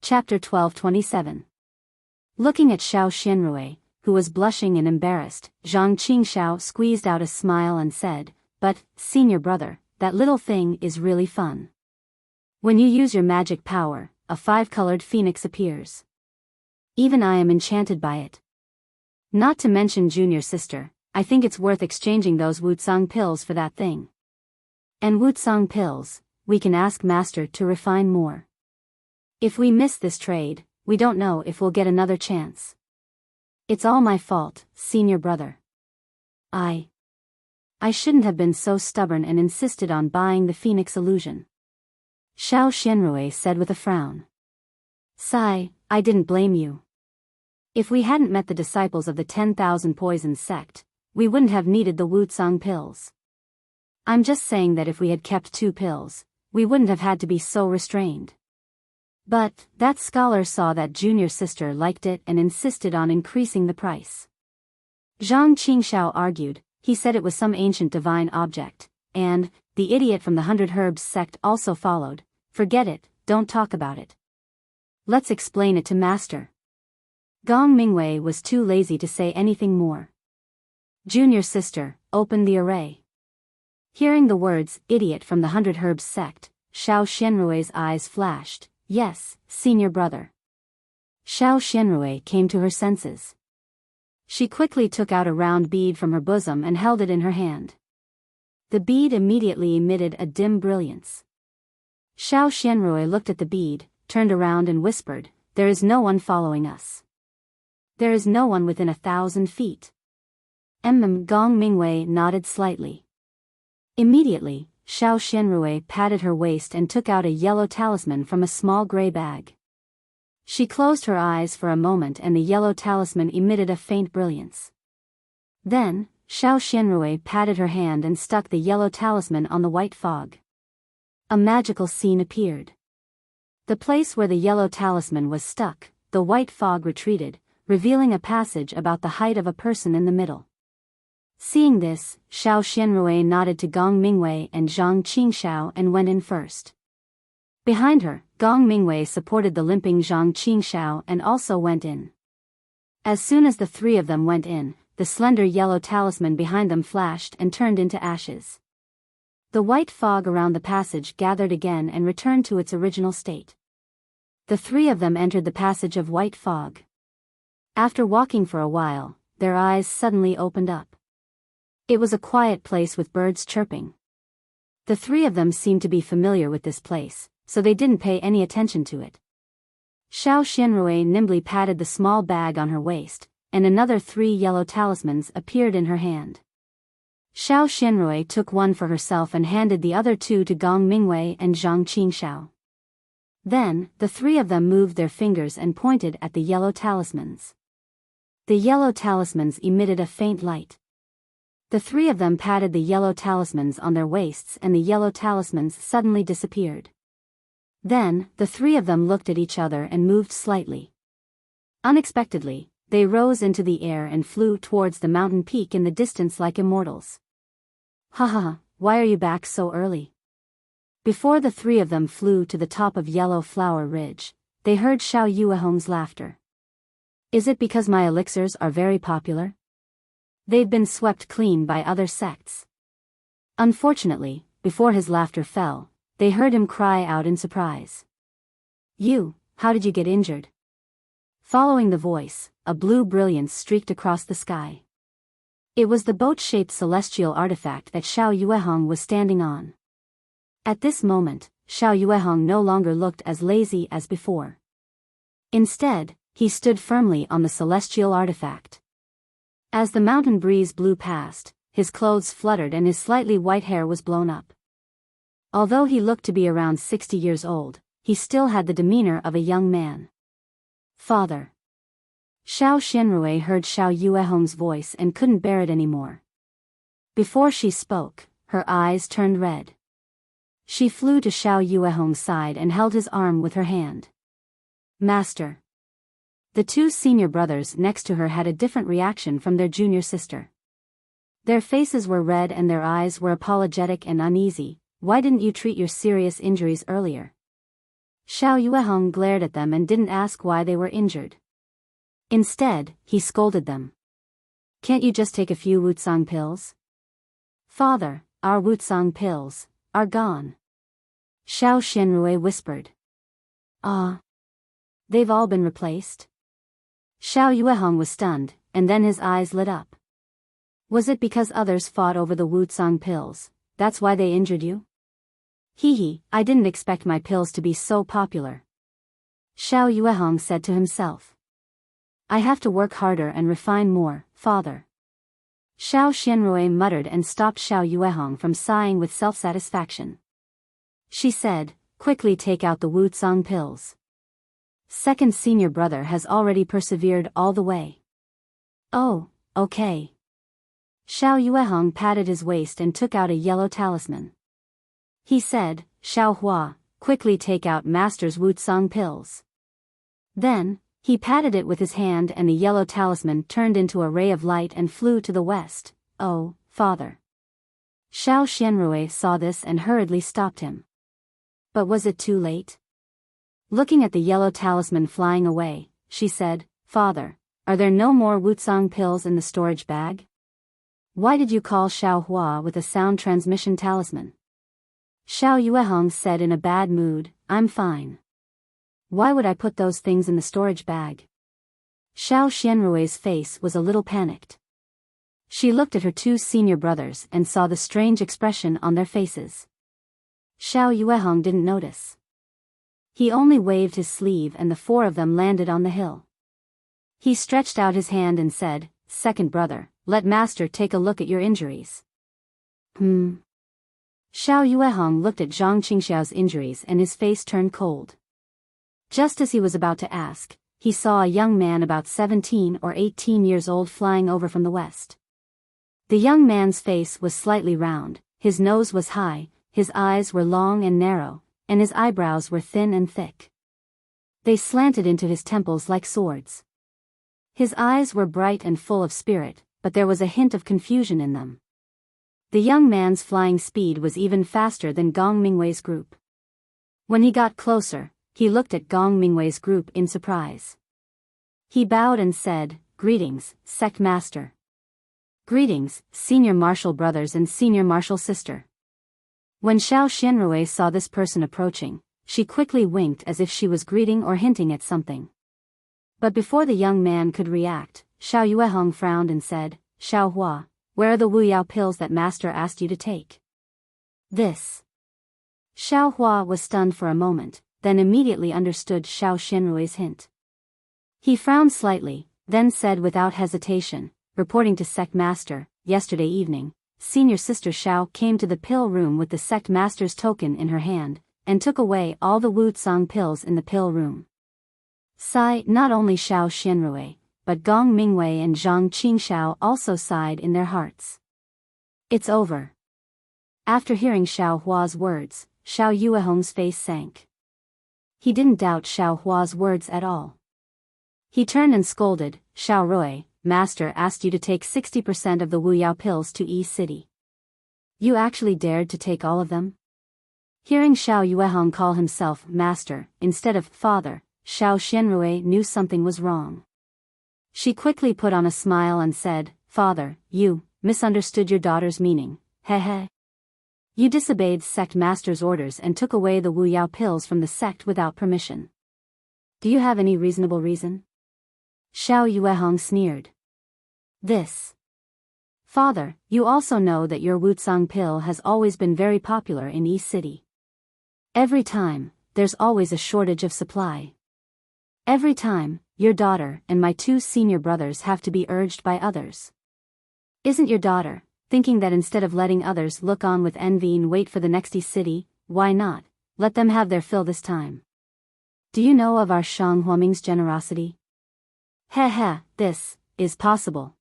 Chapter 1227. Looking at Xiao Xianrui, who was blushing and embarrassed, Zhang Qingxiao squeezed out a smile and said, "But, senior brother, that little thing is really fun. When you use your magic power, a 5-colored phoenix appears. Even I am enchanted by it. Not to mention junior sister, I think it's worth exchanging those Wuxia pills for that thing. And Wuxia pills, we can ask master to refine more. If we miss this trade, we don't know if we'll get another chance. It's all my fault, senior brother. I shouldn't have been so stubborn and insisted on buying the phoenix illusion," Xiao Xianrui said with a frown. "Sigh, I didn't blame you. If we hadn't met the disciples of the 10,000 Poisons sect, we wouldn't have needed the Wuxia pills. I'm just saying that if we had kept 2 pills, we wouldn't have had to be so restrained. But that scholar saw that junior sister liked it and insisted on increasing the price." Zhang Qingxiao argued. He said it was some ancient divine object, and the idiot from the 100 Herbs sect also followed. "Forget it, don't talk about it. Let's explain it to master." Gong Mingwei was too lazy to say anything more. "Junior sister, open the array." Hearing the words idiot from the 100 Herbs sect, Xiao Xianrui's eyes flashed. "Yes, senior brother." Xiao Xianrui came to her senses. She quickly took out a round bead from her bosom and held it in her hand. The bead immediately emitted a dim brilliance. Xiao Xianrui looked at the bead, turned around and whispered, "There is no one following us. There is no one within 1,000 feet. Gong Mingwei nodded slightly. Immediately, Xiao Xianrui patted her waist and took out a yellow talisman from a small gray bag. She closed her eyes for a moment and the yellow talisman emitted a faint brilliance. Then, Xiao Xianrui patted her hand and stuck the yellow talisman on the white fog. A magical scene appeared. The place where the yellow talisman was stuck, the white fog retreated, revealing a passage about the height of a person in the middle. Seeing this, Xiao Xianrui nodded to Gong Mingwei and Zhang Qingxiao and went in first. Behind her, Gong Mingwei supported the limping Zhang Qingxiao and also went in. As soon as the 3 of them went in, the slender yellow talisman behind them flashed and turned into ashes. The white fog around the passage gathered again and returned to its original state. The 3 of them entered the passage of white fog. After walking for a while, their eyes suddenly opened up. It was a quiet place with birds chirping. The 3 of them seemed to be familiar with this place, so they didn't pay any attention to it. Xiao Xianrui nimbly patted the small bag on her waist, and another 3 yellow talismans appeared in her hand. Xiao Xianrui took one for herself and handed the other 2 to Gong Mingwei and Zhang Qingxiao. Then, the 3 of them moved their fingers and pointed at the yellow talismans. The yellow talismans emitted a faint light. The 3 of them patted the yellow talismans on their waists and the yellow talismans suddenly disappeared. Then, the 3 of them looked at each other and moved slightly. Unexpectedly, they rose into the air and flew towards the mountain peak in the distance like immortals. "Ha, why are you back so early?" Before the 3 of them flew to the top of Yellow Flower Ridge, they heard Xiao Yuehong's laughter. "Is it because my elixirs are very popular? They've been swept clean by other sects." Unfortunately, before his laughter fell, they heard him cry out in surprise. How did you get injured?" Following the voice, a blue brilliance streaked across the sky. It was the boat-shaped celestial artifact that Xiao Yuehong was standing on. At this moment, Xiao Yuehong no longer looked as lazy as before. Instead, he stood firmly on the celestial artifact. As the mountain breeze blew past, his clothes fluttered and his slightly white hair was blown up. Although he looked to be around 60 years old, he still had the demeanor of a young man. "Father." Xiao Xianrui heard Xiao Yuehong's voice and couldn't bear it anymore. Before she spoke, her eyes turned red. She flew to Xiao Yuehong's side and held his arm with her hand. "Master." The 2 senior brothers next to her had a different reaction from their junior sister. Their faces were red and their eyes were apologetic and uneasy. "Why didn't you treat your serious injuries earlier?" Xiao Yuehong glared at them and didn't ask why they were injured. Instead, he scolded them. Can't you just take a few Wutsang pills? Father, our Wutsang pills are gone. Xiao Xianrui whispered. Ah. They've all been replaced? Xiao Yuehong was stunned, and then his eyes lit up. Was it because others fought over the Wutsang pills, that's why they injured you? Hee, I didn't expect my pills to be so popular. Xiao Yuehong said to himself. I have to work harder and refine more, father. Xiao Xianrui muttered and stopped Xiao Yuehong from sighing with self-satisfaction. She said, quickly take out the Wutsang pills. Second senior brother has already persevered all the way. Oh, okay. Xiao Yuehong patted his waist and took out a yellow talisman. He said, Xiao Hua, quickly take out Master's Wutsang pills. Then, he patted it with his hand and the yellow talisman turned into a ray of light and flew to the west. Oh, father. Xiao Xianrui saw this and hurriedly stopped him. But was it too late? Looking at the yellow talisman flying away, she said, Father, are there no more Wutsang pills in the storage bag? Why did you call Xiao Hua with a sound transmission talisman? Xiao Yuehong said in a bad mood, I'm fine. Why would I put those things in the storage bag? Xiao Xianrui's face was a little panicked. She looked at her two senior brothers and saw the strange expression on their faces. Xiao Yuehong didn't notice. He only waved his sleeve and the four of them landed on the hill. He stretched out his hand and said, Second brother, let Master take a look at your injuries. Xiao Yuehong looked at Zhang Qingxiao's injuries and his face turned cold. Just as he was about to ask, he saw a young man about 17 or 18 years old flying over from the west. The young man's face was slightly round, his nose was high, his eyes were long and narrow, and his eyebrows were thin and thick. They slanted into his temples like swords. His eyes were bright and full of spirit, but there was a hint of confusion in them. The young man's flying speed was even faster than Gong Mingwei's group. When he got closer, he looked at Gong Mingwei's group in surprise. He bowed and said, Greetings, Sect Master. Greetings, Senior Martial Brothers and Senior Martial Sister. When Xiao Xianrui saw this person approaching, she quickly winked as if she was greeting or hinting at something. But before the young man could react, Xiao Yuehong frowned and said, Xiao Hua, where are the Wuyao pills that Master asked you to take? This. Xiao Hua was stunned for a moment, then immediately understood Xiao Xianrui's hint. He frowned slightly, then said without hesitation, reporting to Sect Master, yesterday evening, Senior Sister Xiao came to the pill room with the Sect Master's token in her hand, and took away all the Wutsang pills in the pill room. Not only Xiao Xianrui, but Gong Mingwei and Zhang Qingxiao also sighed in their hearts. It's over. After hearing Xiao Hua's words, Xiao Yuehong's face sank. He didn't doubt Xiao Hua's words at all. He turned and scolded, Xiao Rui, Master asked you to take 60% of the Wuyao pills to Yi City. You actually dared to take all of them? Hearing Xiao Yuehong call himself Master instead of Father, Xiao Xianrui knew something was wrong. She quickly put on a smile and said, Father, you misunderstood your daughter's meaning, heh. You disobeyed Sect Master's orders and took away the Wuyao pills from the sect without permission. Do you have any reasonable reason? Xiao Yuehong sneered. This. Father, you also know that your Wutsang pill has always been very popular in Yi City. Every time, there's always a shortage of supply. Every time, your daughter and my two senior brothers have to be urged by others. Isn't your daughter, thinking that instead of letting others look on with envy and wait for the next Yi City, why not, let them have their fill this time? Do you know of our Shang Huaming's generosity? This is possible.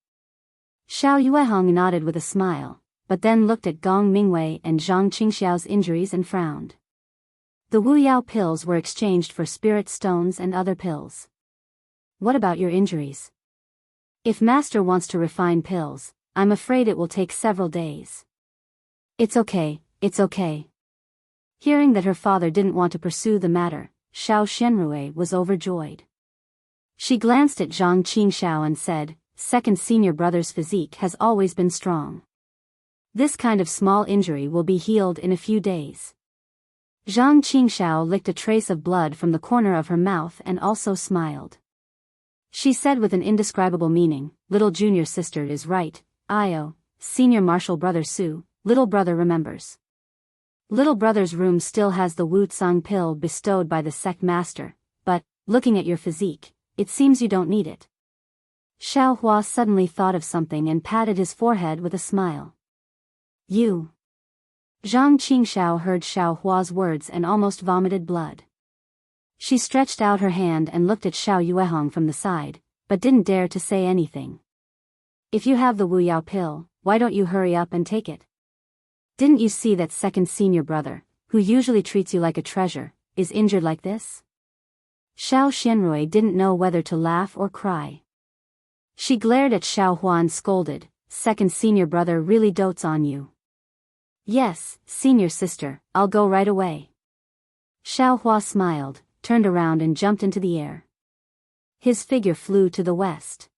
Xiao Yuehong nodded with a smile, but then looked at Gong Mingwei and Zhang Qingxiao's injuries and frowned. The Wuyao pills were exchanged for spirit stones and other pills. What about your injuries? If Master wants to refine pills, I'm afraid it will take several days. It's okay. Hearing that her father didn't want to pursue the matter, Xiao Xianrui was overjoyed. She glanced at Zhang Qingxiao and said, "Second senior brother's physique has always been strong. This kind of small injury will be healed in a few days." Zhang Qingxiao licked a trace of blood from the corner of her mouth and also smiled. She said with an indescribable meaning, "Little junior sister is right, Io, senior martial brother Su, little brother remembers. Little brother's room still has the Wu Tsang pill bestowed by the sect master, but, looking at your physique, it seems you don't need it." Xiao Hua suddenly thought of something and patted his forehead with a smile. "You." Zhang Qingxiao heard Xiao Hua's words and almost vomited blood. She stretched out her hand and looked at Xiao Yuehong from the side, but didn't dare to say anything. "If you have the Wu Yao pill, why don't you hurry up and take it? Didn't you see that second senior brother, who usually treats you like a treasure, is injured like this?" Xiao Xianrui didn't know whether to laugh or cry. She glared at Xiao Hua and scolded, "Second senior brother really dotes on you." "Yes, senior sister, I'll go right away." Xiao Hua smiled, turned around and jumped into the air. His figure flew to the west.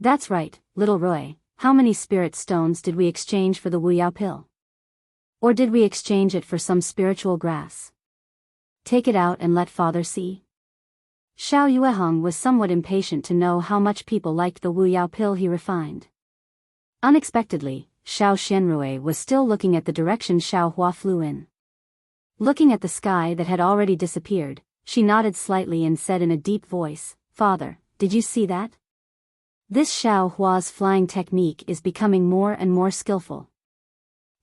"That's right, little Roy, how many spirit stones did we exchange for the Wu Yao pill? Or did we exchange it for some spiritual grass? Take it out and let father see." Xiao Yuehong was somewhat impatient to know how much people liked the Wu Yao pill he refined. Unexpectedly, Xiao Xianrui was still looking at the direction Xiao Hua flew in. Looking at the sky that had already disappeared, she nodded slightly and said in a deep voice, "Father, did you see that? This Xiao Hua's flying technique is becoming more and more skillful.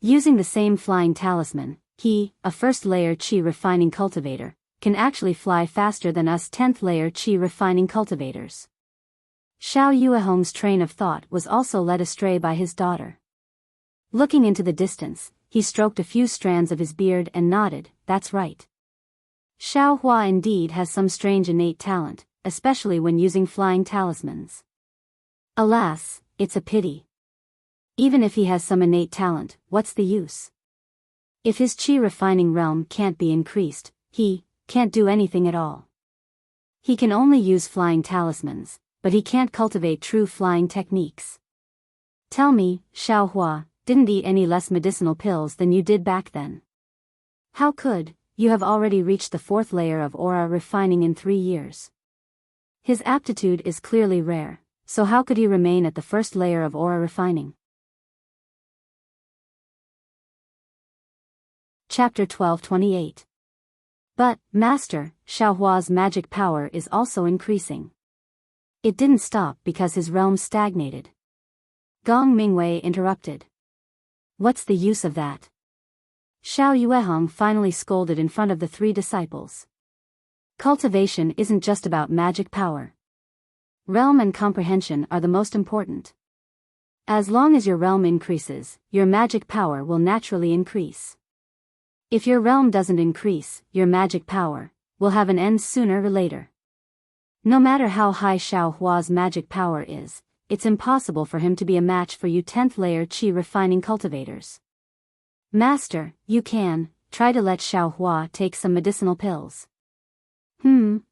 Using the same flying talisman, he, a first-layer Qi refining cultivator, can actually fly faster than us 10th-layer Qi refining cultivators." Xiao Yuehong's train of thought was also led astray by his daughter. Looking into the distance, he stroked a few strands of his beard and nodded, "That's right. Xiao Hua indeed has some strange innate talent, especially when using flying talismans. Alas, it's a pity. Even if he has some innate talent, what's the use? If his Qi refining realm can't be increased, he can't do anything at all. He can only use flying talismans, but he can't cultivate true flying techniques. Tell me, Xiao Hua, didn't eat any less medicinal pills than you did back then. How could you have already reached the 4th layer of aura refining in 3 years? His aptitude is clearly rare, so how could he remain at the 1st layer of aura refining?" Chapter 12:28. But, Master, Xiao Hua's magic power is also increasing. It didn't stop because his realm stagnated. Gong Mingwei interrupted. "What's the use of that?" Xiao Yuehong finally scolded in front of the 3 disciples. "Cultivation isn't just about magic power. Realm and comprehension are the most important. As long as your realm increases, your magic power will naturally increase. If your realm doesn't increase, your magic power will have an end sooner or later. No matter how high Xiao Hua's magic power is, it's impossible for him to be a match for you 10th layer Qi refining cultivators. Master, you can try to let Xiao Hua take some medicinal pills.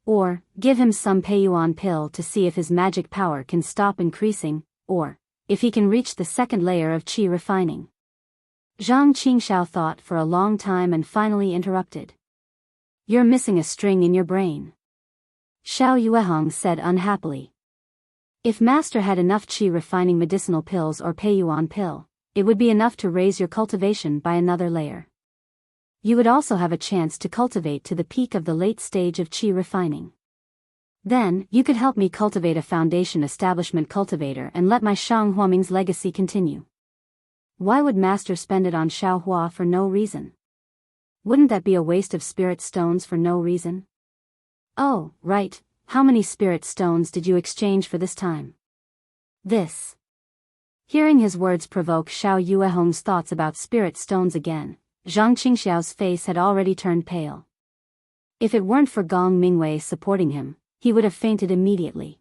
Or give him some Peiyuan pill to see if his magic power can stop increasing, or if he can reach the 2nd layer of Qi refining." Zhang Qingxiao thought for a long time and finally interrupted. "You're missing a string in your brain," Xiao Yuehong said unhappily. "If Master had enough Qi refining medicinal pills or Peiyuan pill, it would be enough to raise your cultivation by another layer. You would also have a chance to cultivate to the peak of the late stage of Qi refining. Then, you could help me cultivate a foundation establishment cultivator and let my Shang Huaming's legacy continue. Why would Master spend it on Xiao Hua for no reason? Wouldn't that be a waste of spirit stones for no reason? Oh, right, how many spirit stones did you exchange for this time?" This. Hearing his words provoke Xiao Yuehong's thoughts about spirit stones again, Zhang Qingxiao's face had already turned pale. If it weren't for Gong Mingwei supporting him, he would have fainted immediately.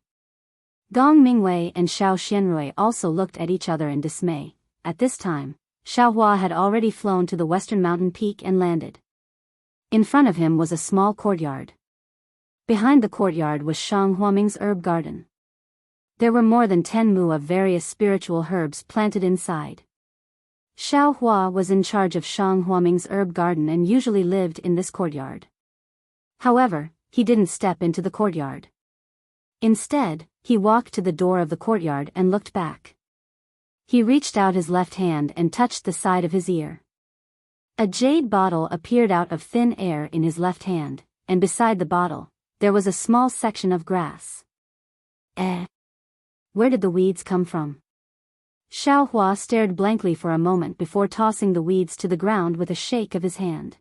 Gong Mingwei and Xiao Xianrui also looked at each other in dismay. At this time, Xiao Hua had already flown to the western mountain peak and landed. In front of him was a small courtyard. Behind the courtyard was Shang Huaming's herb garden. There were more than 10 mu of various spiritual herbs planted inside. Xiao Hua was in charge of Shang Huaming's herb garden and usually lived in this courtyard. However, he didn't step into the courtyard. Instead, he walked to the door of the courtyard and looked back. He reached out his left hand and touched the side of his ear. A jade bottle appeared out of thin air in his left hand, and beside the bottle, there was a small section of grass. Where did the weeds come from? Xiao Hua stared blankly for a moment before tossing the weeds to the ground with a shake of his hand.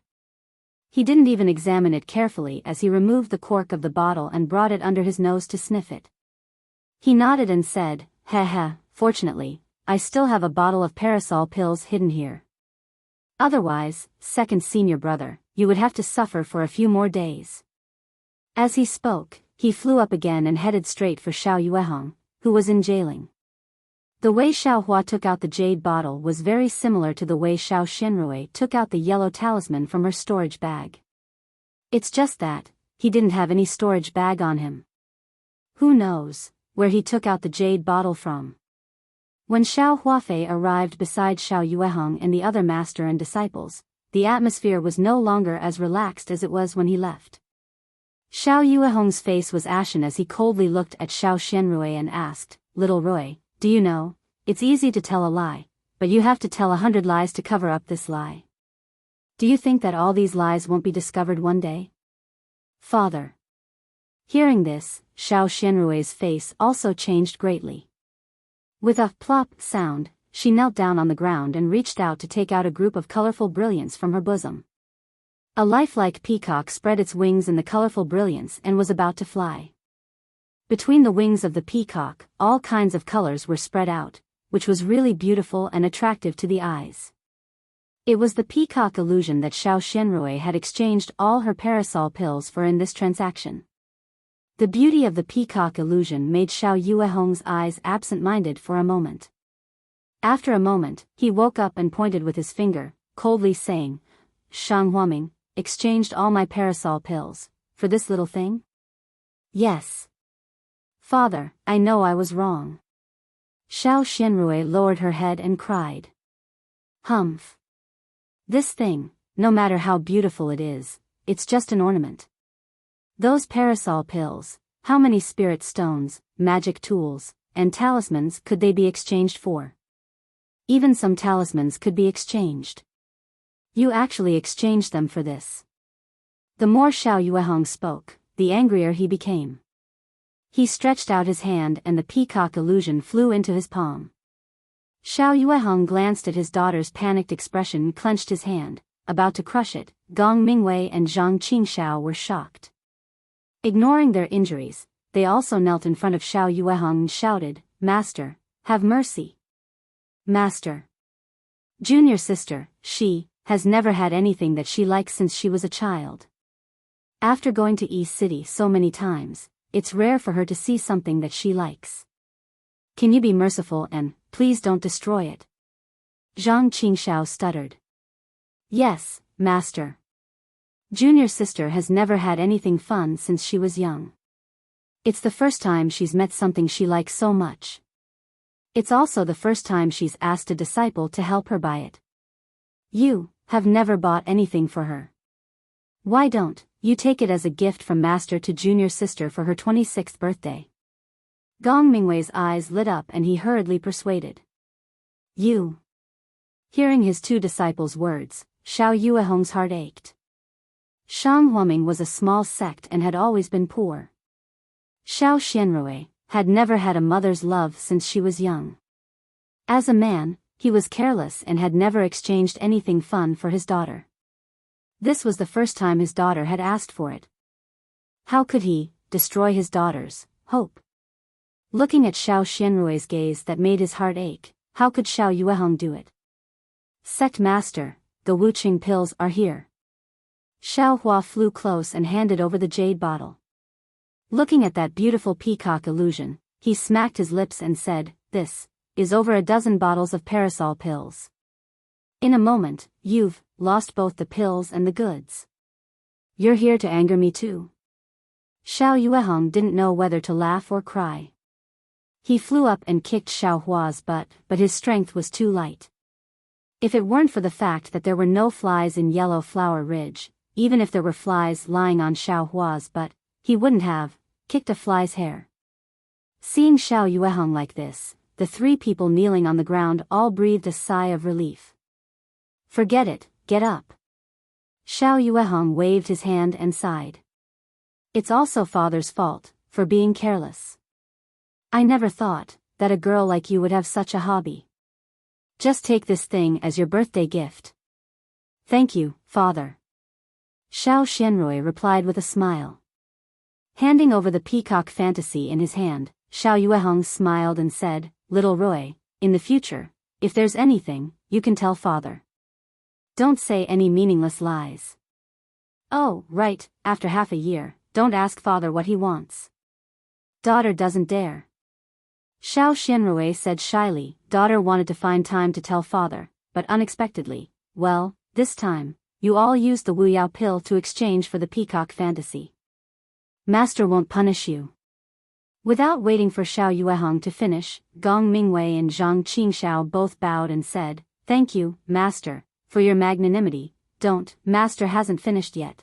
He didn't even examine it carefully as he removed the cork of the bottle and brought it under his nose to sniff it. He nodded and said, fortunately, I still have a bottle of parasol pills hidden here. Otherwise, second senior brother, you would have to suffer for a few more days. As he spoke, he flew up again and headed straight for Xiao Yuehong, who was in jailing. The way Xiao Hua took out the jade bottle was very similar to the way Xiao Xinrui took out the yellow talisman from her storage bag. It's just that, he didn't have any storage bag on him. Who knows where he took out the jade bottle from? When Xiao Huafei arrived beside Xiao Yuehong and the other master and disciples, the atmosphere was no longer as relaxed as it was when he left. Xiao Yuehong's face was ashen as he coldly looked at Xiao Xinrui and asked, "Little Roy, do you know, it's easy to tell a lie, but you have to tell 100 lies to cover up this lie. Do you think that all these lies won't be discovered one day?" Father. Hearing this, Xiao Xinrui's face also changed greatly. With a plop sound, she knelt down on the ground and reached out to take out a group of colorful brilliants from her bosom. A lifelike peacock spread its wings in the colorful brilliance and was about to fly. Between the wings of the peacock, all kinds of colors were spread out, which was really beautiful and attractive to the eyes. It was the peacock illusion that Xiao Xinrui had exchanged all her parasol pills for in this transaction. The beauty of the peacock illusion made Xiao Yuehong's eyes absent-minded for a moment. After a moment, he woke up and pointed with his finger, coldly saying, "Shang Huaming, exchanged all my parasol pills, for this little thing?" "Yes. Father, I know I was wrong." Xiao Xinrui lowered her head and cried. "Humph. This thing, no matter how beautiful it is, it's just an ornament. Those parasol pills, how many spirit stones, magic tools, and talismans could they be exchanged for? Even some talismans could be exchanged. You actually exchanged them for this." The more Xiao Yuehong spoke, the angrier he became. He stretched out his hand and the peacock illusion flew into his palm. Xiao Yuehong glanced at his daughter's panicked expression and clenched his hand, about to crush it. Gong Mingwei and Zhang Qingxiao were shocked. Ignoring their injuries, they also knelt in front of Xiao Yuehong and shouted, "Master, have mercy. Master. Junior sister, she, has never had anything that she likes since she was a child. After going to East City so many times, it's rare for her to see something that she likes. Can you be merciful and, please don't destroy it?" Zhang Qingxiao stuttered. "Yes, master. Junior sister has never had anything fun since she was young. It's the first time she's met something she likes so much. It's also the first time she's asked a disciple to help her buy it. You have never bought anything for her. Why don't you take it as a gift from master to junior sister for her 26th birthday?" Gong Mingwei's eyes lit up and he hurriedly persuaded. "You." Hearing his two disciples' words, Xiao Yuehong's heart ached. Shang Huaming was a small sect and had always been poor. Xiao Xianrui had never had a mother's love since she was young. As a man, he was careless and had never exchanged anything fun for his daughter. This was the first time his daughter had asked for it. How could he destroy his daughter's hope? Looking at Xiao Xianrui's gaze that made his heart ache, how could Xiao Yuehong do it? "Sect master, the Wuxia pills are here." Xiao Hua flew close and handed over the jade bottle. Looking at that beautiful peacock illusion, he smacked his lips and said, "This is over a dozen bottles of parasol pills. In a moment, you've lost both the pills and the goods. You're here to anger me too?" Xiao Yuehong didn't know whether to laugh or cry. He flew up and kicked Xiao Hua's butt, but his strength was too light. If it weren't for the fact that there were no flies in Yellow Flower Ridge, even if there were flies lying on Xiao Hua's butt, he wouldn't have kicked a fly's hair. Seeing Xiao Yuehong like this, the three people kneeling on the ground all breathed a sigh of relief. Forget it, get up. Xiao Yuehong waved his hand and sighed. It's also father's fault, for being careless. I never thought that a girl like you would have such a hobby. Just take this thing as your birthday gift. Thank you, father. Xiao Xianrui replied with a smile. Handing over the peacock fantasy in his hand, Xiao Yuehong smiled and said, Little Roy, in the future, if there's anything, you can tell father. Don't say any meaningless lies. Oh, right, after half a year, don't ask father what he wants. Daughter doesn't dare. Xiao Xianrui said shyly, daughter wanted to find time to tell father, but unexpectedly, well, this time, you all used the Wuyao pill to exchange for the peacock fantasy. Master won't punish you. Without waiting for Xiao Yuehong to finish, Gong Mingwei and Zhang Qingxiao both bowed and said, Thank you, master, for your magnanimity. Don't, master hasn't finished yet.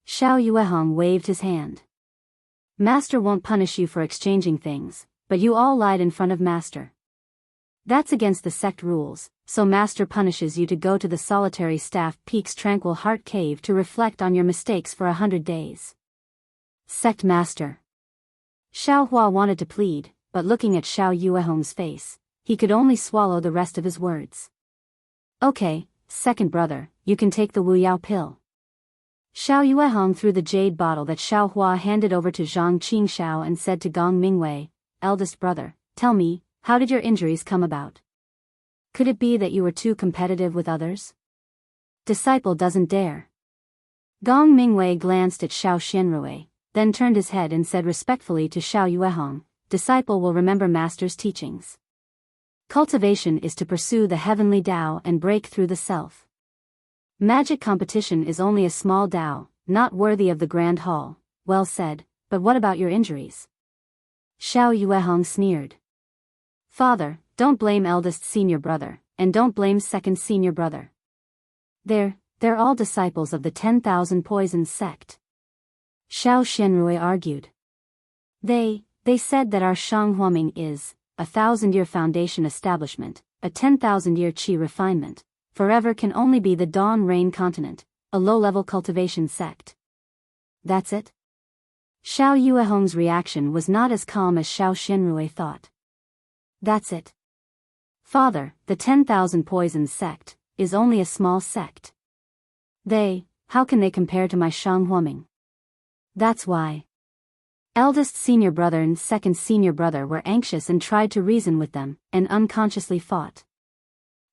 Xiao Yuehong waved his hand. Master won't punish you for exchanging things, but you all lied in front of master. That's against the sect rules, so master punishes you to go to the solitary staff Peak's Tranquil Heart Cave to reflect on your mistakes for 100 days. Sect master. Xiao Hua wanted to plead, but looking at Xiao Yuehong's face, he could only swallow the rest of his words. Okay, second brother, you can take the Wuyao pill. Xiao Yuehong threw the jade bottle that Xiao Hua handed over to Zhang Qingxiao and said to Gong Mingwei, Eldest brother, tell me, how did your injuries come about? Could it be that you were too competitive with others? Disciple doesn't dare. Gong Mingwei glanced at Xiao Xianrui, then turned his head and said respectfully to Xiao Yuehong, Disciple will remember master's teachings. Cultivation is to pursue the heavenly Tao and break through the self. Magic competition is only a small Tao, not worthy of the Grand Hall. Well said, but what about your injuries? Xiao Yuehong sneered. Father, don't blame eldest senior brother, and don't blame second senior brother. They're all disciples of the 10,000 Poisons sect. Xiao Xianrui argued. They said that our Shang Huaming is a 1,000-year foundation establishment, a 10,000-year qi refinement, forever can only be the Dawn Rain continent, a low-level cultivation sect. That's it? Xiao Yuehong's reaction was not as calm as Xiao Xianrui thought. That's it. Father, the 10,000 Poisons sect is only a small sect. How can they compare to my Shang Huaming? That's why. Eldest senior brother and second senior brother were anxious and tried to reason with them, and unconsciously fought.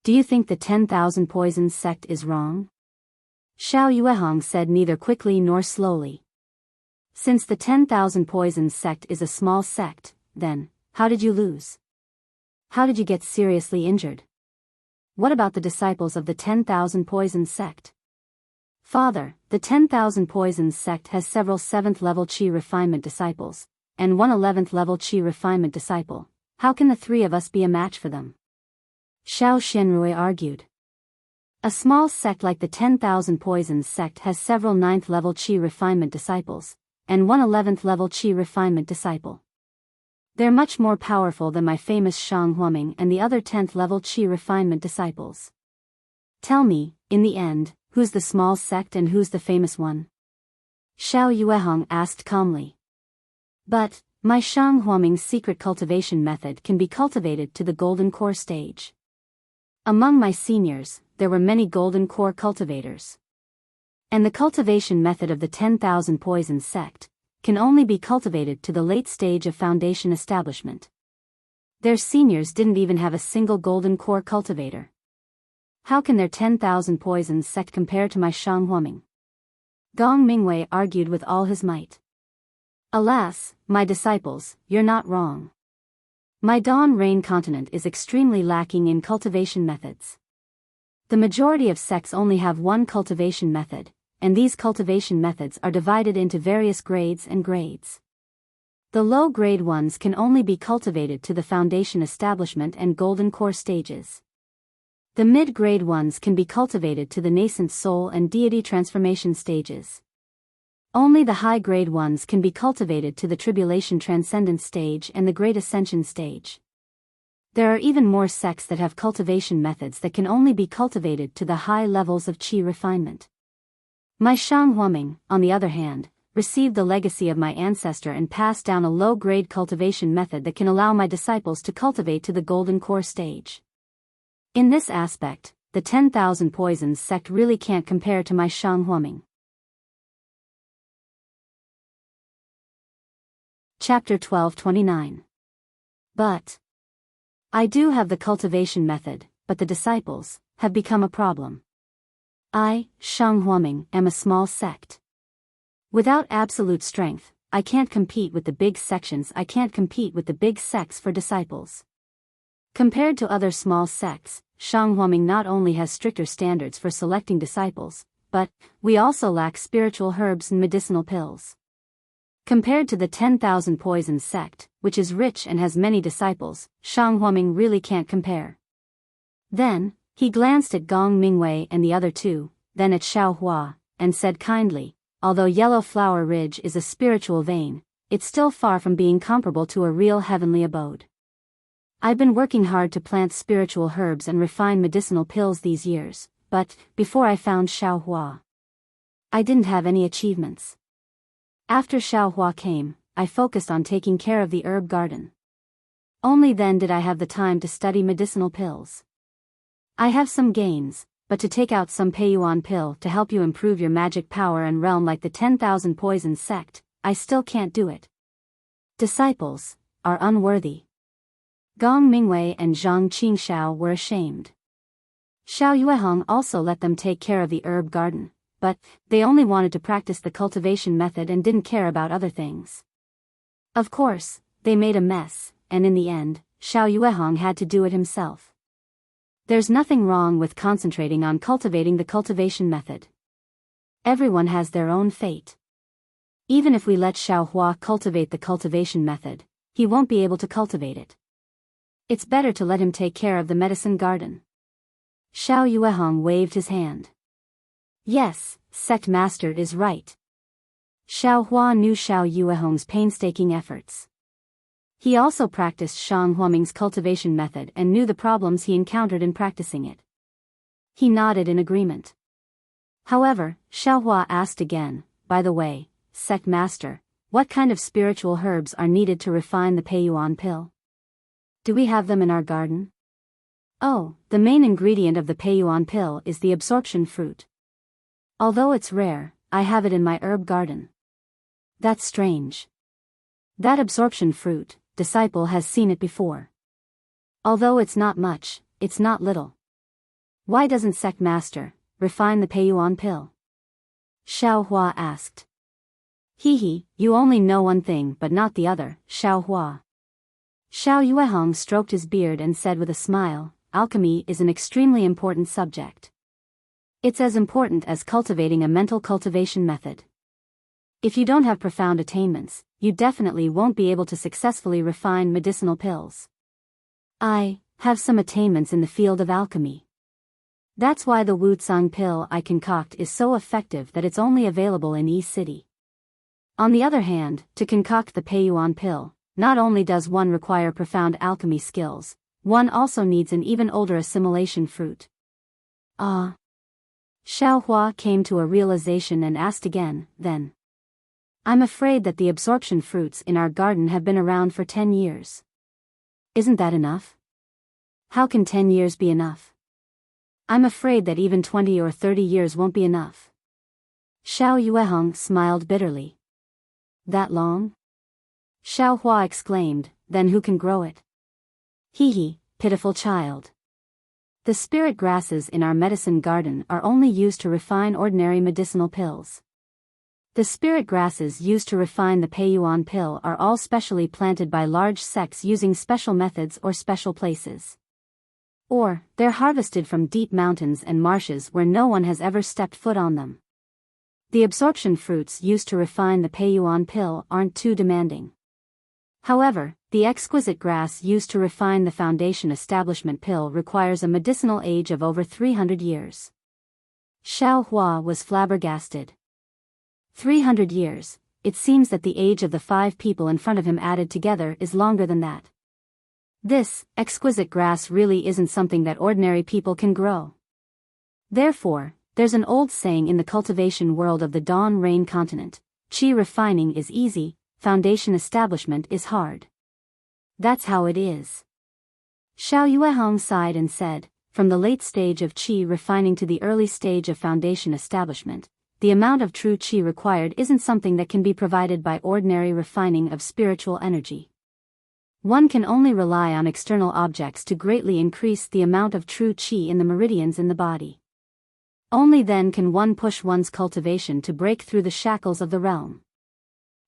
Do you think the 10,000 Poisons sect is wrong? Xiao Yuehong said neither quickly nor slowly. Since the 10,000 Poisons sect is a small sect, then, how did you lose? How did you get seriously injured? What about the disciples of the 10,000 Poisons sect? Father, the 10,000 Poisons sect has several 7th-level qi refinement disciples, and one 11th-level qi refinement disciple. How can the three of us be a match for them? Xiao Xianrui argued. A small sect like the 10,000 Poisons sect has several 9th-level qi refinement disciples, and one 11th-level qi refinement disciple. They're much more powerful than my famous Shang Huaming and the other 10th-level qi refinement disciples. Tell me, in the end, who's the small sect and who's the famous one? Xiao Yuehong asked calmly. But, my Shang Huaming's secret cultivation method can be cultivated to the golden core stage. Among my seniors, there were many golden core cultivators. And the cultivation method of the 10,000 Poisons sect can only be cultivated to the late stage of foundation establishment. Their seniors didn't even have a single golden core cultivator. How can their 10,000 Poisons sect compare to my Shang Huaming? Gong Mingwei argued with all his might. Alas, my disciples, you're not wrong. My Dawn Rain continent is extremely lacking in cultivation methods. The majority of sects only have one cultivation method, and these cultivation methods are divided into various grades and grades. The low-grade ones can only be cultivated to the foundation establishment and golden core stages. The mid-grade ones can be cultivated to the nascent soul and deity transformation stages. Only the high-grade ones can be cultivated to the tribulation transcendence stage and the great ascension stage. There are even more sects that have cultivation methods that can only be cultivated to the high levels of qi refinement. My Shang Huaming, on the other hand, received the legacy of my ancestor and passed down a low-grade cultivation method that can allow my disciples to cultivate to the golden core stage. In this aspect, the 10,000 Poisons sect really can't compare to my Shang Huaming. Chapter 12:29. But I do have the cultivation method, but the disciples have become a problem. I, Shang Huaming, am a small sect. Without absolute strength, I can't compete with the big sections. I can't compete with the big sects for disciples. Compared to other small sects, Shang Huaming not only has stricter standards for selecting disciples, but we also lack spiritual herbs and medicinal pills. Compared to the 10,000 Poisons sect, which is rich and has many disciples, Shang Huaming really can't compare. Then, he glanced at Gong Mingwei and the other two, then at Xiao Hua, and said kindly, although Yellow Flower Ridge is a spiritual vein, it's still far from being comparable to a real heavenly abode. I've been working hard to plant spiritual herbs and refine medicinal pills these years, but, before I found Xiao Hua, I didn't have any achievements. After Xiao Hua came, I focused on taking care of the herb garden. Only then did I have the time to study medicinal pills. I have some gains, but to take out some Peiyuan pill to help you improve your magic power and realm like the 10,000 Poisons sect, I still can't do it. Disciples are unworthy. Gong Mingwei and Zhang Qingxiao were ashamed. Xiao Yuehong also let them take care of the herb garden, but they only wanted to practice the cultivation method and didn't care about other things. Of course, they made a mess, and in the end, Xiao Yuehong had to do it himself. There's nothing wrong with concentrating on cultivating the cultivation method. Everyone has their own fate. Even if we let Xiao Hua cultivate the cultivation method, he won't be able to cultivate it. It's better to let him take care of the medicine garden. Xiao Yuehong waved his hand. Yes, sect master is right. Xiao Hua knew Xiao Yuehong's painstaking efforts. He also practiced Shang Huaming's cultivation method and knew the problems he encountered in practicing it. He nodded in agreement. However, Xiao Hua asked again, by the way, sect master, what kind of spiritual herbs are needed to refine the Peiyuan pill? Do we have them in our garden? Oh, the main ingredient of the Peiyuan pill is the absorption fruit. Although it's rare, I have it in my herb garden. That's strange. That absorption fruit, disciple has seen it before. Although it's not much, it's not little. Why doesn't sect master refine the Peiyuan pill? Xiao Hua asked. He, you only know one thing but not the other, Xiao Hua. Xiao Yuehong stroked his beard and said with a smile, alchemy is an extremely important subject. It's as important as cultivating a mental cultivation method. If you don't have profound attainments, you definitely won't be able to successfully refine medicinal pills. I have some attainments in the field of alchemy. That's why the Wucang pill I concoct is so effective that it's only available in Yi City. On the other hand, to concoct the Peiyuan pill, not only does one require profound alchemy skills, one also needs an even older assimilation fruit. Xiao Hua came to a realization and asked again, then. I'm afraid that the absorption fruits in our garden have been around for 10 years. Isn't that enough? How can 10 years be enough? I'm afraid that even 20 or 30 years won't be enough. Xiao Yuehong smiled bitterly. That long? Xiao Hua exclaimed, then who can grow it? Pitiful child. The spirit grasses in our medicine garden are only used to refine ordinary medicinal pills. The spirit grasses used to refine the Peiyuan pill are all specially planted by large sects using special methods or special places. Or, they're harvested from deep mountains and marshes where no one has ever stepped foot on them. The absorption fruits used to refine the Peiyuan pill aren't too demanding. However, the exquisite grass used to refine the foundation establishment pill requires a medicinal age of over 300 years. Xiao Hua was flabbergasted. 300 years, it seems that the age of the 5 people in front of him added together is longer than that. This exquisite grass really isn't something that ordinary people can grow. Therefore, there's an old saying in the cultivation world of the Dawn Rain continent: qi refining is easy, foundation establishment is hard. That's how it is. Xiao Yuehong sighed and said, from the late stage of qi refining to the early stage of foundation establishment, the amount of true qi required isn't something that can be provided by ordinary refining of spiritual energy. One can only rely on external objects to greatly increase the amount of true qi in the meridians in the body. Only then can one push one's cultivation to break through the shackles of the realm.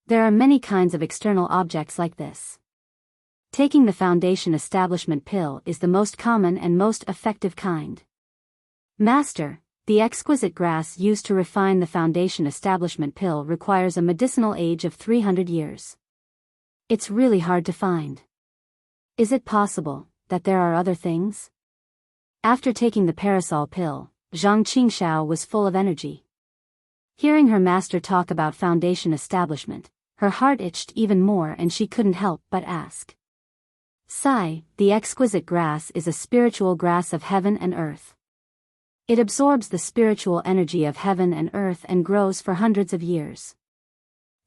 There are many kinds of external objects like this. Taking the foundation establishment pill is the most common and most effective kind. Master, the exquisite grass used to refine the foundation establishment pill requires a medicinal age of 300 years. It's really hard to find. Is it possible that there are other things? After taking the parasol pill, Zhang Qingxiao was full of energy. Hearing her master talk about foundation establishment, her heart itched even more and she couldn't help but ask. Sai, the exquisite grass is a spiritual grass of heaven and earth. It absorbs the spiritual energy of heaven and earth and grows for hundreds of years.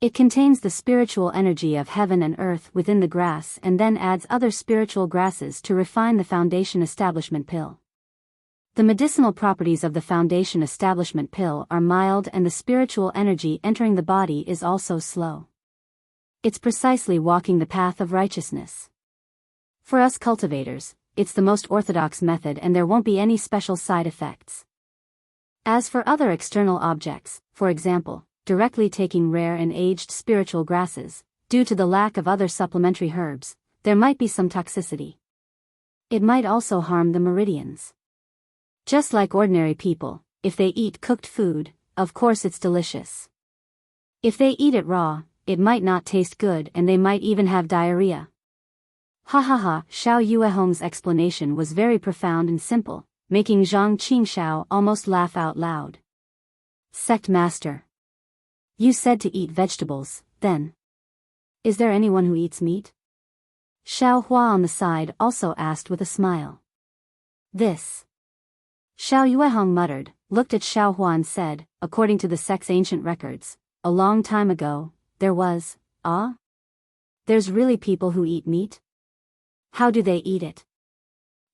It contains the spiritual energy of heaven and earth within the grass and then adds other spiritual grasses to refine the foundation establishment pill. The medicinal properties of the foundation establishment pill are mild and the spiritual energy entering the body is also slow. It's precisely walking the path of righteousness. For us cultivators, it's the most orthodox method and there won't be any special side effects. As for other external objects, for example, directly taking rare and aged spiritual grasses, due to the lack of other supplementary herbs, there might be some toxicity. It might also harm the meridians. Just like ordinary people, if they eat cooked food, of course it's delicious. If they eat it raw, it might not taste good and they might even have diarrhea. Ha ha ha, Xiao Yuehong's explanation was very profound and simple, making Zhang Qingxiao almost laugh out loud. Sect Master. You said to eat vegetables, then. Is there anyone who eats meat? Xiao Hua on the side also asked with a smile. This. Xiao Yuehong muttered, looked at Xiao Hua and said, according to the sect's ancient records, a long time ago, there was, there's really people who eat meat? How do they eat it?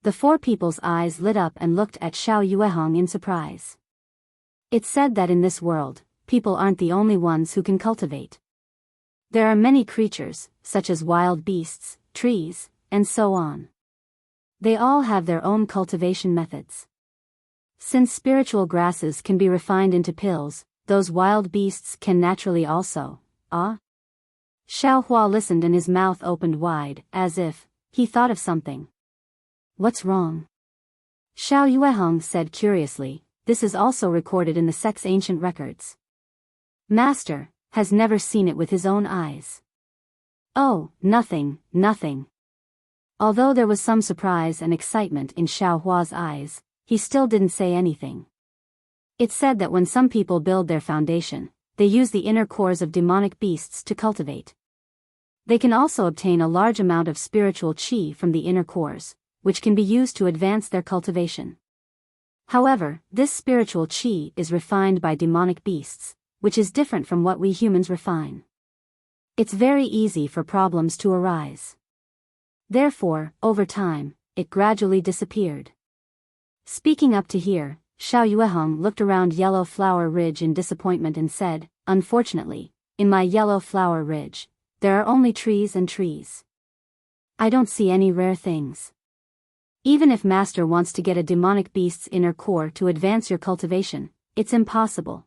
The 4 people's eyes lit up and looked at Xiao Yuehong in surprise. It's said that in this world, people aren't the only ones who can cultivate. There are many creatures, such as wild beasts, trees, and so on. They all have their own cultivation methods. Since spiritual grasses can be refined into pills, those wild beasts can naturally also, Xiao Hua listened and his mouth opened wide, as if he thought of something. What's wrong? Xiao Yuehong said curiously, this is also recorded in the sect's ancient records. Master has never seen it with his own eyes. Oh, nothing, nothing. Although there was some surprise and excitement in Xiao Hua's eyes, he still didn't say anything. It's said that when some people build their foundation, they use the inner cores of demonic beasts to cultivate. They can also obtain a large amount of spiritual qi from the inner cores, which can be used to advance their cultivation. However, this spiritual qi is refined by demonic beasts, which is different from what we humans refine. It's very easy for problems to arise. Therefore, over time, it gradually disappeared. Speaking up to here, Xiao Yuehong looked around Yellow Flower Ridge in disappointment and said, unfortunately, in my Yellow Flower Ridge, there are only trees and trees. I don't see any rare things. Even if Master wants to get a demonic beast's inner core to advance your cultivation, it's impossible.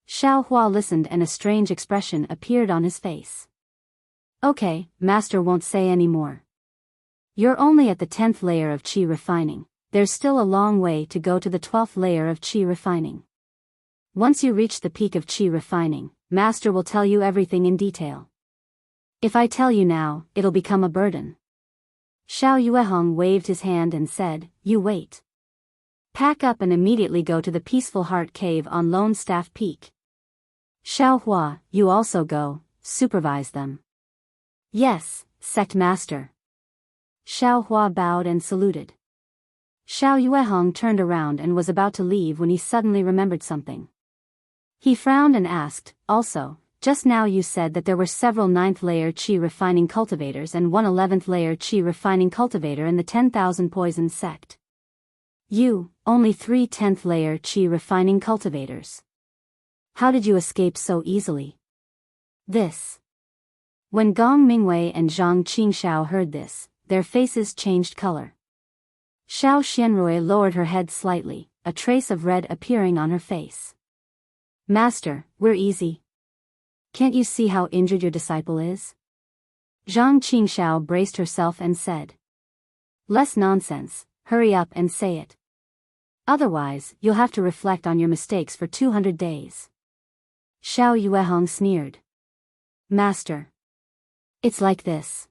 Xiao Hua listened and a strange expression appeared on his face. Okay, Master won't say any more. You're only at the 10th layer of qi refining. There's still a long way to go to the 12th layer of qi refining. Once you reach the peak of qi refining, Master will tell you everything in detail. If I tell you now, it'll become a burden. Xiao Yuehong waved his hand and said, you wait. Pack up and immediately go to the Peaceful Heart Cave on Lone Staff Peak. Xiao Hua, you also go, supervise them. Yes, Sect Master. Xiao Hua bowed and saluted. Xiao Yuehong turned around and was about to leave when he suddenly remembered something. He frowned and asked, also, just now you said that there were several 9th layer qi refining cultivators and one 11th layer qi refining cultivator in the 10,000 poison sect. Only 3 10th layer qi refining cultivators. How did you escape so easily? This. When Gong Mingwei and Zhang Qingxiao heard this, their faces changed color. Xiao Xianrui lowered her head slightly, a trace of red appearing on her face. Master, we're easy. Can't you see how injured your disciple is? Zhang Qingxiao braced herself and said. Less nonsense, hurry up and say it. Otherwise, you'll have to reflect on your mistakes for 200 days. Xiao Yuehong sneered. Master. It's like this.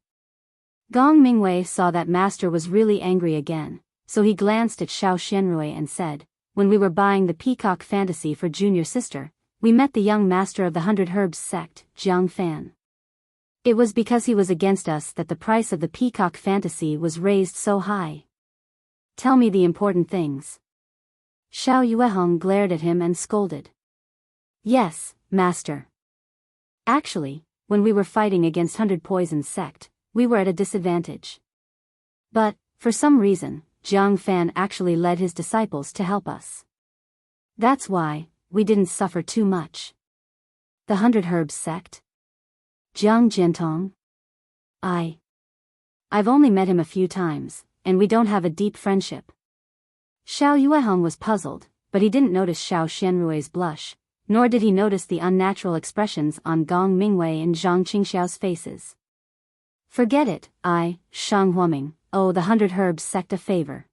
Gong Mingwei saw that Master was really angry again, so he glanced at Xiao Xianrui and said, when we were buying the Peacock Fantasy for junior sister, we met the young master of the 100 Herbs sect, Jiang Fan. It was because he was against us that the price of the Peacock Fantasy was raised so high. Tell me the important things. Xiao Yuehong glared at him and scolded. Yes, Master. Actually, when we were fighting against 100 Poison sect, we were at a disadvantage. But, for some reason, Jiang Fan actually led his disciples to help us. That's why we didn't suffer too much. The 100 Herbs sect? Jiang Jiantong? I've only met him a few times, and we don't have a deep friendship. Xiao Yuehong was puzzled, but he didn't notice Xiao Xianrui's blush, nor did he notice the unnatural expressions on Gong Mingwei and Zhang Qingxiao's faces. Forget it, Shang Huaming, owe the 100 Herbs sect a favor.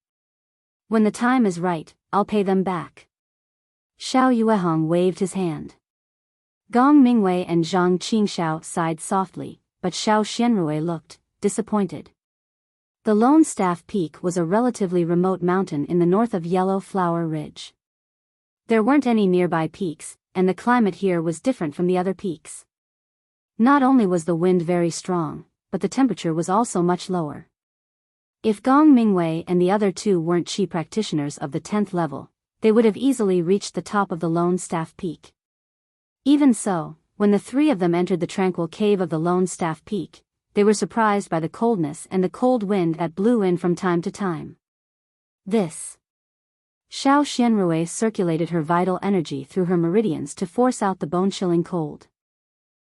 When the time is right, I'll pay them back. Xiao Yuehong waved his hand. Gong Mingwei and Zhang Qingxiao sighed softly, but Xiao Xianrui looked disappointed. The Lone Staff Peak was a relatively remote mountain in the north of Yellow Flower Ridge. There weren't any nearby peaks, and the climate here was different from the other peaks. Not only was the wind very strong, but the temperature was also much lower. If Gong Mingwei and the other two weren't qi practitioners of the 10th level, they would have easily reached the top of the Lone Staff Peak. Even so, when the three of them entered the tranquil cave of the Lone Staff Peak, they were surprised by the coldness and the cold wind that blew in from time to time. This. Xiao Xianrui circulated her vital energy through her meridians to force out the bone-chilling cold.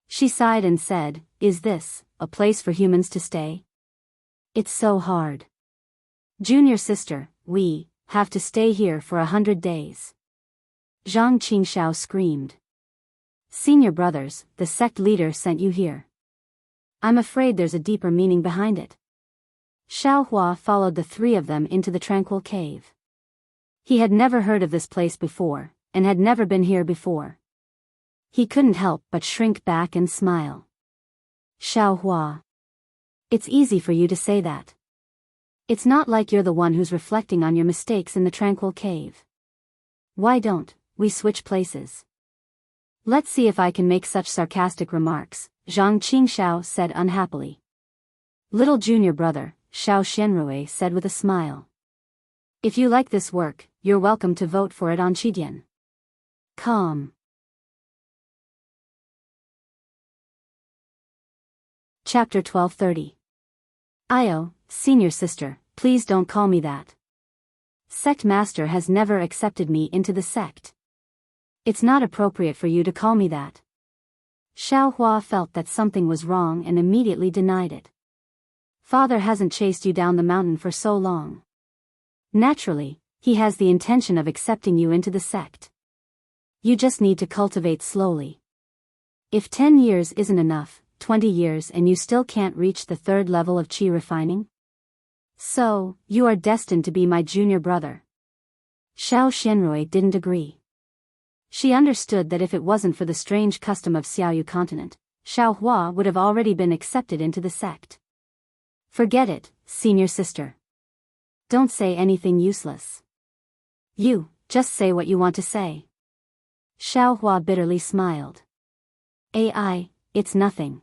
She sighed and said, Is this a place for humans to stay? It's so hard. Junior sister, we have to stay here for 100 days. Zhang Qingxiao screamed. Senior brothers, the sect leader sent you here. I'm afraid there's a deeper meaning behind it. Xiao Hua followed the three of them into the tranquil cave. He had never heard of this place before, and had never been here before. He couldn't help but shrink back and smile. Xiao Hua. It's easy for you to say that. It's not like you're the one who's reflecting on your mistakes in the tranquil cave. Why don't we switch places? Let's see if I can make such sarcastic remarks, Zhang Qingxiao said unhappily. Little junior brother, Xiao Xianrui said with a smile. If you like this work, you're welcome to vote for it on Qidian. Calm. Chapter 1230. Io, senior sister, please don't call me that. Sect master has never accepted me into the sect. It's not appropriate for you to call me that. Xiao Hua felt that something was wrong and immediately denied it. Father hasn't chased you down the mountain for so long. Naturally, he has the intention of accepting you into the sect. You just need to cultivate slowly. If 10 years isn't enough, 20 years and you still can't reach the 3rd level of qi refining? So, you are destined to be my junior brother. Xiao Xianrui didn't agree. She understood that if it wasn't for the strange custom of Xiaoyu continent, Xiaohua would have already been accepted into the sect. Forget it, senior sister. Don't say anything useless. You, just say what you want to say. Xiaohua bitterly smiled. It's nothing.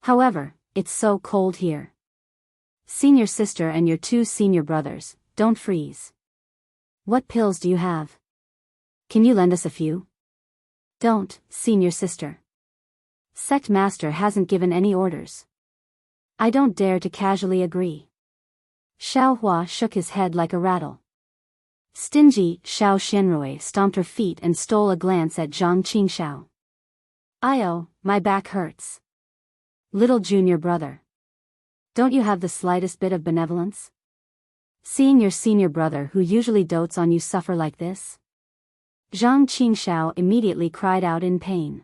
However, it's so cold here. Senior sister and your two senior brothers, don't freeze. What pills do you have? Can you lend us a few? Don't, senior sister. Sect master hasn't given any orders. I don't dare to casually agree. Xiaohua shook his head like a rattle. Stingy Xiao Xianrui stomped her feet and stole a glance at Zhang Qingxiao. My back hurts. Little junior brother. Don't you have the slightest bit of benevolence? Seeing your senior brother who usually dotes on you suffer like this? Zhang Qingxiao immediately cried out in pain.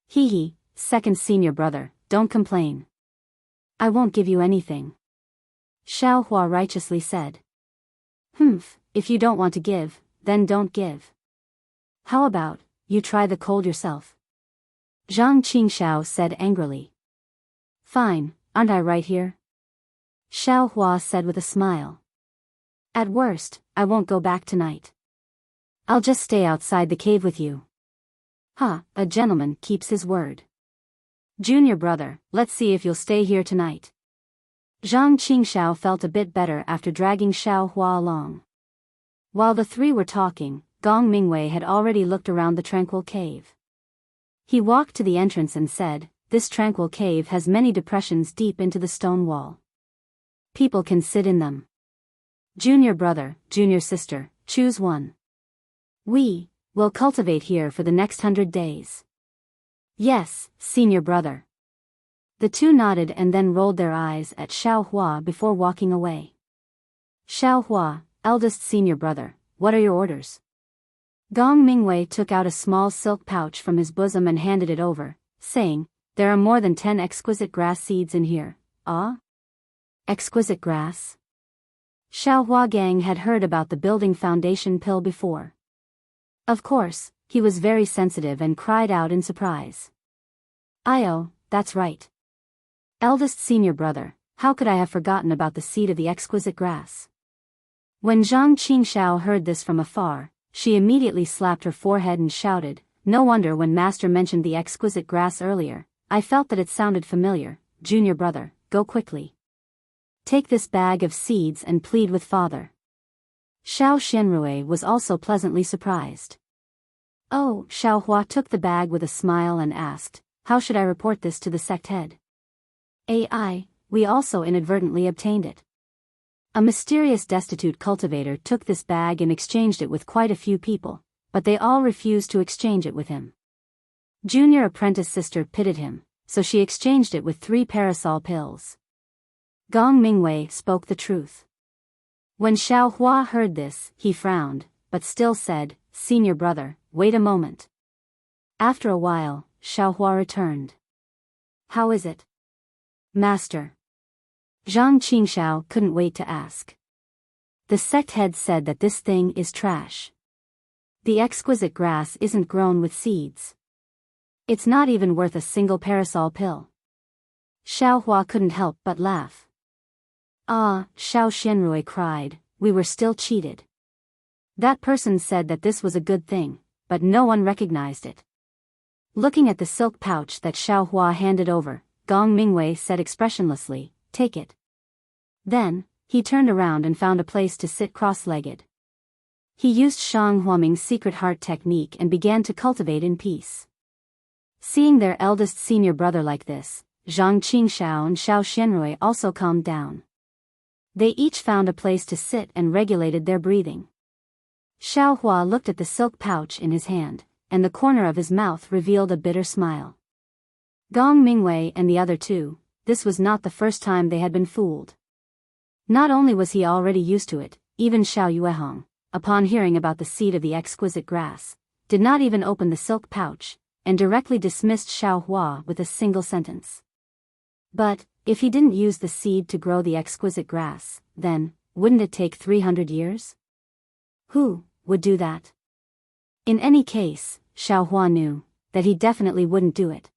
Hee, second senior brother, don't complain. I won't give you anything. Xiaohua righteously said. If you don't want to give, then don't give. How about, you try the cold yourself? Zhang Qingxiao said angrily. Fine, aren't I right here? Xiaohua said with a smile. At worst, I won't go back tonight. I'll just stay outside the cave with you. A gentleman keeps his word. Junior brother, let's see if you'll stay here tonight. Zhang Qingxiao felt a bit better after dragging Xiaohua along. While the three were talking, Gong Mingwei had already looked around the tranquil cave. He walked to the entrance and said, This tranquil cave has many depressions deep into the stone wall. People can sit in them. Junior brother, junior sister, choose one. We will cultivate here for the next 100 days. Yes, senior brother. The two nodded and then rolled their eyes at Xiaohua before walking away. Xiaohua, eldest senior brother, what are your orders? Gong Mingwei took out a small silk pouch from his bosom and handed it over, saying, There are more than 10 exquisite grass seeds in here. Exquisite grass? Xiaohua Gang had heard about the building foundation pill before. Of course, he was very sensitive and cried out in surprise. That's right. Eldest senior brother, how could I have forgotten about the seed of the exquisite grass? When Zhang Qingxiao heard this from afar, she immediately slapped her forehead and shouted, No wonder when master mentioned the exquisite grass earlier, I felt that it sounded familiar. Junior brother, go quickly. Take this bag of seeds and plead with father. Xiao Xianrui was also pleasantly surprised. Xiaohua took the bag with a smile and asked, How should I report this to the sect head? We also inadvertently obtained it. A mysterious destitute cultivator took this bag and exchanged it with quite a few people, but they all refused to exchange it with him. Junior apprentice sister pitied him, so she exchanged it with 3 parasol pills. Gong Mingwei spoke the truth. When Xiaohua heard this, he frowned, but still said, Senior brother, wait a moment. After a while, Xiaohua returned. How is it? Master. Zhang Qingxiao couldn't wait to ask. The sect head said that this thing is trash. The exquisite grass isn't grown with seeds. It's not even worth a single parasol pill. Xiaohua couldn't help but laugh. Xiao Xianrui cried, we were still cheated. That person said that this was a good thing, but no one recognized it. Looking at the silk pouch that Xiaohua handed over, Gong Mingwei said expressionlessly, Take it. Then, he turned around and found a place to sit cross-legged. He used Shang Huaming's secret heart technique and began to cultivate in peace. Seeing their eldest senior brother like this, Zhang Qingxiao and Xiao Xianrui also calmed down. They each found a place to sit and regulated their breathing. Xiaohua looked at the silk pouch in his hand, and the corner of his mouth revealed a bitter smile. Gong Mingwei and the other two, this was not the first time they had been fooled. Not only was he already used to it, even Xiao Yuehong, upon hearing about the seed of the exquisite grass, did not even open the silk pouch, and directly dismissed Xiaohua with a single sentence. But, if he didn't use the seed to grow the exquisite grass, then, wouldn't it take 300 years? Who would do that? In any case, Xiaohua knew that he definitely wouldn't do it.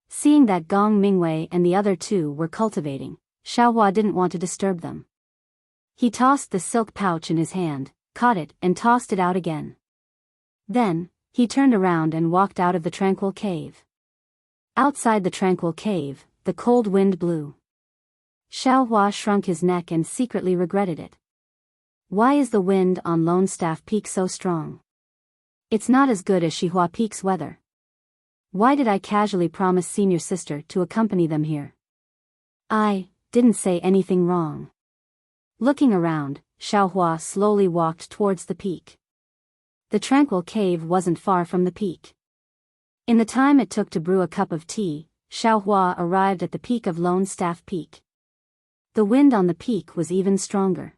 Seeing that Gong Mingwei and the other two were cultivating, Xiaohua didn't want to disturb them. He tossed the silk pouch in his hand, caught it and tossed it out again. Then, he turned around and walked out of the tranquil cave. Outside the tranquil cave, the cold wind blew. Xiaohua shrunk his neck and secretly regretted it. Why is the wind on Lone Staff Peak so strong? It's not as good as Shihua Peak's weather. Why did I casually promise senior sister to accompany them here? I didn't say anything wrong. Looking around, Xiaohua slowly walked towards the peak. The tranquil cave wasn't far from the peak. In the time it took to brew a cup of tea, Xiaohua arrived at the peak of Lone Staff Peak. The wind on the peak was even stronger.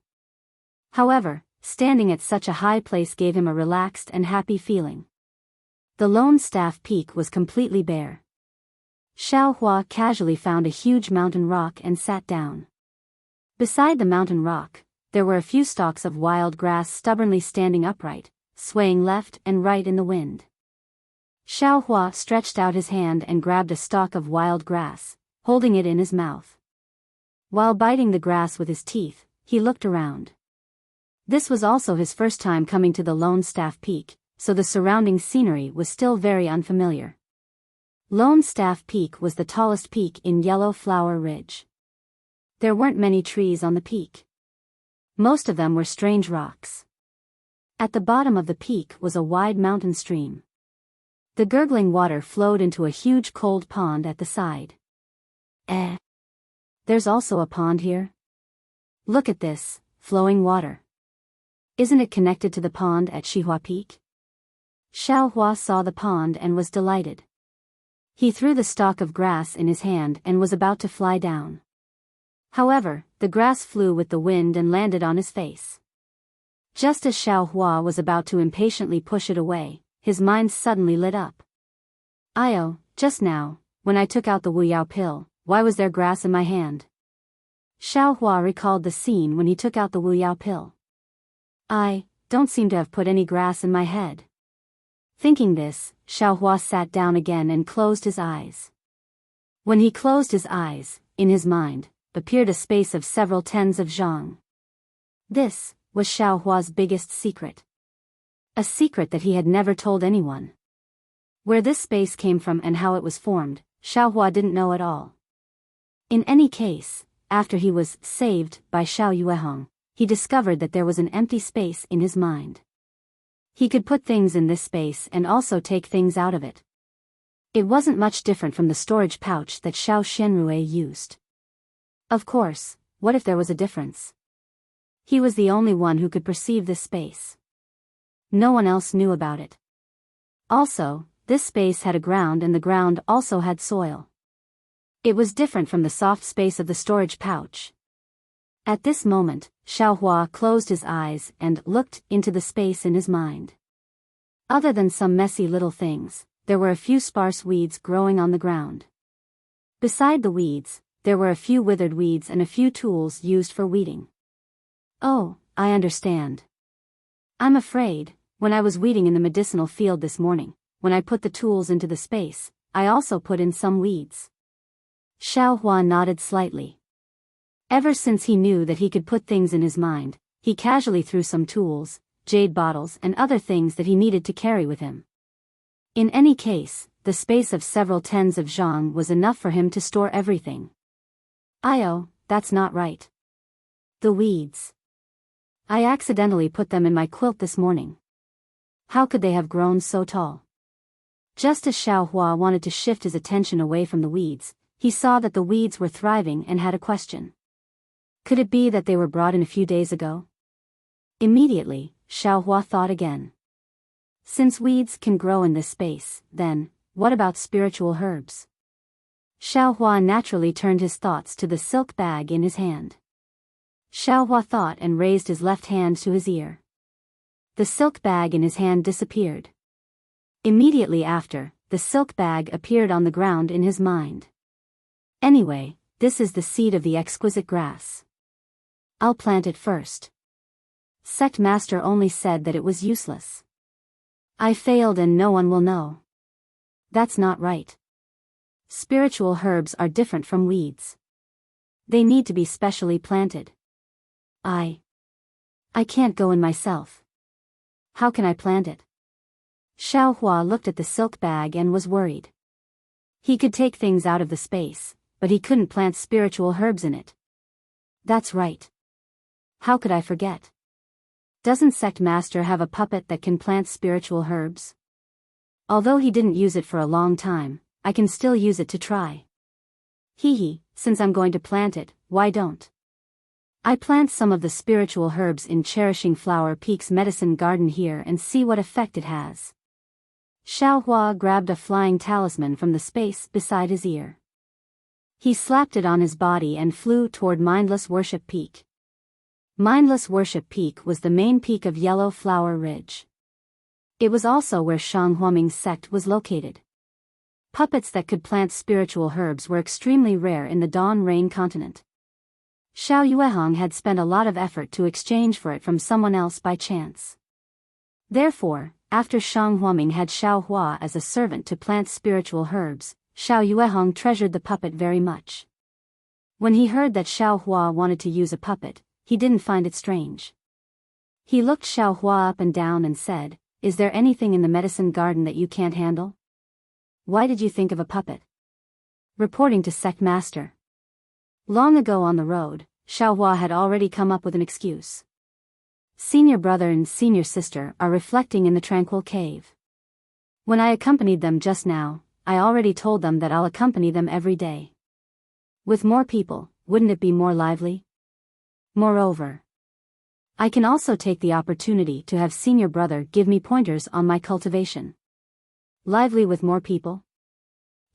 However, standing at such a high place gave him a relaxed and happy feeling. The Lone Staff Peak was completely bare. Xiaohua casually found a huge mountain rock and sat down. Beside the mountain rock, there were a few stalks of wild grass stubbornly standing upright, swaying left and right in the wind. Xiaohua stretched out his hand and grabbed a stalk of wild grass, holding it in his mouth. While biting the grass with his teeth, he looked around. This was also his first time coming to the Lone Staff Peak, so the surrounding scenery was still very unfamiliar. Lone Staff Peak was the tallest peak in Yellow Flower Ridge. There weren't many trees on the peak. Most of them were strange rocks. At the bottom of the peak was a wide mountain stream. The gurgling water flowed into a huge cold pond at the side. There's also a pond here? Look at this, flowing water. Isn't it connected to the pond at Shihua Peak? Xiaohua saw the pond and was delighted. He threw the stalk of grass in his hand and was about to fly down. However, the grass flew with the wind and landed on his face. Just as Xiaohua was about to impatiently push it away, his mind suddenly lit up. Just now, when I took out the Wuyao pill, why was there grass in my hand? Xiaohua recalled the scene when he took out the Wuyao pill. I don't seem to have put any grass in my head. Thinking this, Xiaohua sat down again and closed his eyes. When he closed his eyes, in his mind, appeared a space of several tens of zhang. This was Xiaohua's biggest secret. A secret that he had never told anyone. Where this space came from and how it was formed, Xiaohua didn't know at all. In any case, after he was saved by Xiao Yuehong, he discovered that there was an empty space in his mind. He could put things in this space and also take things out of it. It wasn't much different from the storage pouch that Xiao Shenrue used. Of course, what if there was a difference? He was the only one who could perceive this space. No one else knew about it. Also, this space had a ground and the ground also had soil. It was different from the soft space of the storage pouch. At this moment, Xiaohua closed his eyes and looked into the space in his mind. Other than some messy little things, there were a few sparse weeds growing on the ground. Beside the weeds, there were a few withered weeds and a few tools used for weeding. Oh, I understand. I'm afraid, when I was weeding in the medicinal field this morning, when I put the tools into the space, I also put in some weeds. Xiaohua nodded slightly. Ever since he knew that he could put things in his mind, he casually threw some tools, jade bottles and other things that he needed to carry with him. In any case, the space of several tens of zhang was enough for him to store everything. That's not right. The weeds. I accidentally put them in my quilt this morning. How could they have grown so tall? Just as Xiaohua wanted to shift his attention away from the weeds, he saw that the weeds were thriving and had a question. Could it be that they were brought in a few days ago? Immediately, Xiaohua thought again. Since weeds can grow in this space, then, what about spiritual herbs? Xiaohua naturally turned his thoughts to the silk bag in his hand. Xiaohua thought and raised his left hand to his ear. The silk bag in his hand disappeared. Immediately after, the silk bag appeared on the ground in his mind. Anyway, this is the seed of the exquisite grass. I'll plant it first. Sect master only said that it was useless. I failed and no one will know. That's not right. Spiritual herbs are different from weeds. They need to be specially planted. I can't go in myself. How can I plant it? Xiao Hua looked at the silk bag and was worried. He could take things out of the space, but he couldn't plant spiritual herbs in it. That's right. How could I forget? Doesn't Sect Master have a puppet that can plant spiritual herbs? Although he didn't use it for a long time, I can still use it to try. Hee, since I'm going to plant it, why don't I plant some of the spiritual herbs in Cherishing Flower Peak's medicine garden here and see what effect it has? Xiao Hua grabbed a flying talisman from the space beside his ear. He slapped it on his body and flew toward Mindless Worship Peak. Mindless Worship Peak was the main peak of Yellow Flower Ridge. It was also where Shang Huaming's sect was located. Puppets that could plant spiritual herbs were extremely rare in the Dawn Rain continent. Xiao Yuehong had spent a lot of effort to exchange for it from someone else by chance. Therefore, after Shang Huaming had Xiao Hua as a servant to plant spiritual herbs, Xiao Yuehong treasured the puppet very much. When he heard that Xiao Hua wanted to use a puppet, he didn't find it strange. He looked Xiao Hua up and down and said, "Is there anything in the medicine garden that you can't handle? Why did you think of a puppet?" Reporting to Sect Master. Long ago on the road, Xiao Hua had already come up with an excuse. Senior brother and senior sister are reflecting in the tranquil cave. When I accompanied them just now, I already told them that I'll accompany them every day. With more people, wouldn't it be more lively? Moreover, I can also take the opportunity to have senior brother give me pointers on my cultivation. Lively with more people?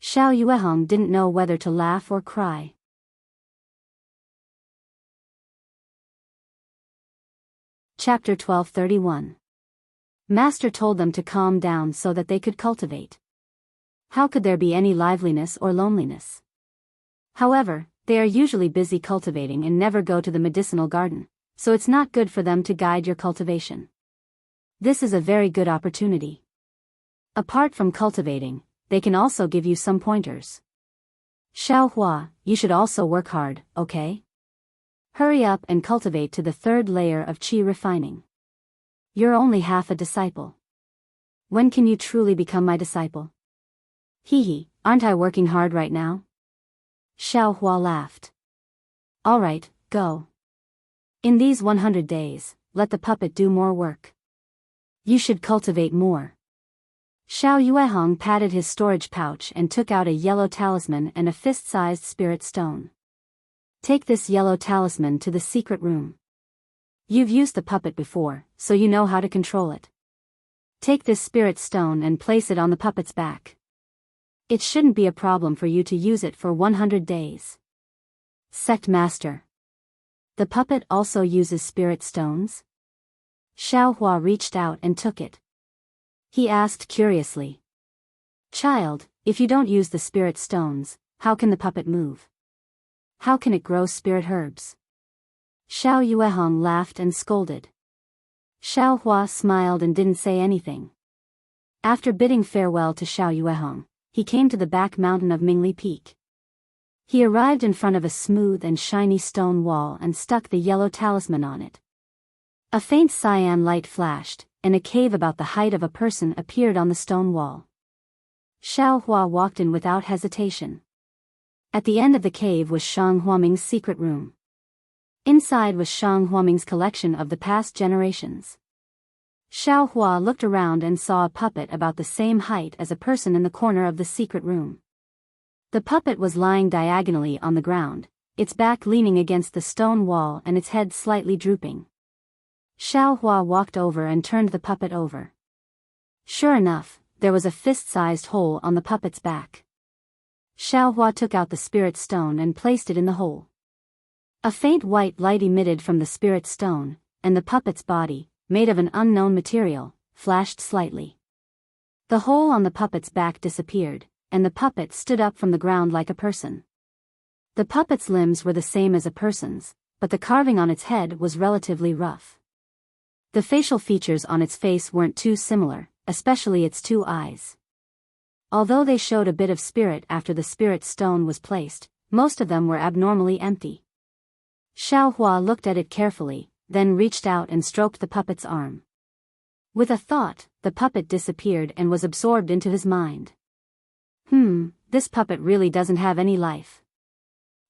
Xiao Yuehong didn't know whether to laugh or cry. Chapter 1231. Master told them to calm down so that they could cultivate. How could there be any liveliness or loneliness? However, they are usually busy cultivating and never go to the medicinal garden, so it's not good for them to guide your cultivation. This is a very good opportunity. Apart from cultivating, they can also give you some pointers. Xiao Hua, you should also work hard, okay? Hurry up and cultivate to the 3rd layer of qi refining. You're only half a disciple. When can you truly become my disciple? Hee, aren't I working hard right now? Xiao Hua laughed. All right, go. In these 100 days, let the puppet do more work. You should cultivate more. Xiao Yuehong patted his storage pouch and took out a yellow talisman and a fist-sized spirit stone. Take this yellow talisman to the secret room. You've used the puppet before, so you know how to control it. Take this spirit stone and place it on the puppet's back. It shouldn't be a problem for you to use it for 100 days. Sect Master. The puppet also uses spirit stones? Xiao Hua reached out and took it. He asked curiously. Child, if you don't use the spirit stones, how can the puppet move? How can it grow spirit herbs? Xiao Yuehong laughed and scolded. Xiao Hua smiled and didn't say anything. After bidding farewell to Xiao Yuehong, he came to the back mountain of Mingli Peak. He arrived in front of a smooth and shiny stone wall and stuck the yellow talisman on it. A faint cyan light flashed, and a cave about the height of a person appeared on the stone wall. Xiao Hua walked in without hesitation. At the end of the cave was Shang Huaming's secret room. Inside was Shang Huaming's collection of the past generations. Xiao Hua looked around and saw a puppet about the same height as a person in the corner of the secret room. The puppet was lying diagonally on the ground, its back leaning against the stone wall and its head slightly drooping. Xiao Hua walked over and turned the puppet over. Sure enough, there was a fist-sized hole on the puppet's back. Xiao Hua took out the spirit stone and placed it in the hole. A faint white light emitted from the spirit stone, and the puppet's body, made of an unknown material, flashed slightly. The hole on the puppet's back disappeared, and the puppet stood up from the ground like a person. The puppet's limbs were the same as a person's, but the carving on its head was relatively rough. The facial features on its face weren't too similar, especially its two eyes. Although they showed a bit of spirit after the spirit stone was placed, most of them were abnormally empty. Xiaohua looked at it carefully, then reached out and stroked the puppet's arm. With a thought, the puppet disappeared and was absorbed into his mind. This puppet really doesn't have any life.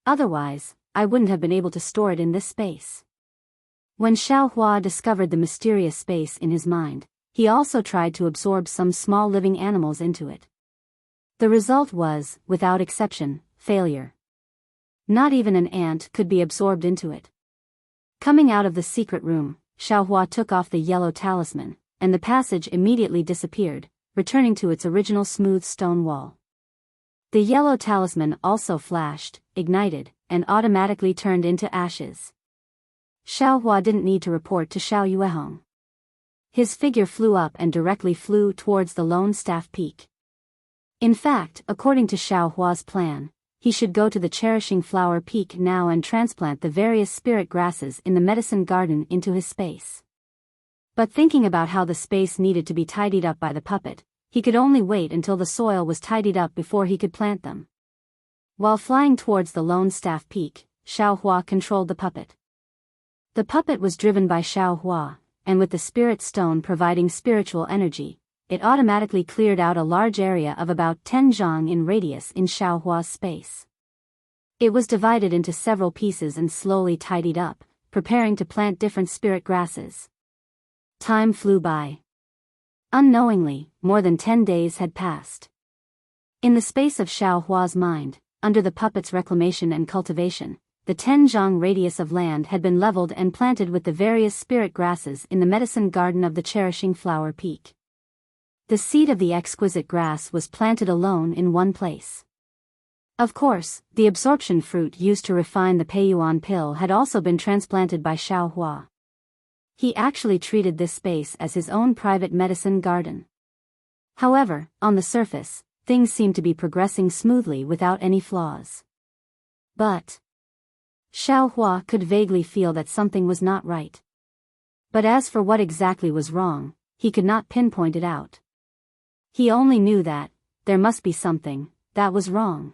Otherwise, I wouldn't have been able to store it in this space. When Xiaohua discovered the mysterious space in his mind, he also tried to absorb some small living animals into it. The result was, without exception, failure. Not even an ant could be absorbed into it. Coming out of the secret room, Xiaohua took off the yellow talisman, and the passage immediately disappeared, returning to its original smooth stone wall. The yellow talisman also flashed, ignited, and automatically turned into ashes. Xiaohua didn't need to report to Xiao Yuehong. His figure flew up and directly flew towards the Lone Staff Peak. In fact, according to Xiaohua's plan, he should go to the Cherishing Flower Peak now and transplant the various spirit grasses in the medicine garden into his space. But thinking about how the space needed to be tidied up by the puppet, he could only wait until the soil was tidied up before he could plant them. While flying towards the Lone Staff Peak, Xiaohua controlled the puppet. The puppet was driven by Xiaohua, and with the spirit stone providing spiritual energy, it automatically cleared out a large area of about 10 zhang in radius in Xiaohua's space. It was divided into several pieces and slowly tidied up, preparing to plant different spirit grasses. Time flew by. Unknowingly, more than 10 days had passed. In the space of Xiaohua's mind, under the puppet's reclamation and cultivation, the 10 zhang radius of land had been leveled and planted with the various spirit grasses in the medicine garden of the Cherishing Flower Peak. The seed of the exquisite grass was planted alone in one place. Of course, the absorption fruit used to refine the Peiyuan pill had also been transplanted by Xiaohua. He actually treated this space as his own private medicine garden. However, on the surface, things seemed to be progressing smoothly without any flaws. But Xiaohua could vaguely feel that something was not right. But as for what exactly was wrong, he could not pinpoint it out. He only knew that there must be something that was wrong.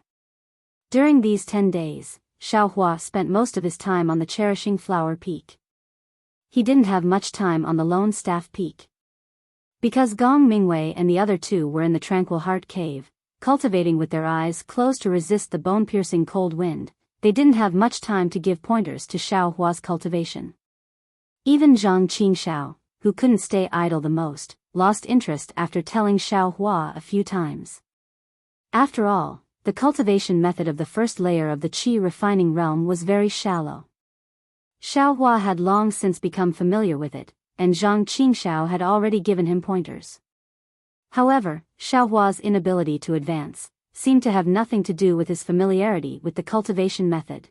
During these 10 days, Xiaohua spent most of his time on the Cherishing Flower Peak. He didn't have much time on the Lone Staff Peak. Because Gong Mingwei and the other two were in the Tranquil Heart Cave, cultivating with their eyes closed to resist the bone-piercing cold wind, they didn't have much time to give pointers to Xiaohua's cultivation. Even Zhang Qingxiao, who couldn't stay idle the most, lost interest after telling Xiaohua a few times. After all, the cultivation method of the first layer of the qi refining realm was very shallow. Xiaohua had long since become familiar with it, and Zhang Qingxiao had already given him pointers. However, Xiaohua's inability to advance seemed to have nothing to do with his familiarity with the cultivation method.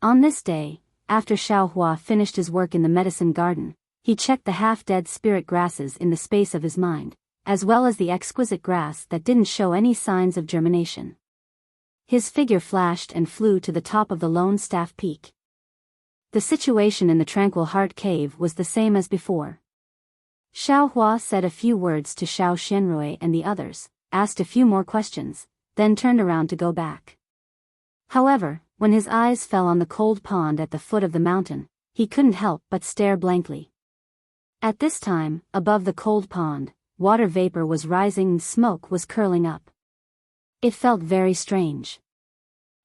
On this day, after Xiaohua finished his work in the medicine garden, he checked the half-dead spirit grasses in the space of his mind, as well as the exquisite grass that didn't show any signs of germination. His figure flashed and flew to the top of the Lone Staff Peak. The situation in the Tranquil Heart Cave was the same as before. Xiaohua said a few words to Xiao Xianrui and the others, asked a few more questions, then turned around to go back. However, when his eyes fell on the cold pond at the foot of the mountain, he couldn't help but stare blankly. At this time, above the cold pond, water vapor was rising and smoke was curling up. It felt very strange.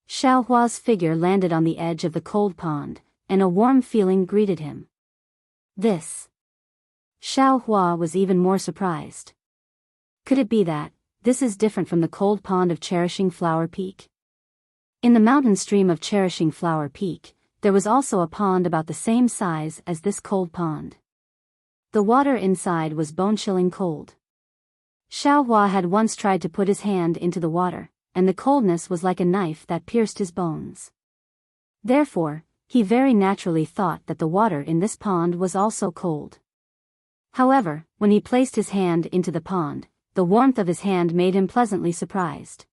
Xiaohua's figure landed on the edge of the cold pond, and a warm feeling greeted him. Xiaohua was even more surprised. Could it be that this is different from the cold pond of Cherishing Flower Peak? In the mountain stream of Cherishing Flower Peak, there was also a pond about the same size as this cold pond. The water inside was bone-chilling cold. Xiaohua had once tried to put his hand into the water, and the coldness was like a knife that pierced his bones. Therefore, he very naturally thought that the water in this pond was also cold. However, when he placed his hand into the pond, the warmth of his hand made him pleasantly surprised.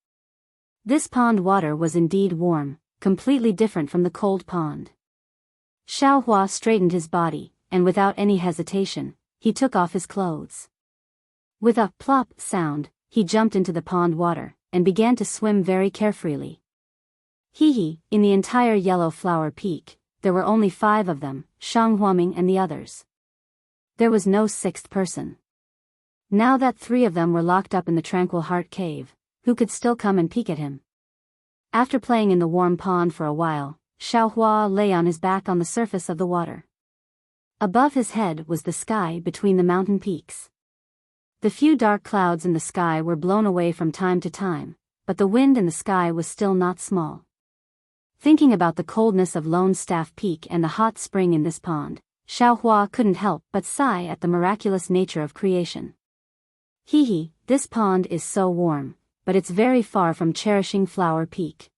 This pond water was indeed warm, completely different from the cold pond. Xiaohua straightened his body, and without any hesitation, he took off his clothes. With a plop sound, he jumped into the pond water, and began to swim very carefreely. In the entire Yellow Flower Peak, there were only 5 of them, Shang Huaming and the others. There was no 6th person. Now that 3 of them were locked up in the Tranquil Heart Cave, who could still come and peek at him? After playing in the warm pond for a while, Xiaohua lay on his back on the surface of the water. Above his head was the sky between the mountain peaks. The few dark clouds in the sky were blown away from time to time, but the wind in the sky was still not small. Thinking about the coldness of Lone Staff Peak and the hot spring in this pond, Xiaohua couldn't help but sigh at the miraculous nature of creation. This pond is so warm, but it's very far from Cherishing Flower Peak.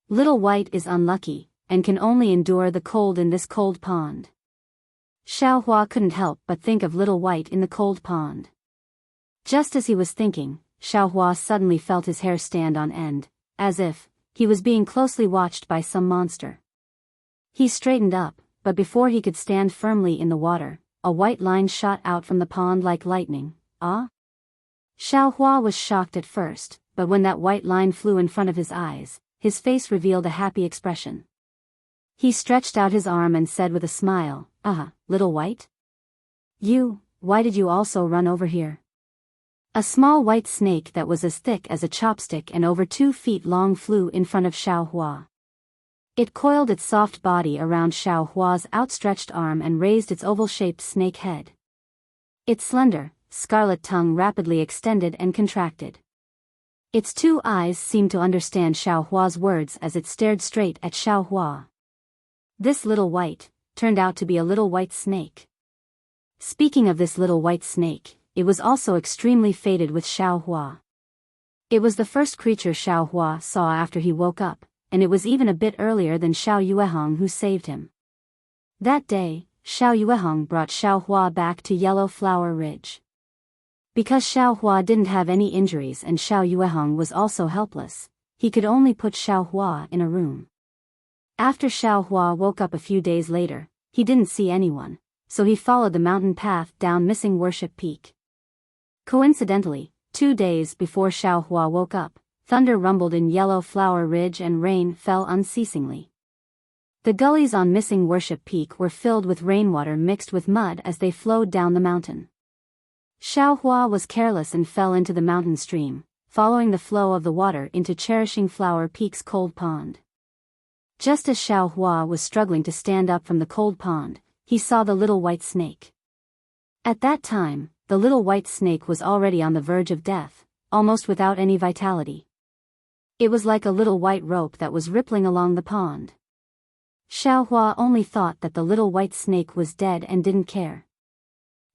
Little White is unlucky, and can only endure the cold in this cold pond. Xiaohua couldn't help but think of Little White in the cold pond. Just as he was thinking, Xiaohua suddenly felt his hair stand on end, as if he was being closely watched by some monster. He straightened up, but before he could stand firmly in the water, a white line shot out from the pond like lightning. Ah? Xiaohua was shocked at first, but when that white line flew in front of his eyes, his face revealed a happy expression. He stretched out his arm and said with a smile, Little White? Why did you also run over here? A small white snake that was as thick as a chopstick and over 2 feet long flew in front of Xiaohua. It coiled its soft body around Xiaohua's outstretched arm and raised its oval-shaped snake head. Its slender, scarlet tongue rapidly extended and contracted. Its 2 eyes seemed to understand Xiaohua's words as it stared straight at Xiaohua. This Little White turned out to be a little white snake. Speaking of this little white snake, it was also extremely fated with Xiaohua. It was the first creature Xiaohua saw after he woke up, and it was even a bit earlier than Xiao Yuehong who saved him. That day, Xiao Yuehong brought Xiaohua back to Yellow Flower Ridge. Because Xiaohua didn't have any injuries and Xiao Yuehong was also helpless, he could only put Xiaohua in a room. After Xiaohua woke up a few days later, he didn't see anyone, so he followed the mountain path down Missing Worship Peak. Coincidentally, 2 days before Xiaohua woke up, thunder rumbled in Yellow Flower Ridge and rain fell unceasingly. The gullies on Missing Worship Peak were filled with rainwater mixed with mud as they flowed down the mountain. Xiaohua was careless and fell into the mountain stream, following the flow of the water into Cherishing Flower Peak's cold pond. Just as Xiaohua was struggling to stand up from the cold pond, he saw the little white snake. At that time, the little white snake was already on the verge of death, almost without any vitality. It was like a little white rope that was rippling along the pond. Xiaohua only thought that the little white snake was dead and didn't care.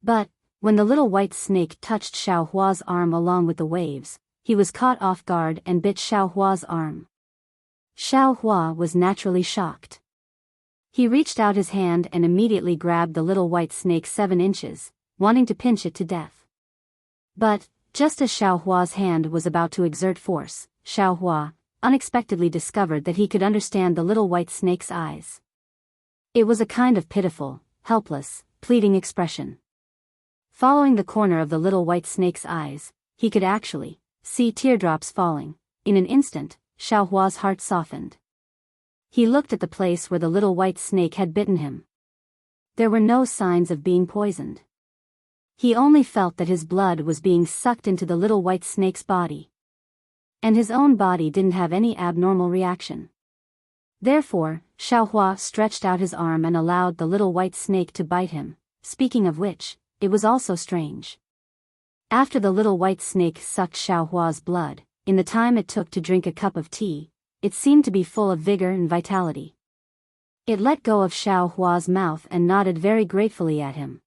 But, when the little white snake touched Xiaohua's arm along with the waves, he was caught off guard and bit Xiaohua's arm. Xiaohua was naturally shocked. He reached out his hand and immediately grabbed the little white snake 7 inches, wanting to pinch it to death. But, just as Xiaohua's hand was about to exert force, Xiaohua unexpectedly discovered that he could understand the little white snake's eyes. It was a kind of pitiful, helpless, pleading expression. Following the corner of the little white snake's eyes, he could actually see teardrops falling. In an instant, Xiaohua's heart softened. He looked at the place where the little white snake had bitten him. There were no signs of being poisoned. He only felt that his blood was being sucked into the little white snake's body. And his own body didn't have any abnormal reaction. Therefore, Xiaohua stretched out his arm and allowed the little white snake to bite him. Speaking of which, it was also strange. After the little white snake sucked Xiaohua's blood, in the time it took to drink a cup of tea, it seemed to be full of vigor and vitality. It let go of Xiaohua's mouth and nodded very gratefully at him.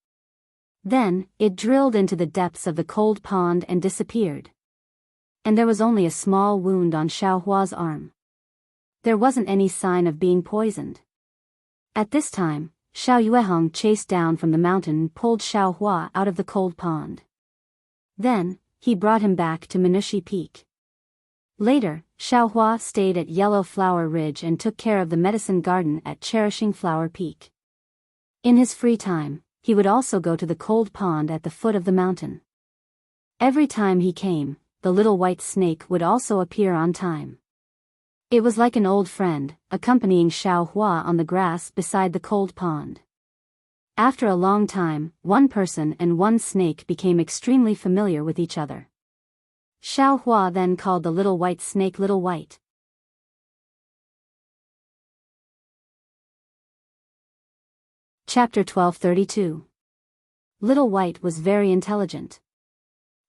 Then, it drilled into the depths of the cold pond and disappeared. And there was only a small wound on Xiaohua's arm. There wasn't any sign of being poisoned. At this time, Xiao Yuehong chased down from the mountain and pulled Xiaohua out of the cold pond. Then, he brought him back to Minushi Peak. Later, Xiaohua stayed at Yellow Flower Ridge and took care of the medicine garden at Cherishing Flower Peak. In his free time, he would also go to the cold pond at the foot of the mountain. Every time he came, the little white snake would also appear on time. It was like an old friend, accompanying Xiao Hua on the grass beside the cold pond. After a long time, one person and one snake became extremely familiar with each other. Xiao Hua then called the little white snake Little White. Chapter 1232. Little White was very intelligent.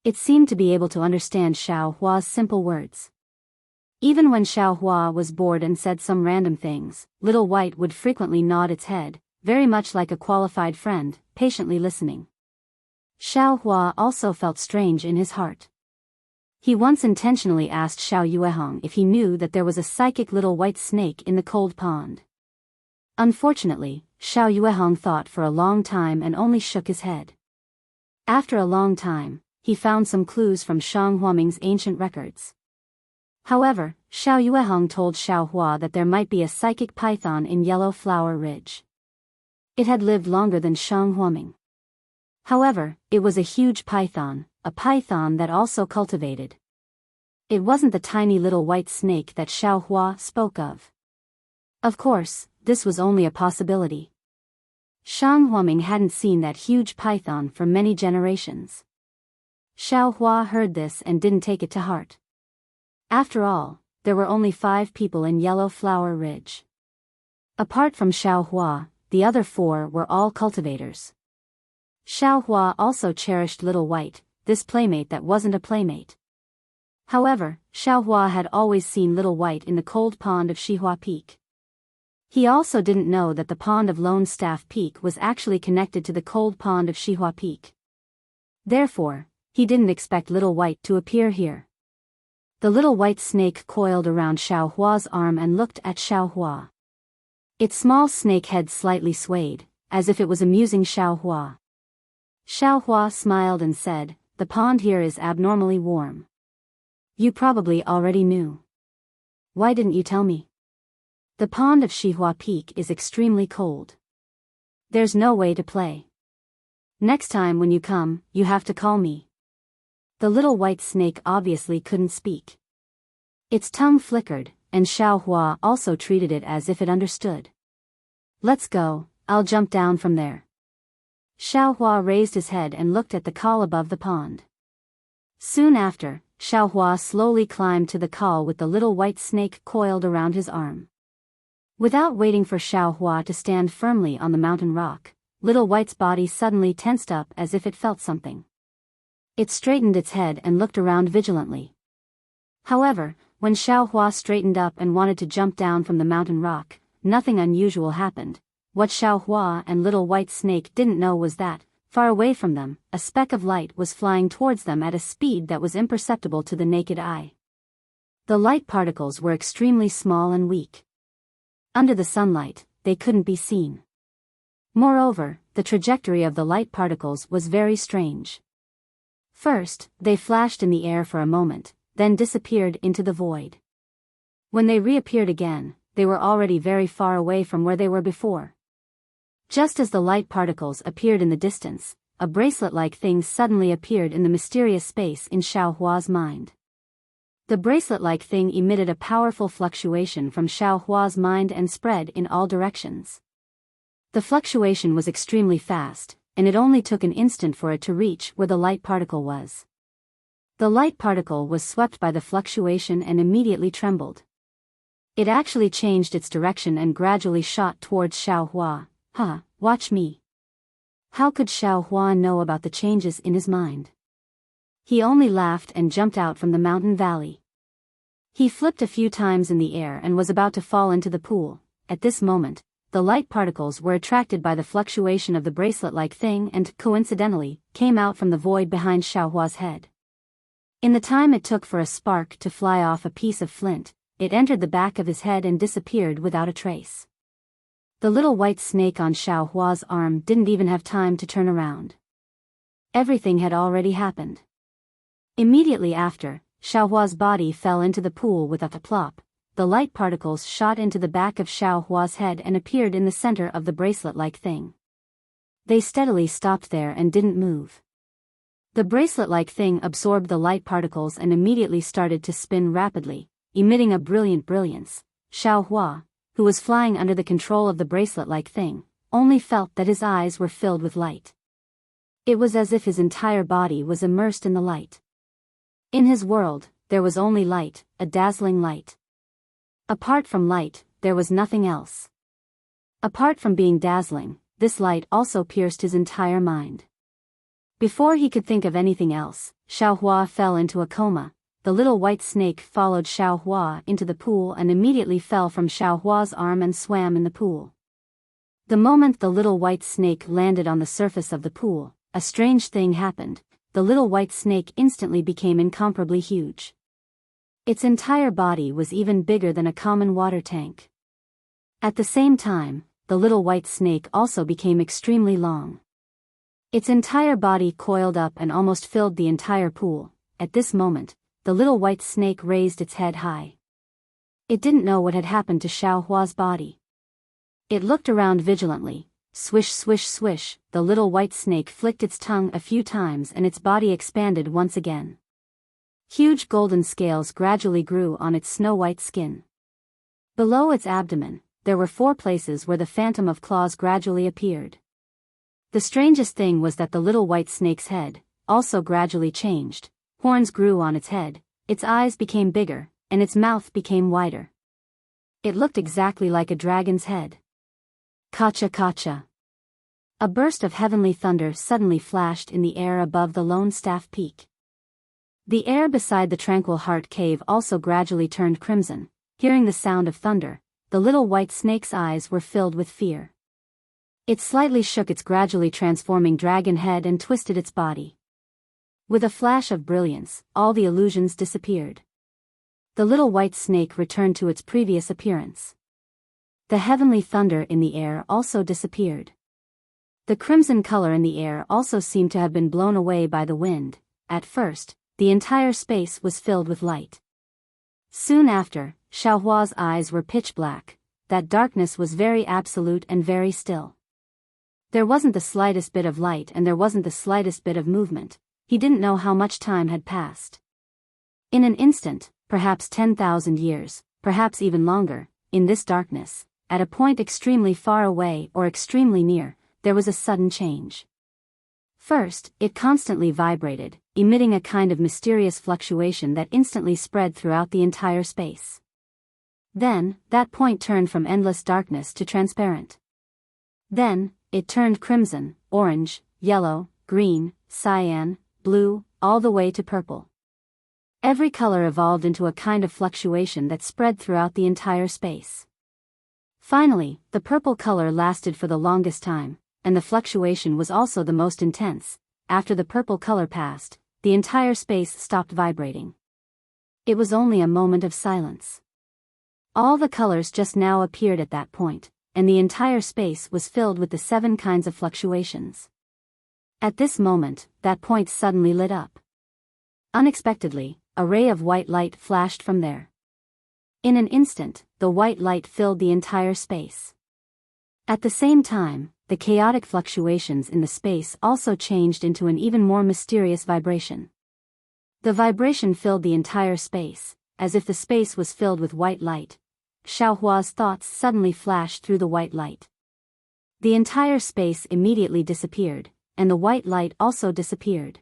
It seemed to be able to understand Xiao Hua's simple words. Even when Xiao Hua was bored and said some random things, Little White would frequently nod its head, very much like a qualified friend, patiently listening. Xiao Hua also felt strange in his heart. He once intentionally asked Xiao Yuehong if he knew that there was a psychic little white snake in the cold pond. Unfortunately, Xiao Yuehong thought for a long time and only shook his head. After a long time, he found some clues from Shang Huaming's ancient records. However, Xiao Yuehong told Xiao Hua that there might be a psychic python in Yellow Flower Ridge. It had lived longer than Shang Huaming. However, it was a huge python, a python that also cultivated. It wasn't the tiny little white snake that Xiao Hua spoke of. Of course, this was only a possibility. Shang Huaming hadn't seen that huge python for many generations. Xiao Hua heard this and didn't take it to heart. After all, there were only 5 people in Yellow Flower Ridge. Apart from Xiao Hua, the other 4 were all cultivators. Xiao Hua also cherished Little White, this playmate that wasn't a playmate. However, Xiao Hua had always seen Little White in the cold pond of Shihua Peak. He also didn't know that the pond of Lone Staff Peak was actually connected to the cold pond of Shihua Peak. Therefore, he didn't expect Little White to appear here. The little white snake coiled around Xiao Hua's arm and looked at Xiao Hua. Its small snake head slightly swayed, as if it was amusing Xiao Hua. Xiao Hua smiled and said, "The pond here is abnormally warm. You probably already knew. Why didn't you tell me? The pond of Shihua Peak is extremely cold. There's no way to play. Next time when you come, you have to call me." The little white snake obviously couldn't speak. Its tongue flickered, and Xiao Hua also treated it as if it understood. "Let's go, I'll jump down from there." Xiao Hua raised his head and looked at the col above the pond. Soon after, Xiao Hua slowly climbed to the col with the little white snake coiled around his arm. Without waiting for Xiao Hua to stand firmly on the mountain rock, Little White's body suddenly tensed up as if it felt something. It straightened its head and looked around vigilantly. However, when Xiao Hua straightened up and wanted to jump down from the mountain rock, nothing unusual happened. What Xiao Hua and Little White Snake didn't know was that, far away from them, a speck of light was flying towards them at a speed that was imperceptible to the naked eye. The light particles were extremely small and weak. Under the sunlight, they couldn't be seen. Moreover, the trajectory of the light particles was very strange. First, they flashed in the air for a moment, then disappeared into the void. When they reappeared again, they were already very far away from where they were before. Just as the light particles appeared in the distance, a bracelet-like thing suddenly appeared in the mysterious space in Xiao Hua's mind. The bracelet-like thing emitted a powerful fluctuation from Xiao Hua's mind and spread in all directions. The fluctuation was extremely fast, and it only took an instant for it to reach where the light particle was. The light particle was swept by the fluctuation and immediately trembled. It actually changed its direction and gradually shot towards Xiao Hua. "Huh, watch me." How could Xiao Hua know about the changes in his mind? He only laughed and jumped out from the mountain valley. He flipped a few times in the air and was about to fall into the pool. At this moment, the light particles were attracted by the fluctuation of the bracelet-like thing and, coincidentally, came out from the void behind Xiao Hua's head. In the time it took for a spark to fly off a piece of flint, it entered the back of his head and disappeared without a trace. The little white snake on Xiao Hua's arm didn't even have time to turn around. Everything had already happened. Immediately after, Xiao Hua's body fell into the pool with a plop. The light particles shot into the back of Xiao Hua's head and appeared in the center of the bracelet-like thing. They steadily stopped there and didn't move. The bracelet-like thing absorbed the light particles and immediately started to spin rapidly, emitting a brilliant brilliance. Xiao Hua, who was flying under the control of the bracelet-like thing, only felt that his eyes were filled with light. It was as if his entire body was immersed in the light. In his world, there was only light, a dazzling light. Apart from light, there was nothing else. Apart from being dazzling, this light also pierced his entire mind. Before he could think of anything else, Xiao Hua fell into a coma. The little white snake followed Xiao Hua into the pool and immediately fell from Xiao Hua's arm and swam in the pool. The moment the little white snake landed on the surface of the pool, a strange thing happened. The little white snake instantly became incomparably huge. Its entire body was even bigger than a common water tank. At the same time, the little white snake also became extremely long. Its entire body coiled up and almost filled the entire pool. At this moment, the little white snake raised its head high. It didn't know what had happened to Xiao Hua's body. It looked around vigilantly. Swish swish swish, the little white snake flicked its tongue a few times and its body expanded once again. Huge golden scales gradually grew on its snow-white skin. Below its abdomen, there were 4 places where the phantom of claws gradually appeared. The strangest thing was that the little white snake's head also gradually changed. Horns grew on its head, its eyes became bigger, and its mouth became wider. It looked exactly like a dragon's head. Kacha kacha. A burst of heavenly thunder suddenly flashed in the air above the Lone Staff Peak. The air beside the tranquil heart cave also gradually turned crimson. Hearing the sound of thunder, the little white snake's eyes were filled with fear. It slightly shook its gradually transforming dragon head and twisted its body. With a flash of brilliance, all the illusions disappeared. The little white snake returned to its previous appearance. The heavenly thunder in the air also disappeared. The crimson color in the air also seemed to have been blown away by the wind. At first, the entire space was filled with light. Soon after, Xiao Hua's eyes were pitch black. That darkness was very absolute and very still. There wasn't the slightest bit of light and there wasn't the slightest bit of movement. He didn't know how much time had passed. In an instant, perhaps 10,000 years, perhaps even longer, in this darkness, at a point extremely far away or extremely near, there was a sudden change. First, it constantly vibrated, emitting a kind of mysterious fluctuation that instantly spread throughout the entire space. Then, that point turned from endless darkness to transparent. Then, it turned crimson, orange, yellow, green, cyan, blue, all the way to purple. Every color evolved into a kind of fluctuation that spread throughout the entire space. Finally, the purple color lasted for the longest time, and the fluctuation was also the most intense. After the purple color passed, the entire space stopped vibrating. It was only a moment of silence. All the colors just now appeared at that point, and the entire space was filled with the 7 kinds of fluctuations. At this moment, that point suddenly lit up. Unexpectedly, a ray of white light flashed from there. In an instant, the white light filled the entire space. At the same time, the chaotic fluctuations in the space also changed into an even more mysterious vibration. The vibration filled the entire space, as if the space was filled with white light. Xiao Hua's thoughts suddenly flashed through the white light. The entire space immediately disappeared, and the white light also disappeared.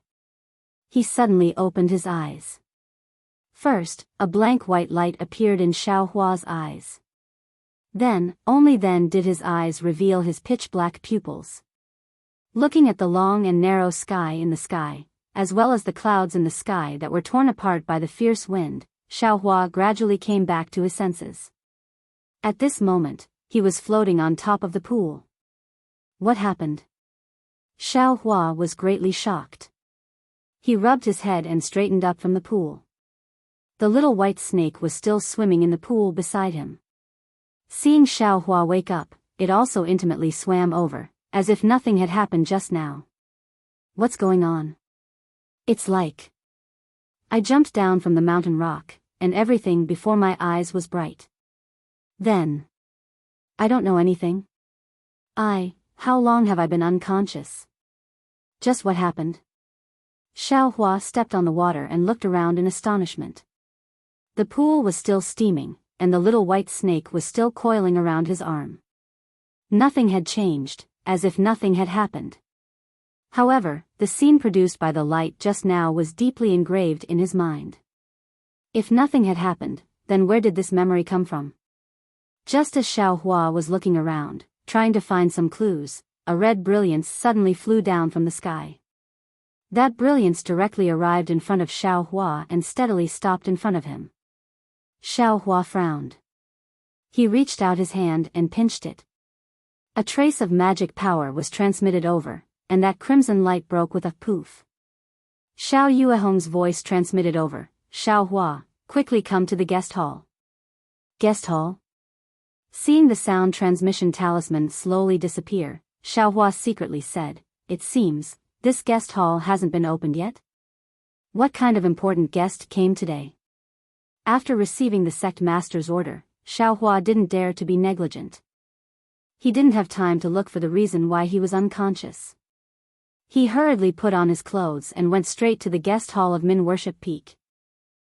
He suddenly opened his eyes. First, a blank white light appeared in Xiao Hua's eyes. Then, only then did his eyes reveal his pitch-black pupils. Looking at the long and narrow sky in the sky, as well as the clouds in the sky that were torn apart by the fierce wind, Xiao Hua gradually came back to his senses. At this moment, he was floating on top of the pool. What happened? Xiao Hua was greatly shocked. He rubbed his head and straightened up from the pool. The little white snake was still swimming in the pool beside him. Seeing Xiao Hua wake up, it also intimately swam over, as if nothing had happened just now. What's going on? It's like I jumped down from the mountain rock, and everything before my eyes was bright. Then I don't know anything. How long have I been unconscious? Just what happened? Xiao Hua stepped on the water and looked around in astonishment. The pool was still steaming, and the little white snake was still coiling around his arm. Nothing had changed, as if nothing had happened. However, the scene produced by the light just now was deeply engraved in his mind. If nothing had happened, then where did this memory come from? Just as Xiao Hua was looking around, trying to find some clues, a red brilliance suddenly flew down from the sky. That brilliance directly arrived in front of Xiao Hua and steadily stopped in front of him. Xiao Hua frowned. He reached out his hand and pinched it. A trace of magic power was transmitted over, and that crimson light broke with a poof. Xiao Yuehong's voice transmitted over, Xiao Hua, quickly come to the guest hall. Guest hall? Seeing the sound transmission talisman slowly disappear, Xiao Hua secretly said, it seems, this guest hall hasn't been opened yet? What kind of important guest came today? After receiving the sect master's order, Xiao Hua didn't dare to be negligent. He didn't have time to look for the reason why he was unconscious. He hurriedly put on his clothes and went straight to the guest hall of Min Worship Peak.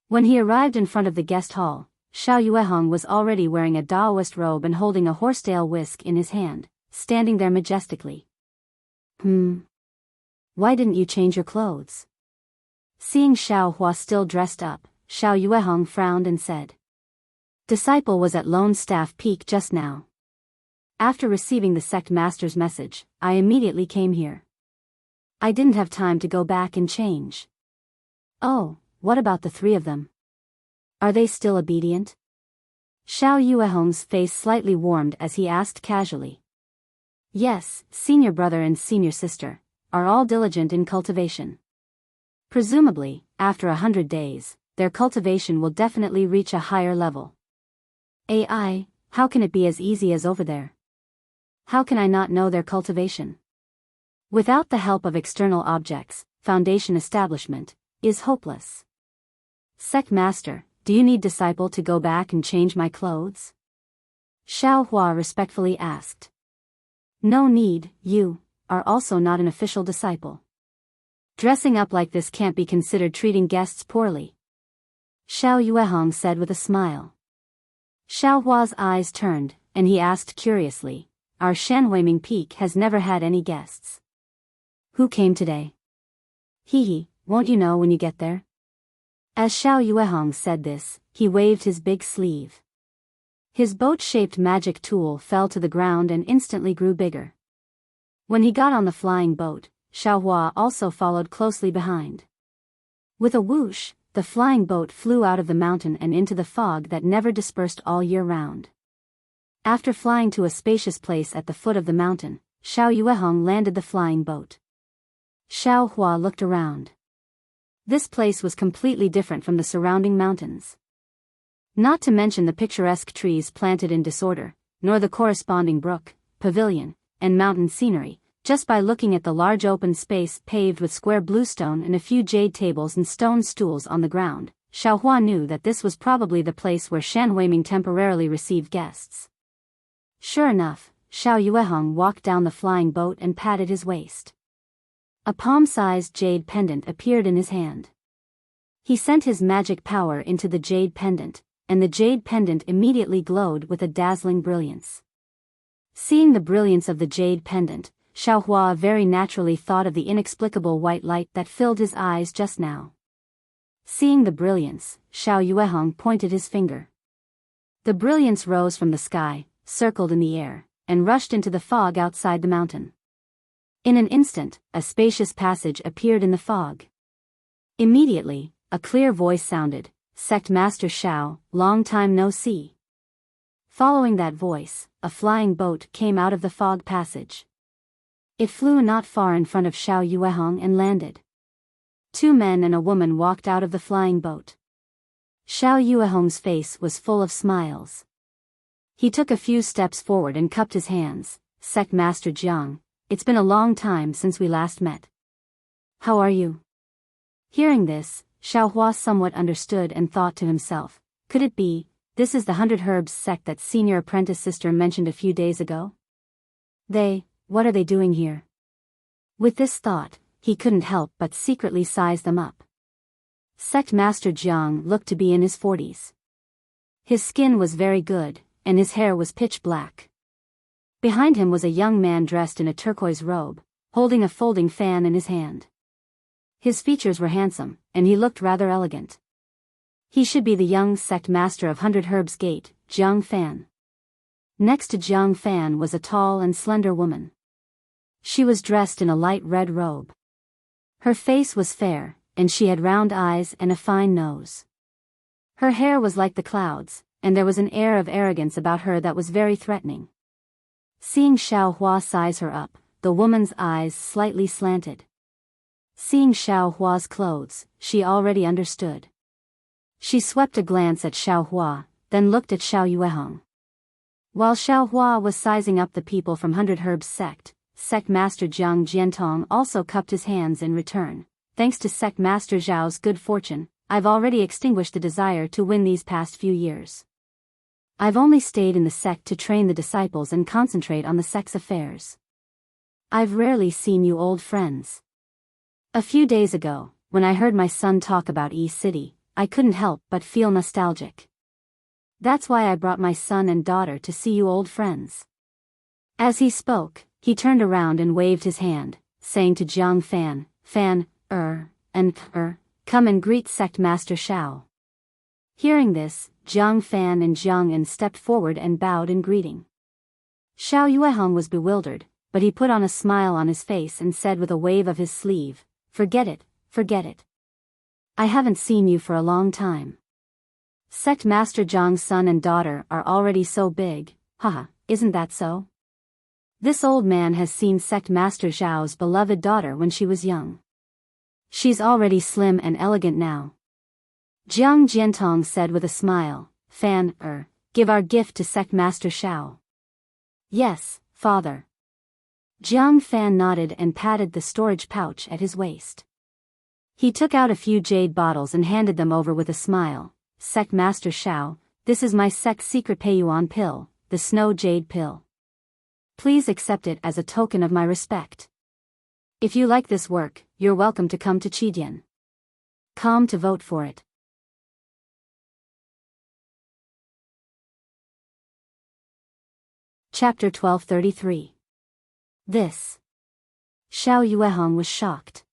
When he arrived in front of the guest hall, Xiao Yuehong was already wearing a Daoist robe and holding a horsetail whisk in his hand, standing there majestically. Why didn't you change your clothes? Seeing Xiao Hua still dressed up, Xiao Yuehong frowned and said. Disciple was at Lone Staff Peak just now. After receiving the sect master's message, I immediately came here. I didn't have time to go back and change. Oh, what about the three of them? Are they still obedient? Xiao Yuehong's face slightly warmed as he asked casually. Yes, senior brother and senior sister are all diligent in cultivation. Presumably, after 100 days, their cultivation will definitely reach a higher level. AI, how can it be as easy as over there? How can I not know their cultivation? Without the help of external objects, foundation establishment is hopeless. Sect master, do you need disciple to go back and change my clothes? Xiao Hua respectfully asked. No need, you are also not an official disciple. Dressing up like this can't be considered treating guests poorly. Xiao Yuehong said with a smile. Xiao Hua's eyes turned, and he asked curiously, our Shanhuiming Peak has never had any guests. Who came today? Hee, won't you know when you get there? As Xiao Yuehong said this, he waved his big sleeve. His boat-shaped magic tool fell to the ground and instantly grew bigger. When he got on the flying boat, Xiao Hua also followed closely behind. With a whoosh, the flying boat flew out of the mountain and into the fog that never dispersed all year round. After flying to a spacious place at the foot of the mountain, Xiao Yuehong landed the flying boat. Xiao Hua looked around. This place was completely different from the surrounding mountains. Not to mention the picturesque trees planted in disorder, nor the corresponding brook, pavilion, and mountain scenery. Just by looking at the large open space paved with square bluestone and a few jade tables and stone stools on the ground, Xiao Hua knew that this was probably the place where Shanhuiming temporarily received guests. Sure enough, Xiao Yuehong walked down the flying boat and patted his waist. A palm-sized jade pendant appeared in his hand. He sent his magic power into the jade pendant, and the jade pendant immediately glowed with a dazzling brilliance. Seeing the brilliance of the jade pendant, Xiao Hua very naturally thought of the inexplicable white light that filled his eyes just now. Seeing the brilliance, Xiao Yuehong pointed his finger. The brilliance rose from the sky, circled in the air, and rushed into the fog outside the mountain. In an instant, a spacious passage appeared in the fog. Immediately, a clear voice sounded, Sect Master Xiao, long time no see. Following that voice, a flying boat came out of the fog passage. It flew not far in front of Xiao Yuehong and landed. Two men and a woman walked out of the flying boat. Xiao Yuehong's face was full of smiles. He took a few steps forward and cupped his hands. Sect Master Jiang, it's been a long time since we last met. How are you? Hearing this, Xiao Hua somewhat understood and thought to himself, could it be, this is the 100 Herbs sect that senior apprentice sister mentioned a few days ago? What are they doing here? With this thought, he couldn't help but secretly size them up. Sect Master Jiang looked to be in his 40s. His skin was very good, and his hair was pitch black. Behind him was a young man dressed in a turquoise robe, holding a folding fan in his hand. His features were handsome, and he looked rather elegant. He should be the young sect master of 100 Herbs Gate, Jiang Fan. Next to Jiang Fan was a tall and slender woman. She was dressed in a light red robe. Her face was fair, and she had round eyes and a fine nose. Her hair was like the clouds, and there was an air of arrogance about her that was very threatening. Seeing Xiao Hua size her up, the woman's eyes slightly slanted. Seeing Xiao Hua's clothes, she already understood. She swept a glance at Xiao Hua, then looked at Xiao Yuehong. While Xiao Hua was sizing up the people from 100 Herbs Sect, Sect Master Jiang Jiantong also cupped his hands in return. Thanks to Sect Master Zhao's good fortune, I've already extinguished the desire to win these past few years. I've only stayed in the sect to train the disciples and concentrate on the sect's affairs. I've rarely seen you old friends. A few days ago, when I heard my son talk about East City, I couldn't help but feel nostalgic. That's why I brought my son and daughter to see you old friends. As he spoke, he turned around and waved his hand, saying to Jiang Fan, come and greet Sect Master Xiao. Hearing this, Jiang Fan and Jiang En stepped forward and bowed in greeting. Xiao Yuehong was bewildered, but he put on a smile on his face and said with a wave of his sleeve, forget it, forget it. I haven't seen you for a long time. Sect Master Jiang's son and daughter are already so big, haha, isn't that so? This old man has seen Sect Master Zhao's beloved daughter when she was young. She's already slim and elegant now. Jiang Jiantong said with a smile, give our gift to Sect Master Xiao. Yes, father. Jiang Fan nodded and patted the storage pouch at his waist. He took out a few jade bottles and handed them over with a smile. Sect Master Xiao, this is my sect's secret Peiyuan pill, the Snow Jade Pill. Please accept it as a token of my respect. If you like this work, you're welcome to come to Qidian. Come to vote for it. Chapter 1233. This. Xiao Yuehong was shocked.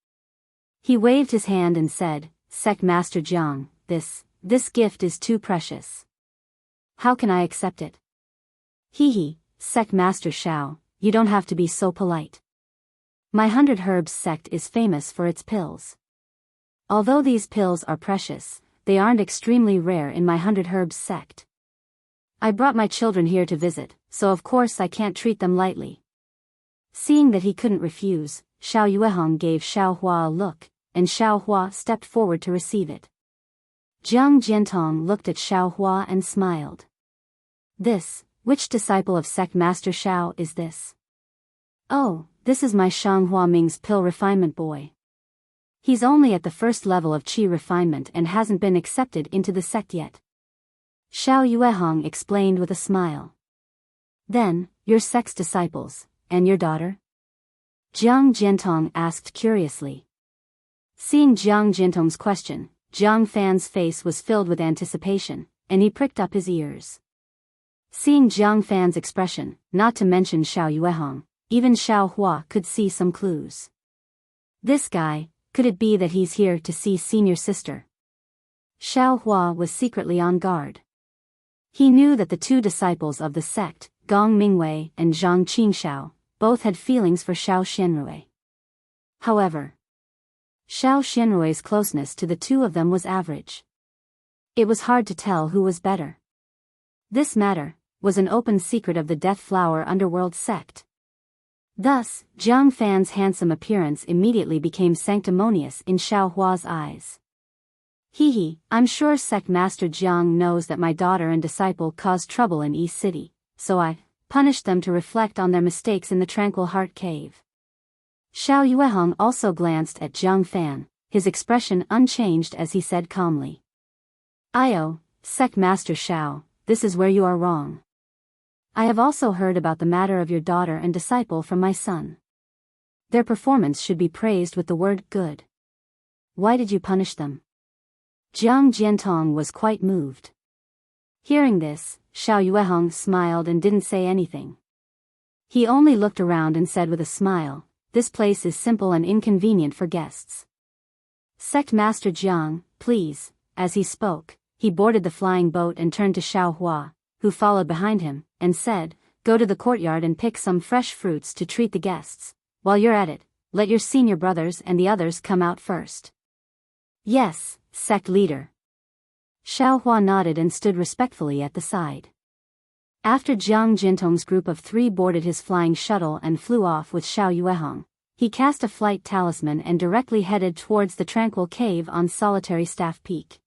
He waved his hand and said, Sect Master Jiang, this gift is too precious. How can I accept it? Hee, Sect Master Xiao, you don't have to be so polite. My 100 Herbs sect is famous for its pills. Although these pills are precious, they aren't extremely rare in my 100 Herbs sect. I brought my children here to visit, so of course I can't treat them lightly. Seeing that he couldn't refuse, Xiao Yuehong gave Xiao Hua a look, and Xiao Hua stepped forward to receive it. Jiang Jiantong looked at Xiao Hua and smiled. Which disciple of Sect Master Xiao is this? Oh, this is my Shang Hua Ming's pill refinement boy. He's only at the first level of qi refinement and hasn't been accepted into the sect yet. Xiao Yuehong explained with a smile. Then, your sect's disciples, and your daughter? Jiang Jiantong asked curiously. Seeing Jiang Jiantong's question, Jiang Fan's face was filled with anticipation, and he pricked up his ears. Seeing Jiang Fan's expression, not to mention Xiao Yuehong, even Xiao Hua could see some clues. This guy, could it be that he's here to see senior sister? Xiao Hua was secretly on guard. He knew that the two disciples of the sect, Gong Mingwei and Zhang Qingxiao, both had feelings for Xiao Xianrui. However, Xiao Xianrui's closeness to the two of them was average. It was hard to tell who was better. This matter was an open secret of the Death Flower Underworld sect. Thus, Jiang Fan's handsome appearance immediately became sanctimonious in Xiao Hua's eyes. I'm sure Sect Master Jiang knows that my daughter and disciple caused trouble in East City, so I punished them to reflect on their mistakes in the Tranquil Heart Cave. Xiao Yuehong also glanced at Jiang Fan, his expression unchanged as he said calmly. Sect Master Xiao, this is where you are wrong. I have also heard about the matter of your daughter and disciple from my son. Their performance should be praised with the word good. Why did you punish them? Jiang Jiantong was quite moved. Hearing this, Xiao Yuehong smiled and didn't say anything. He only looked around and said with a smile, "This place is simple and inconvenient for guests. Sect Master Jiang, please." As he spoke, he boarded the flying boat and turned to Xiao Hua, who followed behind him, and said, "Go to the courtyard and pick some fresh fruits to treat the guests. While you're at it, let your senior brothers and the others come out first." "Yes, sect leader." Xiao Hua nodded and stood respectfully at the side. After Jiang Jintong's group of 3 boarded his flying shuttle and flew off with Xiao Yuehong, he cast a flight talisman and directly headed towards the tranquil cave on Solitary Staff Peak.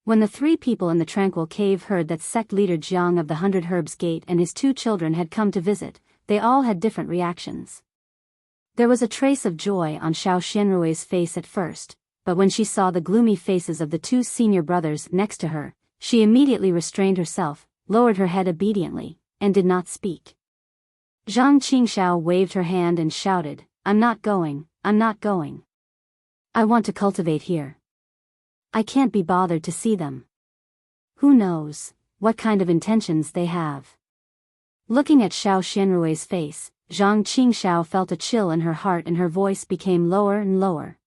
When the 3 people in the tranquil cave heard that sect leader Jiang of the 100 Herbs Gate and his 2 children had come to visit, they all had different reactions. There was a trace of joy on Xiao Xianrui's face at first, but when she saw the gloomy faces of the 2 senior brothers next to her, she immediately restrained herself, lowered her head obediently, and did not speak. Zhang Qingxiao waved her hand and shouted, I'm not going. I want to cultivate here. I can't be bothered to see them. Who knows what kind of intentions they have." Looking at Xiao Xianrui's face, Zhang Qingxiao felt a chill in her heart and her voice became lower and lower.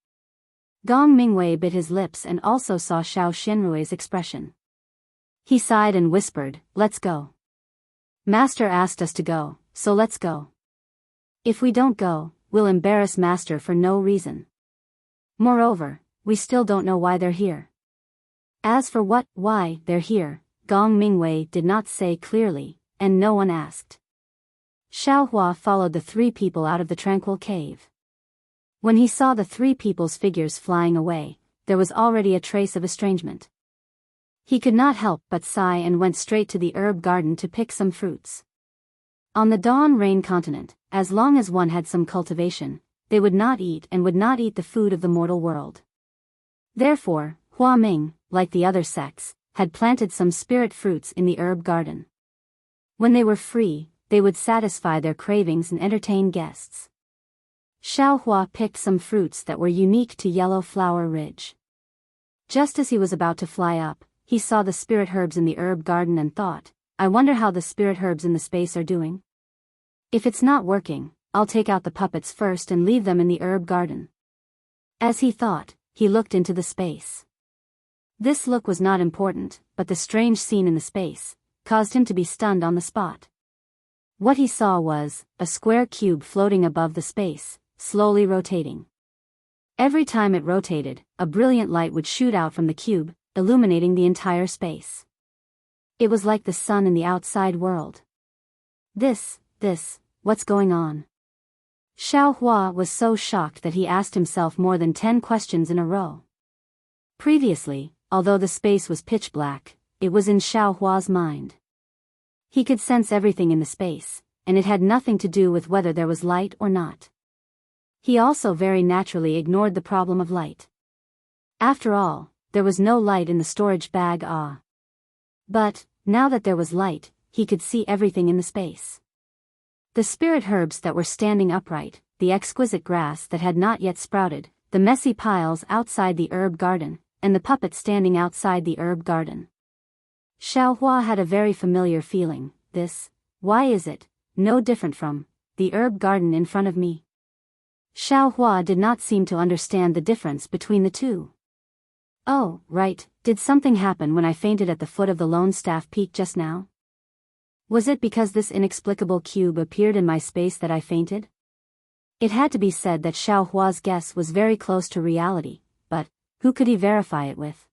Gong Mingwei bit his lips and also saw Xiao Xianrui's expression. He sighed and whispered, "Let's go. Master asked us to go, so let's go. If we don't go, we'll embarrass Master for no reason. Moreover, we still don't know why they're here." As for why they're here, Gong Mingwei did not say clearly, and no one asked. Xiao Hua followed the 3 people out of the tranquil cave. When he saw the 3 people's figures flying away, there was already a trace of estrangement. He could not help but sigh and went straight to the herb garden to pick some fruits. On the Dawn Rain continent, as long as one had some cultivation, they would not eat the food of the mortal world. Therefore, Hua Ming, like the other sects, had planted some spirit fruits in the herb garden. When they were free, they would satisfy their cravings and entertain guests. Xiao Hua picked some fruits that were unique to Yellow Flower Ridge. Just as he was about to fly up, he saw the spirit herbs in the herb garden and thought, I wonder how the spirit herbs in the space are doing. If it's not working, I'll take out the puppets first and leave them in the herb garden. As he thought, he looked into the space. This look was not important, but the strange scene in the space caused him to be stunned on the spot. What he saw was a square cube floating above the space, slowly rotating. Every time it rotated, a brilliant light would shoot out from the cube, illuminating the entire space. It was like the sun in the outside world. What's going on? Xiao Hua was so shocked that he asked himself more than 10 questions in a row. Previously, although the space was pitch black, it was in Xiao Hua's mind. He could sense everything in the space, and it had nothing to do with whether there was light or not. He also very naturally ignored the problem of light. After all, there was no light in the storage bag. But, now that there was light, he could see everything in the space. The spirit herbs that were standing upright, the exquisite grass that had not yet sprouted, the messy piles outside the herb garden, and the puppet standing outside the herb garden. Xiao Hua had a very familiar feeling. Why is it no different from the herb garden in front of me? Xiao Hua did not seem to understand the difference between the two. Oh, right, did something happen when I fainted at the foot of the Lone Staff Peak just now? Was it because this inexplicable cube appeared in my space that I fainted? It had to be said that Xiao Hua's guess was very close to reality, but who could he verify it with?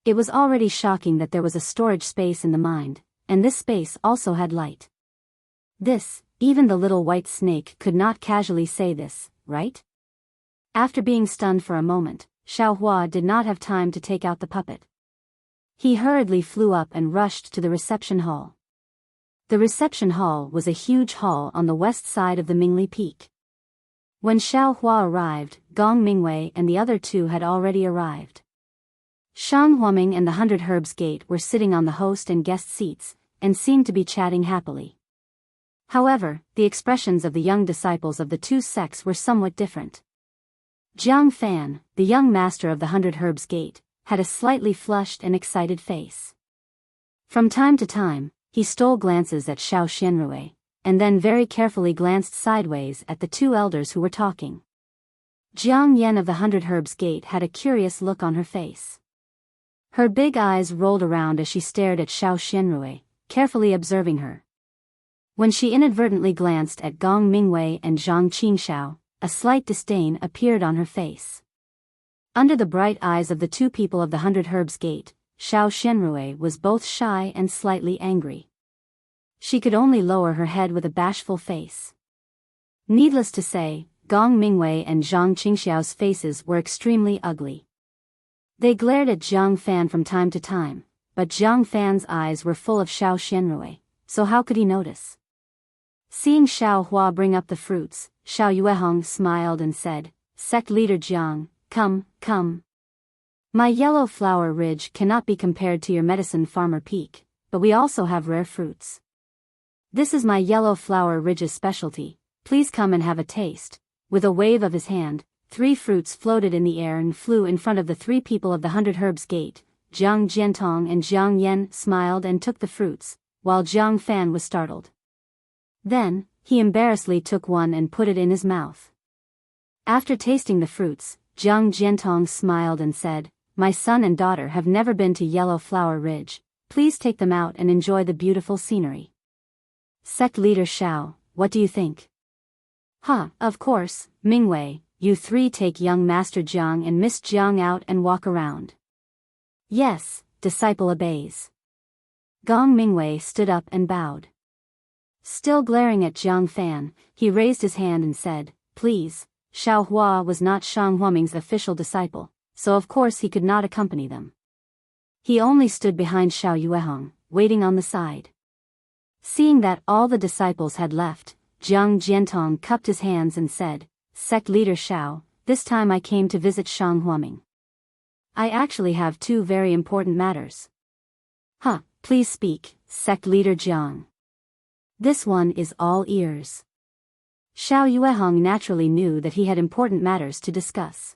It was already shocking that there was a storage space in the mind, and this space also had light. Even the little white snake could not casually say this, right? After being stunned for a moment, Xiao Hua did not have time to take out the puppet. He hurriedly flew up and rushed to the reception hall. The reception hall was a huge hall on the west side of the Mingli Peak. When Xiao Hua arrived, Gong Mingwei and the other 2 had already arrived. Shang Huaming and the 100 Herbs Gate were sitting on the host and guest seats, and seemed to be chatting happily. However, the expressions of the young disciples of the two sects were somewhat different. Jiang Fan, the young master of the 100 Herbs Gate, had a slightly flushed and excited face. From time to time, he stole glances at Xiao Xianrui, and then very carefully glanced sideways at the two elders who were talking. Jiang Yan of the 100 Herbs Gate had a curious look on her face. Her big eyes rolled around as she stared at Xiao Xianrui, carefully observing her. When she inadvertently glanced at Gong Mingwei and Zhang Qingxiao, a slight disdain appeared on her face. Under the bright eyes of the two people of the 100 Herbs Gate, Xiao Xianrui was both shy and slightly angry. She could only lower her head with a bashful face. Needless to say, Gong Mingwei and Zhang Qingxiao's faces were extremely ugly. They glared at Jiang Fan from time to time, but Jiang Fan's eyes were full of Xiao Xianrui, so how could he notice? Seeing Xiao Hua bring up the fruits, Xiao Yuehong smiled and said, "Sect leader Jiang, come, come. My yellow flower ridge cannot be compared to your medicine farmer peak, but we also have rare fruits. This is my yellow flower ridge's specialty, please come and have a taste." With a wave of his hand, 3 fruits floated in the air and flew in front of the 3 people of the 100 Herbs Gate. Jiang Jiantong and Jiang Yan smiled and took the fruits, while Jiang Fan was startled. Then, he embarrassedly took one and put it in his mouth. After tasting the fruits, Jiang Jiantong smiled and said, "My son and daughter have never been to Yellow Flower Ridge, please take them out and enjoy the beautiful scenery." Sect leader Xiao, what do you think? Of course, Mingwei, you 3 take young Master Jiang and Miss Jiang out and walk around. Yes, disciple obeys. Gong Mingwei stood up and bowed. Still glaring at Jiang Fan, he raised his hand and said, "Please." Xiao Hua was not Shang Huaming's official disciple, so of course he could not accompany them. He only stood behind Xiao Yuehong, waiting on the side. Seeing that all the disciples had left, Jiang Jiantong cupped his hands and said, "Sect leader Xiao, this time I came to visit Shang Huaming. I actually have 2 very important matters." Please speak, sect leader Jiang. This one is all ears. Xiao Yuehong naturally knew that he had important matters to discuss.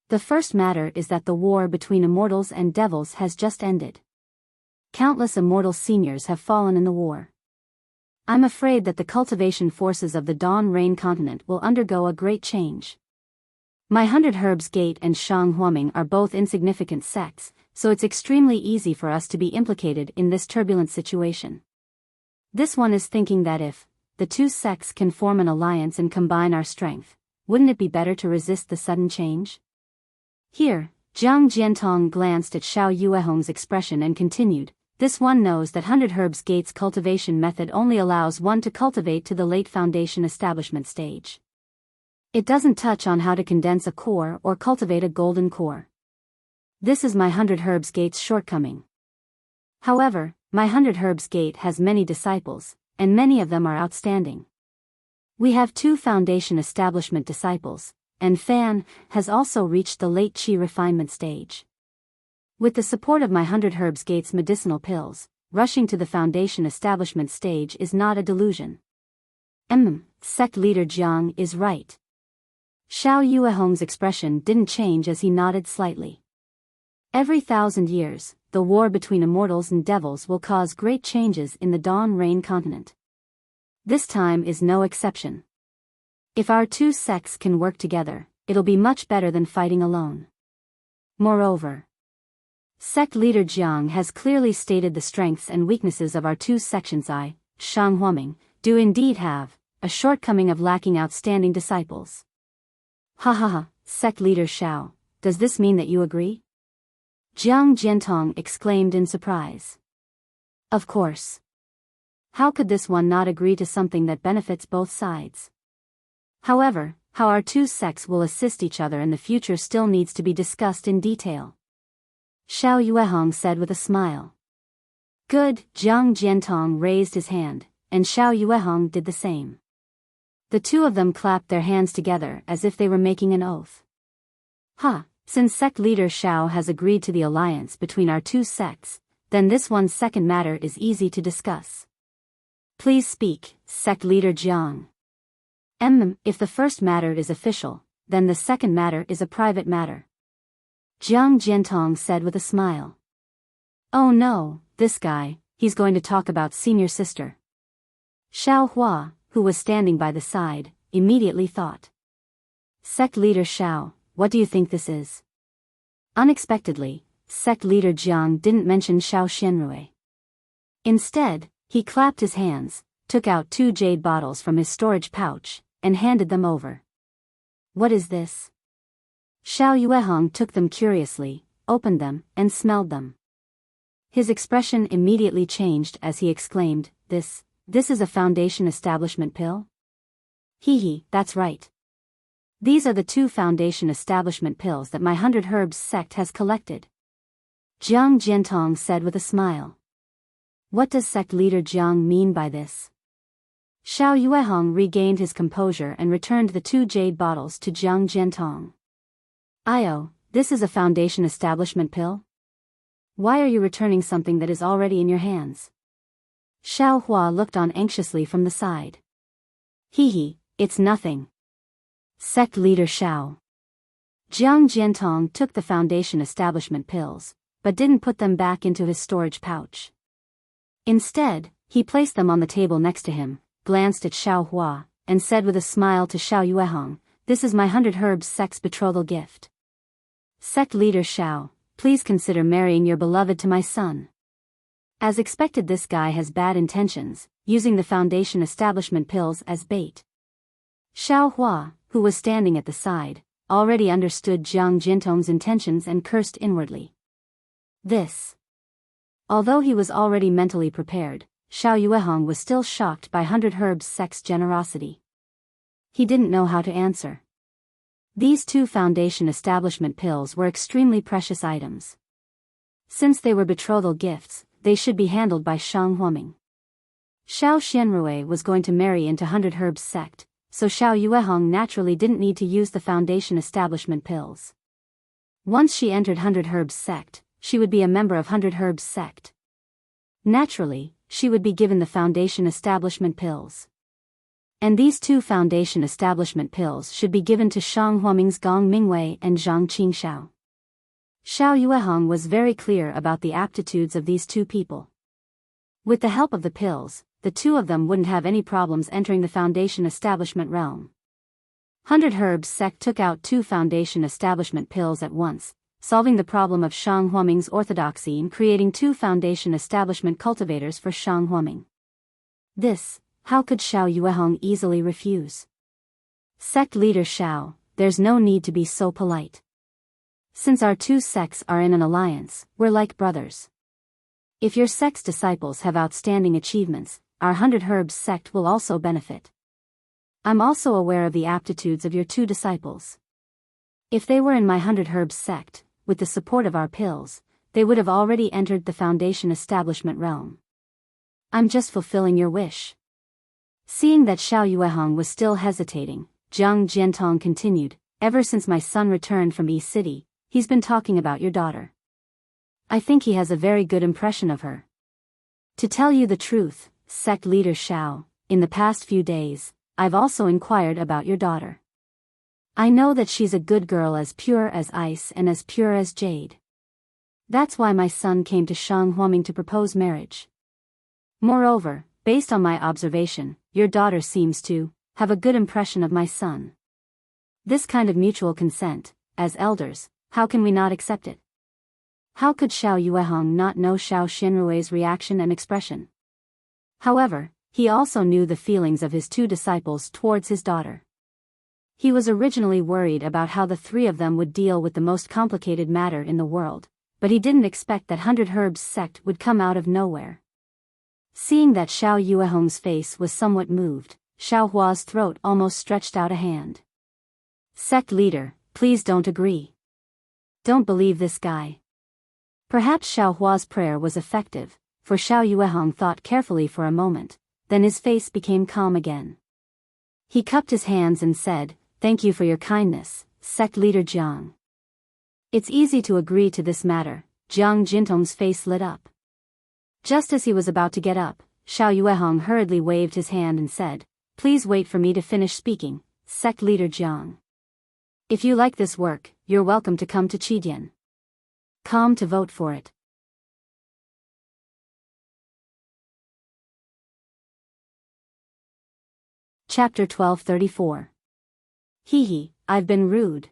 The first matter is that the war between immortals and devils has just ended. Countless immortal seniors have fallen in the war. I'm afraid that the cultivation forces of the Dawn Rain continent will undergo a great change. My 100 Herbs Gate and Shang Huaming are both insignificant sects, so it's extremely easy for us to be implicated in this turbulent situation. This one is thinking that if the 2 sects can form an alliance and combine our strength, wouldn't it be better to resist the sudden change? Here, Jiang Jiantong glanced at Xiao Yuehong's expression and continued, "This one knows that 100 Herbs Gate's cultivation method only allows one to cultivate to the late foundation establishment stage. It doesn't touch on how to condense a core or cultivate a golden core. This is my 100 Herbs Gate's shortcoming. However, my 100 Herbs Gate has many disciples, and many of them are outstanding. We have 2 foundation establishment disciples, and Fan has also reached the late Qi refinement stage. With the support of my 100 Herbs Gate's medicinal pills, rushing to the foundation establishment stage is not a delusion." Sect leader Jiang is right. Xiao Yuehong's expression didn't change as he nodded slightly. Every 1,000 years, the war between immortals and devils will cause great changes in the Dawn Rain continent. This time is no exception. If our 2 sects can work together, it'll be much better than fighting alone. Moreover, sect leader Jiang has clearly stated the strengths and weaknesses of our 2 sections. I, Shang Huaming, do indeed have a shortcoming of lacking outstanding disciples. Sect leader Xiao, does this mean that you agree? Jiang Jiantong exclaimed in surprise. Of course. How could this one not agree to something that benefits both sides? However, how our 2 sects will assist each other in the future still needs to be discussed in detail. Xiao Yuehong said with a smile. Good, Jiang Jiantong raised his hand, and Xiao Yuehong did the same. The 2 of them clapped their hands together as if they were making an oath. Since sect leader Xiao has agreed to the alliance between our 2 sects, then this one's second matter is easy to discuss. Please speak, sect leader Jiang. If the first matter is official, then the second matter is a private matter. Jiang Jiantong said with a smile. Oh no, this guy, he's going to talk about senior sister. Xiao Hua, who was standing by the side, immediately thought. Sect leader Xiao, what do you think this is? Unexpectedly, sect leader Jiang didn't mention Xiao Xianrui. Instead, he clapped his hands, took out 2 jade bottles from his storage pouch, and handed them over. What is this? Xiao Yuehong took them curiously, opened them, and smelled them. His expression immediately changed as he exclaimed, This is a foundation establishment pill? Hee, that's right. These are the 2 foundation establishment pills that my 100 Herbs sect has collected. Jiang Jiantong said with a smile. What does sect leader Jiang mean by this? Xiao Yuehong regained his composure and returned the 2 jade bottles to Jiang Jiantong. Io, this is a foundation establishment pill? Why are you returning something that is already in your hands? Xiao Hua looked on anxiously from the side. Hee, it's nothing. Sect leader Xiao. Jiang Jiantong took the foundation establishment pills, but didn't put them back into his storage pouch. Instead, he placed them on the table next to him, glanced at Xiao Hua, and said with a smile to Xiao Yuehong, This is my 100 Herbs sect's betrothal gift. Sect leader Xiao, please consider marrying your beloved to my son. As expected, this guy has bad intentions, using the foundation establishment pills as bait. Xiao Hua, who was standing at the side, already understood Jiang Jiantong's intentions and cursed inwardly. Although he was already mentally prepared, Xiao Yuehong was still shocked by 100 Herbs sect's generosity. He didn't know how to answer. These 2 foundation establishment pills were extremely precious items. Since they were betrothal gifts, they should be handled by Shang Huoming. Xiao Xianrui was going to marry into 100 Herbs sect, so Xiao Yuehong naturally didn't need to use the foundation establishment pills. Once she entered 100 Herbs sect, she would be a member of 100 Herbs sect. Naturally, she would be given the foundation establishment pills. And these 2 foundation establishment pills should be given to Shang Huoming's Gong Mingwei and Zhang Qingxiao. Xiao Yuehong was very clear about the aptitudes of these 2 people. With the help of the pills, the 2 of them wouldn't have any problems entering the foundation establishment realm. 100 Herbs sect took out 2 foundation establishment pills at once, solving the problem of Shang Huoming's orthodoxy and creating 2 foundation establishment cultivators for Shang Huoming. How could Xiao Yuehong easily refuse? Sect leader Xiao, there's no need to be so polite. Since our 2 sects are in an alliance, we're like brothers. If your sect's disciples have outstanding achievements, our 100 Herbs sect will also benefit. I'm also aware of the aptitudes of your 2 disciples. If they were in my 100 Herbs sect, with the support of our pills, they would have already entered the foundation establishment realm. I'm just fulfilling your wish. Seeing that Xiao Yuehong was still hesitating, Jiang Jiantong continued, Ever since my son returned from East City, he's been talking about your daughter. I think he has a very good impression of her. To tell you the truth, sect leader Xiao, in the past few days, I've also inquired about your daughter. I know that she's a good girl, as pure as ice and as pure as jade. That's why my son came to Shang Huoming to propose marriage. Moreover, based on my observation, your daughter seems to have a good impression of my son. This kind of mutual consent, as elders, how can we not accept it? How could Xiao Yuehong not know Xiao Xianrui's reaction and expression? However, he also knew the feelings of his 2 disciples towards his daughter. He was originally worried about how the 3 of them would deal with the most complicated matter in the world, but he didn't expect that 100 Herbs sect would come out of nowhere. Seeing that Xiao Yuehong's face was somewhat moved, Xiao Hua's throat almost stretched out a hand. Sect leader, please don't agree. Don't believe this guy. Perhaps Xiao Hua's prayer was effective, for Xiao Yuehong thought carefully for a moment, then his face became calm again. He cupped his hands and said, Thank you for your kindness, sect leader Jiang. It's easy to agree to this matter. Jiang Jiantong's face lit up. Just as he was about to get up, Xiao Yuehong hurriedly waved his hand and said, "Please wait for me to finish speaking, sect leader Jiang. If you like this work, you're welcome to come to Qidian. Come to vote for it." Chapter 1234. Hee, I've been rude.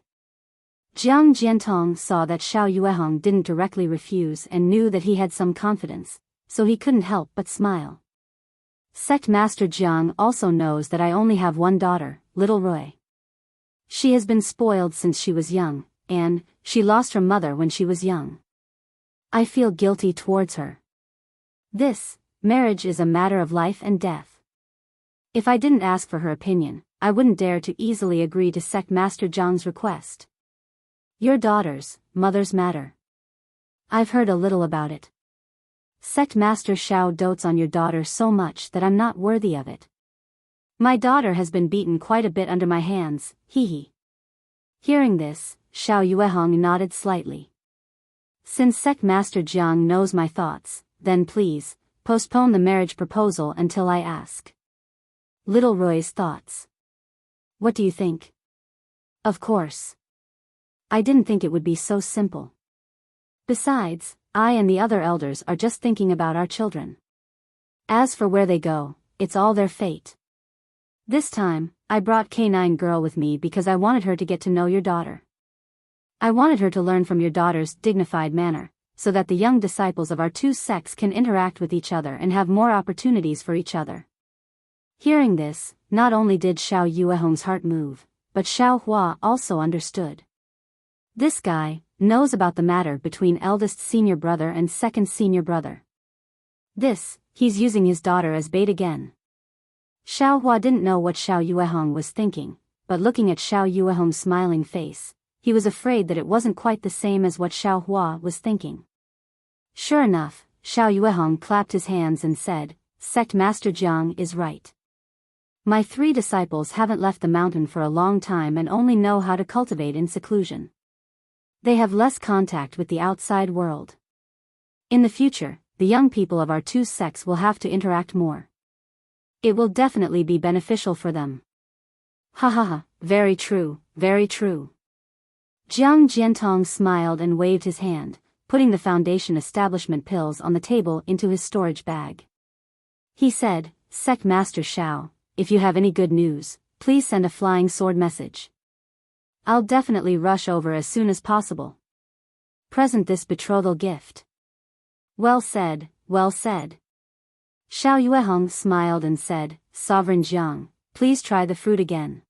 Jiang Jiantong saw that Xiao Yuehong didn't directly refuse and knew that he had some confidence, so he couldn't help but smile. Sect Master Jiang also knows that I only have one daughter, little Rui. She has been spoiled since she was young, and she lost her mother when she was young. I feel guilty towards her. This marriage is a matter of life and death. If I didn't ask for her opinion, I wouldn't dare to easily agree to Sect Master Jiang's request. Your daughter's mother's matter. I've heard a little about it. Sect Master Xiao dotes on your daughter so much that I'm not worthy of it. My daughter has been beaten quite a bit under my hands, hee. Hearing this, Xiao Yuehong nodded slightly. Since Sect Master Jiang knows my thoughts, then please, postpone the marriage proposal until I ask. Little Rui's thoughts. What do you think? Of course. I didn't think it would be so simple. Besides, I and the other elders are just thinking about our children. As for where they go, it's all their fate. This time, I brought K9 girl with me because I wanted her to get to know your daughter. I wanted her to learn from your daughter's dignified manner, so that the young disciples of our two sects can interact with each other and have more opportunities for each other. Hearing this, not only did Xiao Yuehong's heart move, but Xiao Hua also understood. This guy knows about the matter between eldest senior brother and second senior brother. He's using his daughter as bait again. Xiao Hua didn't know what Xiao Yuehong was thinking, but looking at Xiao Yuehong's smiling face, he was afraid that it wasn't quite the same as what Xiao Hua was thinking. Sure enough, Xiao Yuehong clapped his hands and said, Sect Master Jiang is right. My three disciples haven't left the mountain for a long time and only know how to cultivate in seclusion. They have less contact with the outside world. In the future, the young people of our two sects will have to interact more. It will definitely be beneficial for them. Ha ha ha, very true, very true. Jiang Jiantong smiled and waved his hand, putting the foundation establishment pills on the table into his storage bag. He said, Sect Master Xiao, if you have any good news, please send a flying sword message. I'll definitely rush over as soon as possible. Present this betrothal gift. Well said, well said. Xiao Yuehong smiled and said, Sovereign Jiang, please try the fruit again.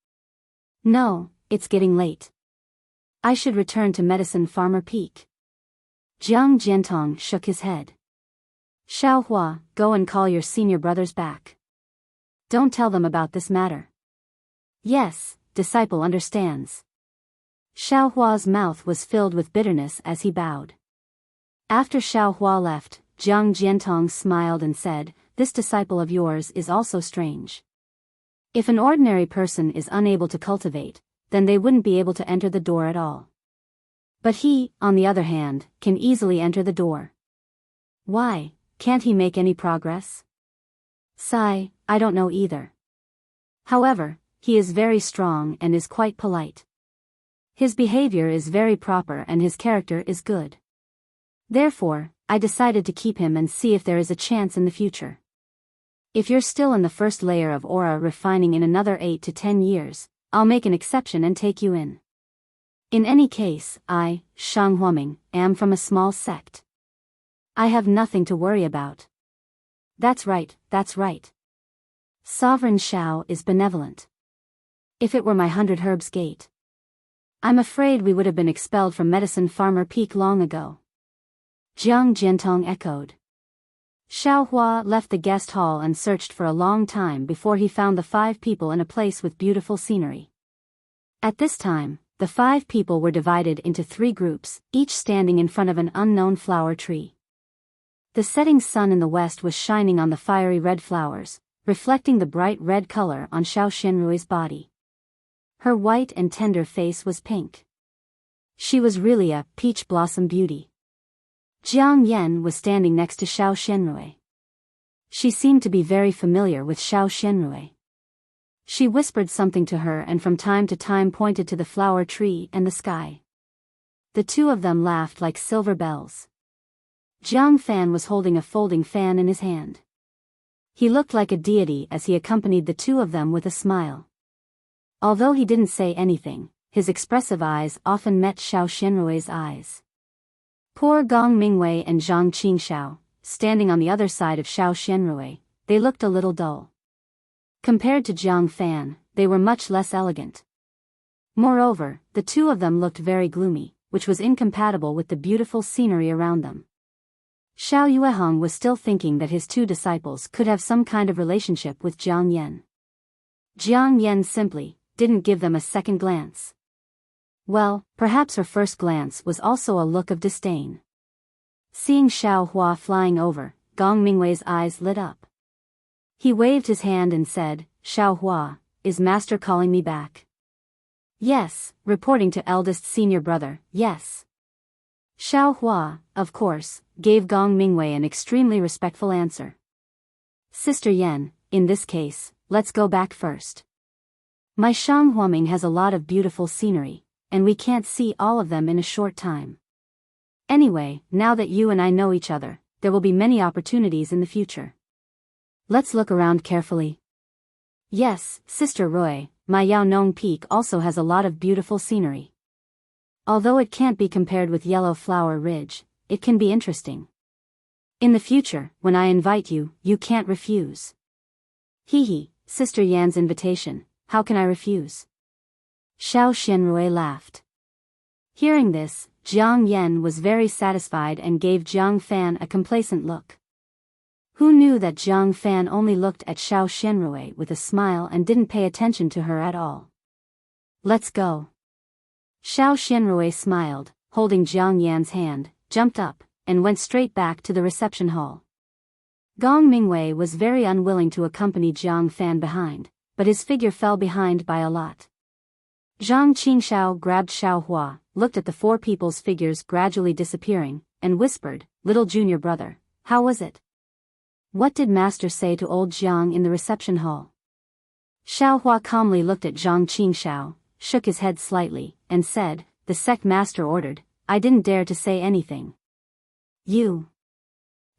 No, it's getting late. I should return to Medicine Farmer Peak. Jiang Jiantong shook his head. Xiao Hua, go and call your senior brothers back. Don't tell them about this matter. Yes, disciple understands. Xiao Hua's mouth was filled with bitterness as he bowed. After Xiao Hua left, Jiang Jiantong smiled and said, This disciple of yours is also strange. If an ordinary person is unable to cultivate, then they wouldn't be able to enter the door at all. But he, on the other hand, can easily enter the door. Why, can't he make any progress? Sigh, I don't know either. However, he is very strong and is quite polite. His behavior is very proper and his character is good. Therefore, I decided to keep him and see if there is a chance in the future. If you're still in the first layer of aura refining in another 8 to 10 years, I'll make an exception and take you in. In any case, I, Shang Huaming, am from a small sect. I have nothing to worry about. That's right, that's right. Sovereign Xiao is benevolent. If it were my 100 Herbs Gate, I'm afraid we would have been expelled from Medicine Farmer Peak long ago. Jiang Jiantong echoed. Xiao Hua left the guest hall and searched for a long time before he found the 5 people in a place with beautiful scenery. At this time, the 5 people were divided into 3 groups, each standing in front of an unknown flower tree. The setting sun in the west was shining on the fiery red flowers, reflecting the bright red color on Xiao Xinrui's body. Her white and tender face was pink. She was really a peach blossom beauty. Jiang Yan was standing next to Xiao Xinrui. She seemed to be very familiar with Xiao Xianrui. She whispered something to her and from time to time pointed to the flower tree and the sky. The two of them laughed like silver bells. Jiang Fan was holding a folding fan in his hand. He looked like a deity as he accompanied the two of them with a smile. Although he didn't say anything, his expressive eyes often met Xiao Xianrui's eyes. Poor Gong Mingwei and Zhang Qingxiao, standing on the other side of Xiao Xianrui, they looked a little dull. Compared to Jiang Fan, they were much less elegant. Moreover, the two of them looked very gloomy, which was incompatible with the beautiful scenery around them. Xiao Yuehong was still thinking that his two disciples could have some kind of relationship with Jiang Yan. Jiang Yan simply didn't give them a second glance. Well, perhaps her first glance was also a look of disdain. Seeing Xiao Hua flying over, Gong Mingwei's eyes lit up. He waved his hand and said, "Xiao Hua, is master calling me back?" "Yes," reporting to eldest senior brother, "yes." Xiao Hua, of course, gave Gong Mingwei an extremely respectful answer. "Sister Yan, in this case, let's go back first. My Shang Huaming has a lot of beautiful scenery, and we can't see all of them in a short time. Anyway, now that you and I know each other, there will be many opportunities in the future. Let's look around carefully." "Yes, Sister Roy, my Yaonong Peak also has a lot of beautiful scenery. Although it can't be compared with Yellow Flower Ridge, it can be interesting. In the future, when I invite you, you can't refuse." "Hee, Sister Yan's invitation, how can I refuse?" Xiao Xianrui laughed. Hearing this, Jiang Yan was very satisfied and gave Jiang Fan a complacent look. Who knew that Jiang Fan only looked at Xiao Xianrui with a smile and didn't pay attention to her at all? "Let's go." Xiao Xianrui smiled, holding Jiang Yan's hand, jumped up, and went straight back to the reception hall. Gong Mingwei was very unwilling to accompany Jiang Fan behind, but his figure fell behind by a lot. Zhang Qingxiao grabbed Xiao Hua, looked at the four people's figures gradually disappearing, and whispered, "Little junior brother, how was it? What did master say to old Jiang in the reception hall?" Xiao Hua calmly looked at Zhang Qingxiao, shook his head slightly, and said, "The sect master ordered, I didn't dare to say anything." "You."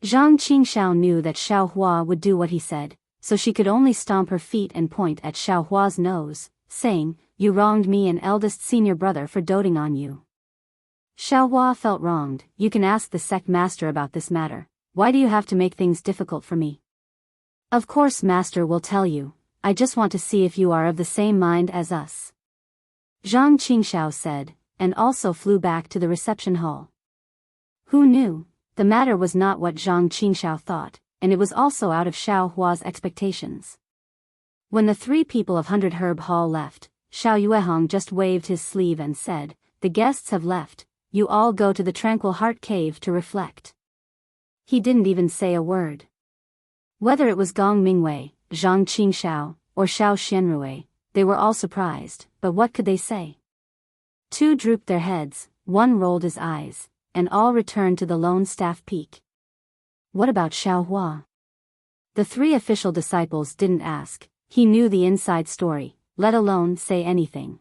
Zhang Qingxiao knew that Xiao Hua would do what he said, so she could only stomp her feet and point at Xiao Hua's nose, saying, "You wronged me and eldest senior brother for doting on you." Xiao Hua felt wronged. "You can ask the sect master about this matter. Why do you have to make things difficult for me?" "Of course master will tell you, I just want to see if you are of the same mind as us," Zhang Qingxiao said, and also flew back to the reception hall. Who knew? The matter was not what Zhang Qingxiao thought, and it was also out of Xiao Hua's expectations. When the three people of 100 Herb Hall left, Xiao Yuehong just waved his sleeve and said, "The guests have left, you all go to the Tranquil Heart Cave to reflect." He didn't even say a word. Whether it was Gong Mingwei, Zhang Qingxiao, or Xiao Xianrui, they were all surprised, but what could they say? Two drooped their heads, one rolled his eyes, and all returned to the lone staff peak. What about Xiao Hua? The three official disciples didn't ask. He knew the inside story, let alone say anything.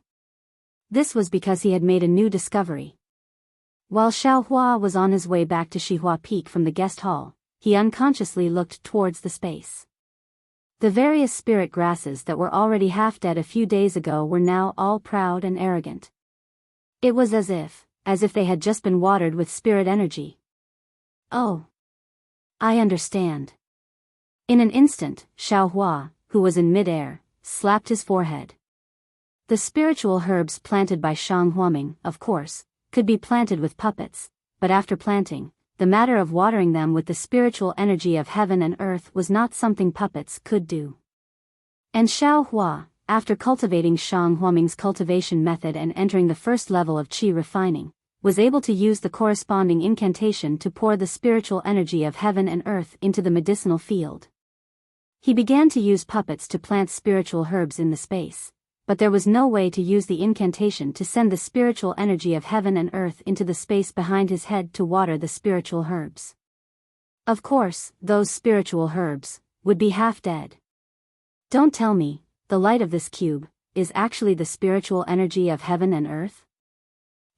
This was because he had made a new discovery. While Xiao Hua was on his way back to Shihua Peak from the guest hall, he unconsciously looked towards the space. The various spirit grasses that were already half dead a few days ago were now all proud and arrogant. It was as if they had just been watered with spirit energy. "Oh. I understand." In an instant, Xiao Hua, who was in mid-air, slapped his forehead. The spiritual herbs planted by Shang Huaming, of course, could be planted with puppets, but after planting, the matter of watering them with the spiritual energy of heaven and earth was not something puppets could do. And Xiao Hua, after cultivating Shang Huaming's cultivation method and entering the first level of qi refining, was able to use the corresponding incantation to pour the spiritual energy of heaven and earth into the medicinal field. He began to use puppets to plant spiritual herbs in the space, but there was no way to use the incantation to send the spiritual energy of heaven and earth into the space behind his head to water the spiritual herbs. Of course, those spiritual herbs would be half dead. Don't tell me, the light of this cube is actually the spiritual energy of heaven and earth?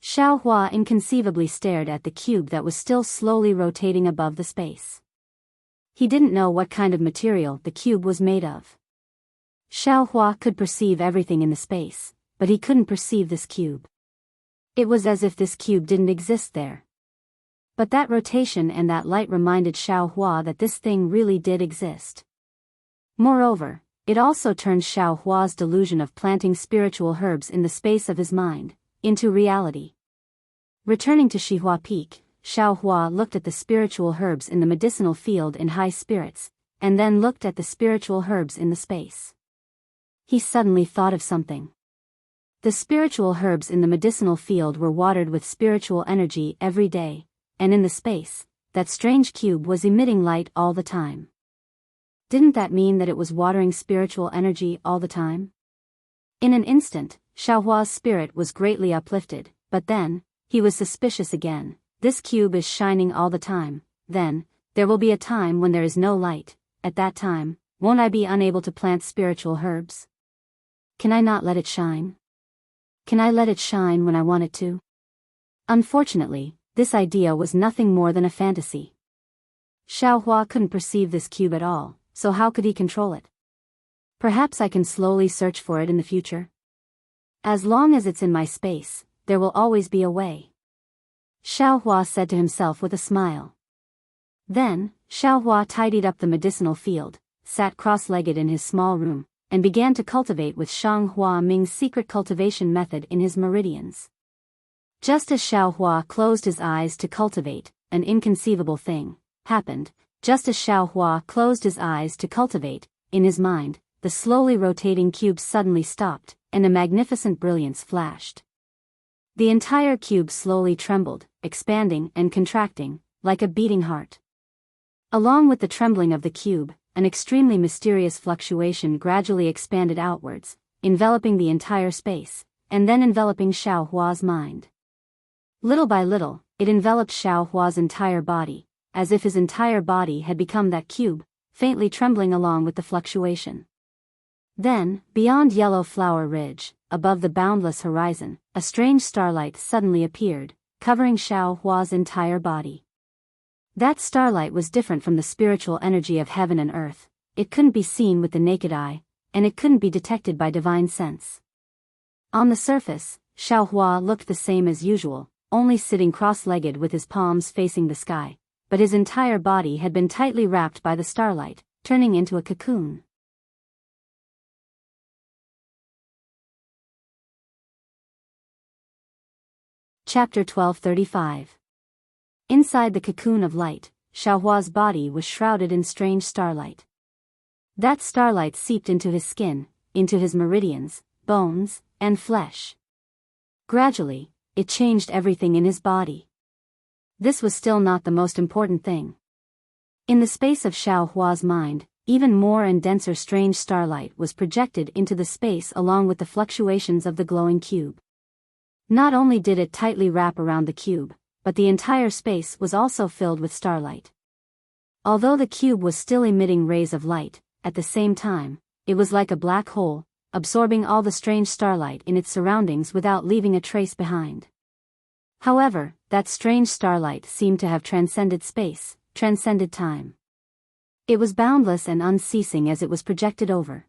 Xiao Hua inconceivably stared at the cube that was still slowly rotating above the space. He didn't know what kind of material the cube was made of. Xiao Hua could perceive everything in the space, but he couldn't perceive this cube. It was as if this cube didn't exist there. But that rotation and that light reminded Xiao Hua that this thing really did exist. Moreover, it also turned Xiao Hua's delusion of planting spiritual herbs in the space of his mind into reality. Returning to Shihua Peak, Xiao Hua looked at the spiritual herbs in the medicinal field in high spirits, and then looked at the spiritual herbs in the space. He suddenly thought of something. The spiritual herbs in the medicinal field were watered with spiritual energy every day, and in the space, that strange cube was emitting light all the time. Didn't that mean that it was watering spiritual energy all the time? In an instant, Xiao Hua's spirit was greatly uplifted, but then, he was suspicious again. This cube is shining all the time, then, there will be a time when there is no light. At that time, won't I be unable to plant spiritual herbs? Can I not let it shine? Can I let it shine when I want it to? Unfortunately, this idea was nothing more than a fantasy. Xiao Hua couldn't perceive this cube at all, so how could he control it? Perhaps I can slowly search for it in the future. As long as it's in my space, there will always be a way. Xiao Hua said to himself with a smile. Then, Xiao Hua tidied up the medicinal field, sat cross-legged in his small room, and began to cultivate with Shang Hua Ming's secret cultivation method in his meridians. Just as Xiao Hua closed his eyes to cultivate, an inconceivable thing happened. Just as Xiao Hua closed his eyes to cultivate, in his mind, the slowly rotating cube suddenly stopped, and a magnificent brilliance flashed. The entire cube slowly trembled, expanding and contracting, like a beating heart. Along with the trembling of the cube, an extremely mysterious fluctuation gradually expanded outwards, enveloping the entire space, and then enveloping Xiao Hua's mind. Little by little, it enveloped Xiao Hua's entire body, as if his entire body had become that cube, faintly trembling along with the fluctuation. Then, beyond Yellow Flower Ridge, above the boundless horizon, a strange starlight suddenly appeared, covering Xiao Hua's entire body. That starlight was different from the spiritual energy of heaven and earth. It couldn't be seen with the naked eye, and it couldn't be detected by divine sense. On the surface, Xiao Hua looked the same as usual, only sitting cross-legged with his palms facing the sky, but his entire body had been tightly wrapped by the starlight, turning into a cocoon. Chapter 1235. Inside the cocoon of light, Xiao Hua's body was shrouded in strange starlight. That starlight seeped into his skin, into his meridians, bones, and flesh. Gradually, it changed everything in his body. This was still not the most important thing. In the space of Xiao Hua's mind, even more and denser strange starlight was projected into the space along with the fluctuations of the glowing cube. Not only did it tightly wrap around the cube, but the entire space was also filled with starlight. Although the cube was still emitting rays of light, at the same time, it was like a black hole, absorbing all the strange starlight in its surroundings without leaving a trace behind. However, that strange starlight seemed to have transcended space, transcended time. It was boundless and unceasing as it was projected over.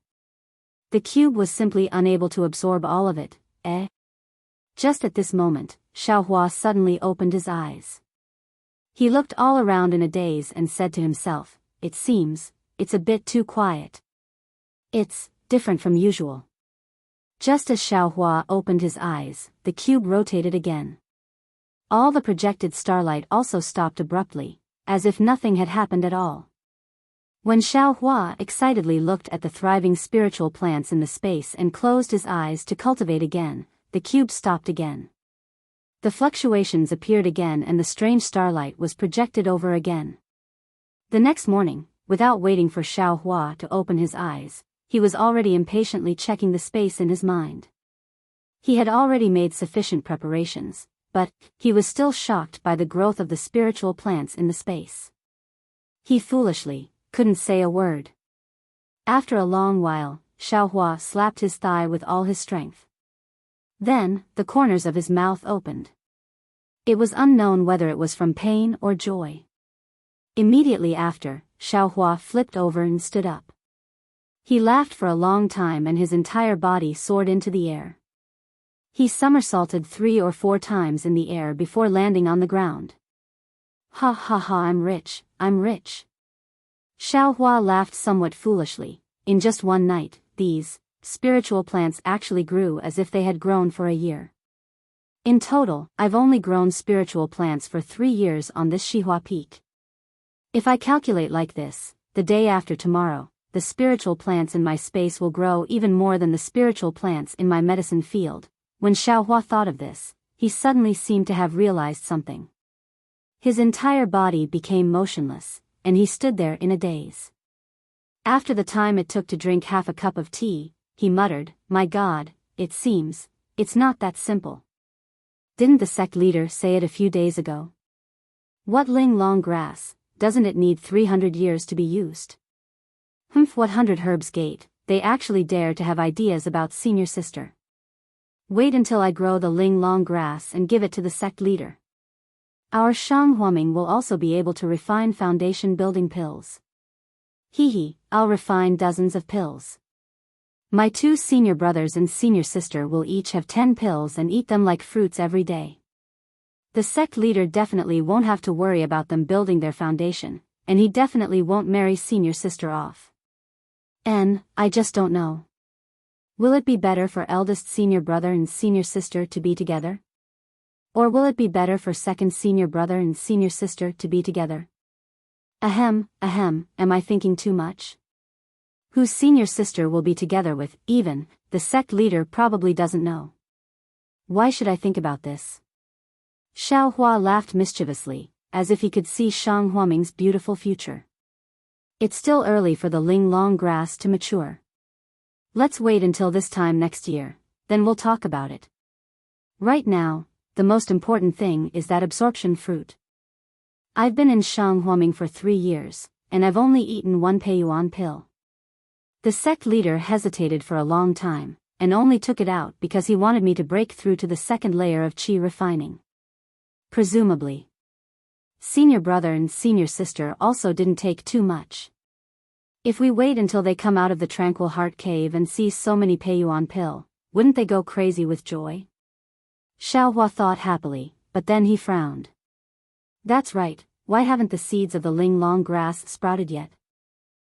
The cube was simply unable to absorb all of it. Just at this moment, Xiao Hua suddenly opened his eyes. He looked all around in a daze and said to himself, "It seems, it's a bit too quiet. It's different from usual." Just as Xiao Hua opened his eyes, the cube rotated again. All the projected starlight also stopped abruptly, as if nothing had happened at all. When Xiao Hua excitedly looked at the thriving spiritual plants in the space and closed his eyes to cultivate again, the cube stopped again. The fluctuations appeared again and the strange starlight was projected over again. The next morning, without waiting for Xiao Hua to open his eyes, he was already impatiently checking the space in his mind. He had already made sufficient preparations, but he was still shocked by the growth of the spiritual plants in the space. He foolishly couldn't say a word. After a long while, Xiaohua slapped his thigh with all his strength. Then, the corners of his mouth opened. It was unknown whether it was from pain or joy. Immediately after, Xiaohua flipped over and stood up. He laughed for a long time and his entire body soared into the air. He somersaulted 3 or 4 times in the air before landing on the ground. Ha ha ha, I'm rich, I'm rich. Xiaohua laughed somewhat foolishly. In just one night, these spiritual plants actually grew as if they had grown for a year. In total, I've only grown spiritual plants for 3 years on this Shihua Peak. If I calculate like this, the day after tomorrow, the spiritual plants in my space will grow even more than the spiritual plants in my medicine field. When Xiaohua thought of this, he suddenly seemed to have realized something. His entire body became motionless, and he stood there in a daze. After the time it took to drink half a cup of tea, he muttered, "My God, it seems, it's not that simple. Didn't the sect leader say it a few days ago? What ling long grass, doesn't it need 300 years to be used? What 100 herbs gate, they actually dare to have ideas about senior sister. Wait until I grow the ling long grass and give it to the sect leader. Our Shang Huaming will also be able to refine foundation building pills. Hee, I'll refine dozens of pills. My 2 senior brothers and senior sister will each have 10 pills and eat them like fruits every day. The sect leader definitely won't have to worry about them building their foundation, and he definitely won't marry senior sister off. I just don't know. Will it be better for eldest senior brother and senior sister to be together? Or will it be better for second senior brother and senior sister to be together? Ahem, am I thinking too much? Whose senior sister will be together with, even, the sect leader probably doesn't know. Why should I think about this? Xiaohua laughed mischievously, as if he could see Shang Huaming's beautiful future. It's still early for the ling long grass to mature. Let's wait until this time next year, then we'll talk about it. Right now, the most important thing is that absorption fruit. I've been in Shang Huaming for 3 years, and I've only eaten 1 peiyuan pill. The sect leader hesitated for a long time, and only took it out because he wanted me to break through to the second layer of qi refining. Presumably. Senior brother and senior sister also didn't take too much. If we wait until they come out of the tranquil heart cave and see so many peiyuan pill, wouldn't they go crazy with joy? Xiaohua thought happily, but then he frowned. That's right, why haven't the seeds of the ling long grass sprouted yet?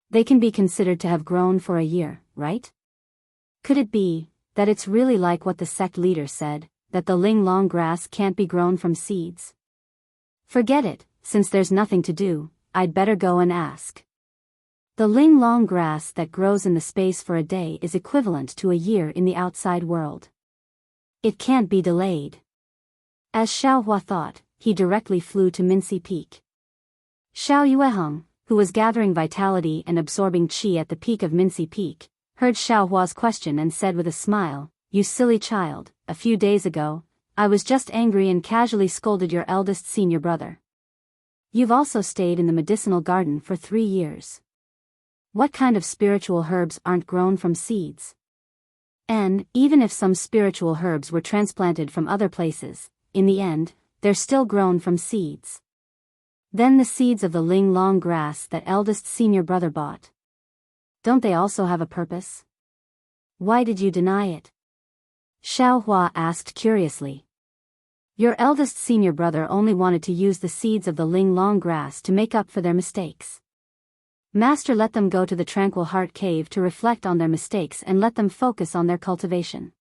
They can be considered to have grown for a year, right? Could it be that it's really like what the sect leader said, that the ling long grass can't be grown from seeds? Forget it, since there's nothing to do, I'd better go and ask. The ling long grass that grows in the space for a day is equivalent to a year in the outside world. It can't be delayed. As Xiaohua thought, he directly flew to Minci Peak. Xiao Yueheng, who was gathering vitality and absorbing qi at the peak of Minci Peak, heard Xiaohua's question and said with a smile, "You silly child, a few days ago, I was just angry and casually scolded your eldest senior brother. You've also stayed in the medicinal garden for 3 years. What kind of spiritual herbs aren't grown from seeds? And, even if some spiritual herbs were transplanted from other places, in the end, they're still grown from seeds. Then the seeds of the ling long grass that eldest senior brother bought. Don't they also have a purpose? Why did you deny it?" Xiaohua asked curiously. "Your eldest senior brother only wanted to use the seeds of the ling long grass to make up for their mistakes. Master let them go to the tranquil heart cave to reflect on their mistakes and let them focus on their cultivation.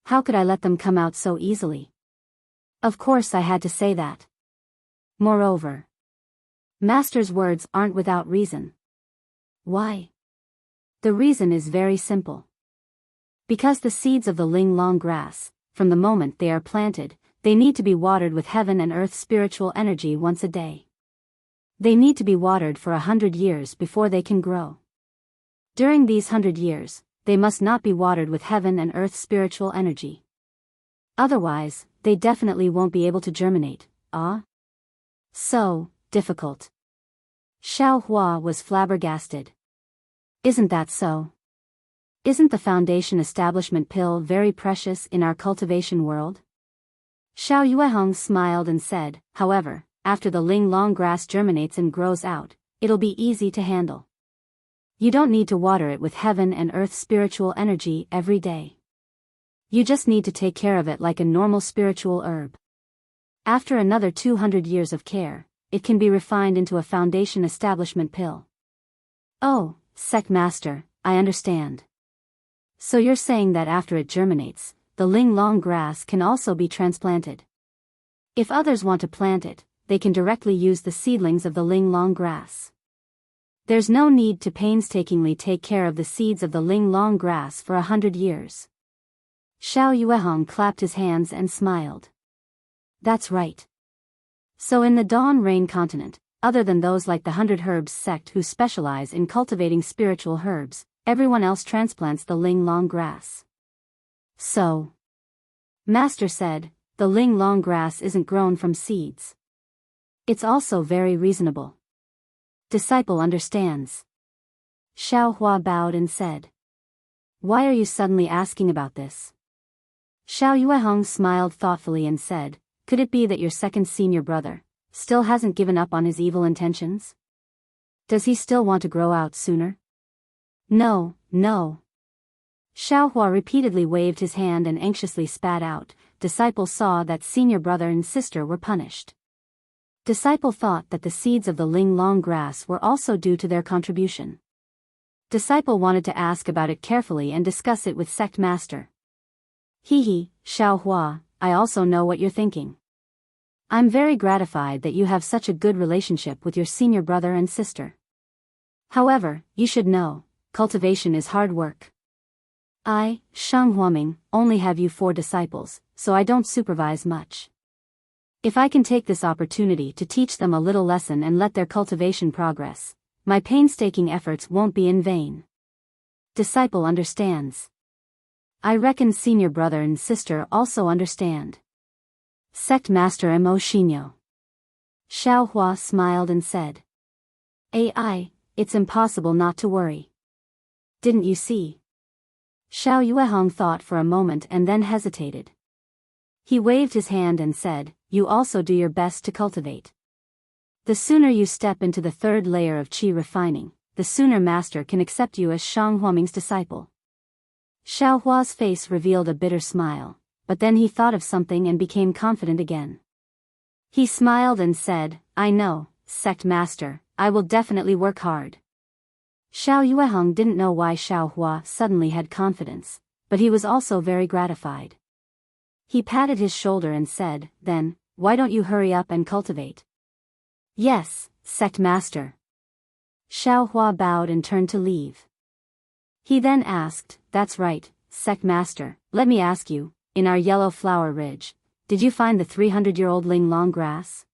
How could I let them come out so easily? Of course I had to say that. Moreover, Master's words aren't without reason. Why? The reason is very simple. Because the seeds of the ling long grass, from the moment they are planted, they need to be watered with heaven and earth spiritual energy once a day. They need to be watered for 100 years before they can grow. During these 100 years, they must not be watered with heaven and earth spiritual energy. Otherwise, they definitely won't be able to germinate. So difficult. Xiao Hua was flabbergasted. Isn't that so? Isn't the foundation establishment pill very precious in our cultivation world? Xiao Yuehong smiled and said, however, after the Ling Long grass germinates and grows out, it'll be easy to handle. You don't need to water it with heaven and earth spiritual energy every day. You just need to take care of it like a normal spiritual herb. After another 200 years of care, it can be refined into a foundation establishment pill. Oh, Sect Master, I understand. So you're saying that after it germinates, the Ling Long grass can also be transplanted. If others want to plant it, they can directly use the seedlings of the Ling Long grass. There's no need to painstakingly take care of the seeds of the Ling Long grass for 100 years. Xiao Yuehong clapped his hands and smiled. That's right. So in the Dawn Rain continent, other than those like the 100 Herbs sect who specialize in cultivating spiritual herbs, everyone else transplants the Ling Long grass. So, Master said, the Ling Long grass isn't grown from seeds. It's also very reasonable. Disciple understands. Xiao Hua bowed and said. Why are you suddenly asking about this? Xiao Yuehong smiled thoughtfully and said, could it be that your second senior brother still hasn't given up on his evil intentions? Does he still want to grow out sooner? No, no. Xiao Hua repeatedly waved his hand and anxiously spat out. Disciple saw that senior brother and sister were punished. Disciple thought that the seeds of the Ling Long grass were also due to their contribution. Disciple wanted to ask about it carefully and discuss it with Sect Master. Xiao Hua, I also know what you're thinking. I'm very gratified that you have such a good relationship with your senior brother and sister. However, you should know, cultivation is hard work. I, Sheng Huaming, only have you 4 disciples, so I don't supervise much. If I can take this opportunity to teach them a little lesson and let their cultivation progress, my painstaking efforts won't be in vain. Disciple understands. I reckon senior brother and sister also understand. Sect Master Mo Shinyo. Xiao Hua smiled and said. AI, it's impossible not to worry. Didn't you see? Xiao Yuehong thought for a moment and then hesitated. He waved his hand and said, you also do your best to cultivate. The sooner you step into the 3rd layer of qi refining, the sooner Master can accept you as Shang Huaming's disciple. Xiao Hua's face revealed a bitter smile, but then he thought of something and became confident again. He smiled and said, I know, Sect Master, I will definitely work hard. Xiao Yuehong didn't know why Xiao Hua suddenly had confidence, but he was also very gratified. He patted his shoulder and said, then, why don't you hurry up and cultivate? Yes, Sect Master. Xiao Hua bowed and turned to leave. He then asked, that's right, Sect Master, let me ask you, in our yellow flower ridge, did you find the 300-year-old Ling Long grass?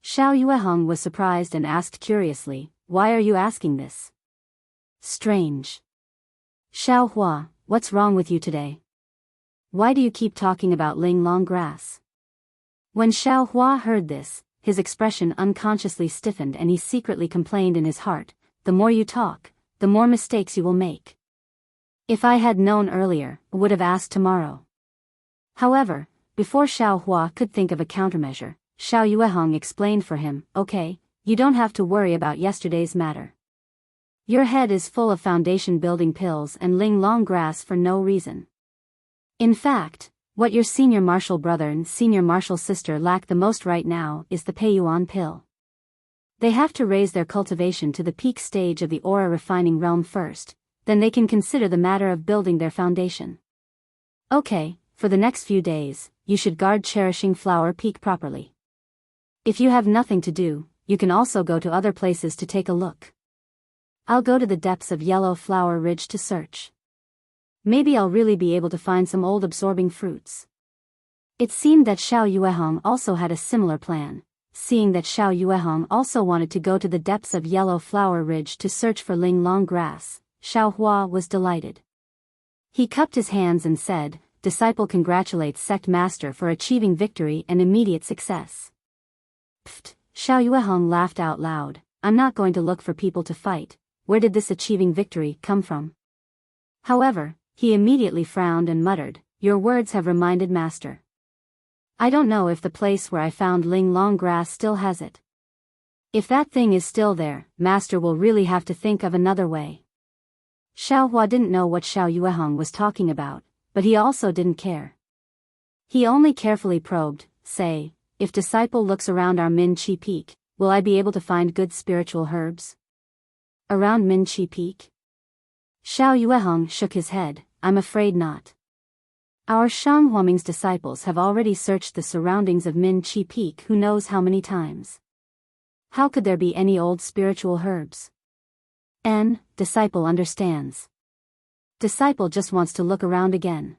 Xiao Yuehong was surprised and asked curiously, why are you asking this? Strange. Xiao Hua, what's wrong with you today? Why do you keep talking about Ling Long grass? When Xiao Hua heard this, his expression unconsciously stiffened and he secretly complained in his heart, the more you talk, the more mistakes you will make. If I had known earlier, I would have asked tomorrow. However, before Xiao Hua could think of a countermeasure, Xiao Yuehong explained for him, okay, you don't have to worry about yesterday's matter. Your head is full of foundation building pills and Ling Long grass for no reason. In fact, what your senior martial brother and senior martial sister lack the most right now is the Peiyuan pill. They have to raise their cultivation to the peak stage of the aura refining realm first, then they can consider the matter of building their foundation. Okay, for the next few days, you should guard Cherishing Flower Peak properly. If you have nothing to do, you can also go to other places to take a look. I'll go to the depths of Yellow Flower Ridge to search. Maybe I'll really be able to find some old absorbing fruits. It seemed that Xiao Yuehong also had a similar plan. Seeing that Xiao Yuehong also wanted to go to the depths of Yellow Flower Ridge to search for Ling Long grass, Xiao Hua was delighted. He cupped his hands and said, Disciple congratulates Sect Master for achieving victory and immediate success. Pfft, Xiao Yuehong laughed out loud, I'm not going to look for people to fight. Where did this achieving victory come from? However, he immediately frowned and muttered, your words have reminded Master. I don't know if the place where I found Ling Long grass still has it. If that thing is still there, Master will really have to think of another way. Xiao Hua didn't know what Xiao Yueheng was talking about, but he also didn't care. He only carefully probed, say, if disciple looks around our Min Chi Peak, will I be able to find good spiritual herbs? Around Min Chi Peak? Xiao Yueheng shook his head, I'm afraid not. Our Shang Huaming's disciples have already searched the surroundings of Min Chi Peak who knows how many times. How could there be any old spiritual herbs? Disciple understands. Disciple just wants to look around again.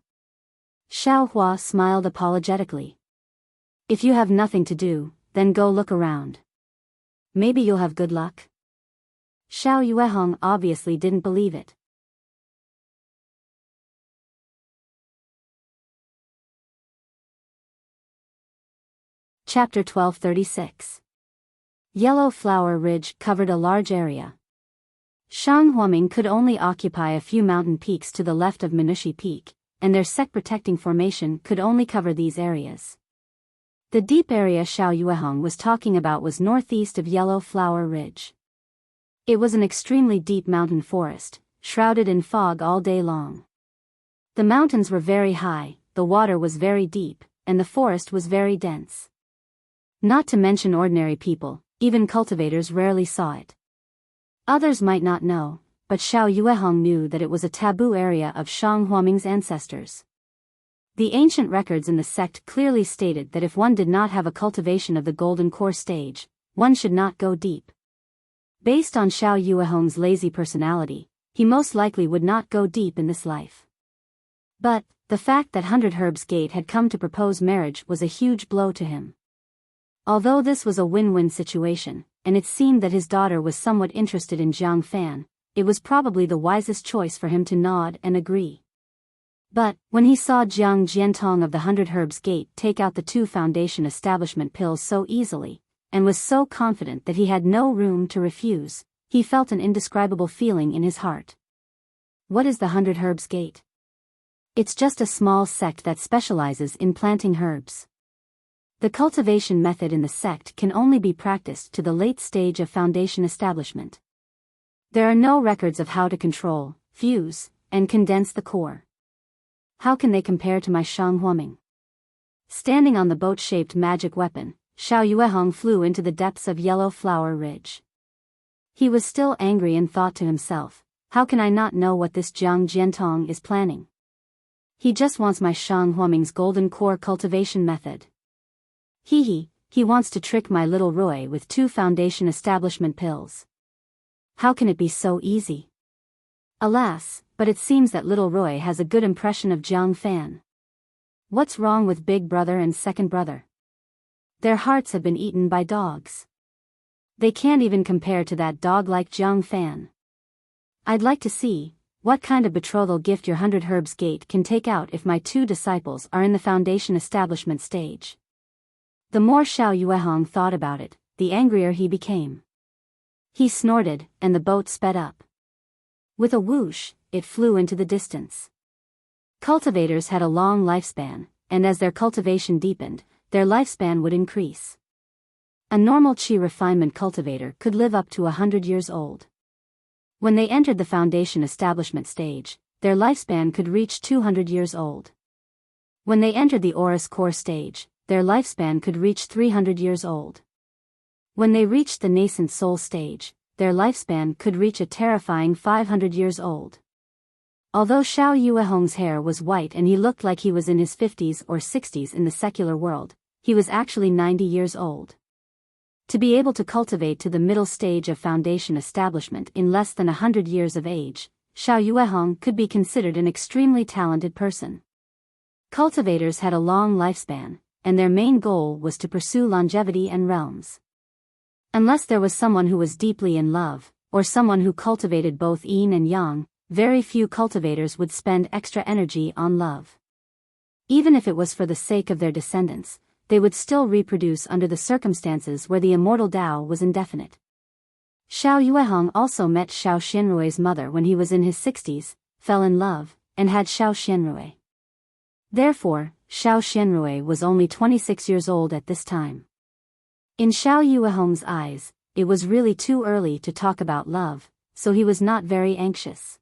Xiao Hua smiled apologetically. If you have nothing to do, then go look around. Maybe you'll have good luck. Xiao Yueheng obviously didn't believe it. Chapter 1236. Yellow Flower Ridge covered a large area. Shang Huaming could only occupy a few mountain peaks to the left of Minushi Peak, and their sect-protecting formation could only cover these areas. The deep area Xiao Yueheng was talking about was northeast of Yellow Flower Ridge. It was an extremely deep mountain forest, shrouded in fog all day long. The mountains were very high, the water was very deep, and the forest was very dense. Not to mention ordinary people, even cultivators rarely saw it. Others might not know, but Xiao Yueheng knew that it was a taboo area of Shang Huaming's ancestors. The ancient records in the sect clearly stated that if one did not have a cultivation of the golden core stage, one should not go deep. Based on Xiao Yueheng's lazy personality, he most likely would not go deep in this life. But, the fact that 100 Herbs Gate had come to propose marriage was a huge blow to him. Although this was a win-win situation, and it seemed that his daughter was somewhat interested in Jiang Fan, it was probably the wisest choice for him to nod and agree. But, when he saw Jiang Jiantong of the 100 Herbs Gate take out the 2 foundation establishment pills so easily, and was so confident that he had no room to refuse, he felt an indescribable feeling in his heart. What is the 100 Herbs Gate? It's just a small sect that specializes in planting herbs. The cultivation method in the sect can only be practiced to the late stage of foundation establishment. There are no records of how to control, fuse, and condense the core. How can they compare to my Shang Huaming? Standing on the boat-shaped magic weapon, Xiao Yueheng flew into the depths of Yellow Flower Ridge. He was still angry and thought to himself, how can I not know what this Jiang Jiantong is planning? He just wants my Shang Huaming's golden core cultivation method. He wants to trick my little Roy with 2 foundation establishment pills. How can it be so easy? Alas, but it seems that little Roy has a good impression of Jiang Fan. What's wrong with big brother and second brother? Their hearts have been eaten by dogs. They can't even compare to that dog like Jiang Fan. I'd like to see what kind of betrothal gift your 100 Herbs Gate can take out if my 2 disciples are in the foundation establishment stage. The more Xiao Yueheng thought about it, the angrier he became. He snorted, and the boat sped up. With a whoosh, it flew into the distance. Cultivators had a long lifespan, and as their cultivation deepened, their lifespan would increase. A normal qi refinement cultivator could live up to 100 years old. When they entered the foundation establishment stage, their lifespan could reach 200 years old. When they entered the Aurus core stage, their lifespan could reach 300 years old. When they reached the nascent soul stage, their lifespan could reach a terrifying 500 years old. Although Xiao Yueheng's hair was white and he looked like he was in his 50s or 60s in the secular world, he was actually 90 years old. To be able to cultivate to the middle stage of foundation establishment in less than 100 years of age, Xiao Yueheng could be considered an extremely talented person. Cultivators had a long lifespan, and their main goal was to pursue longevity and realms. Unless there was someone who was deeply in love, or someone who cultivated both yin and yang, very few cultivators would spend extra energy on love. Even if it was for the sake of their descendants, they would still reproduce under the circumstances where the immortal Tao was indefinite. Xiao Yuehong also met Xiao Xianrui's mother when he was in his 60s, fell in love, and had Xiao Xianrui. Therefore, Xiao Xianrui was only 26 years old at this time. In Xiao Yuehong's eyes, it was really too early to talk about love, so he was not very anxious.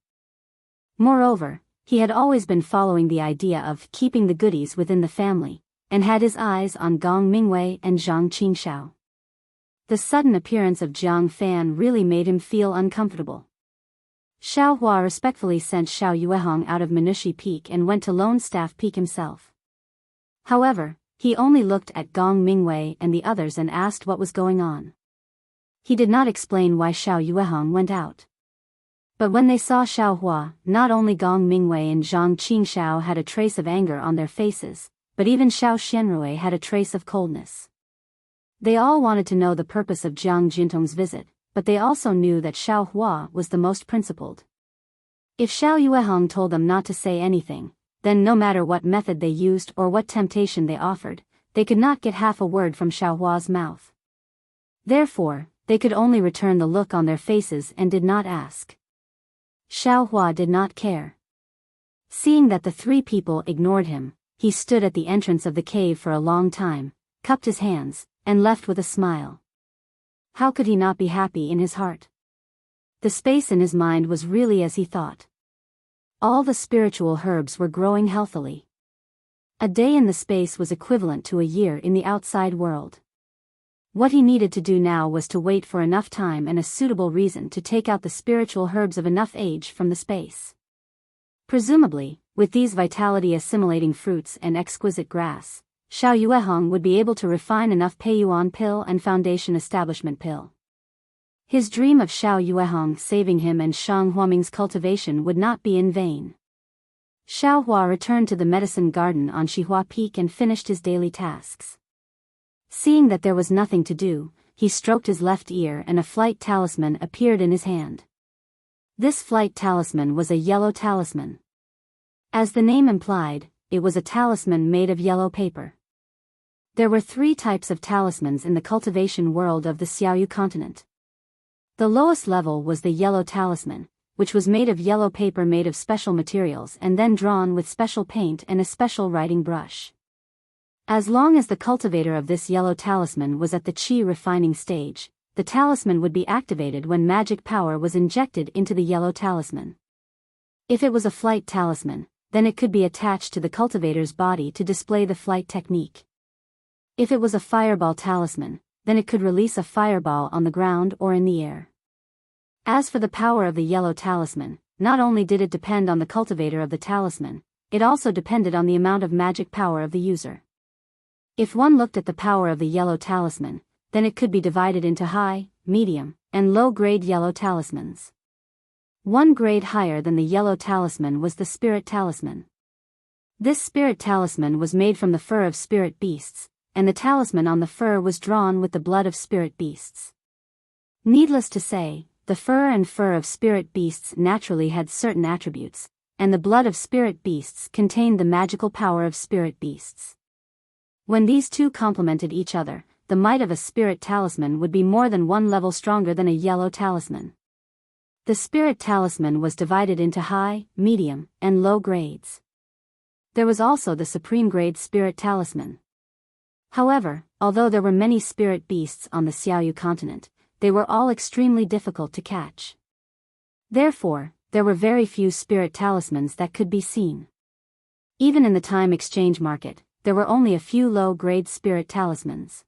Moreover, he had always been following the idea of keeping the goodies within the family, and had his eyes on Gong Mingwei and Zhang Qingxiao. The sudden appearance of Jiang Fan really made him feel uncomfortable. Xiao Hua respectfully sent Xiao Yuehong out of Minushi Peak and went to Lone Staff Peak himself. However, he only looked at Gong Mingwei and the others and asked what was going on. He did not explain why Xiao Yuehong went out. But when they saw Xiao Hua, not only Gong Mingwei and Zhang Qingxiao had a trace of anger on their faces, but even Xiao Xianrui had a trace of coldness. They all wanted to know the purpose of Jiang Jintong's visit, but they also knew that Xiao Hua was the most principled. If Xiao Yuehong told them not to say anything, then no matter what method they used or what temptation they offered, they could not get half a word from Xiao Hua's mouth. Therefore, they could only return the look on their faces and did not ask. Xiao Hua did not care. Seeing that the three people ignored him, he stood at the entrance of the cave for a long time, cupped his hands, and left with a smile. How could he not be happy in his heart? The space in his mind was really as he thought. All the spiritual herbs were growing healthily. A day in the space was equivalent to a year in the outside world. What he needed to do now was to wait for enough time and a suitable reason to take out the spiritual herbs of enough age from the space. Presumably, with these vitality-assimilating fruits and exquisite grass, Xiao Yuehong would be able to refine enough Peiyuan pill and Foundation Establishment pill. His dream of Xiao Yuehong saving him and Shang Huaming's cultivation would not be in vain. Xiao Hua returned to the medicine garden on Shihua Peak and finished his daily tasks. Seeing that there was nothing to do, he stroked his left ear and a flight talisman appeared in his hand. This flight talisman was a yellow talisman. As the name implied, it was a talisman made of yellow paper. There were 3 types of talismans in the cultivation world of the Xiaoyu continent. The lowest level was the yellow talisman, which was made of yellow paper made of special materials and then drawn with special paint and a special writing brush. As long as the cultivator of this yellow talisman was at the qi refining stage, the talisman would be activated when magic power was injected into the yellow talisman. If it was a flight talisman, then it could be attached to the cultivator's body to display the flight technique. If it was a fireball talisman, then it could release a fireball on the ground or in the air. As for the power of the yellow talisman, not only did it depend on the cultivator of the talisman, it also depended on the amount of magic power of the user. If one looked at the power of the yellow talisman, then it could be divided into high, medium, and low-grade yellow talismans. One grade higher than the yellow talisman was the spirit talisman. This spirit talisman was made from the fur of spirit beasts, and the talisman on the fur was drawn with the blood of spirit beasts. Needless to say, the fur of spirit beasts naturally had certain attributes, and the blood of spirit beasts contained the magical power of spirit beasts. When these two complemented each other, the might of a spirit talisman would be more than 1 level stronger than a yellow talisman. The spirit talisman was divided into high, medium, and low grades. There was also the supreme grade spirit talisman. However, although there were many spirit beasts on the Xiaoyu continent, they were all extremely difficult to catch. Therefore, there were very few spirit talismans that could be seen. Even in the time exchange market, there were only a few low-grade spirit talismans.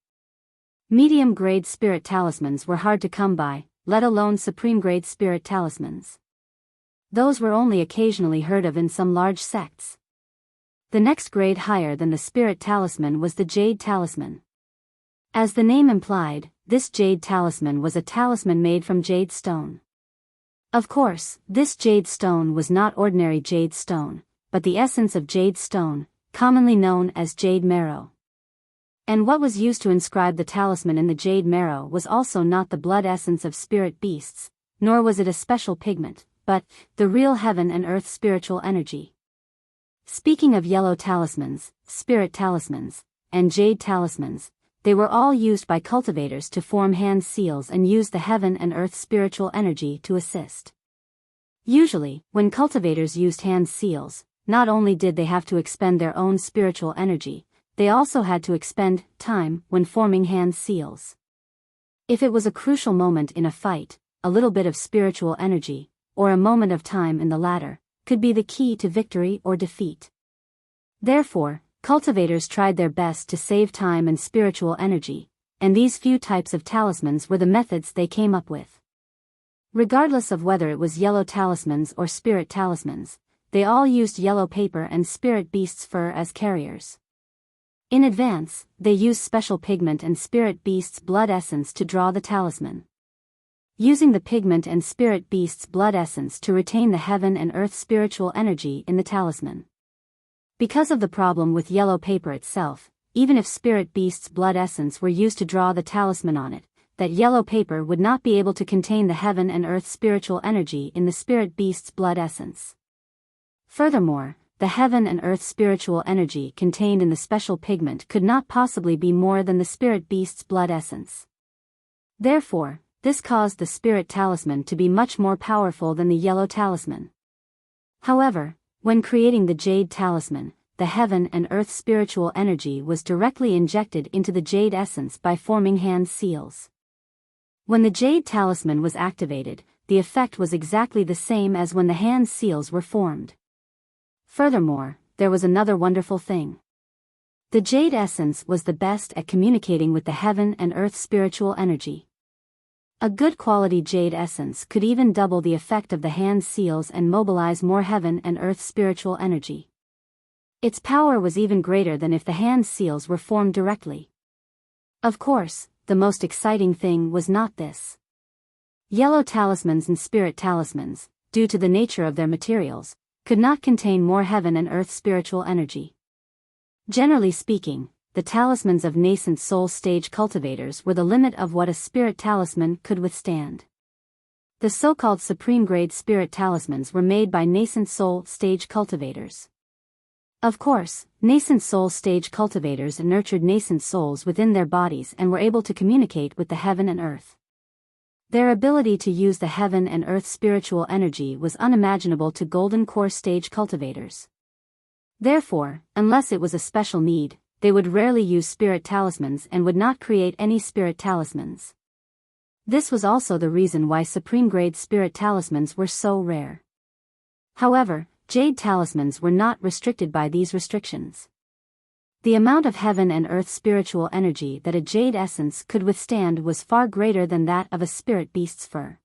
Medium-grade spirit talismans were hard to come by, let alone supreme-grade spirit talismans. Those were only occasionally heard of in some large sects. The next grade higher than the spirit talisman was the jade talisman. As the name implied, this jade talisman was a talisman made from jade stone. Of course, this jade stone was not ordinary jade stone, but the essence of jade stone, commonly known as jade marrow. And what was used to inscribe the talisman in the jade marrow was also not the blood essence of spirit beasts, nor was it a special pigment, but the real heaven and earth spiritual energy. Speaking of yellow talismans, spirit talismans, and jade talismans, they were all used by cultivators to form hand seals and use the heaven and earth spiritual energy to assist. Usually, when cultivators used hand seals, not only did they have to expend their own spiritual energy, they also had to expend time when forming hand seals. If it was a crucial moment in a fight, a little bit of spiritual energy, or a moment of time in the latter, could be the key to victory or defeat. Therefore, cultivators tried their best to save time and spiritual energy, and these few types of talismans were the methods they came up with. Regardless of whether it was yellow talismans or spirit talismans, they all used yellow paper and spirit beast's fur as carriers. In advance, they used special pigment and spirit beast's blood essence to draw the talisman. Using the pigment and spirit beast's blood essence to retain the heaven and earth spiritual energy in the talisman. Because of the problem with yellow paper itself, even if spirit beast's blood essence were used to draw the talisman on it, that yellow paper would not be able to contain the heaven and earth spiritual energy in the spirit beast's blood essence. Furthermore, the heaven and earth spiritual energy contained in the special pigment could not possibly be more than the spirit beast's blood essence. Therefore, this caused the spirit talisman to be much more powerful than the yellow talisman. However, when creating the jade talisman, the heaven and earth spiritual energy was directly injected into the jade essence by forming hand seals. When the jade talisman was activated, the effect was exactly the same as when the hand seals were formed. Furthermore, there was another wonderful thing. The jade essence was the best at communicating with the heaven and earth spiritual energy. A good quality jade essence could even double the effect of the hand seals and mobilize more heaven and earth spiritual energy. Its power was even greater than if the hand seals were formed directly. Of course, the most exciting thing was not this. Yellow talismans and spirit talismans, due to the nature of their materials, could not contain more heaven and earth spiritual energy. Generally speaking, the talismans of nascent soul stage cultivators were the limit of what a spirit talisman could withstand. The so-called supreme grade spirit talismans were made by nascent soul stage cultivators. Of course, nascent soul stage cultivators nurtured nascent souls within their bodies and were able to communicate with the heaven and earth. Their ability to use the heaven and earth spiritual energy was unimaginable to golden core stage cultivators. Therefore, unless it was a special need, they would rarely use spirit talismans and would not create any spirit talismans. This was also the reason why supreme grade spirit talismans were so rare. However, jade talismans were not restricted by these restrictions. The amount of heaven and earth spiritual energy that a jade essence could withstand was far greater than that of a spirit beast's fur.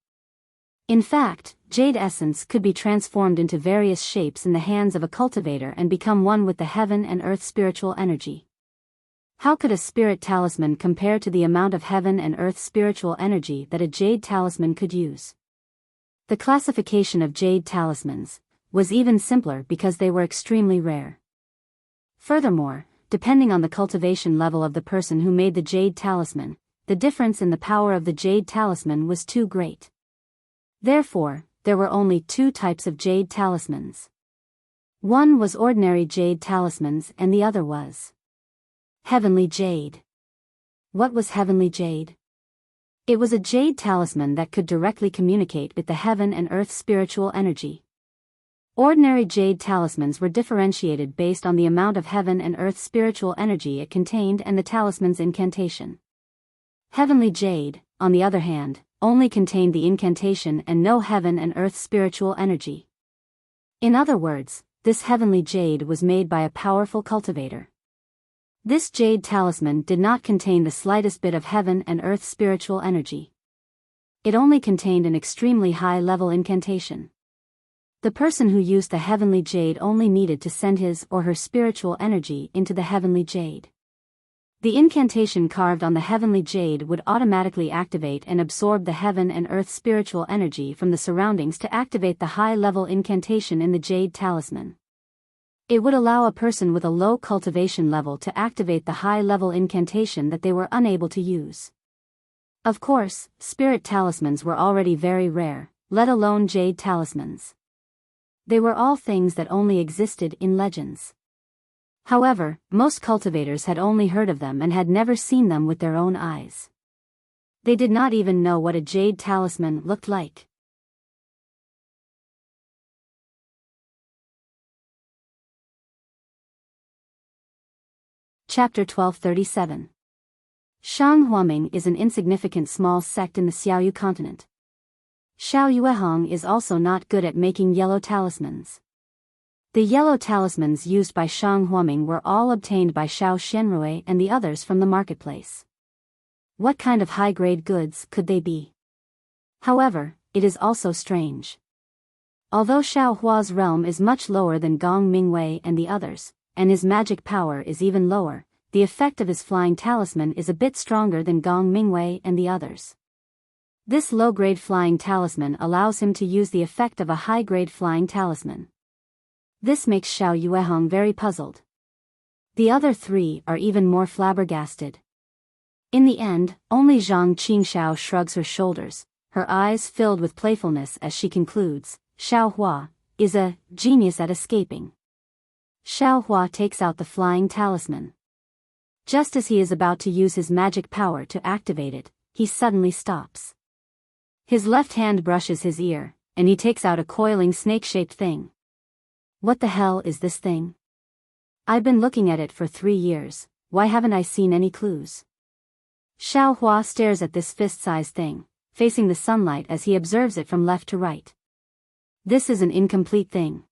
In fact, jade essence could be transformed into various shapes in the hands of a cultivator and become one with the heaven and earth spiritual energy. How could a spirit talisman compare to the amount of heaven and earth spiritual energy that a jade talisman could use? The classification of jade talismans was even simpler because they were extremely rare. Furthermore, depending on the cultivation level of the person who made the jade talisman, the difference in the power of the jade talisman was too great. Therefore, there were only two types of jade talismans. One was ordinary jade talismans and the other was heavenly jade. What was heavenly jade? It was a jade talisman that could directly communicate with the heaven and earth spiritual energy. Ordinary jade talismans were differentiated based on the amount of heaven and earth spiritual energy it contained and the talisman's incantation. Heavenly jade, on the other hand, only contained the incantation and no heaven and earth spiritual energy. In other words, this heavenly jade was made by a powerful cultivator. This jade talisman did not contain the slightest bit of heaven and earth spiritual energy. It only contained an extremely high-level incantation. The person who used the heavenly jade only needed to send his or her spiritual energy into the heavenly jade. The incantation carved on the heavenly jade would automatically activate and absorb the heaven and earth spiritual energy from the surroundings to activate the high-level incantation in the jade talisman. It would allow a person with a low cultivation level to activate the high-level incantation that they were unable to use. Of course, spirit talismans were already very rare, let alone jade talismans. They were all things that only existed in legends. However, most cultivators had only heard of them and had never seen them with their own eyes. They did not even know what a jade talisman looked like. Chapter 1237. Shang Huaming is an insignificant small sect in the Xiaoyu continent. Xiao Yuehong is also not good at making yellow talismans. The yellow talismans used by Shang Huaming were all obtained by Xiao Xianrui and the others from the marketplace. What kind of high-grade goods could they be? However, it is also strange. Although Xiao Hua's realm is much lower than Gong Mingwei and the others, and his magic power is even lower, the effect of his flying talisman is a bit stronger than Gong Mingwei and the others. This low-grade flying talisman allows him to use the effect of a high-grade flying talisman. This makes Xiao Yuehong very puzzled. The other three are even more flabbergasted. In the end, only Zhang Qingxiao shrugs her shoulders, her eyes filled with playfulness as she concludes, Xiao Hua is a genius at escaping. Xiao Hua takes out the flying talisman. Just as he is about to use his magic power to activate it, he suddenly stops. His left hand brushes his ear, and he takes out a coiling snake-shaped thing. What the hell is this thing? I've been looking at it for 3 years, why haven't I seen any clues? Xiao Hua stares at this fist-sized thing, facing the sunlight as he observes it from left to right. This is an incomplete thing.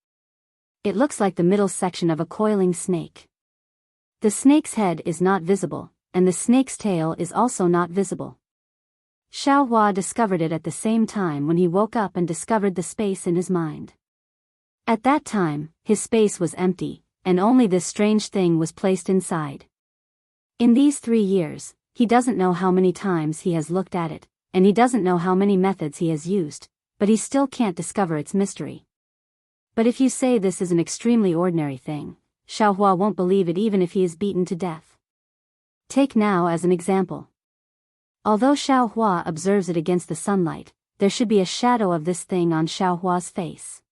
It looks like the middle section of a coiling snake. The snake's head is not visible, and the snake's tail is also not visible. Xiao Hua discovered it at the same time when he woke up and discovered the space in his mind. At that time, his space was empty, and only this strange thing was placed inside. In these 3 years, he doesn't know how many times he has looked at it, and he doesn't know how many methods he has used, but he still can't discover its mystery. But if you say this is an extremely ordinary thing, Xiao Hua won't believe it even if he is beaten to death. Take now as an example. Although Xiao Hua observes it against the sunlight, there should be a shadow of this thing on Xiao Hua's face.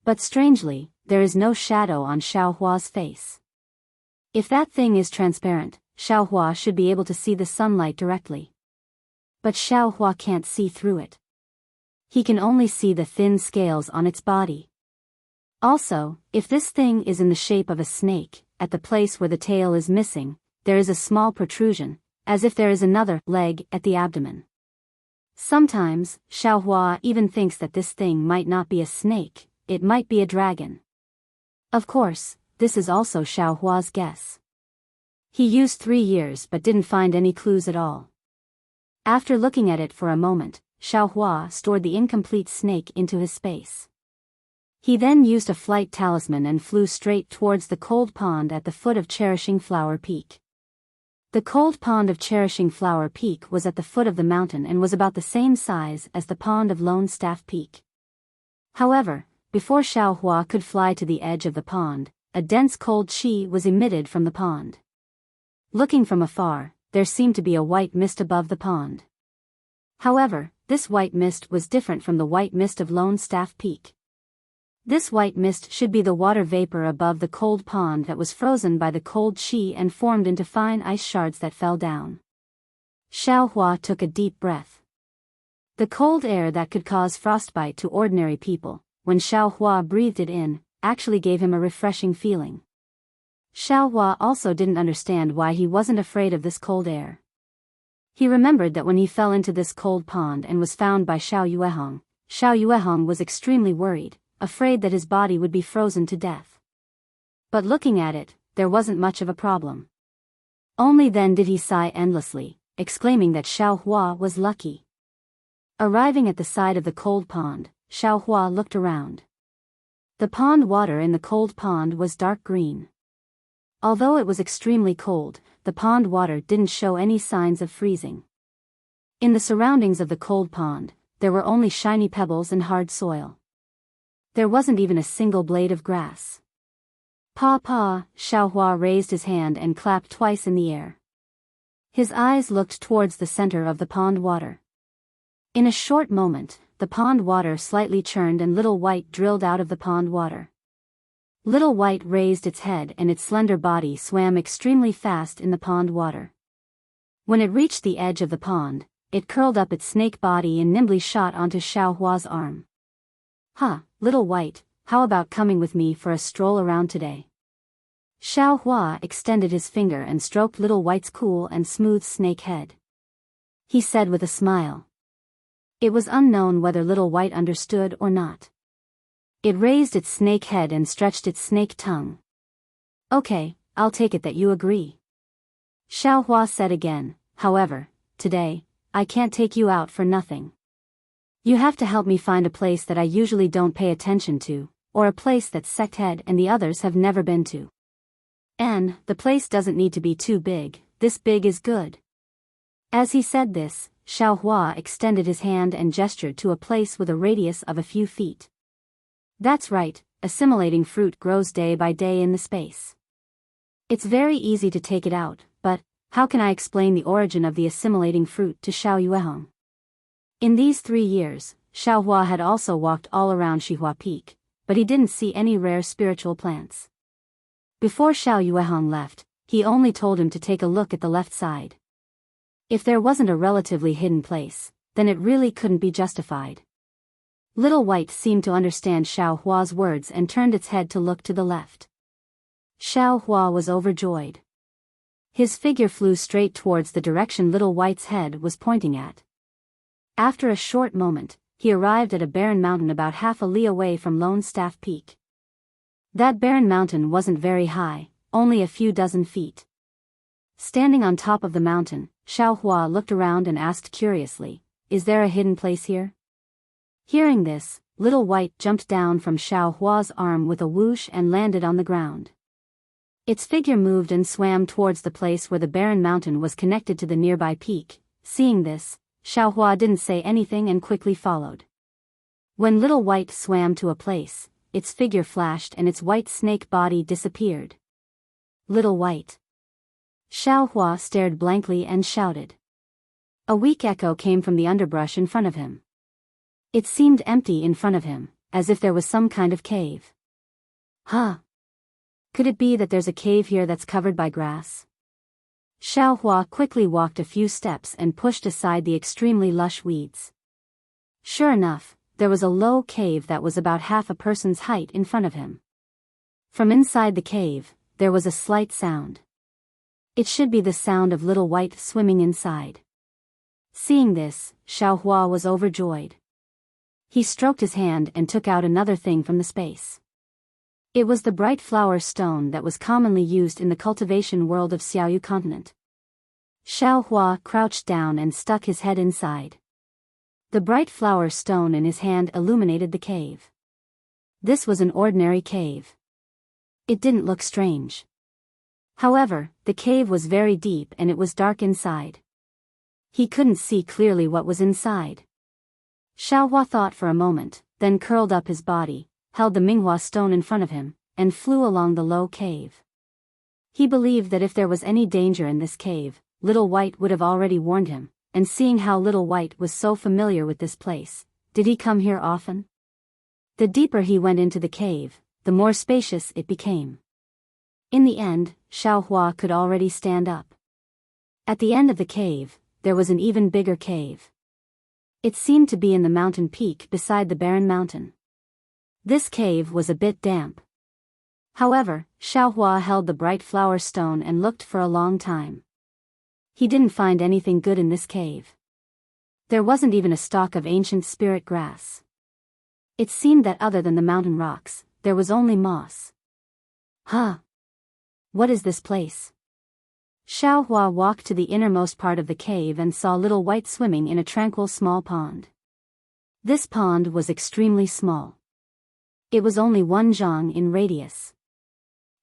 But strangely, there is no shadow on Xiao Hua's face. If that thing is transparent, Xiao Hua should be able to see the sunlight directly. But Xiao Hua can't see through it. He can only see the thin scales on its body. Also, if this thing is in the shape of a snake, at the place where the tail is missing, there is a small protrusion, as if there is another leg at the abdomen. Sometimes, Xiao Hua even thinks that this thing might not be a snake, it might be a dragon. Of course, this is also Xiao Hua's guess. He used 3 years but didn't find any clues at all. After looking at it for a moment, Xiao Hua stored the incomplete snake into his space. He then used a flight talisman and flew straight towards the cold pond at the foot of Cherishing Flower Peak. The cold pond of Cherishing Flower Peak was at the foot of the mountain and was about the same size as the pond of Lone Staff Peak. However, before Xiao Hua could fly to the edge of the pond, a dense cold qi was emitted from the pond. Looking from afar, there seemed to be a white mist above the pond. However, this white mist was different from the white mist of Lone Staff Peak. This white mist should be the water vapor above the cold pond that was frozen by the cold qi and formed into fine ice shards that fell down. Xiao Hua took a deep breath. The cold air that could cause frostbite to ordinary people, when Xiao Hua breathed it in, actually gave him a refreshing feeling. Xiao Hua also didn't understand why he wasn't afraid of this cold air. He remembered that when he fell into this cold pond and was found by Xiao Yuehong was extremely worried, afraid that his body would be frozen to death. But looking at it, there wasn't much of a problem. Only then did he sigh endlessly, exclaiming that Xiao Hua was lucky. Arriving at the side of the cold pond, Xiao Hua looked around. The pond water in the cold pond was dark green. Although it was extremely cold, the pond water didn't show any signs of freezing. In the surroundings of the cold pond, there were only shiny pebbles and hard soil. There wasn't even a single blade of grass. Pa pa, Xiao Hua raised his hand and clapped twice in the air. His eyes looked towards the center of the pond water. In a short moment, the pond water slightly churned and little white drilled out of the pond water. Little White raised its head and its slender body swam extremely fast in the pond water. When it reached the edge of the pond, it curled up its snake body and nimbly shot onto Xiaohua's arm. Little White, how about coming with me for a stroll around today? Xiaohua extended his finger and stroked Little White's cool and smooth snake head. He said with a smile. It was unknown whether Little White understood or not. It raised its snake head and stretched its snake tongue. Okay, I'll take it that you agree. Xiaohua said again, however, today, I can't take you out for nothing. You have to help me find a place that I usually don't pay attention to, or a place that Secthead and the others have never been to. And, the place doesn't need to be too big, this big is good. As he said this, Xiaohua extended his hand and gestured to a place with a radius of a few feet. That's right, assimilating fruit grows day by day in the space. It's very easy to take it out, but, how can I explain the origin of the assimilating fruit to Xiao Yuehong? In these 3 years, Xiaohua had also walked all around Xihua Peak, but he didn't see any rare spiritual plants. Before Xiao Yuehong left, he only told him to take a look at the left side. If there wasn't a relatively hidden place, then it really couldn't be justified. Little White seemed to understand Xiaohua's words and turned its head to look to the left. Xiaohua was overjoyed. His figure flew straight towards the direction Little White's head was pointing at. After a short moment, he arrived at a barren mountain about half a li away from Lone Staff Peak. That barren mountain wasn't very high, only a few dozen feet. Standing on top of the mountain, Xiaohua looked around and asked curiously, "Is there a hidden place here?" Hearing this, Little White jumped down from Xiaohua's arm with a whoosh and landed on the ground. Its figure moved and swam towards the place where the barren mountain was connected to the nearby peak. Seeing this, Xiaohua didn't say anything and quickly followed. When Little White swam to a place, its figure flashed and its white snake body disappeared. Little White. Xiaohua stared blankly and shouted. A weak echo came from the underbrush in front of him. It seemed empty in front of him, as if there was some kind of cave. Could it be that there's a cave here that's covered by grass? Xiaohua quickly walked a few steps and pushed aside the extremely lush weeds. Sure enough, there was a low cave that was about half a person's height in front of him. From inside the cave, there was a slight sound. It should be the sound of Little White swimming inside. Seeing this, Xiaohua was overjoyed. He stroked his hand and took out another thing from the space. It was the bright flower stone that was commonly used in the cultivation world of Xiaoyu continent. Xiaohua crouched down and stuck his head inside. The bright flower stone in his hand illuminated the cave. This was an ordinary cave. It didn't look strange. However, the cave was very deep and it was dark inside. He couldn't see clearly what was inside. Xiaohua thought for a moment, then curled up his body, held the Minghua stone in front of him, and flew along the low cave. He believed that if there was any danger in this cave, Little White would have already warned him, and seeing how Little White was so familiar with this place, did he come here often? The deeper he went into the cave, the more spacious it became. In the end, Xiaohua could already stand up. At the end of the cave, there was an even bigger cave. It seemed to be in the mountain peak beside the barren mountain. This cave was a bit damp. However, Xiaohua held the bright flower stone and looked for a long time. He didn't find anything good in this cave. There wasn't even a stalk of ancient spirit grass. It seemed that other than the mountain rocks, there was only moss. What is this place? Xiaohua walked to the innermost part of the cave and saw Little White swimming in a tranquil small pond. This pond was extremely small. It was only 1 zhang in radius.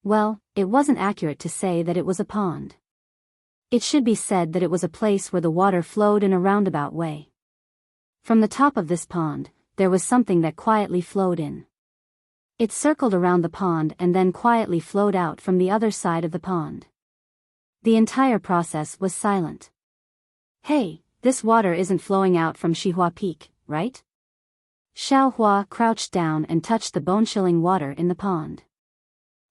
Well, it wasn't accurate to say that it was a pond. It should be said that it was a place where the water flowed in a roundabout way. From the top of this pond, there was something that quietly flowed in. It circled around the pond and then quietly flowed out from the other side of the pond. The entire process was silent. Hey, this water isn't flowing out from Xihua Peak, right? Xiaohua crouched down and touched the bone-chilling water in the pond.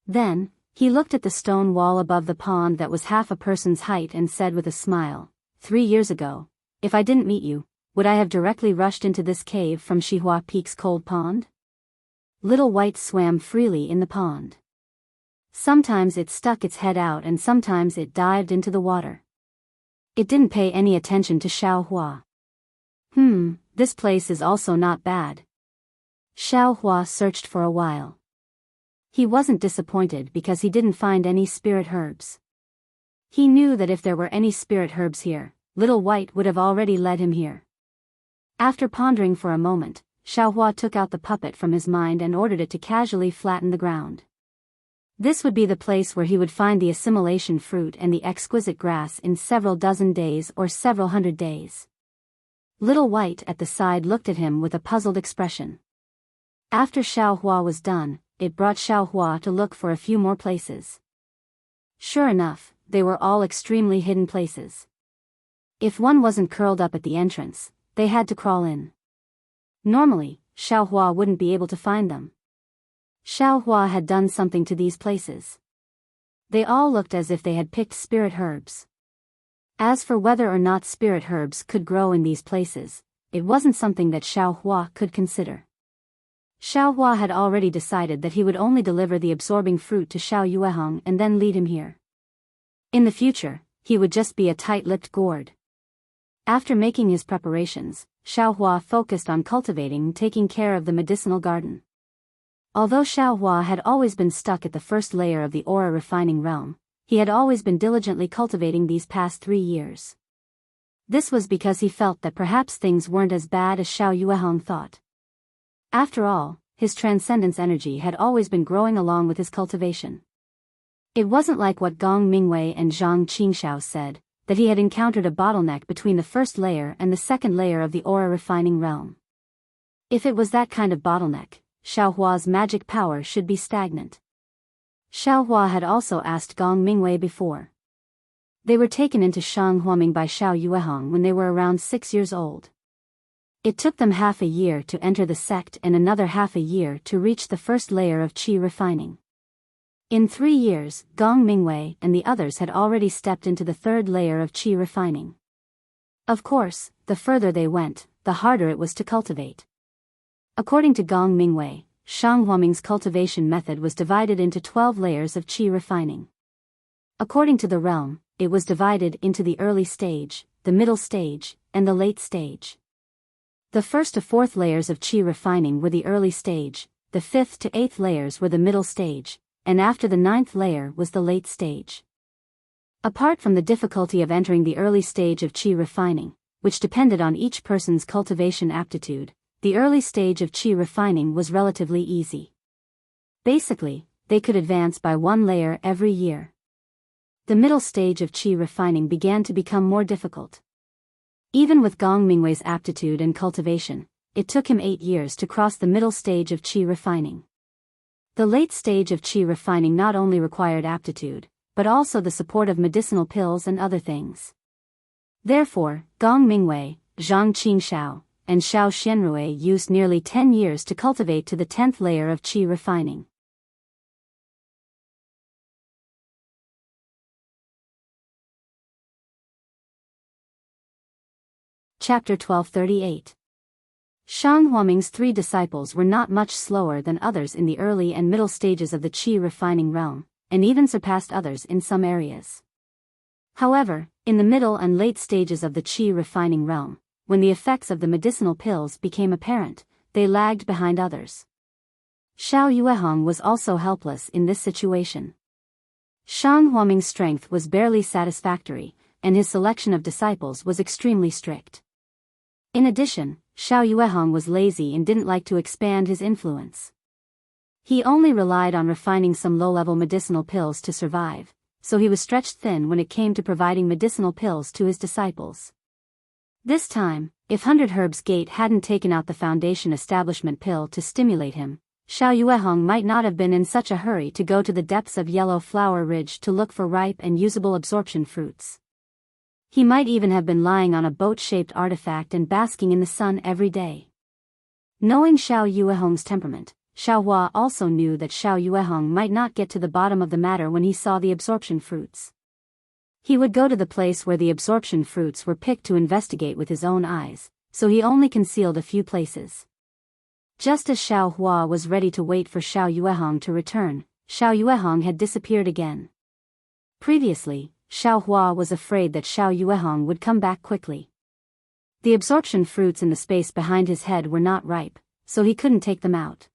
Then, he looked at the stone wall above the pond that was half a person's height and said with a smile, 3 years ago, if I didn't meet you, would I have directly rushed into this cave from Shihua Peak's cold pond? Little White swam freely in the pond. Sometimes it stuck its head out and sometimes it dived into the water. It didn't pay any attention to Xiaohua. This place is also not bad. Xiaohua searched for a while. He wasn't disappointed because he didn't find any spirit herbs. He knew that if there were any spirit herbs here, Little White would have already led him here. After pondering for a moment, Xiaohua took out the puppet from his mind and ordered it to casually flatten the ground. This would be the place where he would find the assimilation fruit and the exquisite grass in several dozen days or several hundred days. Little White at the side looked at him with a puzzled expression. After Xiaohua was done, it brought Xiaohua to look for a few more places. Sure enough, they were all extremely hidden places. If one wasn't curled up at the entrance, they had to crawl in. Normally, Xiaohua wouldn't be able to find them. Xiaohua had done something to these places. They all looked as if they had picked spirit herbs. As for whether or not spirit herbs could grow in these places, it wasn't something that Xiaohua could consider. Xiaohua had already decided that he would only deliver the absorbing fruit to Xiao Yueheng and then lead him here. In the future, he would just be a tight-lipped gourd. After making his preparations, Xiaohua focused on cultivating and taking care of the medicinal garden. Although Xiaohua had always been stuck at the first layer of the aura refining realm, he had always been diligently cultivating these past 3 years. This was because he felt that perhaps things weren't as bad as Xiao Yueheng thought. After all, his transcendence energy had always been growing along with his cultivation. It wasn't like what Gong Mingwei and Zhang Qingxiao said, that he had encountered a bottleneck between the first layer and the second layer of the aura refining realm. If it was that kind of bottleneck, Xiaohua's magic power should be stagnant. Xiaohua had also asked Gong Mingwei before. They were taken into Shanghuaming by Xiao Yueheng when they were around 6 years old. It took them half a year to enter the sect and another half a year to reach the first layer of qi refining. In 3 years, Gong Mingwei and the others had already stepped into the third layer of qi refining. Of course, the further they went, the harder it was to cultivate. According to Gong Mingwei, Shanghuaming's cultivation method was divided into 12 layers of qi refining. According to the realm, it was divided into the early stage, the middle stage, and the late stage. The first to fourth layers of qi refining were the early stage, the fifth to eighth layers were the middle stage, and after the ninth layer was the late stage. Apart from the difficulty of entering the early stage of qi refining, which depended on each person's cultivation aptitude, the early stage of qi refining was relatively easy. Basically, they could advance by 1 layer every year. The middle stage of qi refining began to become more difficult. Even with Gong Mingwei's aptitude and cultivation, it took him 8 years to cross the middle stage of qi refining. The late stage of qi refining not only required aptitude, but also the support of medicinal pills and other things. Therefore, Gong Mingwei, Zhang Qingxiao, and Xiao Xianrui used nearly 10 years to cultivate to the 10th layer of qi refining. Chapter 1238. Shanghuaming's 3 disciples were not much slower than others in the early and middle stages of the qi refining realm, and even surpassed others in some areas. However, in the middle and late stages of the qi refining realm, when the effects of the medicinal pills became apparent, they lagged behind others. Xiao Yueheng was also helpless in this situation. Shanghuaming's strength was barely satisfactory, and his selection of disciples was extremely strict. In addition, Xiao Yueheng was lazy and didn't like to expand his influence. He only relied on refining some low-level medicinal pills to survive, so he was stretched thin when it came to providing medicinal pills to his disciples. This time, if 100 Herbs Gate hadn't taken out the Foundation Establishment pill to stimulate him, Xiao Yueheng might not have been in such a hurry to go to the depths of Yellow Flower Ridge to look for ripe and usable absorption fruits. He might even have been lying on a boat-shaped artifact and basking in the sun every day. Knowing Xiao Yueheng's temperament, Xiao Hua also knew that Xiao Yuehong might not get to the bottom of the matter when he saw the absorption fruits. He would go to the place where the absorption fruits were picked to investigate with his own eyes, so he only concealed a few places. Just as Xiao Hua was ready to wait for Xiao Yuehong to return, Xiao Yuehong had disappeared again. Previously, Xiao Hua was afraid that Xiao Yuehong would come back quickly. The absorption fruits in the space behind his head were not ripe, so he couldn't take them out.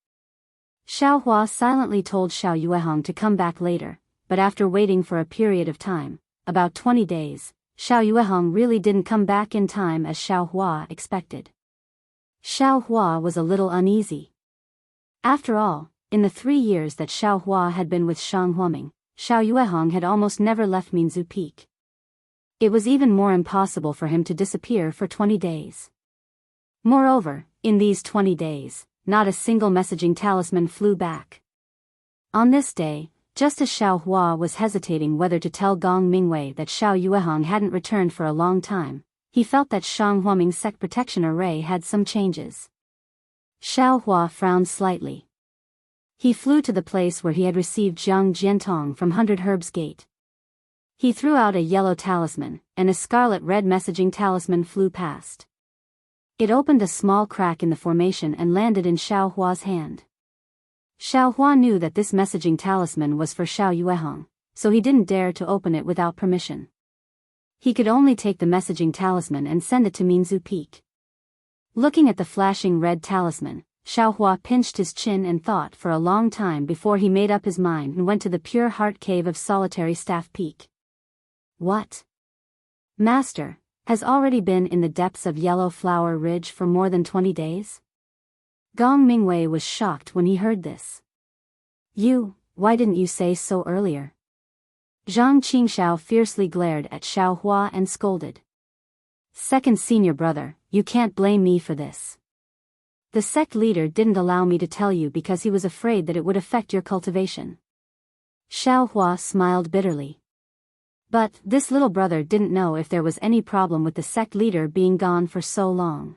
Xiao Hua silently told Xiao Yuehong to come back later, but after waiting for a period of time, about 20 days, Xiao Yuehong really didn't come back in time as Xiao Hua expected. Xiao Hua was a little uneasy. After all, in the 3 years that Xiao Hua had been with Shang Huaming, Xiao Yuehong had almost never left Minzu Peak. It was even more impossible for him to disappear for 20 days. Moreover, in these 20 days, not a single messaging talisman flew back. On this day, just as Xiao Hua was hesitating whether to tell Gong Mingwei that Xiao Yuehong hadn't returned for a long time, he felt that Shang Huaming's sect protection array had some changes. Xiao Hua frowned slightly. He flew to the place where he had received Jiang Jiantong from 100 Herbs Gate. He threw out a yellow talisman, and a scarlet-red messaging talisman flew past. It opened a small crack in the formation and landed in Xiao Hua's hand. Xiao Hua knew that this messaging talisman was for Xiao Yuehong, so he didn't dare to open it without permission. He could only take the messaging talisman and send it to Minzu Peak. Looking at the flashing red talisman, Xiao Hua pinched his chin and thought for a long time before he made up his mind and went to the pure heart cave of Solitary Staff Peak. What? Master, has already been in the depths of Yellow Flower Ridge for more than 20 days? Gong Mingwei was shocked when he heard this. Why didn't you say so earlier? Zhang Qingxiao fiercely glared at Xiao Hua and scolded. Second senior brother, you can't blame me for this. The sect leader didn't allow me to tell you because he was afraid that it would affect your cultivation. Xiao Hua smiled bitterly. But this little brother didn't know if there was any problem with the sect leader being gone for so long.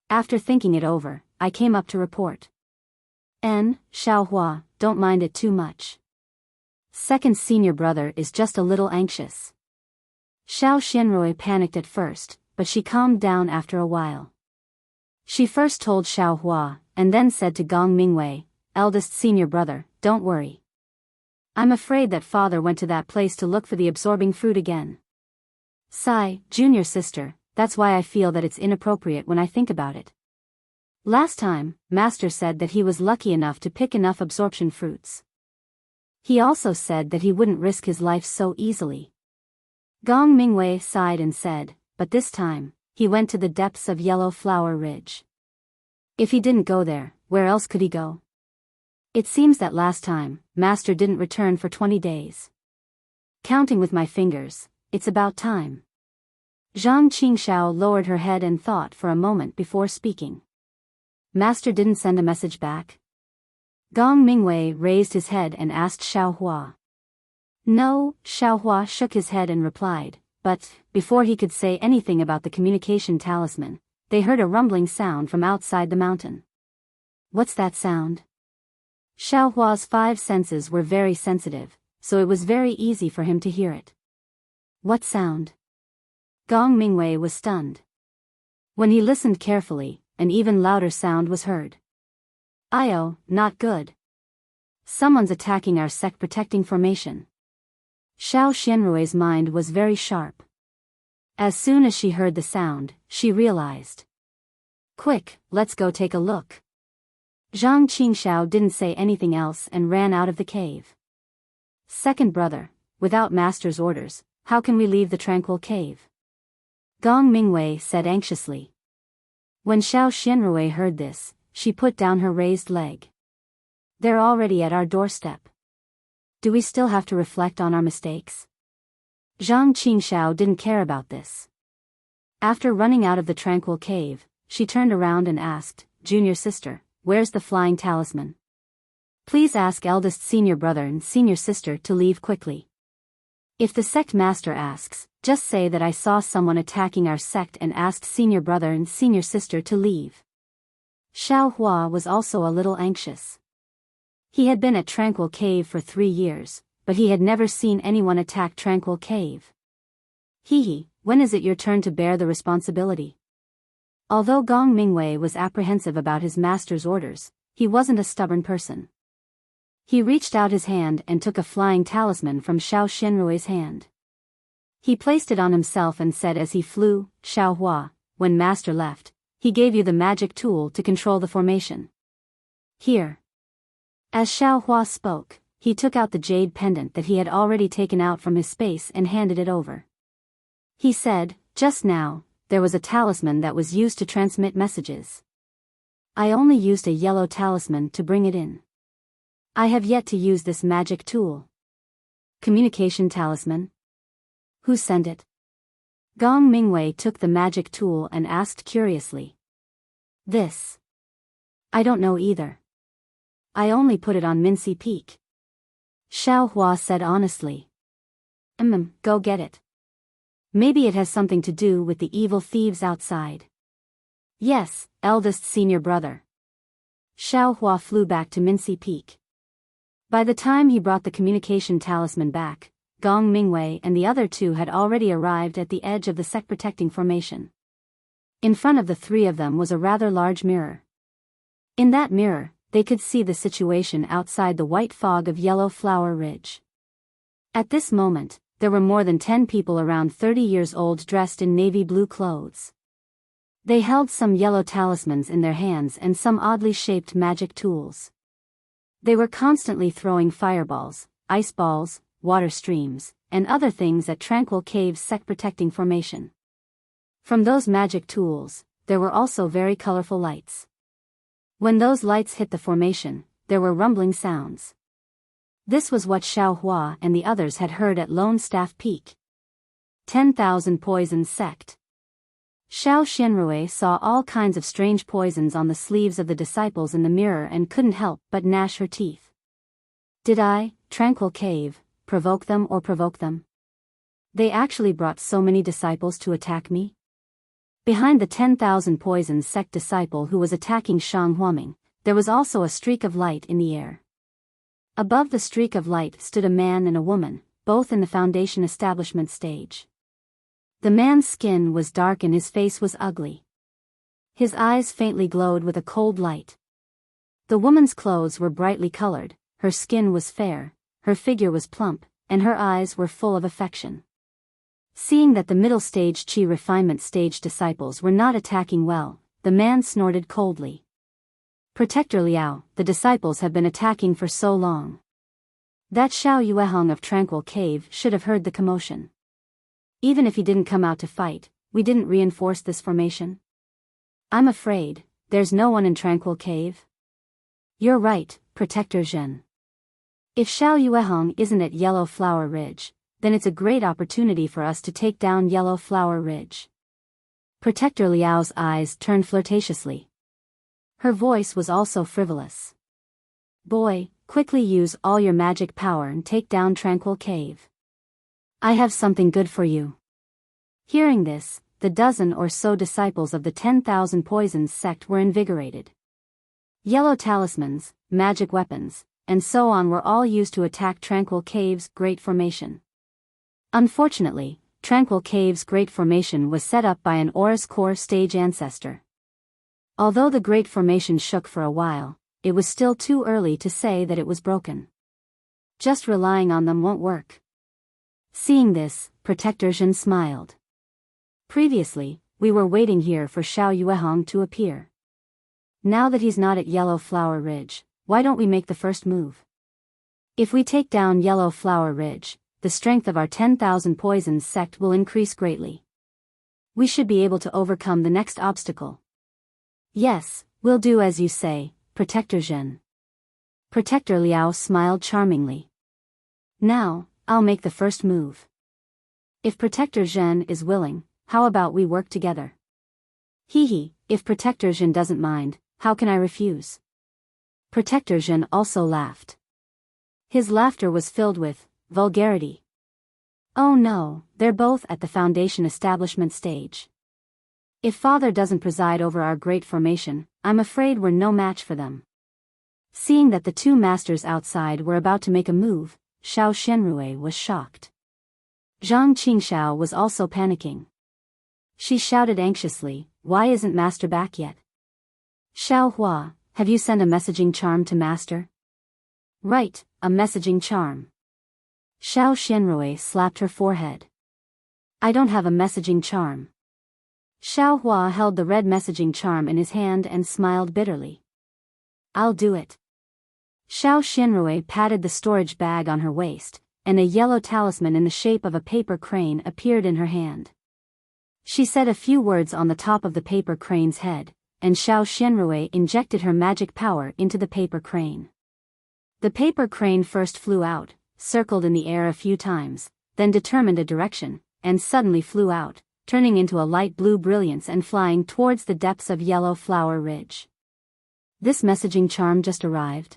After thinking it over, I came up to report. Xiao Hua, don't mind it too much. Second senior brother is just a little anxious. Xiao Xianrui panicked at first, but she calmed down after a while. She first told Xiao Hua, and then said to Gong Mingwei, eldest senior brother, don't worry. I'm afraid that father went to that place to look for the absorbing fruit again. Sigh, junior sister, that's why I feel that it's inappropriate when I think about it. Last time, Master said that he was lucky enough to pick enough absorption fruits. He also said that he wouldn't risk his life so easily. Gong Mingwei sighed and said, but this time, he went to the depths of Yellow Flower Ridge. If he didn't go there, where else could he go? It seems that last time, Master didn't return for 20 days. Counting with my fingers, it's about time. Zhang Qingxiao lowered her head and thought for a moment before speaking. Master didn't send a message back? Gong Mingwei raised his head and asked Xiao Hua. No, Xiao Hua shook his head and replied, but, before he could say anything about the communication talisman, they heard a rumbling sound from outside the mountain. What's that sound? Xiao Hua's 5 senses were very sensitive, so it was very easy for him to hear it. What sound? Gong Mingwei was stunned. When he listened carefully, an even louder sound was heard. Io, not good. Someone's attacking our sect protecting formation. Xiao Xianrui's mind was very sharp. As soon as she heard the sound, she realized. Quick, let's go take a look. Zhang Qingxiao didn't say anything else and ran out of the cave. Second brother, without master's orders, how can we leave the tranquil cave? Gong Mingwei said anxiously. When Xiao Xianrui heard this, she put down her raised leg. They're already at our doorstep. Do we still have to reflect on our mistakes? Zhang Qingxiao didn't care about this. After running out of the tranquil cave, she turned around and asked, Junior sister, where's the flying talisman? Please ask eldest senior brother and senior sister to leave quickly. If the sect master asks, just say that I saw someone attacking our sect and asked senior brother and senior sister to leave. Xiao Hua was also a little anxious. He had been at Tranquil Cave for 3 years, but he had never seen anyone attack Tranquil Cave. He, when is it your turn to bear the responsibility? Although Gong Mingwei was apprehensive about his master's orders, he wasn't a stubborn person. He reached out his hand and took a flying talisman from Xiao Xianrui's hand. He placed it on himself and said as he flew, Xiao Hua, when master left, he gave you the magic tool to control the formation. Here. As Xiao Hua spoke, he took out the jade pendant that he had already taken out from his space and handed it over. He said, just now, there was a talisman that was used to transmit messages. I only used a yellow talisman to bring it in. I have yet to use this magic tool. Communication talisman? Who sent it? Gong Mingwei took the magic tool and asked curiously. This. I don't know either. I only put it on Mincy Peak. Xiao Hua said honestly. Go get it. Maybe it has something to do with the evil thieves outside. Yes, eldest senior brother. Xiao Hua flew back to Mincy Peak. By the time he brought the communication talisman back, Gong Mingwei and the other two had already arrived at the edge of the sect-protecting formation. In front of the three of them was a rather large mirror. In that mirror, they could see the situation outside the white fog of Yellow Flower Ridge. At this moment, there were more than 10 people around 30 years old dressed in navy blue clothes. They held some yellow talismans in their hands and some oddly shaped magic tools. They were constantly throwing fireballs, ice balls, water streams, and other things at Tranquil Cave's sect-protecting formation. From those magic tools, there were also very colorful lights. When those lights hit the formation, there were rumbling sounds. This was what Xiao Hua and the others had heard at Lone Staff Peak. 10,000 Poisons Sect. Xiao Xianrui saw all kinds of strange poisons on the sleeves of the disciples in the mirror and couldn't help but gnash her teeth. Did I, Tranquil Cave, provoke them or provoke them? They actually brought so many disciples to attack me? Behind the 10,000 Poisons Sect disciple who was attacking Shang Huaming, there was also a streak of light in the air. Above the streak of light stood a man and a woman, both in the Foundation establishment stage. The man's skin was dark and his face was ugly. His eyes faintly glowed with a cold light. The woman's clothes were brightly colored, her skin was fair, her figure was plump, and her eyes were full of affection. Seeing that the middle stage Qi refinement stage disciples were not attacking well, the man snorted coldly. Protector Liao, the disciples have been attacking for so long. That Xiao Yuehong of Tranquil Cave should have heard the commotion. Even if he didn't come out to fight, we didn't reinforce this formation. I'm afraid, there's no one in Tranquil Cave. You're right, Protector Zhen. If Xiao Yuehong isn't at Yellow Flower Ridge, then it's a great opportunity for us to take down Yellow Flower Ridge. Protector Liao's eyes turned flirtatiously. Her voice was also frivolous. Boy, quickly use all your magic power and take down Tranquil Cave. I have something good for you. Hearing this, the dozen or so disciples of the 10,000 Poisons Sect were invigorated. Yellow talismans, magic weapons, and so on were all used to attack Tranquil Cave's Great Formation. Unfortunately, Tranquil Cave's Great Formation was set up by an Aurus Core stage ancestor. Although the Great Formation shook for a while, it was still too early to say that it was broken. Just relying on them won't work. Seeing this, Protector Zhen smiled. Previously, we were waiting here for Xiao Yuehong to appear. Now that he's not at Yellow Flower Ridge, why don't we make the first move? If we take down Yellow Flower Ridge, the strength of our 10,000 Poisons Sect will increase greatly. We should be able to overcome the next obstacle. Yes, we'll do as you say, Protector Zhen. Protector Liao smiled charmingly. Now, I'll make the first move. If Protector Zhen is willing, how about we work together? If Protector Zhen doesn't mind, how can I refuse? Protector Zhen also laughed. His laughter was filled with vulgarity. Oh no, they're both at the Foundation establishment stage. If father doesn't preside over our great formation, I'm afraid we're no match for them. Seeing that the two masters outside were about to make a move, Xiao Shenrui was shocked. Zhang Qingxiao was also panicking. She shouted anxiously, "Why isn't master back yet? Xiao Hua, have you sent a messaging charm to master?" "Right, a messaging charm." Xiao Shenrui slapped her forehead. "I don't have a messaging charm." Xiao Hua held the red messaging charm in his hand and smiled bitterly. "I'll do it." Xiao Shenrui patted the storage bag on her waist, and a yellow talisman in the shape of a paper crane appeared in her hand. She said a few words on the top of the paper crane's head, and Xiao Shenrui injected her magic power into the paper crane. The paper crane first flew out, circled in the air a few times, then determined a direction, and suddenly flew out, turning into a light blue brilliance and flying towards the depths of Yellow Flower Ridge. "This messaging charm just arrived?"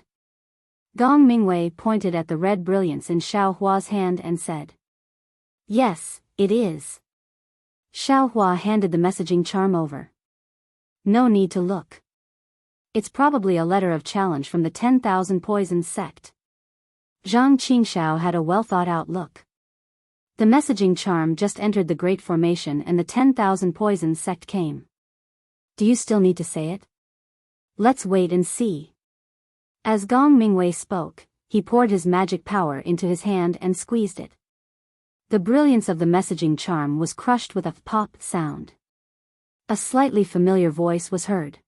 Gong Mingwei pointed at the red brilliance in Xiao Hua's hand and said. "Yes, it is." Xiao Hua handed the messaging charm over. "No need to look. It's probably a letter of challenge from the 10,000 Poisons sect." Zhang Qingxiao had a well-thought-out look. The messaging charm just entered the Great Formation and the 10,000 Poisons sect came. "Do you still need to say it? Let's wait and see." As Gong Mingwei spoke, he poured his magic power into his hand and squeezed it. The brilliance of the messaging charm was crushed with a pop sound. A slightly familiar voice was heard.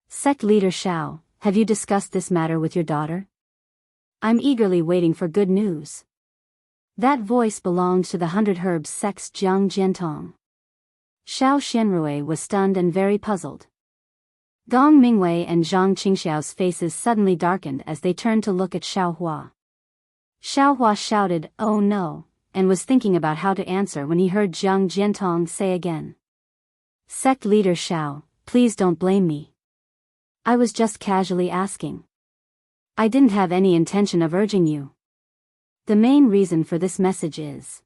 "Sect leader Xiao, have you discussed this matter with your daughter? I'm eagerly waiting for good news." That voice belonged to the 100 Herbs sect's Jiang Jiantong. Xiao Shenrui was stunned and very puzzled. Gong Mingwei and Zhang Qingxiao's faces suddenly darkened as they turned to look at Xiao Hua. Xiao Hua shouted, "Oh no," and was thinking about how to answer when he heard Jiang Jiantong say again. "Sect leader Xiao, please don't blame me. I was just casually asking. I didn't have any intention of urging you. The main reason for this message is..."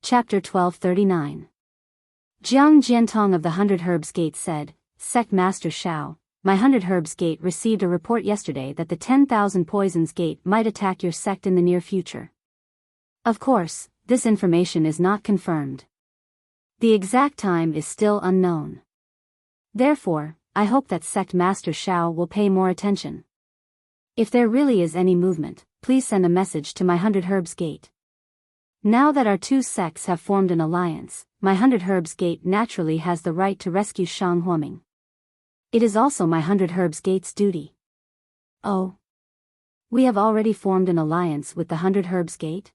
Chapter 1239. Jiang Jiantong of the 100 Herbs Gate said, "Sect Master Xiao, my 100 Herbs Gate received a report yesterday that the 10,000 Poisons Gate might attack your sect in the near future. Of course, this information is not confirmed. The exact time is still unknown. Therefore, I hope that Sect Master Xiao will pay more attention. If there really is any movement, please send a message to my 100 Herbs Gate. Now that our two sects have formed an alliance, my 100 Herbs Gate naturally has the right to rescue Shang Huoming. It is also my 100 Herbs Gate's duty." "Oh. We have already formed an alliance with the 100 Herbs Gate?"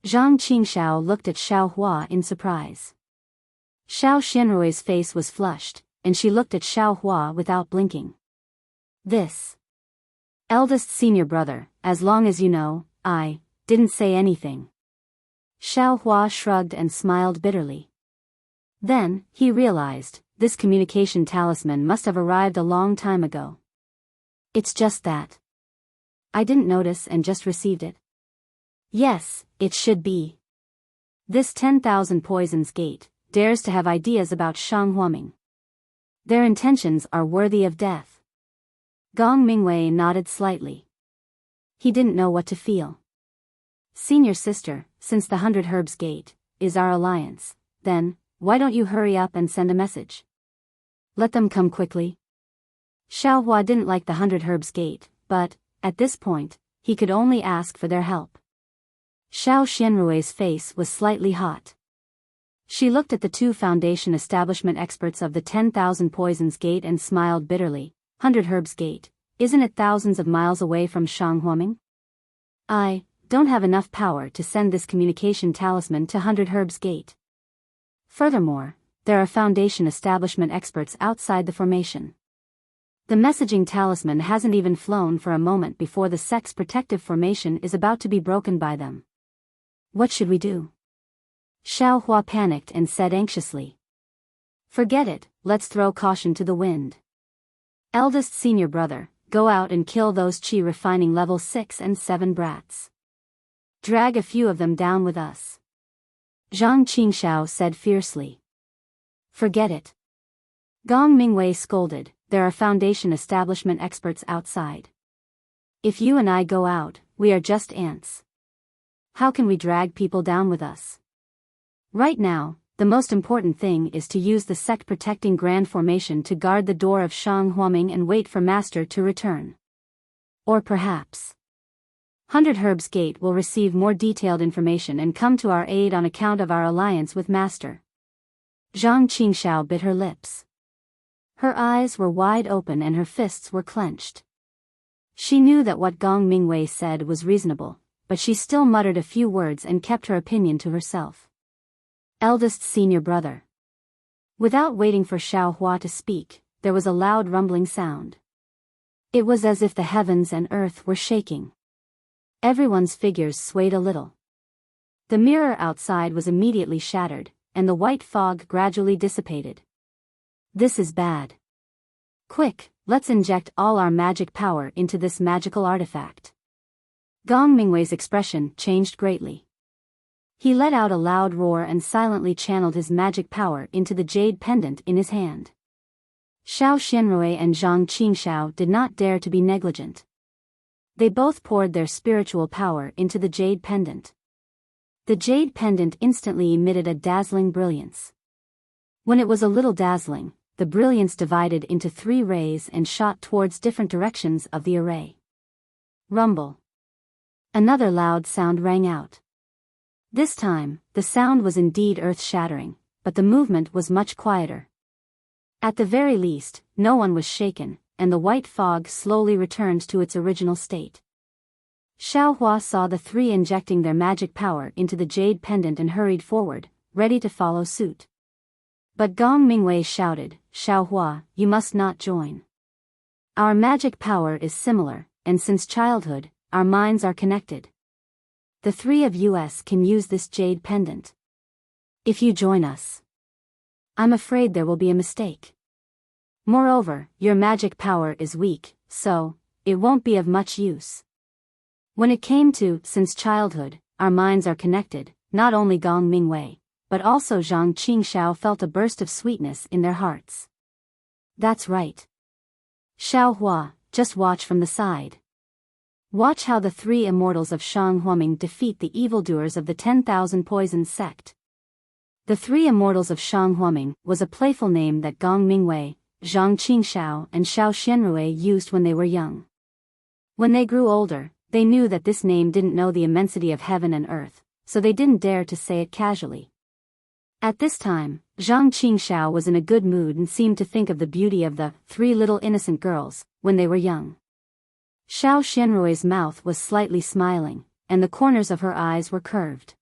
Zhang Qingxiao looked at Xiao Hua in surprise. Xiao Shenrui's face was flushed, and she looked at Xiao Hua without blinking. "This eldest senior brother, as long as you know, I didn't say anything." Xiao Hua shrugged and smiled bitterly. Then, he realized, this communication talisman must have arrived a long time ago. "It's just that I didn't notice and just received it." "Yes, it should be. This 10,000 Poisons Gate dares to have ideas about Shang Huoming. Their intentions are worthy of death." Gong Mingwei nodded slightly. He didn't know what to feel. "Senior sister, since the 100 Herbs Gate is our alliance, then, why don't you hurry up and send a message? Let them come quickly." Xiao Hua didn't like the 100 Herbs Gate, but, at this point, he could only ask for their help. Xiao Shenrui's face was slightly hot. She looked at the two Foundation establishment experts of the 10,000 Poisons Gate and smiled bitterly. 100 Herbs Gate, isn't it thousands of miles away from Shang Huoming? I don't have enough power to send this communication talisman to 100 Herbs Gate. Furthermore, there are Foundation establishment experts outside the formation. The messaging talisman hasn't even flown for a moment before the sect's protective formation is about to be broken by them. What should we do? Xiao Hua panicked and said anxiously. "Forget it, let's throw caution to the wind. Eldest senior brother, go out and kill those qi refining level 6 and 7 brats. Drag a few of them down with us. Zhang Qingshao said fiercely. Forget it. Gong Mingwei scolded, there are Foundation establishment experts outside. If you and I go out, we are just ants. How can we drag people down with us? Right now, the most important thing is to use the sect protecting grand formation to guard the door of Shang Huaming and wait for Master to return. Or perhaps 100 Herbs Gate will receive more detailed information and come to our aid on account of our alliance with Master. Zhang Qingshao bit her lips. Her eyes were wide open and her fists were clenched. She knew that what Gong Mingwei said was reasonable, but she still muttered a few words and kept her opinion to herself. Eldest senior brother. Without waiting for Xiao Hua to speak, there was a loud rumbling sound. It was as if the heavens and earth were shaking. Everyone's figures swayed a little. The mirror outside was immediately shattered, and the white fog gradually dissipated. This is bad. Quick, let's inject all our magic power into this magical artifact. Gong Mingwei's expression changed greatly. He let out a loud roar and silently channeled his magic power into the jade pendant in his hand. Xiao Xianrui and Zhang Qingshao did not dare to be negligent. They both poured their spiritual power into the jade pendant. The jade pendant instantly emitted a dazzling brilliance. When it was a little dazzling, the brilliance divided into 3 rays and shot towards different directions of the array. Rumble. Another loud sound rang out. This time, the sound was indeed earth-shattering, but the movement was much quieter. At the very least, no one was shaken, and the white fog slowly returned to its original state. Xiao Hua saw the 3 injecting their magic power into the jade pendant and hurried forward, ready to follow suit. But Gong Mingwei shouted, Xiao Hua, you must not join. Our magic power is similar, and since childhood, our minds are connected. The 3 of us can use this jade pendant. If you join us, I'm afraid there will be a mistake. Moreover, your magic power is weak, so it won't be of much use. When it came to, since childhood, our minds are connected, not only Gong Mingwei, but also Zhang Qingshao felt a burst of sweetness in their hearts. That's right. Xiao Hua, just watch from the side. Watch how the 3 immortals of Shang Huaming defeat the evildoers of the 10,000 Poisons sect. The 3 immortals of Shang Huaming was a playful name that Gong Mingwei, Zhang Qingshao and Xiao Xianrui used when they were young. When they grew older, they knew that this name didn't know the immensity of heaven and earth, so they didn't dare to say it casually. At this time, Zhang Qingshao was in a good mood and seemed to think of the beauty of the 3 little innocent girls when they were young. Xiao Xianrui's mouth was slightly smiling, and the corners of her eyes were curved.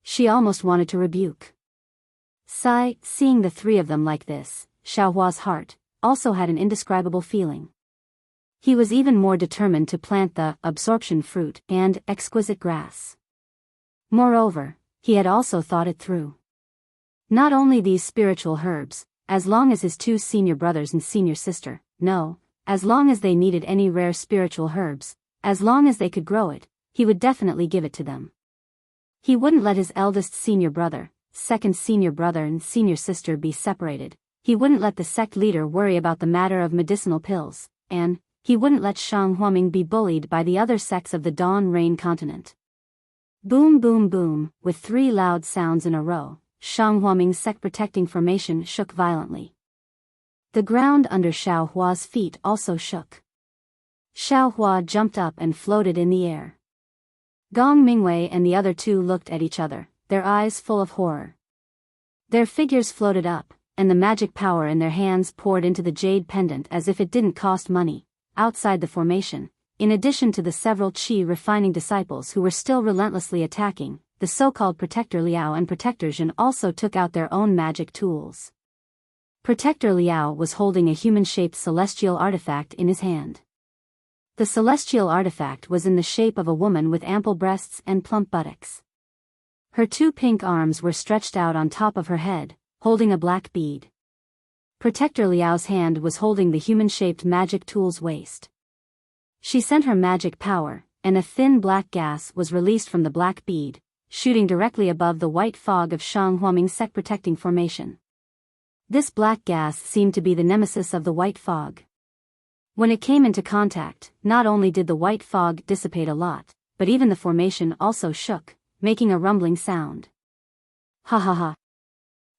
She almost wanted to rebuke. Seeing the 3 of them like this, Xiao Hua's heart also had an indescribable feeling. He was even more determined to plant the absorption fruit and exquisite grass. Moreover, he had also thought it through. Not only these spiritual herbs, as long as his 2 senior brothers and senior sister, no, as long as they needed any rare spiritual herbs, as long as they could grow it, he would definitely give it to them. He wouldn't let his eldest senior brother, second senior brother and senior sister be separated, he wouldn't let the sect leader worry about the matter of medicinal pills, and he wouldn't let Shang Huaming be bullied by the other sects of the Dawn Rain continent. Boom boom boom, with 3 loud sounds in a row, Shang Huaming's sect protecting formation shook violently. The ground under Xiao Hua's feet also shook. Xiao Hua jumped up and floated in the air. Gong Mingwei and the other 2 looked at each other, their eyes full of horror. Their figures floated up, and the magic power in their hands poured into the jade pendant as if it didn't cost money. Outside the formation, in addition to the several qi refining disciples who were still relentlessly attacking, the so-called Protector Liao and Protector Jin also took out their own magic tools. Protector Liao was holding a human-shaped celestial artifact in his hand. The celestial artifact was in the shape of a woman with ample breasts and plump buttocks. Her 2 pink arms were stretched out on top of her head, holding a black bead. Protector Liao's hand was holding the human-shaped magic tool's waist. She sent her magic power, and a thin black gas was released from the black bead, shooting directly above the white fog of Shang Huaming's sect protecting formation. This black gas seemed to be the nemesis of the white fog. When it came into contact, not only did the white fog dissipate a lot, but even the formation also shook, making a rumbling sound. Ha ha ha.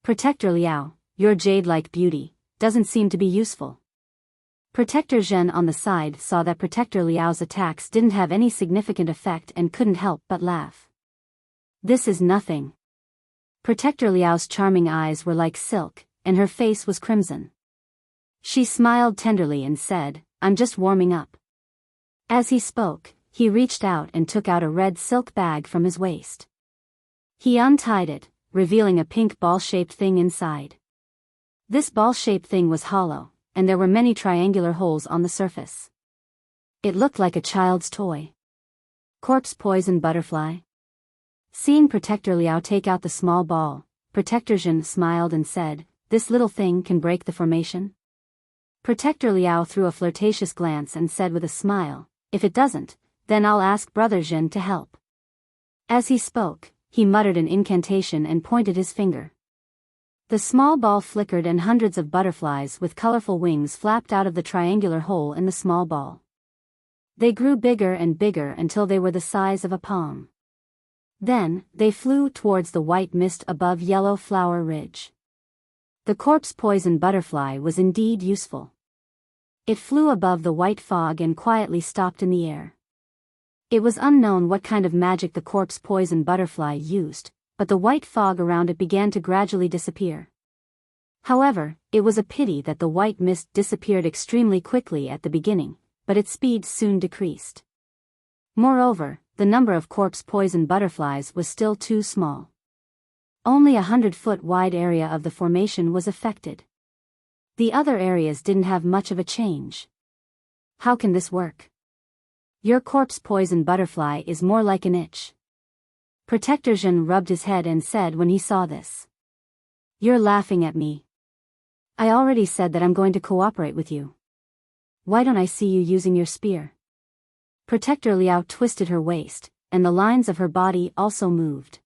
Protector Liao, your jade-like beauty doesn't seem to be useful. Protector Zhen on the side saw that Protector Liao's attacks didn't have any significant effect and couldn't help but laugh. This is nothing. Protector Liao's charming eyes were like silk, and her face was crimson. She smiled tenderly and said, I'm just warming up. As he spoke, he reached out and took out a red silk bag from his waist. He untied it, revealing a pink ball-shaped thing inside. This ball-shaped thing was hollow, and there were many triangular holes on the surface. It looked like a child's toy. Corpse poison butterfly. Seeing Protector Liao take out the small ball, Protector Zhen smiled and said, this little thing can break the formation? Protector Liao threw a flirtatious glance and said with a smile, if it doesn't, then I'll ask Brother Zhen to help. As he spoke, he muttered an incantation and pointed his finger. The small ball flickered and hundreds of butterflies with colorful wings flapped out of the triangular hole in the small ball. They grew bigger and bigger until they were the size of a palm. Then, they flew towards the white mist above Yellow Flower Ridge. The corpse poison butterfly was indeed useful. It flew above the white fog and quietly stopped in the air. It was unknown what kind of magic the corpse poison butterfly used, but the white fog around it began to gradually disappear. However, it was a pity that the white mist disappeared extremely quickly at the beginning, but its speed soon decreased. Moreover, the number of corpse poison butterflies was still too small. Only 100-foot wide area of the formation was affected. The other areas didn't have much of a change. How can this work? Your corpse poison butterfly is more like an itch. Protector Zhen rubbed his head and said when he saw this. You're laughing at me. I already said that I'm going to cooperate with you. Why don't I see you using your spear? Protector Liao twisted her waist, and the lines of her body also moved.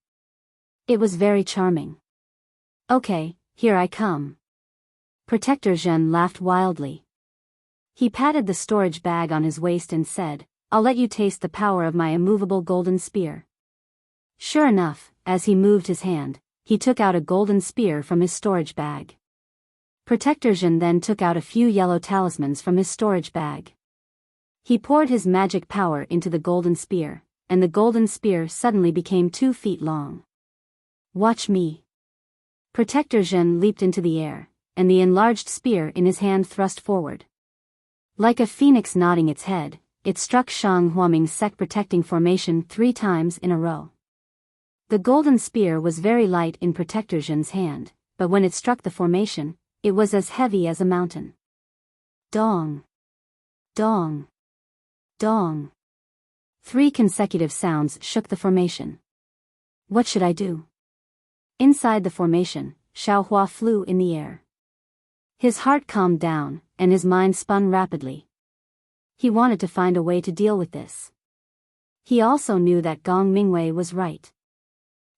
It was very charming. Okay, here I come. Protector Zhen laughed wildly. He patted the storage bag on his waist and said, I'll let you taste the power of my immovable golden spear. Sure enough, as he moved his hand, he took out a golden spear from his storage bag. Protector Zhen then took out a few yellow talismans from his storage bag. He poured his magic power into the golden spear, and the golden spear suddenly became 2 feet long. Watch me. Protector Zhen leaped into the air, and the enlarged spear in his hand thrust forward. Like a phoenix nodding its head, it struck Shang Huaming's sect-protecting formation 3 times in a row. The golden spear was very light in Protector Zhen's hand, but when it struck the formation, it was as heavy as a mountain. Dong! Dong! Dong! 3 consecutive sounds shook the formation. What should I do? Inside the formation, Xiaohua flew in the air. His heart calmed down, and his mind spun rapidly. He wanted to find a way to deal with this. He also knew that Gong Mingwei was right.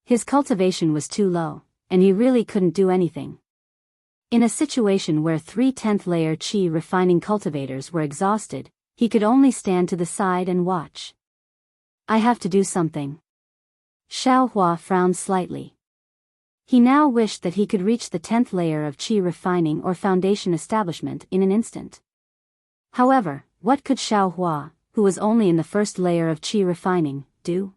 His cultivation was too low, and he really couldn't do anything. In a situation where 3 10th layer qi refining cultivators were exhausted, he could only stand to the side and watch. I have to do something. Xiaohua frowned slightly. He now wished that he could reach the 10th layer of qi refining or foundation establishment in an instant. However, what could Xiaohua, who was only in the 1st layer of qi refining, do?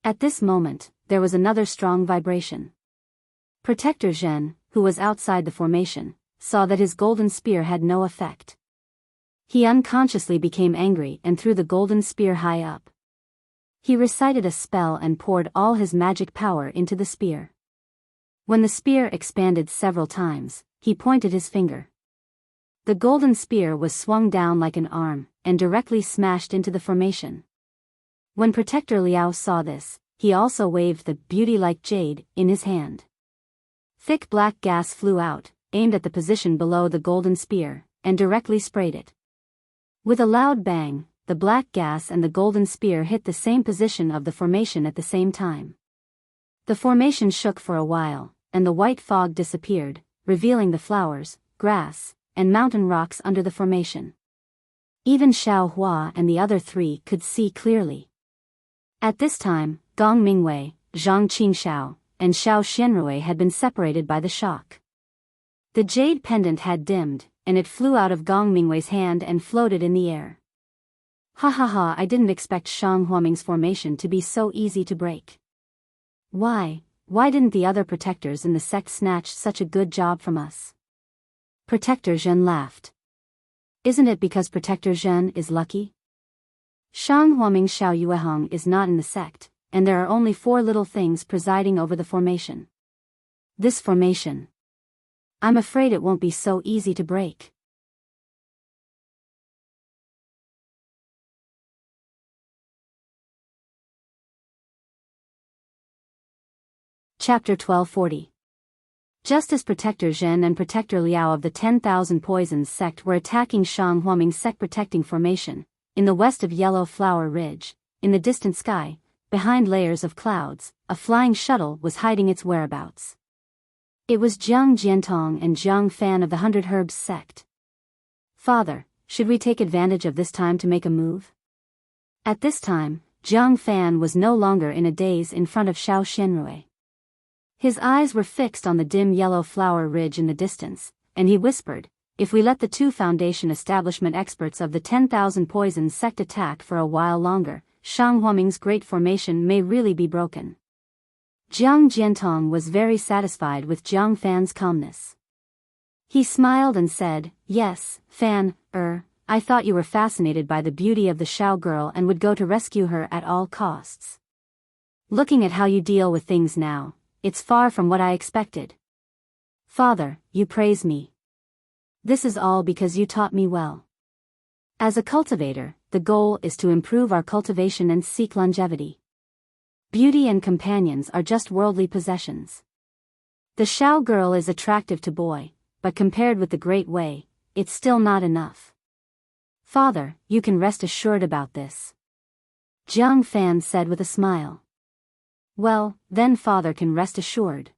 At this moment, there was another strong vibration. Protector Zhen, who was outside the formation, saw that his golden spear had no effect. He unconsciously became angry and threw the golden spear high up. He recited a spell and poured all his magic power into the spear. When the spear expanded several times, he pointed his finger. The golden spear was swung down like an arm, and directly smashed into the formation. When Protector Liao saw this, he also waved the beauty-like jade in his hand. Thick black gas flew out, aimed at the position below the golden spear, and directly sprayed it. With a loud bang, the black gas and the golden spear hit the same position of the formation at the same time. The formation shook for a while, and the white fog disappeared, revealing the flowers, grass, and mountain rocks under the formation. Even Xiao Hua and the other three could see clearly. At this time, Gong Mingwei, Zhang Qingxiao, and Xiao Xianrui had been separated by the shock. The jade pendant had dimmed, and it flew out of Gong Mingwei's hand and floated in the air. Ha ha ha, I didn't expect Shang Huaming's formation to be so easy to break. Why didn't the other protectors in the sect snatch such a good job from us? Protector Zhen laughed. Isn't it because Protector Zhen is lucky? Shang Huaming Xiao Yuehong is not in the sect, and there are only 4 little things presiding over the formation. This formation. I'm afraid it won't be so easy to break. Chapter 1240. Just as Protector Zhen and Protector Liao of the 10,000 Poisons sect were attacking Shang Huaming's sect protecting formation, in the west of Yellow Flower Ridge, in the distant sky, behind layers of clouds, a flying shuttle was hiding its whereabouts. It was Jiang Jiantong and Jiang Fan of the 100 Herbs sect. Father, should we take advantage of this time to make a move? At this time, Jiang Fan was no longer in a daze in front of Xiao Xianrui. His eyes were fixed on the dim Yellow Flower Ridge in the distance, and he whispered, if we let the 2 Foundation establishment experts of the 10,000 Poisons sect attack for a while longer, Shang Huaming's great formation may really be broken. Jiang Jiantong was very satisfied with Jiang Fan's calmness. He smiled and said, yes, Fan, I thought you were fascinated by the beauty of the Xiao girl and would go to rescue her at all costs. Looking at how you deal with things now, it's far from what I expected. Father, you praise me. This is all because you taught me well. As a cultivator, the goal is to improve our cultivation and seek longevity. Beauty and companions are just worldly possessions. The Xiao girl is attractive to boy, but compared with the Great Way, it's still not enough. Father, you can rest assured about this. Jiang Fan said with a smile. Well, then Father can rest assured.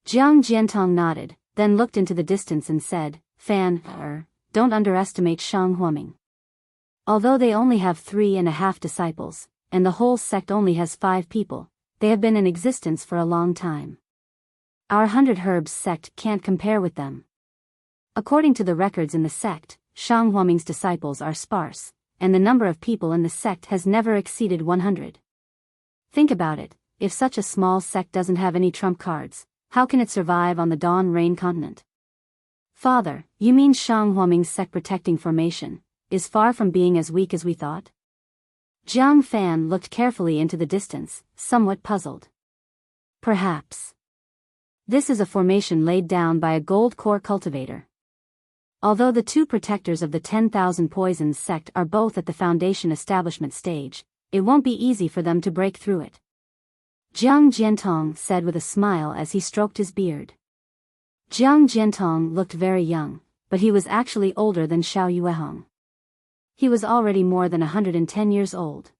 Jiang Jiantong nodded, then looked into the distance and said, Fan, don't underestimate Shang Huaming. Although they only have 3.5 disciples, and the whole sect only has 5 people, they have been in existence for a long time. Our 100 Herbs sect can't compare with them. According to the records in the sect, Shang Huaming's disciples are sparse, and the number of people in the sect has never exceeded 100. Think about it. If such a small sect doesn't have any trump cards, how can it survive on the Dawn Rain continent? Father, you mean Shang Huaming's sect protecting formation is far from being as weak as we thought? Jiang Fan looked carefully into the distance, somewhat puzzled. Perhaps. This is a formation laid down by a gold core cultivator. Although the 2 protectors of the 10,000 Poisons sect are both at the Foundation establishment stage, it won't be easy for them to break through it. Jiang Jiantong said with a smile as he stroked his beard. Jiang Jiantong looked very young, but he was actually older than Xiao Yuehong. He was already more than 110 years old.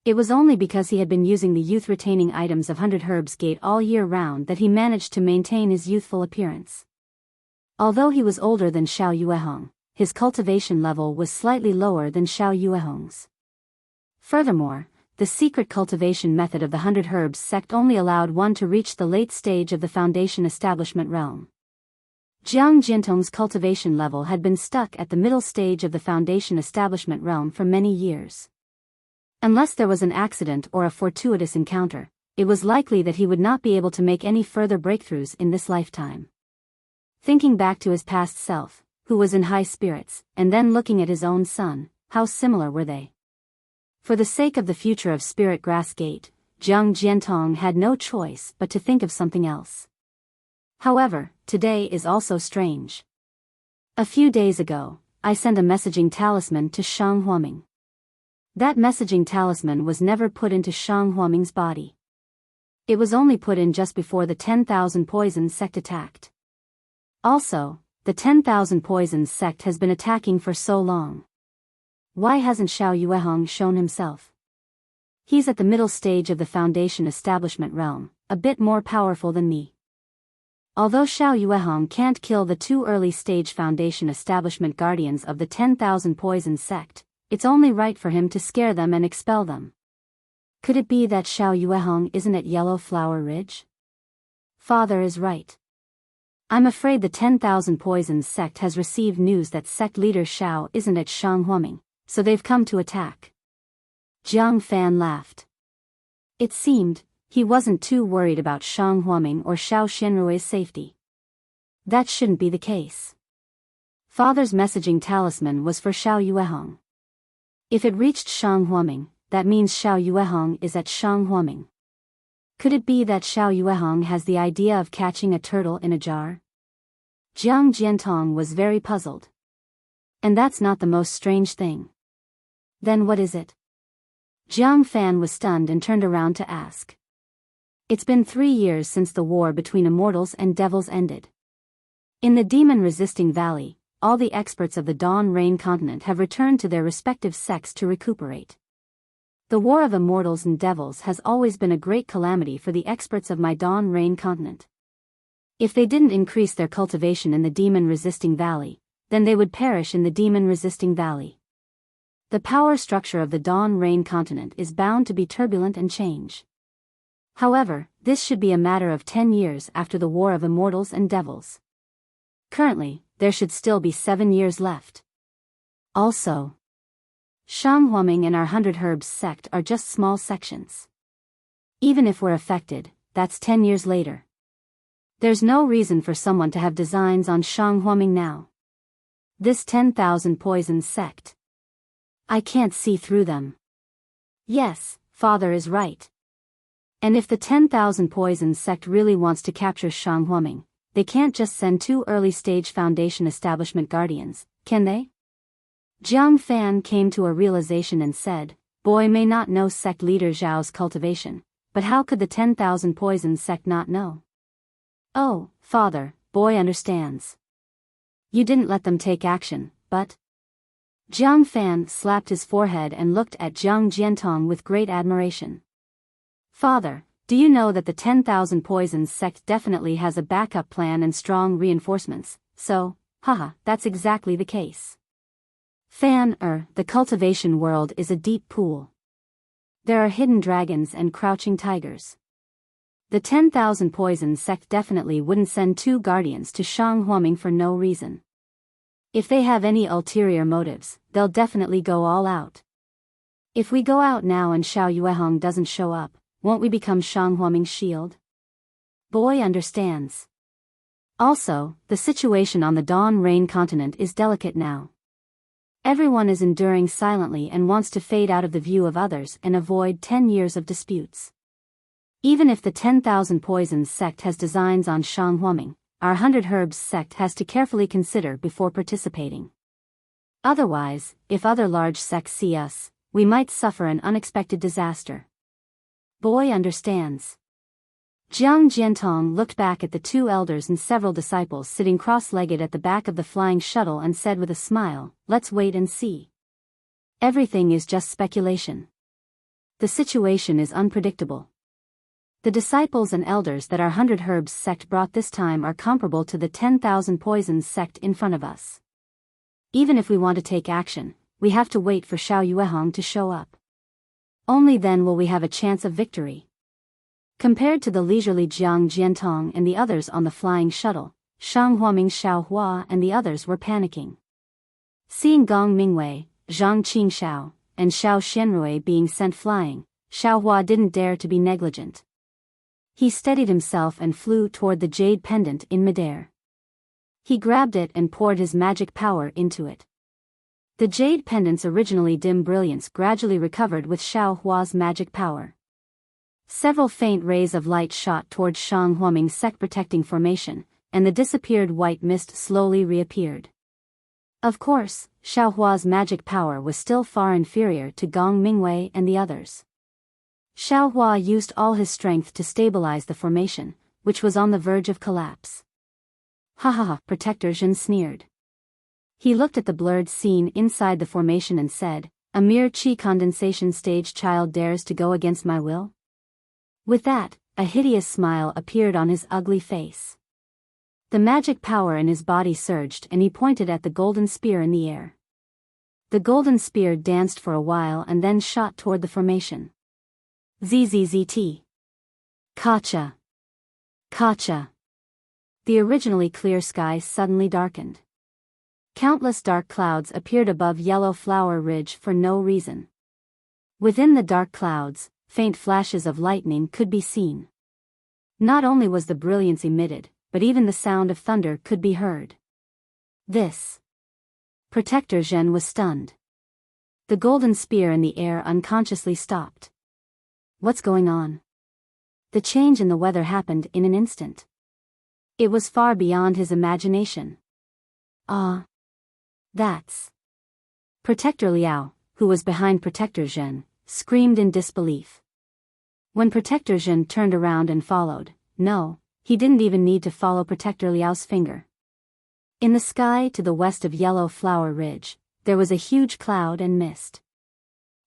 It was only because he had been using the youth-retaining items of 100 Herbs Gate all year round that he managed to maintain his youthful appearance. Although he was older than Xiao Yuehong, his cultivation level was slightly lower than Xiao Yuehong's. Furthermore, the secret cultivation method of the 100 Herbs sect only allowed one to reach the late stage of the Foundation establishment realm. Jiang Jiantong's cultivation level had been stuck at the middle stage of the Foundation establishment realm for many years. Unless there was an accident or a fortuitous encounter, it was likely that he would not be able to make any further breakthroughs in this lifetime. Thinking back to his past self, who was in high spirits, and then looking at his own son, how similar were they? For the sake of the future of Spirit Grass Gate, Jiang Jiantong had no choice but to think of something else. However, today is also strange. A few days ago, I sent a messaging talisman to Shang Huaming. That messaging talisman was never put into Shang Huaming's body. It was only put in just before the 10,000 Poisons sect attacked. Also, the 10,000 Poisons sect has been attacking for so long. Why hasn't Xiao Yuehong shown himself? He's at the middle stage of the Foundation establishment realm, a bit more powerful than me. Although Xiao Yuehong can't kill the 2 early stage Foundation establishment guardians of the 10,000 poison sect, it's only right for him to scare them and expel them. Could it be that Xiao Yuehong isn't at Yellow Flower Ridge? Father is right. I'm afraid the 10,000 poisons sect has received news that sect leader Xiao isn't at Shanghuaming, so they've come to attack. Jiang Fan laughed. It seemed he wasn't too worried about Shanghuaming or Xiao Xinrui's safety. That shouldn't be the case. Father's messaging talisman was for Xiao Yuehong. If it reached Shanghuaming, that means Xiao Yuehong is at Shanghuaming. Could it be that Xiao Yuehong has the idea of catching a turtle in a jar? Jiang Jiantong was very puzzled. And that's not the most strange thing. Then what is it? Jiang Fan was stunned and turned around to ask. It's been 3 years since the war between immortals and devils ended. In the demon-resisting valley, all the experts of the Dawn Rain continent have returned to their respective sects to recuperate. The war of immortals and devils has always been a great calamity for the experts of my Dawn Rain continent. If they didn't increase their cultivation in the demon-resisting valley, then they would perish in the demon-resisting valley. The power structure of the Dawn Rain continent is bound to be turbulent and change. However, this should be a matter of 10 years after the war of immortals and devils. Currently, there should still be 7 years left. Also, Shanghuaming and our 100 Herbs sect are just small sections. Even if we're affected, that's 10 years later. There's no reason for someone to have designs on Shanghuaming now. This 10,000 poison sect. I can't see through them. Yes, Father is right. And if the 10,000 poison sect really wants to capture Shanghuaming, they can't just send 2 early-stage Foundation establishment guardians, can they? Jiang Fan came to a realization and said, Boy may not know sect leader Zhao's cultivation, but how could the 10,000 poison sect not know? Oh, Father, Boy understands. You didn't let them take action, but... Jiang Fan slapped his forehead and looked at Jiang Jiantong with great admiration. Father, do you know that the 10,000 poisons sect definitely has a backup plan and strong reinforcements, so, haha, that's exactly the case. Fan, the cultivation world is a deep pool. There are hidden dragons and crouching tigers. The 10,000 poisons sect definitely wouldn't send 2 guardians to Shanghuaming for no reason. If they have any ulterior motives, they'll definitely go all out. If we go out now and Xiao Yuehong doesn't show up, won't we become Shanghuaming's shield? Boy understands. Also, the situation on the Dawn Rain continent is delicate now. Everyone is enduring silently and wants to fade out of the view of others and avoid 10 years of disputes. Even if the 10,000 poisons sect has designs on Shanghuaming, our 100 Herbs sect has to carefully consider before participating. Otherwise, if other large sects see us, we might suffer an unexpected disaster. Boy understands. Jiang Jiantong looked back at the 2 elders and several disciples sitting cross-legged at the back of the flying shuttle and said with a smile, Let's wait and see. Everything is just speculation. The situation is unpredictable. The disciples and elders that our 100 Herbs sect brought this time are comparable to the 10,000 poisons sect in front of us. Even if we want to take action, we have to wait for Xiao Yuehong to show up. Only then will we have a chance of victory. Compared to the leisurely Jiang Jiantong and the others on the flying shuttle, Shanghuaming Xiao Hua and the others were panicking. Seeing Gong Mingwei, Zhang Qingxiao, and Xiao Xianrui being sent flying, Xiao Hua didn't dare to be negligent. He steadied himself and flew toward the jade pendant in midair. He grabbed it and poured his magic power into it. The jade pendant's originally dim brilliance gradually recovered with Xiao Hua's magic power. Several faint rays of light shot toward Shanghuaming's sect-protecting formation, and the disappeared white mist slowly reappeared. Of course, Xiao Hua's magic power was still far inferior to Gong Mingwei and the others. Xiao Hua used all his strength to stabilize the formation, which was on the verge of collapse. Ha ha ha, Protector Zhen sneered. He looked at the blurred scene inside the formation and said, "A mere chi condensation stage child dares to go against my will?" With that, a hideous smile appeared on his ugly face. The magic power in his body surged and he pointed at the golden spear in the air. The golden spear danced for a while and then shot toward the formation. ZZZT. Kacha. Kacha. The originally clear sky suddenly darkened. Countless dark clouds appeared above Yellow Flower Ridge for no reason. Within the dark clouds, faint flashes of lightning could be seen. Not only was the brilliance emitted, but even the sound of thunder could be heard. This. Protector Zhen was stunned. The golden spear in the air unconsciously stopped. What's going on? The change in the weather happened in an instant. It was far beyond his imagination. Ah. That's. Protector Liao, who was behind Protector Zhen, screamed in disbelief. When Protector Zhen turned around and followed, no, he didn't even need to follow Protector Liao's finger. In the sky to the west of Yellow Flower Ridge, there was a huge cloud and mist.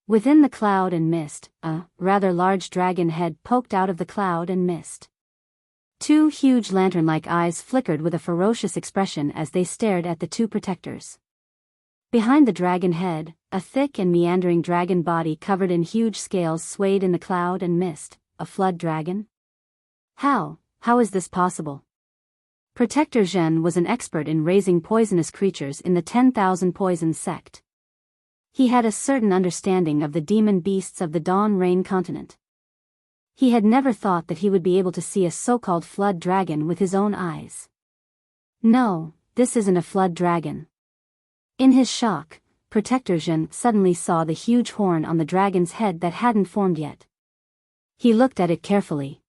Within the cloud and mist, a rather large dragon head poked out of the cloud and mist. Two huge lantern-like eyes flickered with a ferocious expression as they stared at the two protectors. Behind the dragon head, a thick and meandering dragon body covered in huge scales swayed in the cloud and mist. A flood dragon? How is this possible? Protector Zhen was an expert in raising poisonous creatures in the 10,000 Poison sect. He had a certain understanding of the demon beasts of the Dawn Rain continent. He had never thought that he would be able to see a so-called flood dragon with his own eyes. No, this isn't a flood dragon. In his shock, Protector Zhen suddenly saw the huge horn on the dragon's head that hadn't formed yet. He looked at it carefully.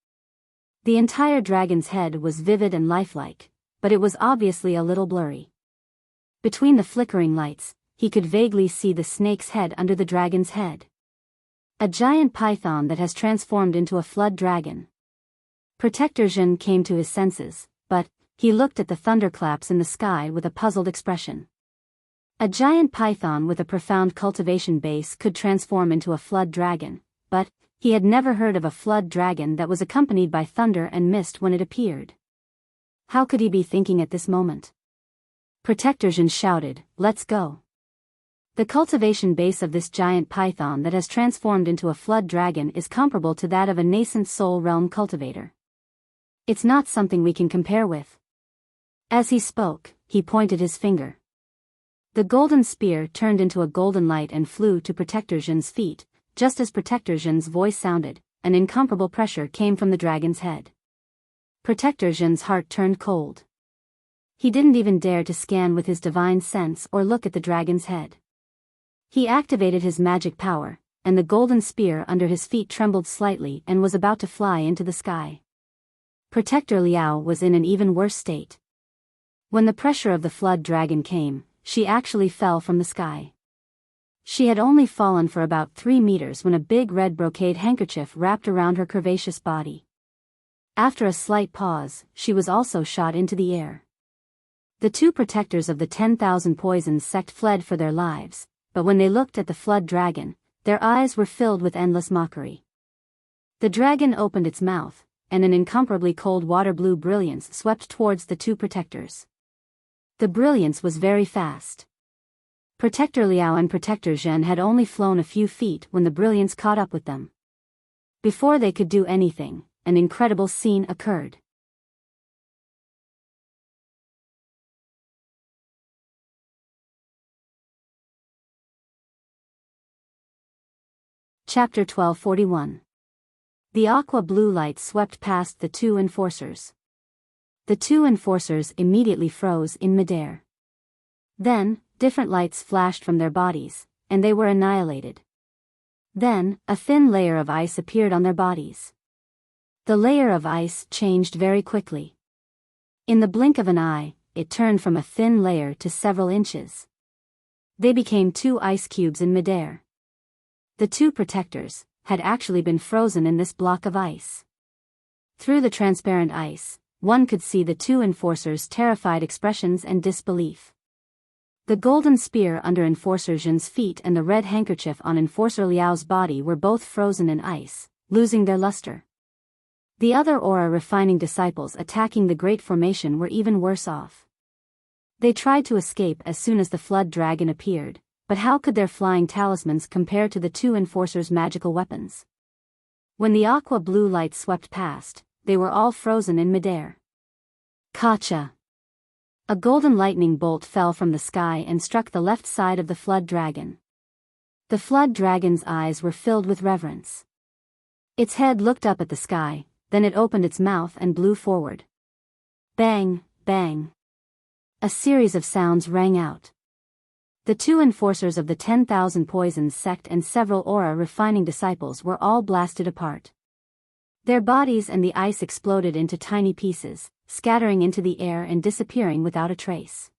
The entire dragon's head was vivid and lifelike, but it was obviously a little blurry. Between the flickering lights, he could vaguely see the snake's head under the dragon's head. A giant python that has transformed into a flood dragon. Protector Zhen came to his senses, but he looked at the thunderclaps in the sky with a puzzled expression. A giant python with a profound cultivation base could transform into a flood dragon, but he had never heard of a flood dragon that was accompanied by thunder and mist when it appeared. How could he be thinking at this moment? Protector Zhen shouted, "Let's go." The cultivation base of this giant python that has transformed into a flood dragon is comparable to that of a nascent soul realm cultivator. It's not something we can compare with. As he spoke, he pointed his finger. The golden spear turned into a golden light and flew to Protector Zhen's feet. Just as Protector Zhen's voice sounded, an incomparable pressure came from the dragon's head. Protector Zhen's heart turned cold. He didn't even dare to scan with his divine sense or look at the dragon's head. He activated his magic power, and the golden spear under his feet trembled slightly and was about to fly into the sky. Protector Liao was in an even worse state. When the pressure of the flood dragon came, she actually fell from the sky. She had only fallen for about 3 meters when a big red brocade handkerchief wrapped around her curvaceous body. After a slight pause, she was also shot into the air. The two protectors of the 10,000 Poisons sect fled for their lives, but when they looked at the flood dragon, their eyes were filled with endless mockery. The dragon opened its mouth, and an incomparably cold water-blue brilliance swept towards the two protectors. The brilliance was very fast. Protector Liao and Protector Zhen had only flown a few feet when the brilliance caught up with them. Before they could do anything, an incredible scene occurred. Chapter 1241. The aqua-blue light swept past the two enforcers. The two enforcers immediately froze in midair. Then, different lights flashed from their bodies, and they were annihilated. Then, a thin layer of ice appeared on their bodies. The layer of ice changed very quickly. In the blink of an eye, it turned from a thin layer to several inches. They became 2 ice cubes in midair. The two protectors had actually been frozen in this block of ice. Through the transparent ice, one could see the two enforcers' terrified expressions and disbelief. The golden spear under Enforcer Jin's feet and the red handkerchief on Enforcer Liao's body were both frozen in ice, losing their luster. The other aura refining disciples attacking the Great Formation were even worse off. They tried to escape as soon as the flood dragon appeared, but how could their flying talismans compare to the two enforcers' magical weapons? When the aqua-blue light swept past, they were all frozen in midair. Kacha! A golden lightning bolt fell from the sky and struck the left side of the flood dragon. The flood dragon's eyes were filled with reverence. Its head looked up at the sky, then it opened its mouth and blew forward. Bang, bang. A series of sounds rang out. The two enforcers of the 10,000 Poisons sect and several aura refining disciples were all blasted apart. Their bodies and the ice exploded into tiny pieces, scattering into the air and disappearing without a trace.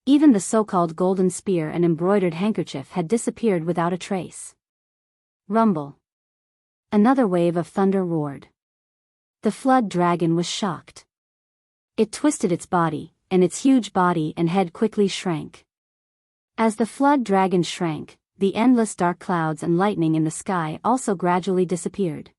Even the so-called golden spear and embroidered handkerchief had disappeared without a trace. Rumble. Another wave of thunder roared. The flood dragon was shocked. It twisted its body, and its huge body and head quickly shrank. As the flood dragon shrank, the endless dark clouds and lightning in the sky also gradually disappeared.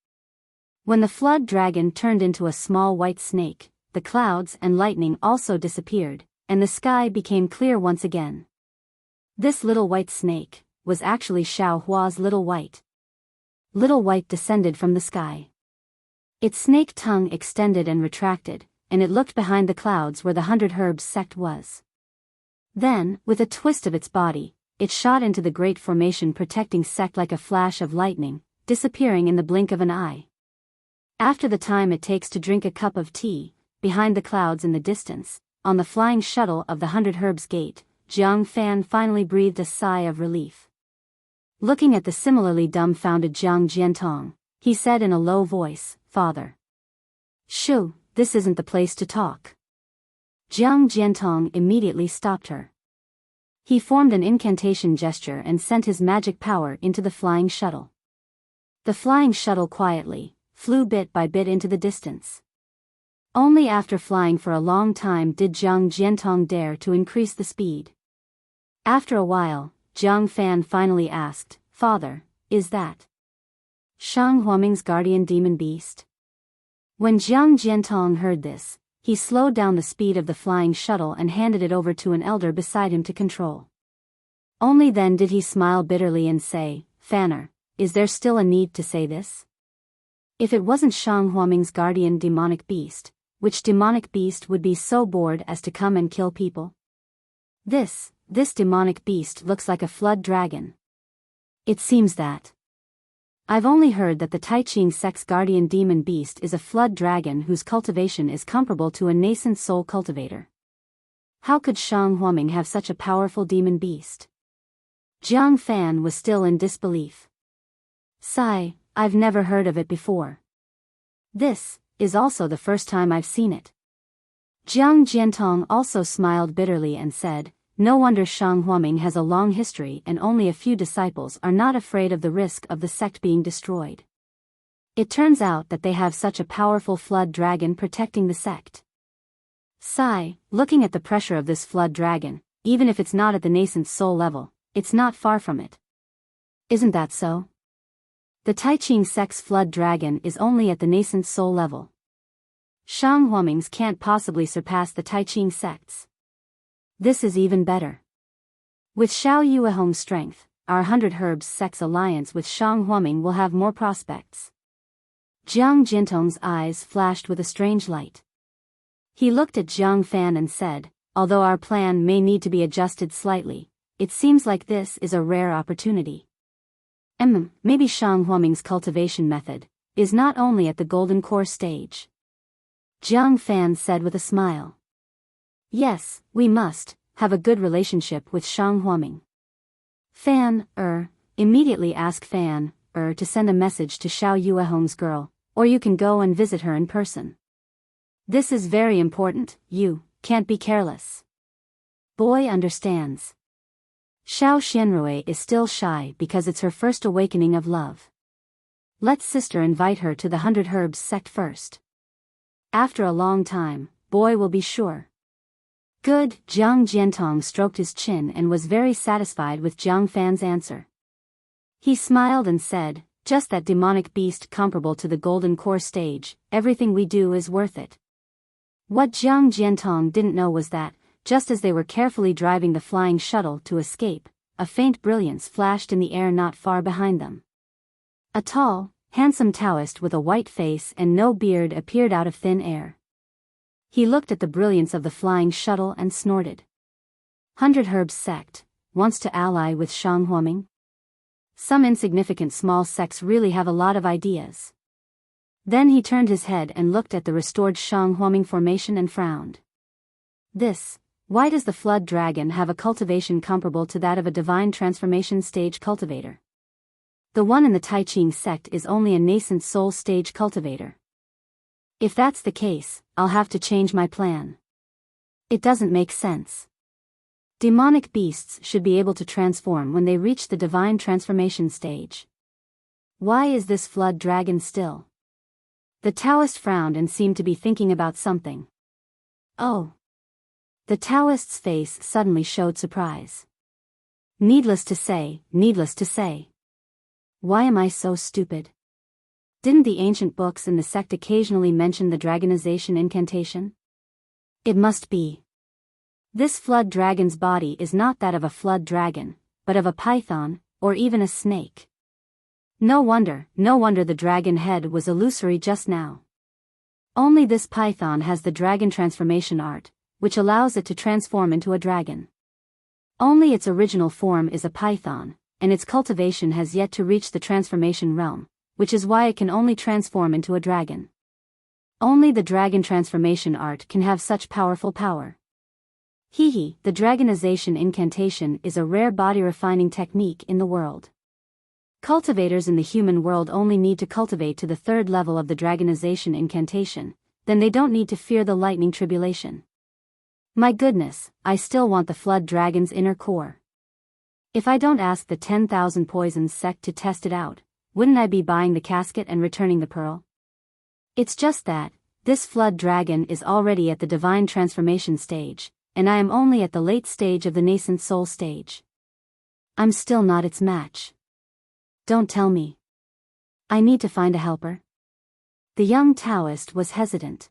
When the flood dragon turned into a small white snake, the clouds and lightning also disappeared, and the sky became clear once again. This little white snake was actually Xiao Hua's Little White. Little White descended from the sky. Its snake tongue extended and retracted, and it looked behind the clouds where the 100 Herbs sect was. Then, with a twist of its body, it shot into the Great Formation protecting sect like a flash of lightning, disappearing in the blink of an eye. After the time it takes to drink a cup of tea, behind the clouds in the distance, on the flying shuttle of the 100 Herbs gate, Jiang Fan finally breathed a sigh of relief. Looking at the similarly dumbfounded Jiang Jiantong, he said in a low voice, "Father. Shoo, this isn't the place to talk." Jiang Jiantong immediately stopped her. He formed an incantation gesture and sent his magic power into the flying shuttle. The flying shuttle quietly flew bit by bit into the distance. Only after flying for a long time did Jiang Jiantong dare to increase the speed. After a while, Jiang Fan finally asked, "Father, is that Shang Huaming's guardian demon beast?" When Jiang Jiantong heard this, he slowed down the speed of the flying shuttle and handed it over to an elder beside him to control. Only then did he smile bitterly and say, "Fanner, is there still a need to say this? If it wasn't Shang Huaming's guardian demonic beast, which demonic beast would be so bored as to come and kill people? This demonic beast looks like a flood dragon. It seems that. I've only heard that the Taiching sect's guardian demon beast is a flood dragon whose cultivation is comparable to a nascent soul cultivator. How could Shang Huaming have such a powerful demon beast?" Jiang Fan was still in disbelief. "Sigh, I've never heard of it before. This is also the first time I've seen it." Jiang Jiantong also smiled bitterly and said, "No wonder Shang Huaming has a long history and only a few disciples are not afraid of the risk of the sect being destroyed. It turns out that they have such a powerful flood dragon protecting the sect." Sigh, looking at the pressure of this flood dragon, even if it's not at the nascent soul level, it's not far from it. Isn't that so? The Taiching sect's flood dragon is only at the nascent soul level. Shang Huaming's can't possibly surpass the Taiching sect's. This is even better. With Xiao Yuehong's strength, our 100 Herbs sect's alliance with Shang Huaming will have more prospects. Jiang Jiantong's eyes flashed with a strange light. He looked at Jiang Fan and said, "Although our plan may need to be adjusted slightly, it seems like this is a rare opportunity. Maybe Shang Huaming's cultivation method is not only at the golden core stage." Jiang Fan said with a smile. "Yes, we must have a good relationship with Shang Huaming. Fan, immediately ask Fan, to send a message to Xiao Yuehong's girl, or you can go and visit her in person. This is very important, you can't be careless." Boy understands. Xiao Xianrui is still shy because it's her first awakening of love. Let sister invite her to the 100 Herbs sect first. After a long time, boy will be sure. Good, Jiang Jiantong stroked his chin and was very satisfied with Jiang Fan's answer. He smiled and said, just that demonic beast comparable to the golden core stage, everything we do is worth it. What Jiang Jiantong didn't know was that, just as they were carefully driving the flying shuttle to escape, a faint brilliance flashed in the air not far behind them. A tall, handsome Taoist with a white face and no beard appeared out of thin air. He looked at the brilliance of the flying shuttle and snorted. 100 Herbs Sect, wants to ally with Shang Huoming? Some insignificant small sects really have a lot of ideas. Then he turned his head and looked at the restored Shang Huoming formation and frowned. Why does the Flood Dragon have a cultivation comparable to that of a divine transformation stage cultivator? The one in the Tai Ching sect is only a nascent soul stage cultivator. If that's the case, I'll have to change my plan. It doesn't make sense. Demonic beasts should be able to transform when they reach the divine transformation stage. Why is this Flood Dragon still? The Taoist frowned and seemed to be thinking about something. Oh. The Taoist's face suddenly showed surprise. Needless to say. Why am I so stupid? Didn't the ancient books in the sect occasionally mention the dragonization incantation? It must be. This flood dragon's body is not that of a flood dragon, but of a python, or even a snake. No wonder the dragon head was illusory just now. Only this python has the dragon transformation art, which allows it to transform into a dragon. Only its original form is a python, and its cultivation has yet to reach the transformation realm, which is why it can only transform into a dragon. Only the dragon transformation art can have such powerful power. The dragonization incantation is a rare body refining technique in the world. Cultivators in the human world only need to cultivate to the 3rd level of the dragonization incantation, then they don't need to fear the lightning tribulation. My goodness, I still want the flood dragon's inner core. If I don't ask the 10,000 Poisons sect to test it out, wouldn't I be buying the casket and returning the pearl? It's just that, this flood dragon is already at the divine transformation stage, and I am only at the late stage of the nascent soul stage. I'm still not its match. Don't tell me. I need to find a helper. The young Taoist was hesitant.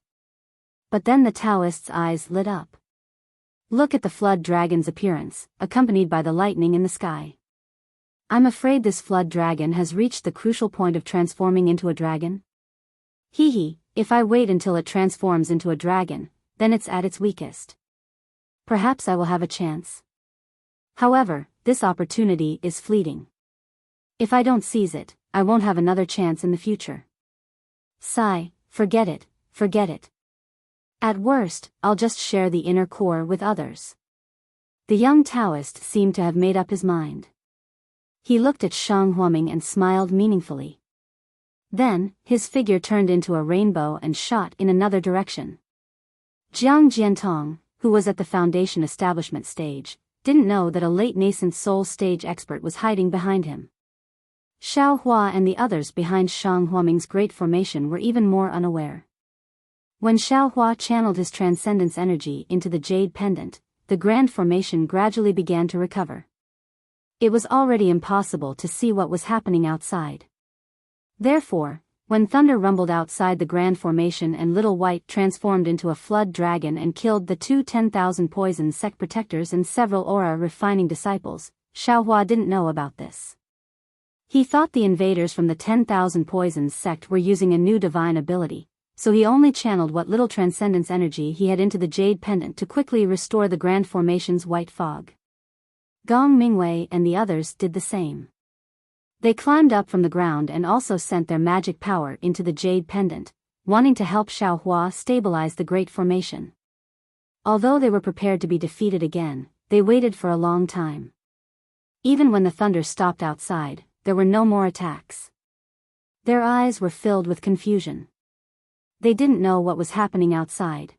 But then the Taoist's eyes lit up. Look at the flood dragon's appearance, accompanied by the lightning in the sky. I'm afraid this flood dragon has reached the crucial point of transforming into a dragon. If I wait until it transforms into a dragon, then it's at its weakest. Perhaps I will have a chance. However, this opportunity is fleeting. If I don't seize it, I won't have another chance in the future. Forget it. At worst, I'll just share the inner core with others. The young Taoist seemed to have made up his mind. He looked at Shang Huoming and smiled meaningfully. Then, his figure turned into a rainbow and shot in another direction. Jiang Jiantong, who was at the foundation establishment stage, didn't know that a late nascent soul stage expert was hiding behind him. Xiao Hua and the others behind Shang Huoming's great formation were even more unaware. When Xiao Hua channeled his transcendence energy into the jade pendant, the grand formation gradually began to recover. It was already impossible to see what was happening outside. Therefore, when thunder rumbled outside the grand formation and Little White transformed into a flood dragon and killed the 10,000 Poison sect protectors and several aura refining disciples, Xiao Hua didn't know about this. He thought the invaders from the 10,000 Poisons sect were using a new divine ability, so he only channeled what little transcendence energy he had into the jade pendant to quickly restore the grand formation's white fog. Gong Mingwei and the others did the same. They climbed up from the ground and also sent their magic power into the jade pendant, wanting to help Xiao Hua stabilize the great formation. Although they were prepared to be defeated again, they waited for a long time. Even when the thunder stopped outside, there were no more attacks. Their eyes were filled with confusion. They didn't know what was happening outside.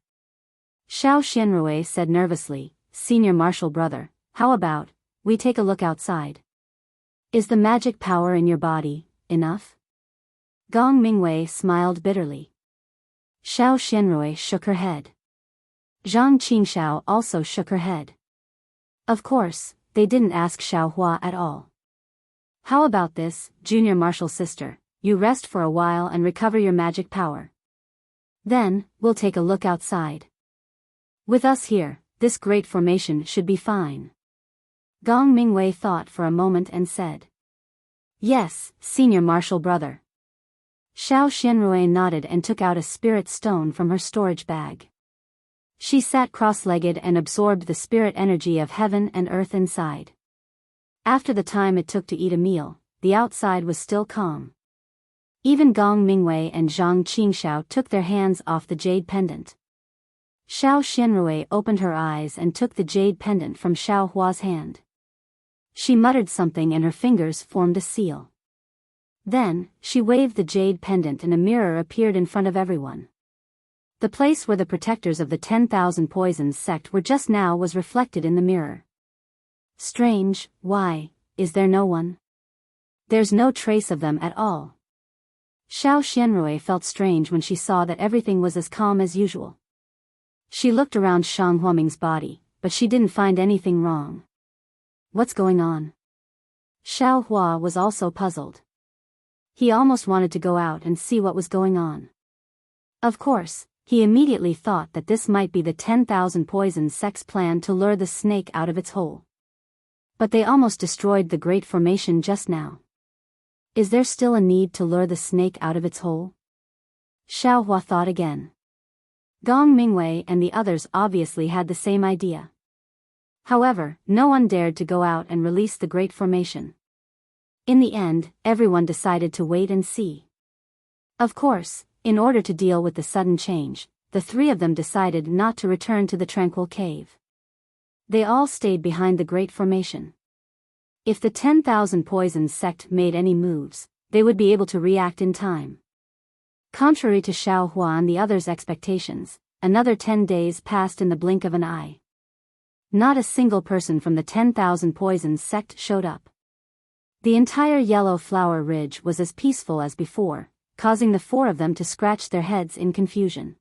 Xiao Xianrui said nervously, "Senior Marshal Brother, how about we take a look outside? Is the magic power in your body enough?" Gong Mingwei smiled bitterly. Xiao Xianrui shook her head. Zhang Qingxiao also shook her head. Of course, they didn't ask Xiao Hua at all. How about this, junior martial sister, you rest for a while and recover your magic power. Then, we'll take a look outside. With us here, this great formation should be fine. Gong Mingwei thought for a moment and said. Yes, senior martial brother. Xiao Xianrui nodded and took out a spirit stone from her storage bag. She sat cross-legged and absorbed the spirit energy of heaven and earth inside. After the time it took to eat a meal, the outside was still calm. Even Gong Mingwei and Zhang Qingxiao took their hands off the jade pendant. Xiao Xianrui opened her eyes and took the jade pendant from Xiao Hua's hand. She muttered something and her fingers formed a seal. Then, she waved the jade pendant and a mirror appeared in front of everyone. The place where the protectors of the 10,000 Poisons sect were just now was reflected in the mirror. Strange, why, is there no one? There's no trace of them at all. Xiao Xianrui felt strange when she saw that everything was as calm as usual. She looked around Shang Huaming's body, but she didn't find anything wrong. What's going on? Xiao Hua was also puzzled. He almost wanted to go out and see what was going on. Of course, he immediately thought that this might be the 10,000 Poisons sect's plan to lure the snake out of its hole. But they almost destroyed the Great Formation just now. Is there still a need to lure the snake out of its hole? Xiao Hua thought again. Gong Mingwei and the others obviously had the same idea. However, no one dared to go out and release the Great Formation. In the end, everyone decided to wait and see. Of course, in order to deal with the sudden change, the three of them decided not to return to the tranquil cave. They all stayed behind the Great Formation. If the 10,000 Poisons sect made any moves, they would be able to react in time. Contrary to Xiao Hua and the others' expectations, another 10 days passed in the blink of an eye. Not a single person from the 10,000 Poisons sect showed up. The entire Yellow Flower Ridge was as peaceful as before, causing the four of them to scratch their heads in confusion.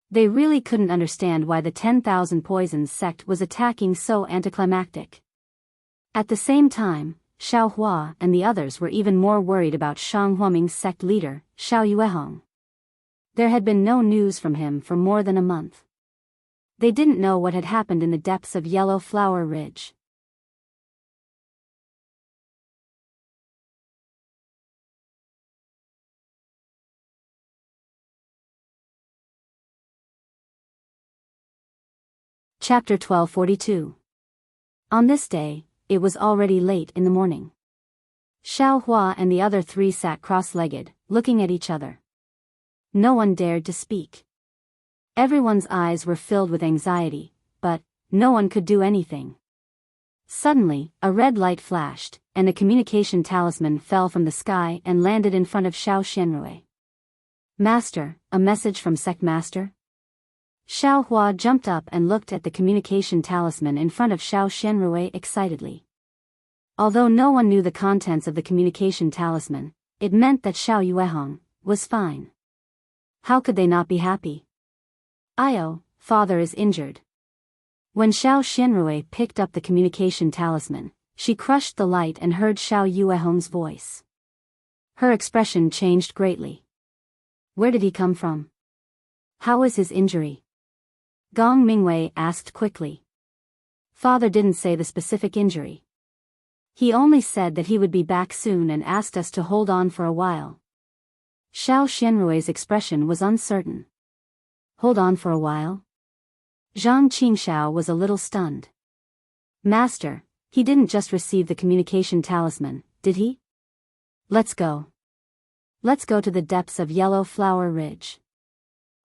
They really couldn't understand why the 10,000 Poisons sect was attacking so anticlimactic. At the same time, Xiao Hua and the others were even more worried about Shang Huaming's sect leader, Xiao Yuehong. There had been no news from him for more than a month. They didn't know what had happened in the depths of Yellow Flower Ridge. Chapter 1242. On this day, it was already late in the morning. Xiao Hua and the other three sat cross-legged, looking at each other. No one dared to speak. Everyone's eyes were filled with anxiety, but no one could do anything. Suddenly, a red light flashed, and a communication talisman fell from the sky and landed in front of Xiao Xianrui. Master, a message from Sect Master? Xiao Hua jumped up and looked at the communication talisman in front of Xiao Xianrui excitedly. Although no one knew the contents of the communication talisman, it meant that Xiao Yuehong was fine. How could they not be happy? Io, father is injured. When Xiao Xianrui picked up the communication talisman, she crushed the light and heard Xiao Yuehong's voice. Her expression changed greatly. Where did he come from? How is his injury? Gong Mingwei asked quickly. Father didn't say the specific injury. He only said that he would be back soon and asked us to hold on for a while. Xiao Xianrui's expression was uncertain. Hold on for a while? Zhang Qingxiao was a little stunned. Master, he didn't just receive the communication talisman, did he? Let's go. Let's go to the depths of Yellow Flower Ridge.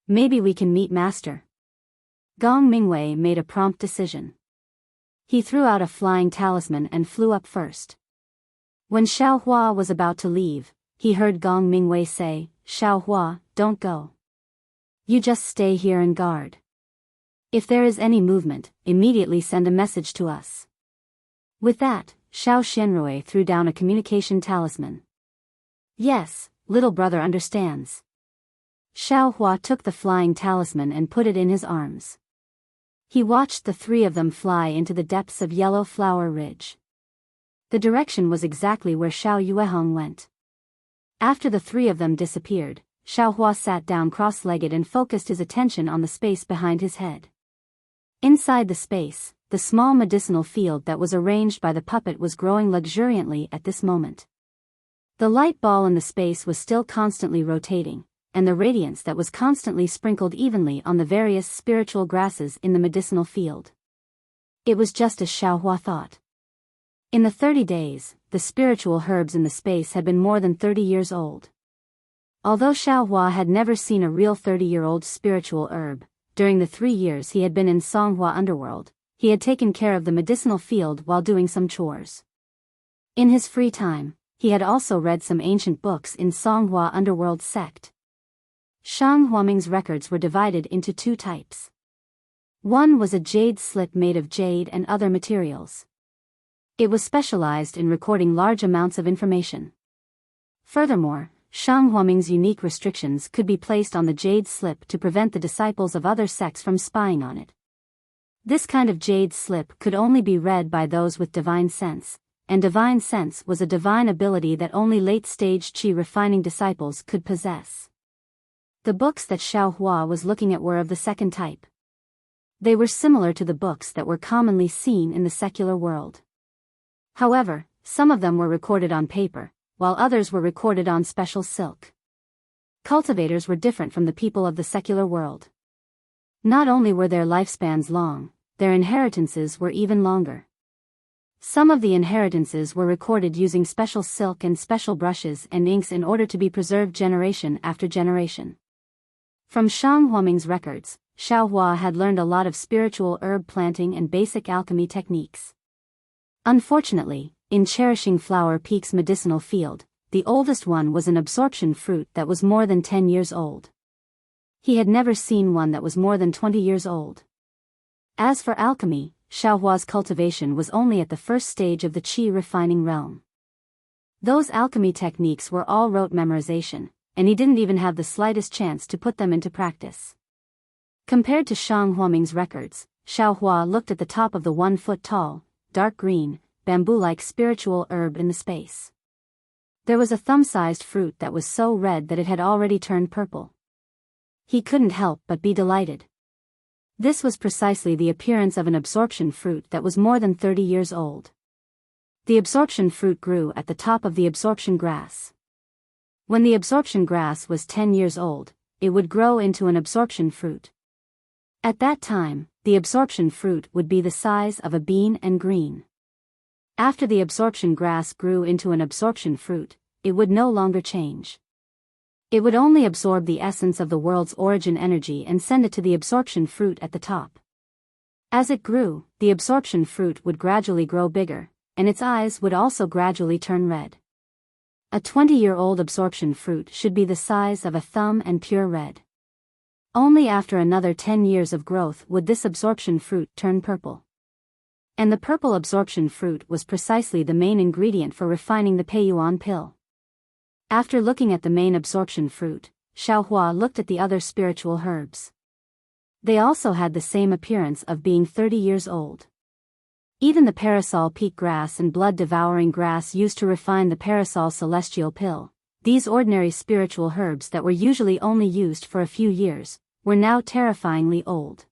Maybe we can meet Master. Gong Mingwei made a prompt decision. He threw out a flying talisman and flew up first. When Xiao Hua was about to leave, he heard Gong Mingwei say, Xiao Hua, don't go. You just stay here and guard. If there is any movement, immediately send a message to us. With that, Xiao Xianrui threw down a communication talisman. Yes, little brother understands. Xiao Hua took the flying talisman and put it in his arms. He watched the three of them fly into the depths of Yellow Flower Ridge. The direction was exactly where Xiao Yuehong went. After the three of them disappeared, Xiao Hua sat down cross-legged and focused his attention on the space behind his head. Inside the space, the small medicinal field that was arranged by the puppet was growing luxuriantly at this moment. The light ball in the space was still constantly rotating, and the radiance that was constantly sprinkled evenly on the various spiritual grasses in the medicinal field. It was just as Xiao Hua thought. In the 30 days, the spiritual herbs in the space had been more than 30 years old. Although Xiao Hua had never seen a real 30-year-old spiritual herb, during the 3 years he had been in Songhua Underworld, he had taken care of the medicinal field while doing some chores. In his free time, he had also read some ancient books in Songhua Underworld sect. Shang Huaming's records were divided into two types. One was a jade slip made of jade and other materials. It was specialized in recording large amounts of information. Furthermore, Shang Huaming's unique restrictions could be placed on the jade slip to prevent the disciples of other sects from spying on it. This kind of jade slip could only be read by those with divine sense, and divine sense was a divine ability that only late-stage qi refining disciples could possess. The books that Xiao Hua was looking at were of the second type. They were similar to the books that were commonly seen in the secular world. However, some of them were recorded on paper, while others were recorded on special silk. Cultivators were different from the people of the secular world. Not only were their lifespans long, their inheritances were even longer. Some of the inheritances were recorded using special silk and special brushes and inks in order to be preserved generation after generation. From Shang Huaming's records, Xiao Hua had learned a lot of spiritual herb planting and basic alchemy techniques. Unfortunately, in Cherishing Flower Peak's medicinal field, the oldest one was an absorption fruit that was more than 10 years old. He had never seen one that was more than 20 years old. As for alchemy, Xiao Hua's cultivation was only at the first stage of the qi refining realm. Those alchemy techniques were all rote memorization, and he didn't even have the slightest chance to put them into practice. Compared to Shang Huaming's records, Xiao Hua looked at the top of the 1-foot-tall, dark green, bamboo-like spiritual herb in the space. There was a thumb-sized fruit that was so red that it had already turned purple. He couldn't help but be delighted. This was precisely the appearance of an absorption fruit that was more than 30 years old. The absorption fruit grew at the top of the absorption grass. When the absorption grass was 10 years old, it would grow into an absorption fruit. At that time, the absorption fruit would be the size of a bean and green. After the absorption grass grew into an absorption fruit, it would no longer change. It would only absorb the essence of the world's origin energy and send it to the absorption fruit at the top. As it grew, the absorption fruit would gradually grow bigger, and its eyes would also gradually turn red. A 20-year-old absorption fruit should be the size of a thumb and pure red. Only after another 10 years of growth would this absorption fruit turn purple. And the purple absorption fruit was precisely the main ingredient for refining the Peiyuan pill. After looking at the main absorption fruit, Xiao Hua looked at the other spiritual herbs. They also had the same appearance of being 30 years old. Even the parasol peak grass and blood-devouring grass used to refine the parasol celestial pill, these ordinary spiritual herbs that were usually only used for a few years, were now terrifyingly old.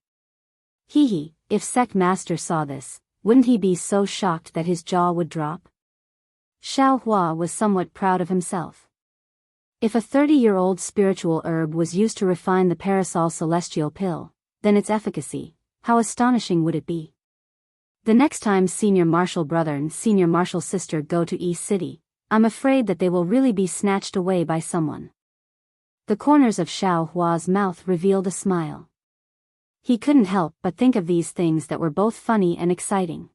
If sect master saw this, wouldn't he be so shocked that his jaw would drop? Xiao Hua was somewhat proud of himself. If a 30-year-old spiritual herb was used to refine the parasol celestial pill, then its efficacy, how astonishing would it be? The next time Senior Marshal brother and Senior Marshal sister go to East City, I'm afraid that they will really be snatched away by someone. The corners of Xiao Hua's mouth revealed a smile. He couldn't help but think of these things that were both funny and exciting.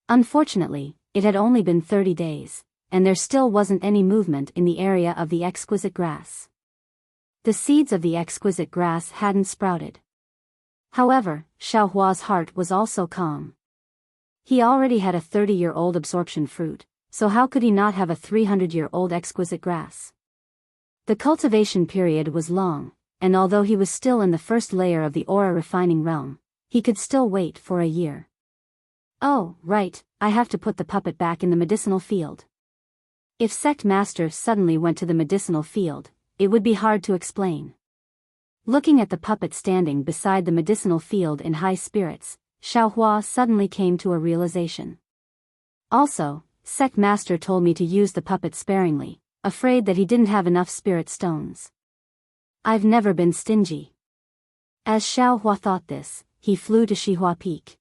Unfortunately, it had only been 30 days, and there still wasn't any movement in the area of the exquisite grass. The seeds of the exquisite grass hadn't sprouted. However, Xiao Hua's heart was also calm. He already had a 30-year-old absorption fruit, so how could he not have a 300-year-old exquisite grass? The cultivation period was long, and although he was still in the first layer of the aura refining realm, he could still wait for a year. Oh, right, I have to put the puppet back in the medicinal field. If Sect Master suddenly went to the medicinal field, it would be hard to explain. Looking at the puppet standing beside the medicinal field in high spirits, Xiaohua suddenly came to a realization. Also, Sect Master told me to use the puppet sparingly, afraid that he didn't have enough spirit stones. I've never been stingy. As Xiaohua thought this, he flew to Shihua Peak.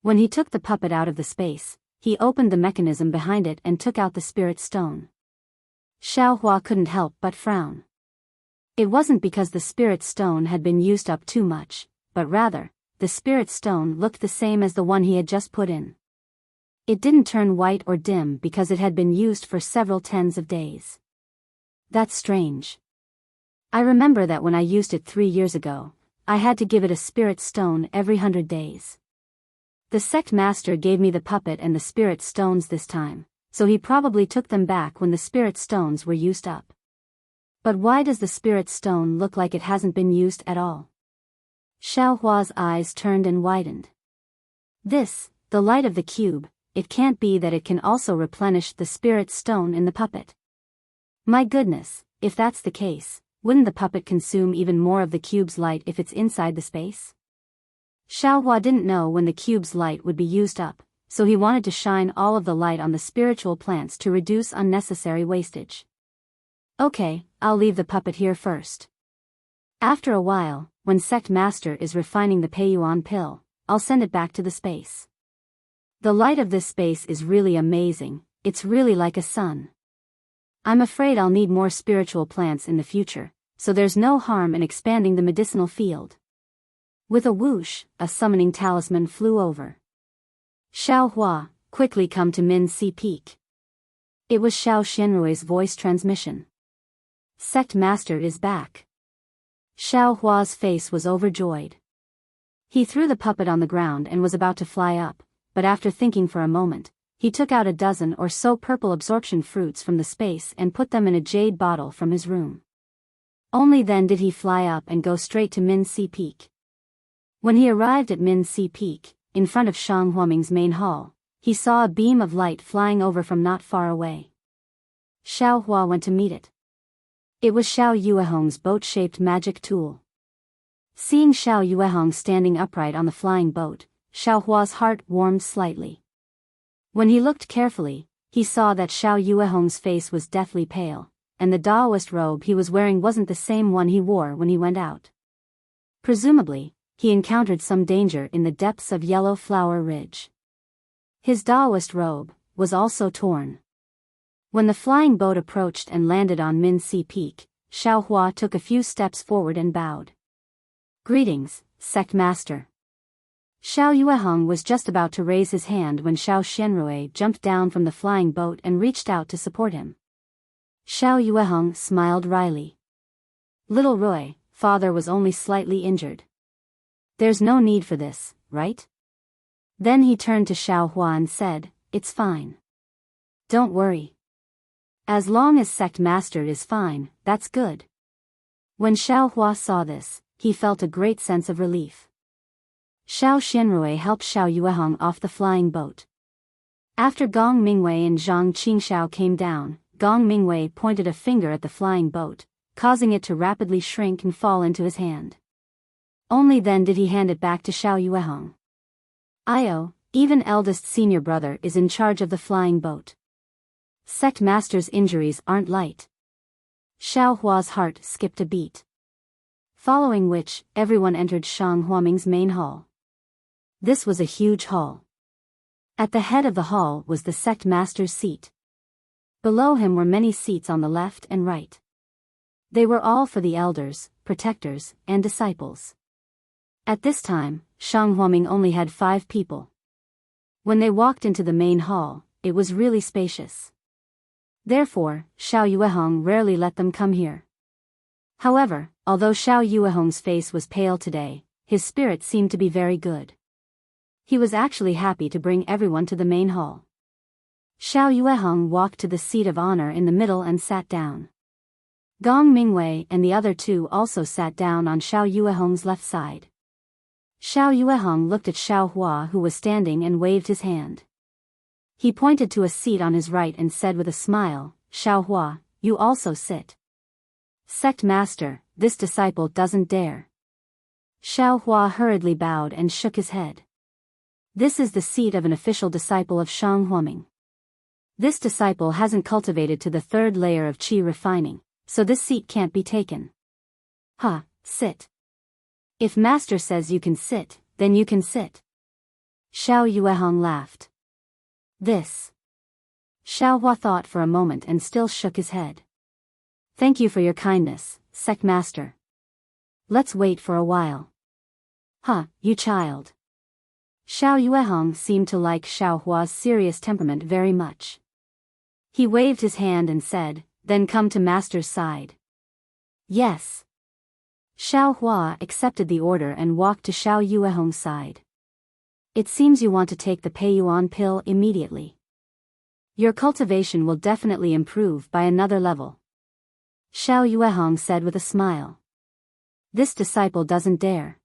When he took the puppet out of the space, he opened the mechanism behind it and took out the spirit stone. Xiaohua couldn't help but frown. It wasn't because the spirit stone had been used up too much, but rather, the spirit stone looked the same as the one he had just put in. It didn't turn white or dim because it had been used for several tens of days. That's strange. I remember that when I used it 3 years ago, I had to give it a spirit stone every 100 days. The Sect Master gave me the puppet and the spirit stones this time, so he probably took them back when the spirit stones were used up. But why does the spirit stone look like it hasn't been used at all? Xiaohua's eyes turned and widened. This, the light of the cube, it can't be that it can also replenish the spirit stone in the puppet. My goodness, if that's the case, wouldn't the puppet consume even more of the cube's light if it's inside the space? Xiaohua didn't know when the cube's light would be used up, so he wanted to shine all of the light on the spiritual plants to reduce unnecessary wastage. Okay, I'll leave the puppet here first. After a while, when Sect Master is refining the Peiyuan pill, I'll send it back to the space. The light of this space is really amazing, it's really like a sun. I'm afraid I'll need more spiritual plants in the future, so there's no harm in expanding the medicinal field. With a whoosh, a summoning talisman flew over. Xiaohua, quickly come to Min-Si Peak. It was Xiao Xianrui's voice transmission. Sect Master is back. Xiaohua's face was overjoyed. He threw the puppet on the ground and was about to fly up, but after thinking for a moment, he took out a dozen or so purple absorption fruits from the space and put them in a jade bottle from his room. Only then did he fly up and go straight to Min-Si Peak. When he arrived at Min-Si Peak, in front of Shang Huaming's main hall, he saw a beam of light flying over from not far away. Xiaohua went to meet it. It was Xiao Yuehong's boat-shaped magic tool. Seeing Xiao Yuehong standing upright on the flying boat, Xiaohua's heart warmed slightly. When he looked carefully, he saw that Xiao Yuehong's face was deathly pale, and the Daoist robe he was wearing wasn't the same one he wore when he went out. Presumably, he encountered some danger in the depths of Yellow Flower Ridge. His Daoist robe was also torn. When the flying boat approached and landed on Min-Si Peak, Xiaohua took a few steps forward and bowed. Greetings, Sect Master. Xiao Yuehong was just about to raise his hand when Xiao Xianrui jumped down from the flying boat and reached out to support him. Xiao Yuehong smiled wryly. Little Rui, father was only slightly injured. There's no need for this, right? Then he turned to Xiaohua and said, it's fine. Don't worry. As long as Sect Master is fine, that's good. When Xiaohua saw this, he felt a great sense of relief. Xiao Xianrui helped Xiao Yuehong off the flying boat. After Gong Mingwei and Zhang Qingxiao came down, Gong Mingwei pointed a finger at the flying boat, causing it to rapidly shrink and fall into his hand. Only then did he hand it back to Xiao Yuehong. Io, even eldest senior brother is in charge of the flying boat. Sect Master's injuries aren't light. Xiaohua's heart skipped a beat. Following which, everyone entered Shang Huaming's main hall. This was a huge hall. At the head of the hall was the Sect Master's seat. Below him were many seats on the left and right. They were all for the elders, protectors, and disciples. At this time, Shang Huaming only had 5 people. When they walked into the main hall, it was really spacious. Therefore, Xiao Yuehong rarely let them come here. However, although Xiao Yuehong's face was pale today, his spirit seemed to be very good. He was actually happy to bring everyone to the main hall. Xiao Yuehong walked to the seat of honor in the middle and sat down. Gong Mingwei and the other 2 also sat down on Xiao Yuehong's left side. Xiao Yuehong looked at Xiao Hua, who was standing, and waved his hand. He pointed to a seat on his right and said with a smile, "Xiao Hua, you also sit." "Sect Master, this disciple doesn't dare." Xiao Hua hurriedly bowed and shook his head. "This is the seat of an official disciple of Shang Huaming. This disciple hasn't cultivated to the third layer of qi refining, so this seat can't be taken." "Ha, sit. If Master says you can sit, then you can sit." Xiao Yuehong laughed. "This." Xiao Hua thought for a moment and still shook his head. "Thank you for your kindness, Sect Master. Let's wait for a while." "Huh, you child." Xiao Yuehong seemed to like Xiao Hua's serious temperament very much. He waved his hand and said, "Then come to Master's side." "Yes." Xiao Hua accepted the order and walked to Xiao Yuehong's side. "It seems you want to take the Peiyuan pill immediately. Your cultivation will definitely improve by another level," Xiao Yuehong said with a smile. "This disciple doesn't dare."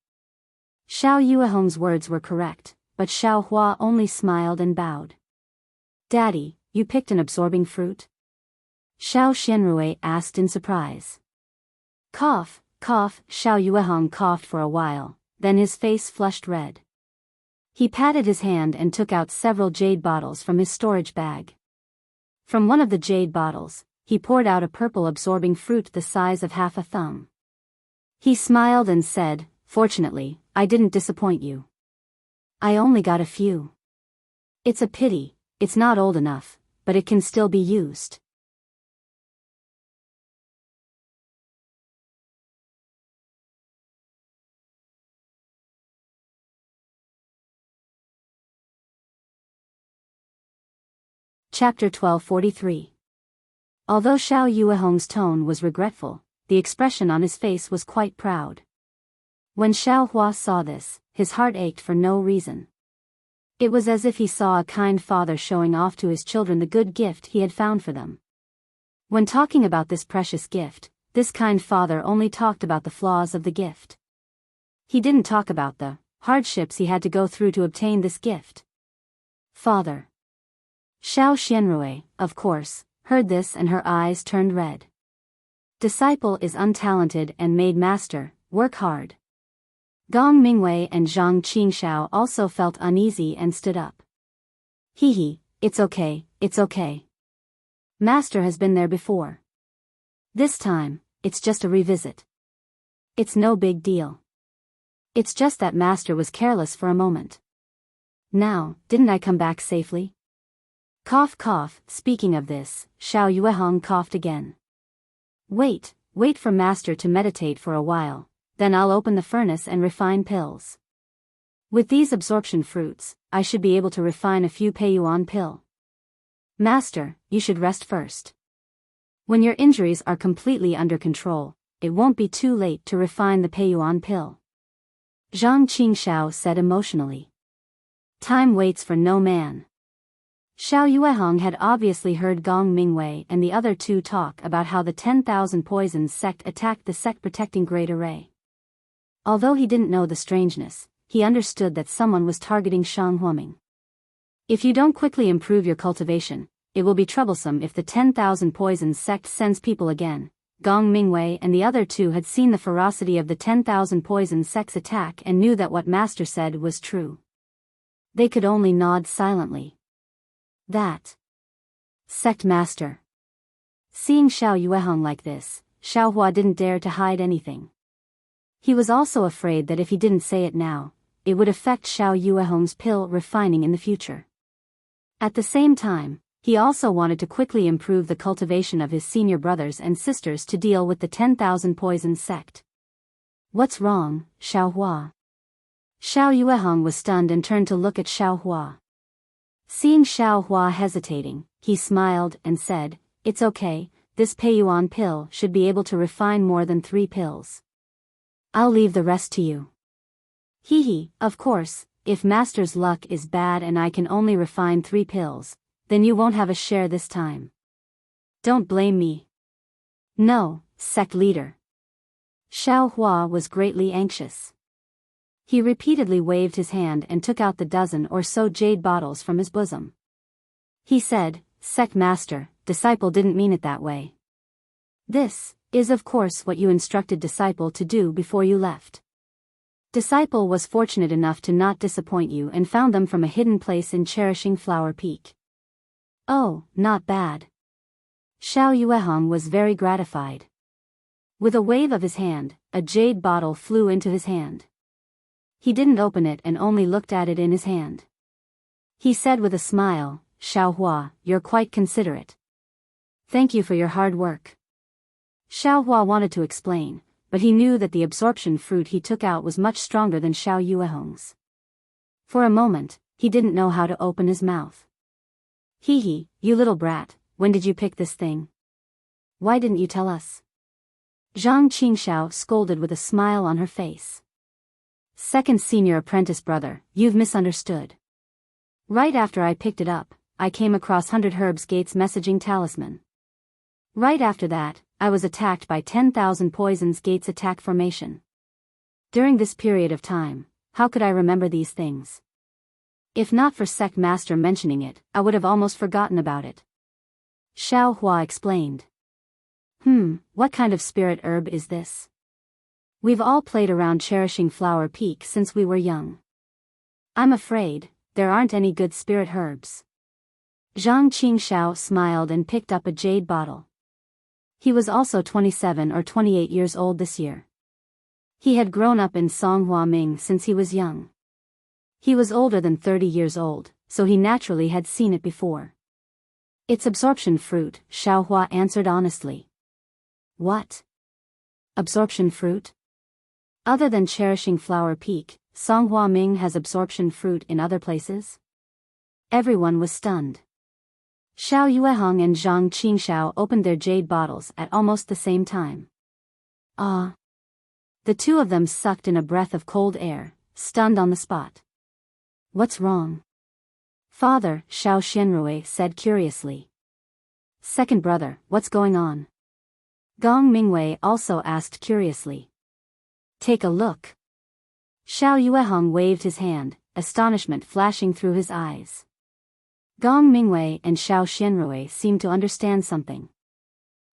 Xiao Yuehong's words were correct, but Xiao Hua only smiled and bowed. "Daddy, you picked an absorbing fruit?" Xiao Xianrui asked in surprise. "Cough, cough." Xiao Yuehong coughed for a while, then his face flushed red. He patted his hand and took out several jade bottles from his storage bag. From one of the jade bottles, he poured out a purple absorbing fruit the size of half a thumb. He smiled and said, "Fortunately, I didn't disappoint you. I only got a few. It's a pity, it's not old enough, but it can still be used." Chapter 1243. Although Xiao Yuehong's tone was regretful, the expression on his face was quite proud. When Xiao Hua saw this, his heart ached for no reason. It was as if he saw a kind father showing off to his children the good gift he had found for them. When talking about this precious gift, this kind father only talked about the flaws of the gift. He didn't talk about the hardships he had to go through to obtain this gift. "Father." Xiao Xianrui, of course, heard this and her eyes turned red. "Disciple is untalented and made master, work hard." Gong Mingwei and Zhang Qingxiao also felt uneasy and stood up. "Hee, it's okay, it's okay. Master has been there before. This time, it's just a revisit. It's no big deal. It's just that Master was careless for a moment. Now, didn't I come back safely?" Cough cough. Speaking of this, Xiao Yuehong coughed again. Wait for Master to meditate for a while, then I'll open the furnace and refine pills. With these absorption fruits, I should be able to refine a few Peiyuan pill. Master, you should rest first. When your injuries are completely under control, it won't be too late to refine the Peiyuan pill. Zhang Qingxiao said emotionally. Time waits for no man. Xiao Yuehong had obviously heard Gong Mingwei and the other two talk about how the 10,000 Poisons sect attacked the sect protecting Great Array. Although he didn't know the strangeness, he understood that someone was targeting Shang Huaming. If you don't quickly improve your cultivation, it will be troublesome if the 10,000 Poisons sect sends people again. Gong Mingwei and the other two had seen the ferocity of the 10,000 Poisons sect's attack and knew that what Master said was true. They could only nod silently. That sect master. Seeing Xiao Yuehong like this, Xiao Hua didn't dare to hide anything. He was also afraid that if he didn't say it now, it would affect Xiao Yuehong's pill refining in the future. At the same time, he also wanted to quickly improve the cultivation of his senior brothers and sisters to deal with the 10,000 Poisons sect. What's wrong, Xiao Hua? Xiao Yuehong was stunned and turned to look at Xiao Hua. Seeing Xiao Hua hesitating, he smiled and said, "It's okay, this Peiyuan pill should be able to refine more than 3 pills. I'll leave the rest to you." Hee, of course, if Master's luck is bad and I can only refine 3 pills, then you won't have a share this time. Don't blame me. No, sect leader. Xiao Hua was greatly anxious. He repeatedly waved his hand and took out the dozen or so jade bottles from his bosom. He said, "Sect master, disciple didn't mean it that way. This is of course what you instructed disciple to do before you left. Disciple was fortunate enough to not disappoint you and found them from a hidden place in Cherishing Flower Peak." "Oh, not bad." Xiao Yuehong was very gratified. With a wave of his hand, a jade bottle flew into his hand. He didn't open it and only looked at it in his hand. He said with a smile, "Xiao Hua, you're quite considerate. Thank you for your hard work." Xiao Hua wanted to explain, but he knew that the absorption fruit he took out was much stronger than Xiao Yuehong's. For a moment, he didn't know how to open his mouth. "Hee, you little brat, when did you pick this thing? Why didn't you tell us?" Zhang Qingxiao scolded with a smile on her face. "Second senior apprentice brother, you've misunderstood. Right after I picked it up, I came across 100 Herbs Gates messaging talisman. Right after that, I was attacked by 10,000 Poisons Gates attack formation. During this period of time, how could I remember these things? If not for Sect Master mentioning it, I would have almost forgotten about it." Xiao Hua explained. What kind of spirit herb is this? We've all played around Cherishing Flower Peak since we were young. I'm afraid there aren't any good spirit herbs." Zhang Qingxiao smiled and picked up a jade bottle. He was also 27 or 28 years old this year. He had grown up in Songhua Ming since he was young. He was older than 30 years old, so he naturally had seen it before. "It's absorption fruit," Xiao Hua answered honestly. "What? Absorption fruit? Other than Cherishing Flower Peak, Songhua Ming has absorption fruit in other places?" Everyone was stunned. Xiao Yuehong and Zhang Qingxiao opened their jade bottles at almost the same time. "Ah!" The two of them sucked in a breath of cold air, stunned on the spot. "What's wrong?" "Father," Xiao Xianrui said curiously. "Second brother, what's going on?" Gong Mingwei also asked curiously. "Take a look." Xiao Yuehong waved his hand, astonishment flashing through his eyes. Gong Mingwei and Xiao Xianrui seemed to understand something.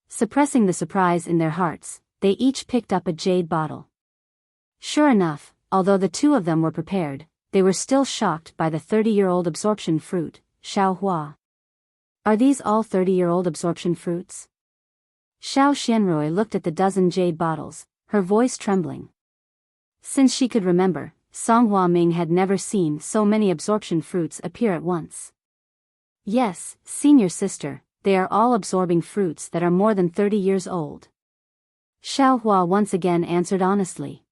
Suppressing the surprise in their hearts, they each picked up a jade bottle. Sure enough, although the two of them were prepared, they were still shocked by the 30-year-old absorption fruit, Xiao Hua. "Are these all 30-year-old absorption fruits?" Xiao Xianrui looked at the dozen jade bottles, her voice trembling. Since she could remember, Songhua Ming had never seen so many absorption fruits appear at once. "Yes, senior sister, they are all absorbing fruits that are more than 30 years old." Xiao Hua once again answered honestly.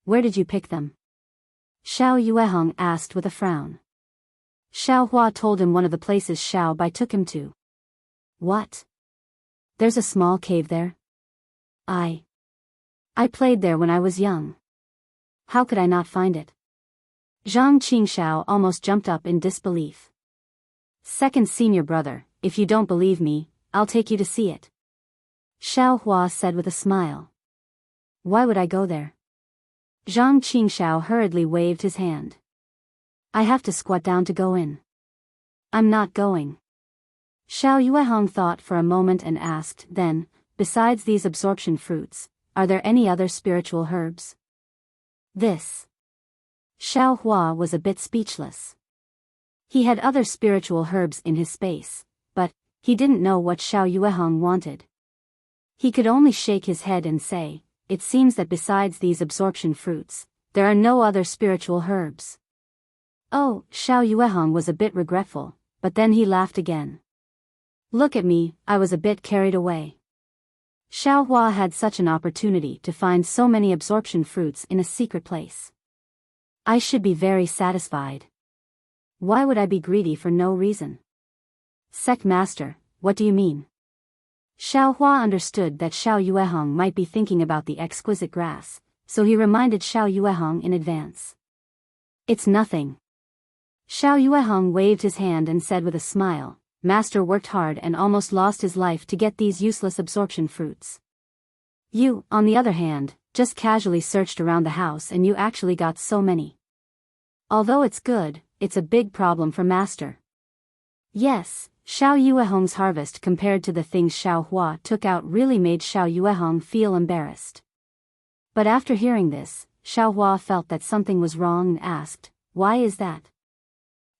"Where did you pick them?" Xiao Yuehong asked with a frown. Xiao Hua told him one of the places Xiao Bai took him to. "What? There's a small cave there? I played there when I was young. How could I not find it?" Zhang Qingxiao almost jumped up in disbelief. "Second senior brother, if you don't believe me, I'll take you to see it." Xiao Hua said with a smile. "Why would I go there?" Zhang Qingxiao hurriedly waved his hand. "I have to squat down to go in." "I'm not going." Xiao Yuehong thought for a moment and asked then, "Besides these absorption fruits, are there any other spiritual herbs?" This. Xiao Hua was a bit speechless. He had other spiritual herbs in his space, but he didn't know what Xiao Yuehong wanted. He could only shake his head and say, "It seems that besides these absorption fruits, there are no other spiritual herbs." Oh, Xiao Yuehong was a bit regretful, but then he laughed again. "Look at me, I was a bit carried away. Xiao Hua had such an opportunity to find so many absorption fruits in a secret place. I should be very satisfied. Why would I be greedy for no reason?" "Sect Master, what do you mean?" Xiao Hua understood that Xiao Yuehong might be thinking about the exquisite grass, so he reminded Xiao Yuehong in advance. "It's nothing." Xiao Yuehong waved his hand and said with a smile, "Master worked hard and almost lost his life to get these useless absorption fruits. You, on the other hand, just casually searched around the house and you actually got so many. Although it's good, it's a big problem for Master. Yes, Xiao Yuehong's harvest compared to the things Xiao Hua took out really made Xiao Yuehong feel embarrassed. But after hearing this, Xiao Hua felt that something was wrong and asked, "Why is that?"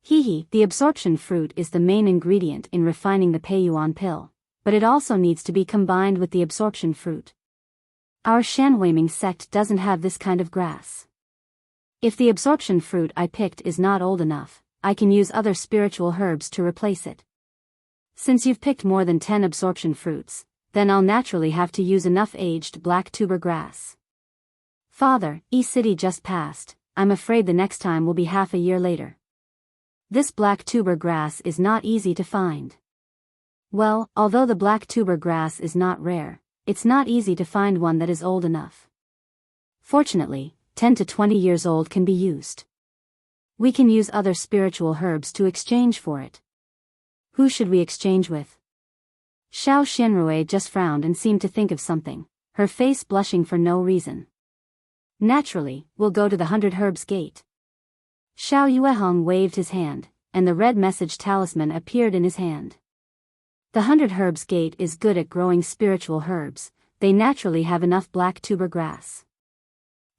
The absorption fruit is the main ingredient in refining the Peiyuan pill, but it also needs to be combined with the absorption fruit. Our Shanhuiming sect doesn't have this kind of grass. If the absorption fruit I picked is not old enough, I can use other spiritual herbs to replace it. Since you've picked more than 10 absorption fruits, then I'll naturally have to use enough aged black tuber grass. Father, E-City just passed, I'm afraid the next time will be half a year later. This black tuber grass is not easy to find. Well, although the black tuber grass is not rare, it's not easy to find one that is old enough. Fortunately, 10 to 20 years old can be used. We can use other spiritual herbs to exchange for it. Who should we exchange with? Xiao Xianrui just frowned and seemed to think of something, her face blushing for no reason. Naturally, we'll go to the 100 Herbs Gate. Xiao Yuehong waved his hand, and the red message talisman appeared in his hand. The 100 Herbs Gate is good at growing spiritual herbs, they naturally have enough black tuber grass.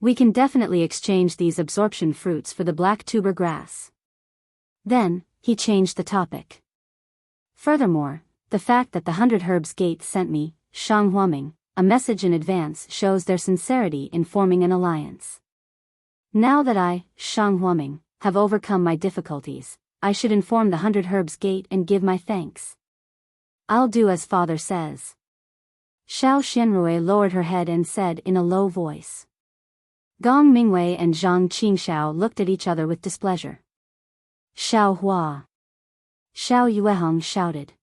We can definitely exchange these absorption fruits for the black tuber grass. Then, he changed the topic. Furthermore, the fact that the 100 Herbs Gate sent me, Shang Huaming, a message in advance shows their sincerity in forming an alliance. Now that I, Shang Huaming, have overcome my difficulties, I should inform the 100 Herbs Gate and give my thanks. I'll do as father says. Xiao Xianrui lowered her head and said in a low voice. Gong Mingwei and Zhang Qingxiao looked at each other with displeasure. Xiao Hua. Xiao Yuehong shouted.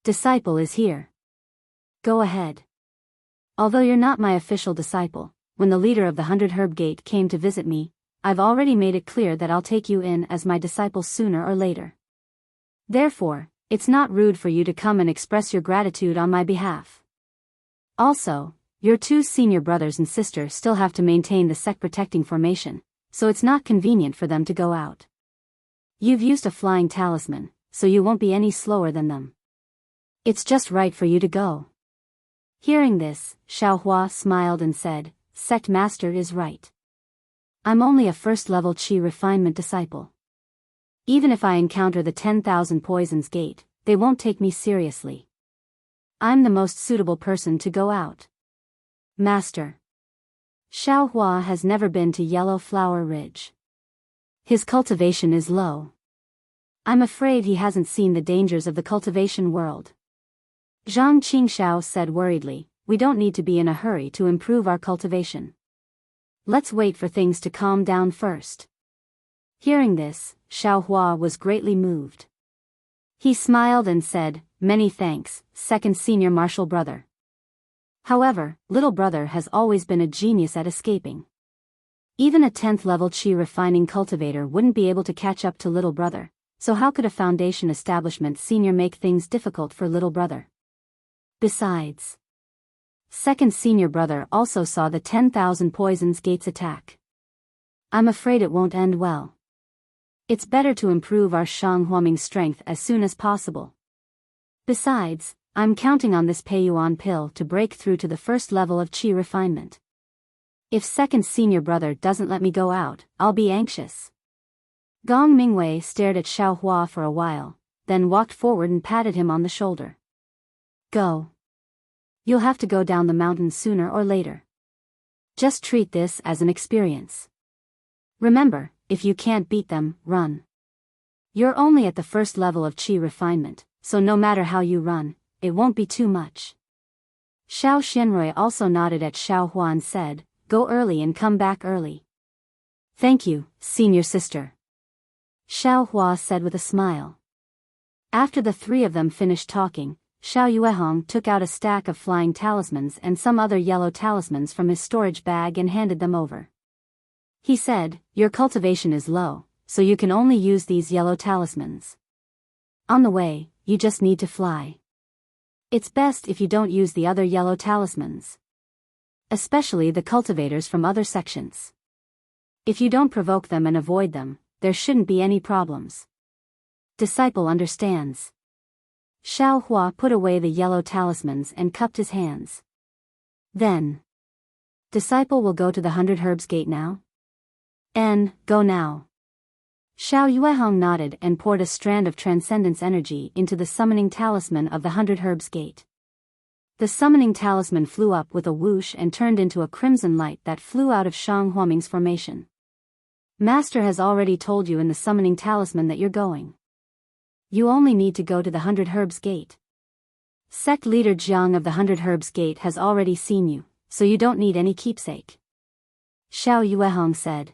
Disciple is here. Go ahead. Although you're not my official disciple, when the leader of the 100 Herb Gate came to visit me, I've already made it clear that I'll take you in as my disciple sooner or later. Therefore, it's not rude for you to come and express your gratitude on my behalf. Also, your two senior brothers and sister still have to maintain the sect protecting formation, so it's not convenient for them to go out. You've used a flying talisman, so you won't be any slower than them. It's just right for you to go. Hearing this, Xiao Hua smiled and said, Sect Master is right. I'm only a first-level Qi refinement disciple. Even if I encounter the 10,000 Poisons Gate, they won't take me seriously. I'm the most suitable person to go out. Master. Xiao Hua has never been to Yellow Flower Ridge. His cultivation is low. I'm afraid he hasn't seen the dangers of the cultivation world. Zhang Qingxiao said worriedly, we don't need to be in a hurry to improve our cultivation. Let's wait for things to calm down first. Hearing this, Xiao Hua was greatly moved. He smiled and said, many thanks, second senior martial brother. However, little brother has always been a genius at escaping. Even a 10th level Qi refining cultivator wouldn't be able to catch up to little brother, so how could a foundation establishment senior make things difficult for little brother? Besides, second senior brother also saw the 10,000 Poisons Gates attack. I'm afraid it won't end well. It's better to improve our Shang Huaming strength as soon as possible. Besides, I'm counting on this Peiyuan pill to break through to the first level of Qi refinement. If second senior brother doesn't let me go out, I'll be anxious. Gong Mingwei stared at Xiao Hua for a while, then walked forward and patted him on the shoulder. Go. You'll have to go down the mountain sooner or later. Just treat this as an experience. Remember, if you can't beat them, run. You're only at the first level of Qi refinement, so no matter how you run, it won't be too much. Xiao Xianrui also nodded at Xiao Hua and said, go early and come back early. Thank you, senior sister. Xiao Hua said with a smile. After the three of them finished talking, Xiao Yuehong took out a stack of flying talismans and some other yellow talismans from his storage bag and handed them over. He said, your cultivation is low, so you can only use these yellow talismans. On the way, you just need to fly. It's best if you don't use the other yellow talismans. especially the cultivators from other sections. If you don't provoke them and avoid them, there shouldn't be any problems. Disciple understands. Xiao Hua put away the yellow talismans and cupped his hands. Then. Disciple will go to the 100 Herbs Gate now? Go now. Xiao Yuehong nodded and poured a strand of transcendence energy into the summoning talisman of the 100 Herbs Gate. The summoning talisman flew up with a whoosh and turned into a crimson light that flew out of Shang Huaming's formation. Master has already told you in the summoning talisman that you're going. You only need to go to the 100 Herbs Gate. Sect leader Jiang of the 100 Herbs Gate has already seen you, so you don't need any keepsake. Xiao Yuehong said.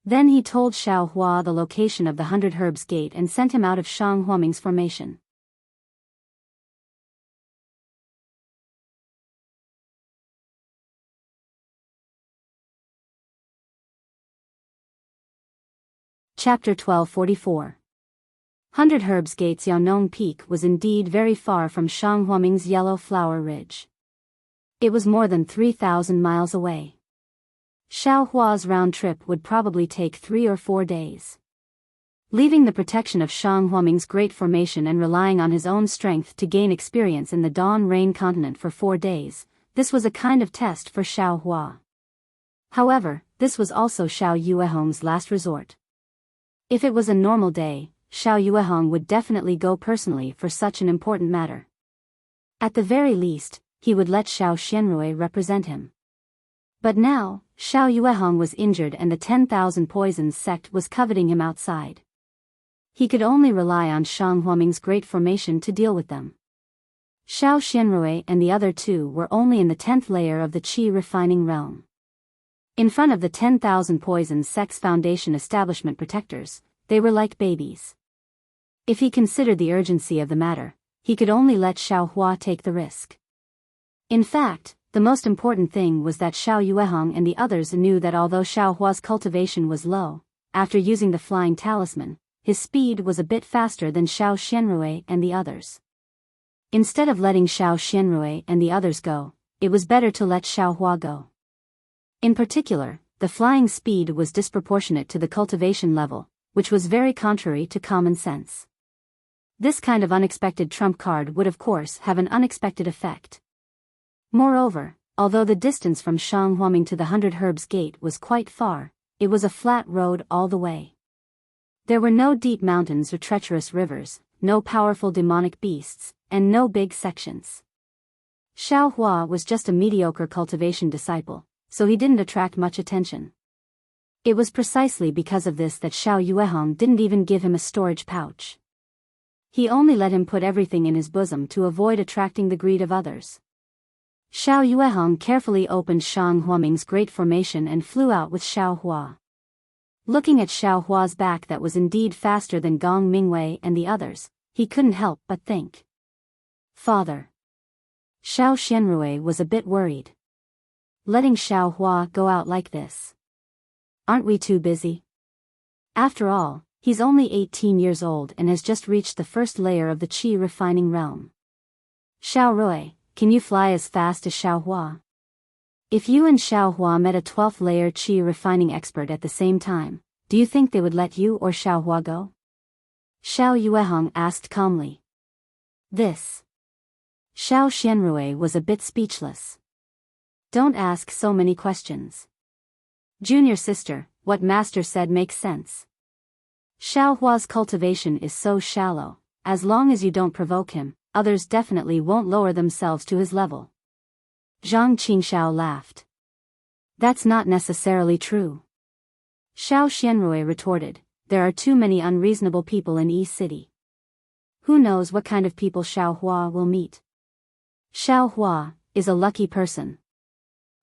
Then he told Xiao Hua the location of the 100 Herbs Gate and sent him out of Shang Huaming's formation. Chapter 1244. 100 Herbs Gate's Yaonong Peak was indeed very far from Shang Huaming's Yellow Flower Ridge. It was more than 3,000 miles away. Xiao Hua's round trip would probably take 3 or 4 days. Leaving the protection of Shang Huaming's great formation and relying on his own strength to gain experience in the Dawn Rain continent for 4 days, this was a kind of test for Xiao Hua. However, this was also Xiao Yuehong's last resort. If it was a normal day, Xiao Yuehong would definitely go personally for such an important matter. At the very least, he would let Xiao Xianrui represent him. But now, Xiao Yuehong was injured and the 10,000 Poisons sect was coveting him outside. He could only rely on Shang Huaming's great formation to deal with them. Xiao Xianrui and the other two were only in the 10th layer of the Qi refining realm. In front of the 10,000 Poisons sect's foundation establishment protectors, they were like babies. If he considered the urgency of the matter, he could only let Xiao Hua take the risk. In fact, the most important thing was that Xiao Yuehong and the others knew that although Xiao Hua's cultivation was low, after using the flying talisman, his speed was a bit faster than Xiao Xianrui and the others. Instead of letting Xiao Xianrui and the others go, it was better to let Xiao Hua go. In particular, the flying speed was disproportionate to the cultivation level, which was very contrary to common sense. This kind of unexpected trump card would of course have an unexpected effect. Moreover, although the distance from Shang Huaming to the 100 Herbs Gate was quite far, it was a flat road all the way. There were no deep mountains or treacherous rivers, no powerful demonic beasts, and no big sections. Xiao Hua was just a mediocre cultivation disciple, so he didn't attract much attention. It was precisely because of this that Xiao Yuehong didn't even give him a storage pouch. He only let him put everything in his bosom to avoid attracting the greed of others. Xiao Yuehong carefully opened Shang Huaming's great formation and flew out with Xiao Hua. Looking at Xiao Hua's back that was indeed faster than Gong Mingwei and the others, he couldn't help but think. Father. Xiao Xianrui was a bit worried. Letting Xiao Hua go out like this. Aren't we too busy? After all, he's only 18 years old and has just reached the first layer of the Qi refining realm. Xiao Rui, can you fly as fast as Xiao Hua? If you and Xiao Hua met a 12th layer Qi refining expert at the same time, do you think they would let you or Xiao Hua go? Xiao Yuehong asked calmly. This. Xiao Xianrui was a bit speechless. Don't ask so many questions. Junior sister, what master said makes sense. Xiao Hua's cultivation is so shallow, as long as you don't provoke him, others definitely won't lower themselves to his level. Zhang Qingxiao laughed. That's not necessarily true. Xiao Xianrui retorted, there are too many unreasonable people in East City. Who knows what kind of people Xiao Hua will meet? Xiao Hua is a lucky person.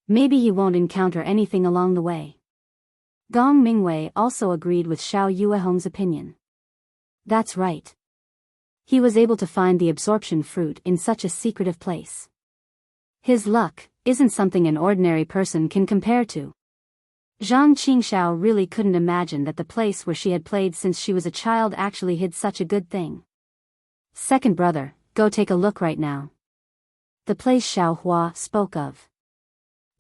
Maybe he won't encounter anything along the way. Gong Mingwei also agreed with Xiao Yuehong's opinion. That's right. He was able to find the absorption fruit in such a secretive place. His luck isn't something an ordinary person can compare to. Zhang Qingxiao really couldn't imagine that the place where she had played since she was a child actually hid such a good thing. Second brother, go take a look right now. The place Xiao Hua spoke of.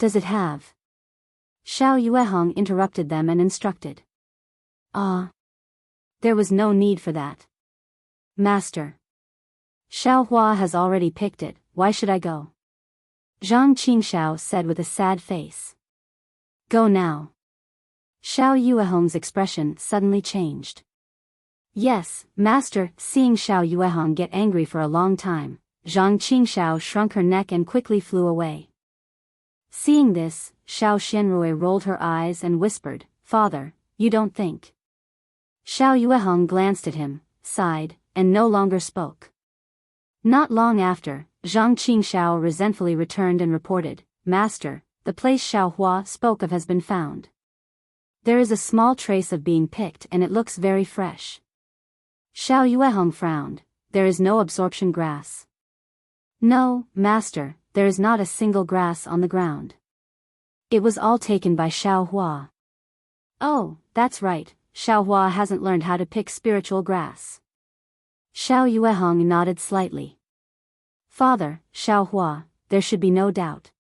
does it have? Xiao Yuehong interrupted them and instructed. There was no need for that. Master. Xiao Hua has already picked it, why should I go? Zhang Qingxiao said with a sad face. Go now. Xiao Yuehong's expression suddenly changed. Yes, master. Seeing Xiao Yuehong get angry for a long time, Zhang Qingxiao shrunk her neck and quickly flew away. Seeing this, Xiao Xianrui rolled her eyes and whispered, Father, you don't think. Xiao Yuehong glanced at him, sighed, and no longer spoke. Not long after, Zhang Qingxiao resentfully returned and reported, Master, the place Xiao Hua spoke of has been found. There is a small trace of being picked and it looks very fresh. Xiao Yuehong frowned. There is no absorption grass. No, master, there is not a single grass on the ground. It was all taken by Xiao Hua. Oh, that's right, Xiao Hua hasn't learned how to pick spiritual grass. Xiao Yuehong nodded slightly. Father, Xiao Hua, there should be no doubt.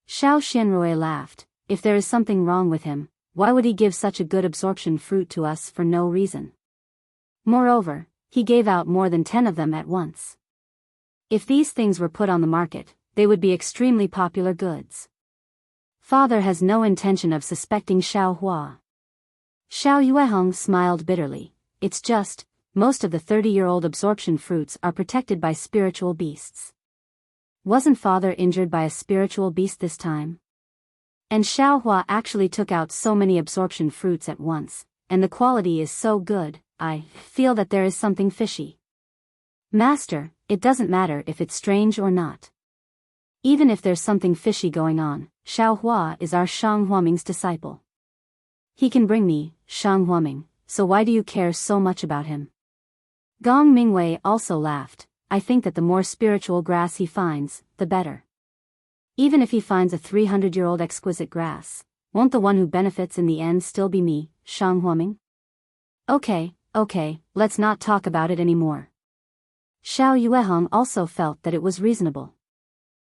Xiao Xianrui laughed. If there is something wrong with him, why would he give such a good absorption fruit to us for no reason? Moreover, he gave out more than 10 of them at once. If these things were put on the market, they would be extremely popular goods. Father has no intention of suspecting Xiao Hua. Xiao Yuehong smiled bitterly. It's just, most of the 30-year-old absorption fruits are protected by spiritual beasts. Wasn't Father injured by a spiritual beast this time? And Xiao Hua actually took out so many absorption fruits at once, and the quality is so good, I feel that there is something fishy. Master, it doesn't matter if it's strange or not. Even if there's something fishy going on, Xiao Hua is our Shang Huaming's disciple. He can bring me, Shang Huaming, so why do you care so much about him? Gong Mingwei also laughed. I think that the more spiritual grass he finds, the better. Even if he finds a 300-year-old exquisite grass, won't the one who benefits in the end still be me, Shang Huaming? Okay, let's not talk about it anymore. Xiao Yuehong also felt that it was reasonable.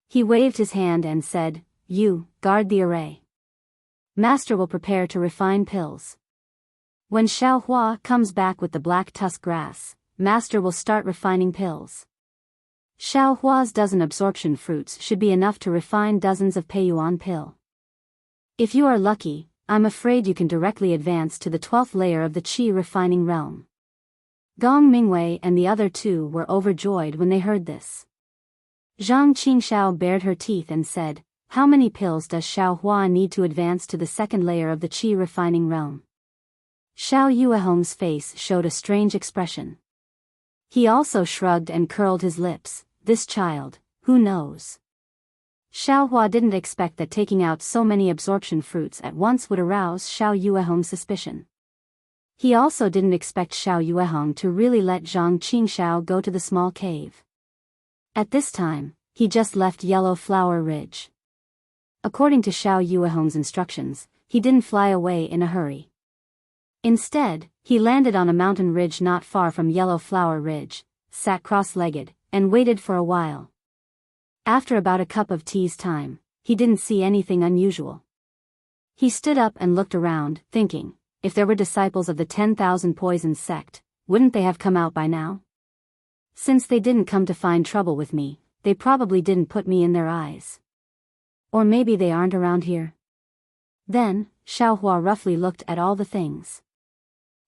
He waved his hand and said, You, guard the array. Master will prepare to refine pills. When Xiao Hua comes back with the black tusk grass, Master will start refining pills. Xiao Hua's dozen absorption fruits should be enough to refine dozens of Peiyuan pill. If you are lucky, I'm afraid you can directly advance to the 12th layer of the Qi refining realm. Gong Mingwei and the other two were overjoyed when they heard this. Zhang Qingxiao bared her teeth and said, How many pills does Xiao Hua need to advance to the 2nd layer of the Qi refining realm? Xiao Yuehong's face showed a strange expression. He also shrugged and curled his lips. This child, who knows? Xiao Hua didn't expect that taking out so many absorption fruits at once would arouse Xiao Yuehong's suspicion. He also didn't expect Xiao Yuehong to really let Zhang Qingxiao go to the small cave. At this time, he just left Yellow Flower Ridge. According to Xiao Yuehong's instructions, he didn't fly away in a hurry. Instead, he landed on a mountain ridge not far from Yellow Flower Ridge, sat cross-legged, and waited for a while. After about a cup of tea's time, he didn't see anything unusual. He stood up and looked around, thinking, if there were disciples of the 10,000 poisons sect, wouldn't they have come out by now? Since they didn't come to find trouble with me, they probably didn't put me in their eyes. Or maybe they aren't around here. Then, Xiao Hua roughly looked at all the things.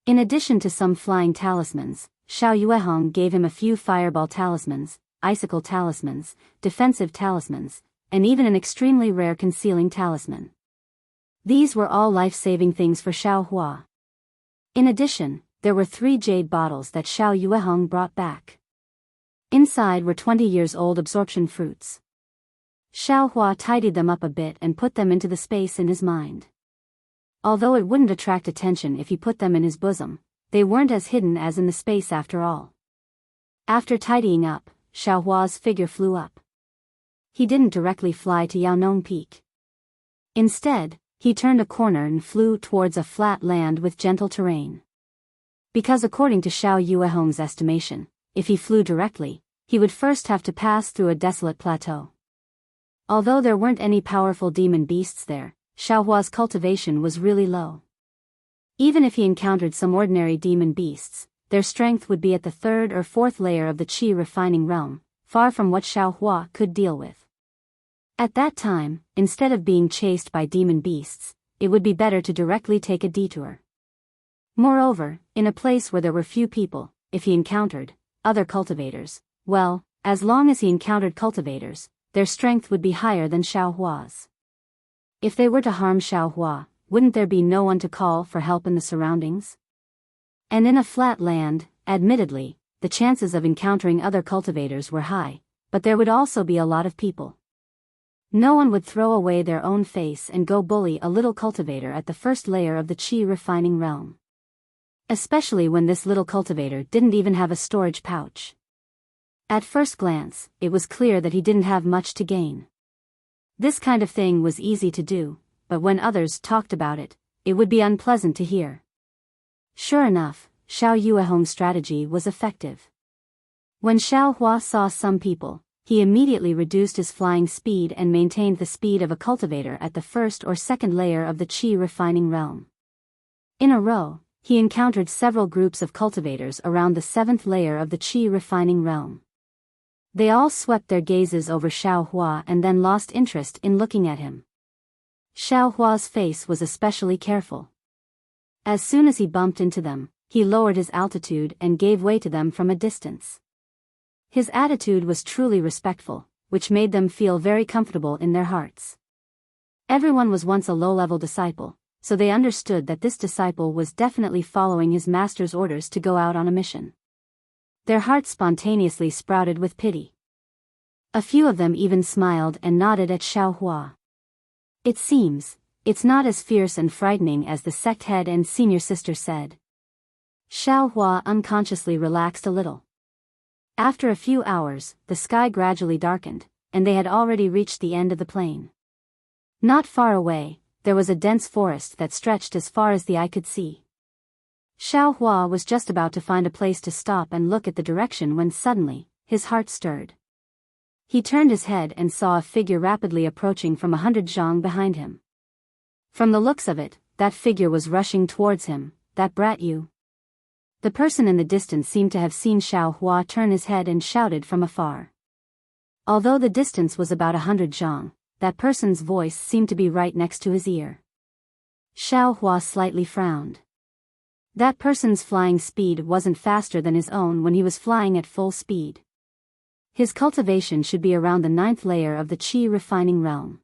In addition to some flying talismans, Xiao Yuehong gave him a few fireball talismans, icicle talismans, defensive talismans, and even an extremely rare concealing talisman. These were all life-saving things for Xiao Hua. In addition, there were 3 jade bottles that Xiao Yuehong brought back. Inside were 20-years-old absorption fruits. Xiao Hua tidied them up a bit and put them into the space in his mind. Although it wouldn't attract attention if he put them in his bosom, they weren't as hidden as in the space after all. After tidying up, Xiao Hua's figure flew up. He didn't directly fly to Yaonong Peak. Instead, he turned a corner and flew towards a flat land with gentle terrain. Because according to Xiao Yuehong's estimation, if he flew directly, he would first have to pass through a desolate plateau. Although there weren't any powerful demon beasts there, Xiaohua's cultivation was really low. Even if he encountered some ordinary demon beasts, their strength would be at the third or fourth layer of the qi refining realm, far from what Xiaohua could deal with. At that time, instead of being chased by demon beasts, it would be better to directly take a detour. Moreover, in a place where there were few people, if he encountered other cultivators, well, as long as he encountered cultivators, their strength would be higher than Xiaohua's. If they were to harm Xiaohua, wouldn't there be no one to call for help in the surroundings? And in a flat land, admittedly, the chances of encountering other cultivators were high, but there would also be a lot of people. No one would throw away their own face and go bully a little cultivator at the first layer of the qi refining realm. Especially when this little cultivator didn't even have a storage pouch. At first glance, it was clear that he didn't have much to gain. This kind of thing was easy to do, but when others talked about it, it would be unpleasant to hear. Sure enough, Xiao Yuehong's strategy was effective. When Xiaohua saw some people, he immediately reduced his flying speed and maintained the speed of a cultivator at the first or second layer of the qi refining realm. In a row, he encountered several groups of cultivators around the seventh layer of the qi refining realm. They all swept their gazes over Xiaohua and then lost interest in looking at him. Xiaohua's face was especially careful. As soon as he bumped into them, he lowered his altitude and gave way to them from a distance. His attitude was truly respectful, which made them feel very comfortable in their hearts. Everyone was once a low-level disciple, so they understood that this disciple was definitely following his master's orders to go out on a mission. Their hearts spontaneously sprouted with pity. A few of them even smiled and nodded at Xiaohua. It seems, it's not as fierce and frightening as the sect head and senior sister said. Xiaohua unconsciously relaxed a little. After a few hours, the sky gradually darkened, and they had already reached the end of the plain. Not far away, there was a dense forest that stretched as far as the eye could see. Xiaohua was just about to find a place to stop and look at the direction when suddenly, his heart stirred. He turned his head and saw a figure rapidly approaching from 100 zhang behind him. From the looks of it, that figure was rushing towards him. That brat you. The person in the distance seemed to have seen Xiaohua turn his head and shouted from afar. Although the distance was about 100 zhang, that person's voice seemed to be right next to his ear. Xiaohua slightly frowned. That person's flying speed wasn't faster than his own when he was flying at full speed. His cultivation should be around the 9th layer of the qi refining realm.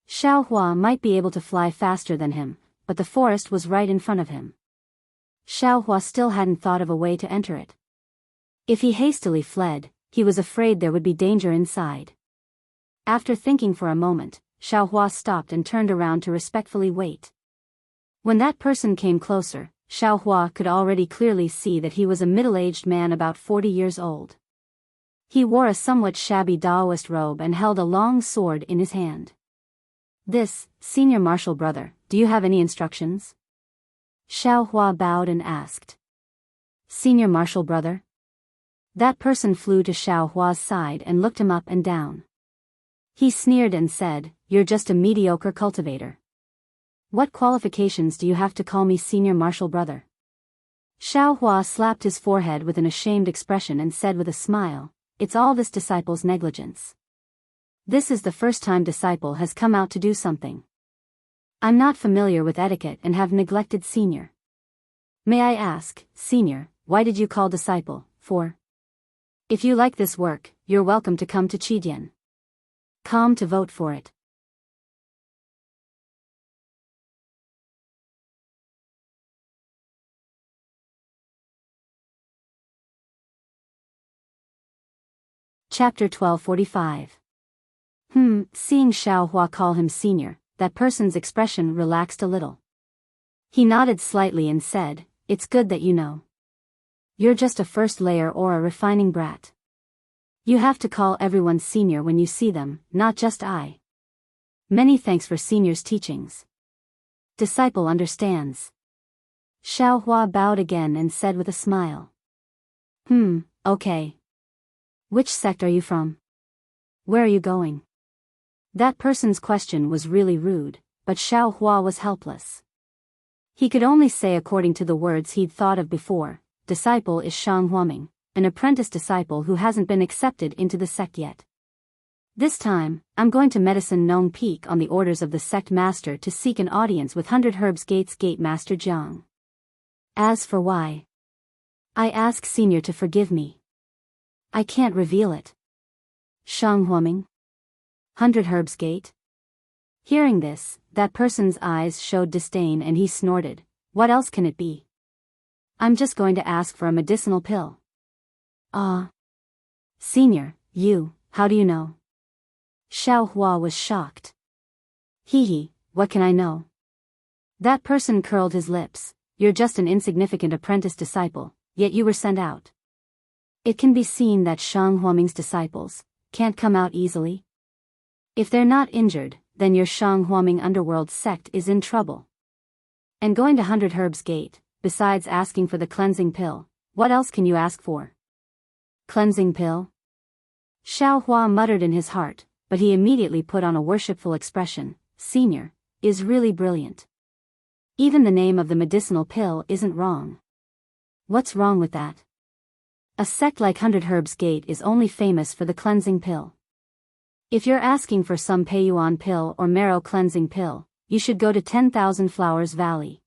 Xiaohua might be able to fly faster than him, but the forest was right in front of him. Xiaohua still hadn't thought of a way to enter it. If he hastily fled, he was afraid there would be danger inside. After thinking for a moment, Xiaohua stopped and turned around to respectfully wait. When that person came closer, Xiaohua could already clearly see that he was a middle-aged man about 40 years old. He wore a somewhat shabby Daoist robe and held a long sword in his hand. "This, senior martial brother, do you have any instructions?" Xiaohua bowed and asked. "Senior martial brother?" That person flew to Xiaohua's side and looked him up and down. He sneered and said, "You're just a mediocre cultivator. What qualifications do you have to call me senior martial brother?" Xiaohua slapped his forehead with an ashamed expression and said with a smile, "It's all this disciple's negligence. This is the first time disciple has come out to do something. I'm not familiar with etiquette and have neglected senior. May I ask, senior, why did you call disciple, for? If you like this work, you're welcome to come to Qidian. Come to vote for it." Chapter 1245. Seeing Xiaohua call him senior, that person's expression relaxed a little. He nodded slightly and said, "It's good that you know. You're just a first layer or a refining brat. You have to call everyone senior when you see them, not just I. Many thanks for senior's teachings. Disciple understands." Xiaohua bowed again and said with a smile. Okay. Which sect are you from? Where are you going?" That person's question was really rude, but Xiao Hua was helpless. He could only say according to the words he'd thought of before, disciple is Shang Huaming, an apprentice disciple who hasn't been accepted into the sect yet. This time, I'm going to Medicine Nong Peak on the orders of the sect master to seek an audience with 100 Herbs Gate's gate master Jiang. As for why, I ask Senior to forgive me. I can't reveal it. Shang Huaming? 100 Herbs Gate? Hearing this, that person's eyes showed disdain and he snorted, what else can it be? I'm just going to ask for a medicinal pill. Senior, how do you know? Xiao Hua was shocked. Hee, what can I know? That person curled his lips, you're just an insignificant apprentice disciple, yet you were sent out. It can be seen that Shang Huaming's disciples can't come out easily. If they're not injured, then your Shang Huaming underworld sect is in trouble. And going to 100 Herbs Gate, besides asking for the cleansing pill, what else can you ask for? Cleansing pill? Xiao Hua muttered in his heart, but he immediately put on a worshipful expression. Senior is really brilliant. Even the name of the medicinal pill isn't wrong. What's wrong with that? A sect like 100 Herbs Gate is only famous for the cleansing pill. If you're asking for some Peiyuan pill or marrow cleansing pill, you should go to 10,000 Flowers Valley.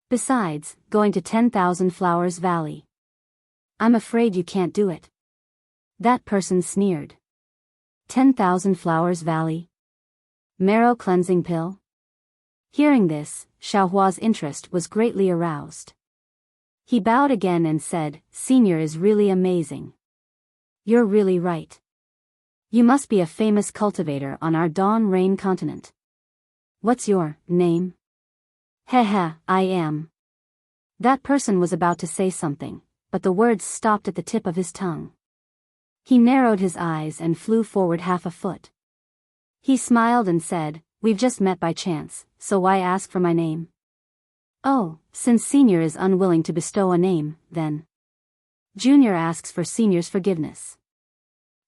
Besides, going to 10,000 Flowers Valley, I'm afraid you can't do it. That person sneered. 10,000 Flowers Valley? Marrow cleansing pill? Hearing this, Xiao Hua's interest was greatly aroused. He bowed again and said, Senior is really amazing. You're really right. You must be a famous cultivator on our Dawn Rain continent. What's your name? I am. That person was about to say something, but the words stopped at the tip of his tongue. He narrowed his eyes and flew forward half a foot. He smiled and said, We've just met by chance, so why ask for my name? Oh, since Senior is unwilling to bestow a name, then Junior asks for Senior's forgiveness.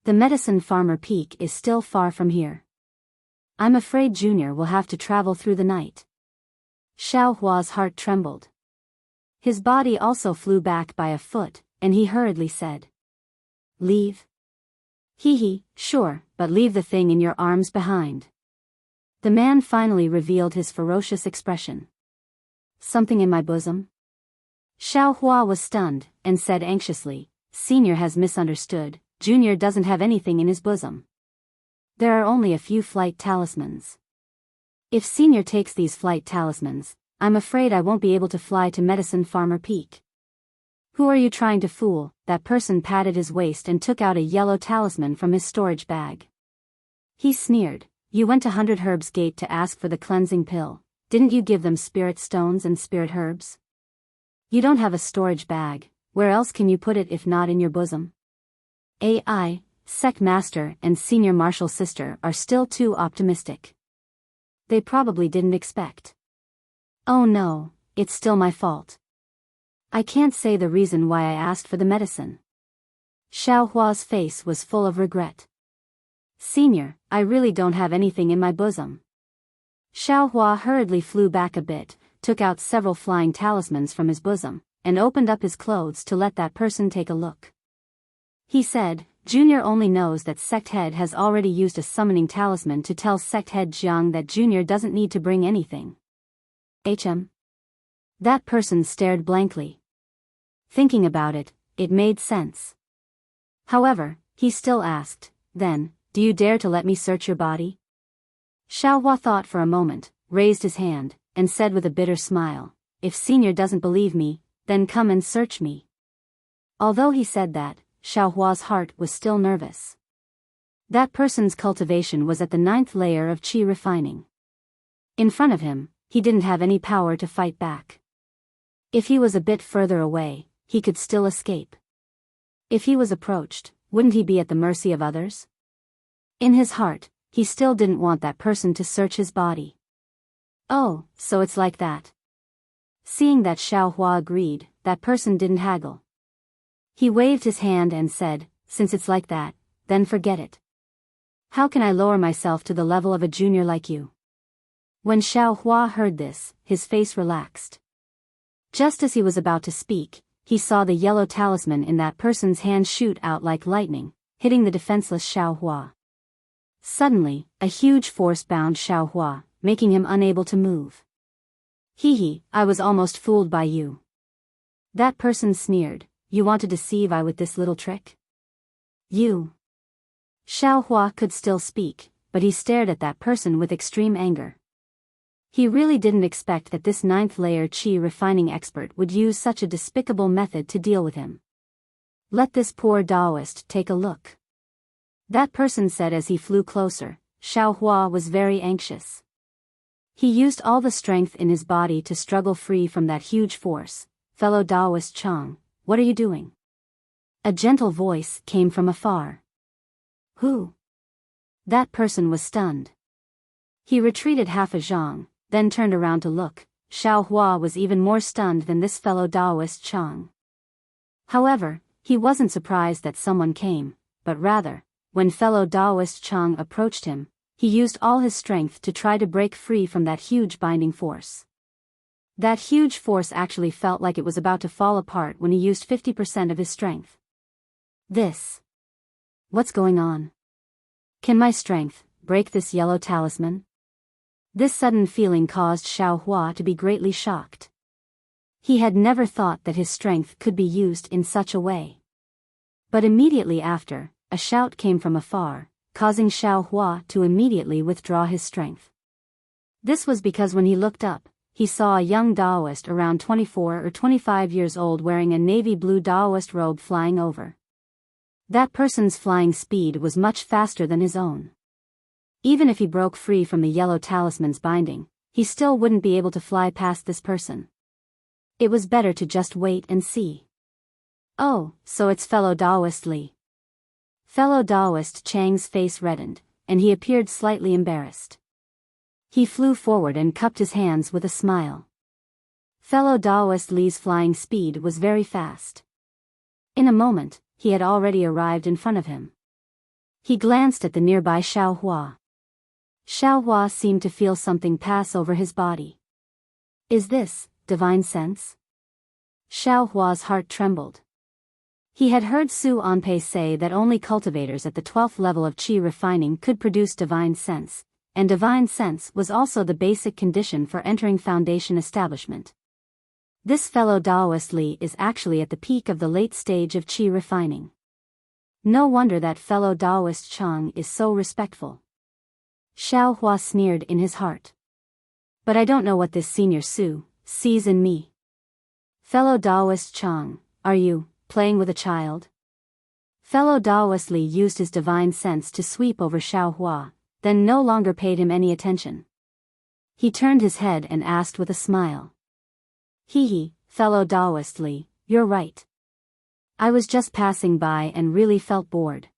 The Medicine Farmer Peak is still far from here. I'm afraid Junior will have to travel through the night. Xiao Hua's heart trembled. His body also flew back by a foot, and he hurriedly said, Leave? Sure, but leave the thing in your arms behind. The man finally revealed his ferocious expression. Something in my bosom? Xiao Hua was stunned, and said anxiously, Senior has misunderstood, Junior doesn't have anything in his bosom. There are only a few flight talismans. If Senior takes these flight talismans, I'm afraid I won't be able to fly to Medicine Farmer Peak. Who are you trying to fool? That person patted his waist and took out a yellow talisman from his storage bag. He sneered, You went to 100 Herbs Gate to ask for the cleansing pill, didn't you give them spirit stones and spirit herbs? You don't have a storage bag, where else can you put it if not in your bosom? AI, Sect Master and Senior Martial Sister are still too optimistic. They probably didn't expect. Oh no, it's still my fault. I can't say the reason why I asked for the medicine. Xiao Hua's face was full of regret. Senior, I really don't have anything in my bosom. Xiao Hua hurriedly flew back a bit, took out several flying talismans from his bosom, and opened up his clothes to let that person take a look. He said, Junior only knows that Sect Head has already used a summoning talisman to tell Sect Head Jiang that Junior doesn't need to bring anything. That person stared blankly. Thinking about it, it made sense. However, he still asked, Then, do you dare to let me search your body? Xiao Hua thought for a moment, raised his hand, and said with a bitter smile, If Senior doesn't believe me, then come and search me. Although he said that, Xiao Hua's heart was still nervous. That person's cultivation was at the 9th layer of qi refining. In front of him, he didn't have any power to fight back. If he was a bit further away, he could still escape. If he was approached, wouldn't he be at the mercy of others? In his heart, he still didn't want that person to search his body. Oh, so it's like that. Seeing that Xiao Hua agreed, that person didn't haggle. He waved his hand and said, Since it's like that, then forget it. How can I lower myself to the level of a junior like you? When Xiao Hua heard this, his face relaxed. Just as he was about to speak, he saw the yellow talisman in that person's hand shoot out like lightning, hitting the defenseless Xiao Hua. Suddenly, a huge force bound Xiao Hua, making him unable to move. Hee, I was almost fooled by you. That person sneered, you want to deceive I with this little trick? You. Xiao Hua could still speak, but he stared at that person with extreme anger. He really didn't expect that this 9th-layer qi refining expert would use such a despicable method to deal with him. Let this poor Taoist take a look. That person said as he flew closer. Xiao Hua was very anxious. He used all the strength in his body to struggle free from that huge force. Fellow Taoist Chang, what are you doing? A gentle voice came from afar. Who? That person was stunned. He retreated half a zhang, then turned around to look. Xiao Hua was even more stunned than this fellow Taoist Chang. However, he wasn't surprised that someone came, but rather, when fellow Taoist Chang approached him, he used all his strength to try to break free from that huge binding force. That huge force actually felt like it was about to fall apart when he used 50% of his strength. What's going on? Can my strength break this yellow talisman? This sudden feeling caused Xiao Hua to be greatly shocked. He had never thought that his strength could be used in such a way. But immediately after, a shout came from afar, causing Xiao Hua to immediately withdraw his strength. This was because when he looked up, he saw a young Taoist around 24 or 25 years old wearing a navy blue Taoist robe flying over. That person's flying speed was much faster than his own. Even if he broke free from the yellow talisman's binding, he still wouldn't be able to fly past this person. It was better to just wait and see. Oh, so it's fellow Taoist Li. Fellow Taoist Chang's face reddened, and he appeared slightly embarrassed. He flew forward and cupped his hands with a smile. Fellow Taoist Li's flying speed was very fast. In a moment, he had already arrived in front of him. He glanced at the nearby Xiao Hua. Xiao Hua seemed to feel something pass over his body. Is this divine sense? Xiao Hua's heart trembled. He had heard Su Anpei say that only cultivators at the 12th level of qi refining could produce divine sense, and divine sense was also the basic condition for entering foundation establishment. This fellow Taoist Li is actually at the peak of the late stage of qi refining. No wonder that fellow Taoist Chang is so respectful. Xiao Hua sneered in his heart. But I don't know what this senior Su sees in me. Fellow Taoist Chang, are you playing with a child? Fellow Taoist Li used his divine sense to sweep over Xiao Hua, then no longer paid him any attention. He turned his head and asked with a smile. Hee, fellow Taoist Li, you're right. I was just passing by and really felt bored.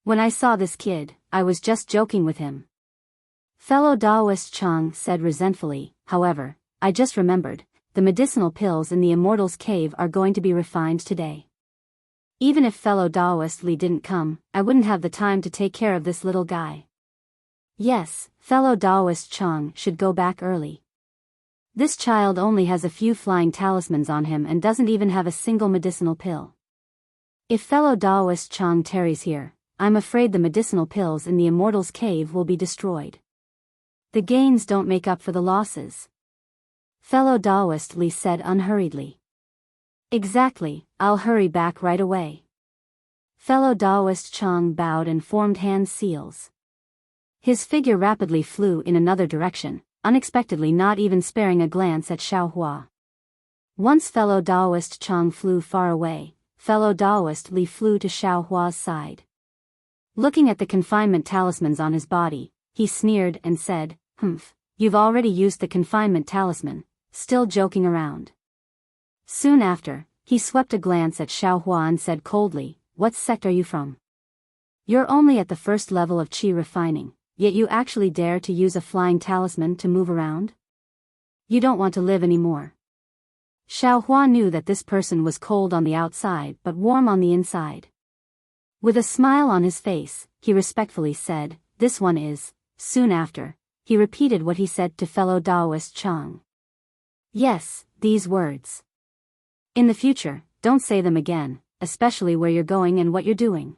When I saw this kid, I was just joking with him. Fellow Taoist Chang said resentfully, however, I just remembered, the medicinal pills in the Immortal's cave are going to be refined today. Even if fellow Taoist Li didn't come, I wouldn't have the time to take care of this little guy. Yes, fellow Taoist Chang should go back early. This child only has a few flying talismans on him and doesn't even have a single medicinal pill. If fellow Taoist Chang tarries here, I'm afraid the medicinal pills in the Immortal's cave will be destroyed. The gains don't make up for the losses. Fellow Taoist Li said unhurriedly. Exactly, I'll hurry back right away. Fellow Taoist Chang bowed and formed hand seals. His figure rapidly flew in another direction, unexpectedly not even sparing a glance at Xiao Hua. Once fellow Taoist Chang flew far away, fellow Taoist Li flew to Xiao Hua's side. Looking at the confinement talismans on his body, he sneered and said, you've already used the confinement talisman, still joking around. Soon after, he swept a glance at Xiao Hua and said coldly, what sect are you from? You're only at the first level of qi refining, yet you actually dare to use a flying talisman to move around? You don't want to live anymore. Xiao Hua knew that this person was cold on the outside but warm on the inside. With a smile on his face, he respectfully said, "This one is." Soon after, he repeated what he said to fellow Daoist Chang. "Yes, these words. In the future, don't say them again, especially where you're going and what you're doing.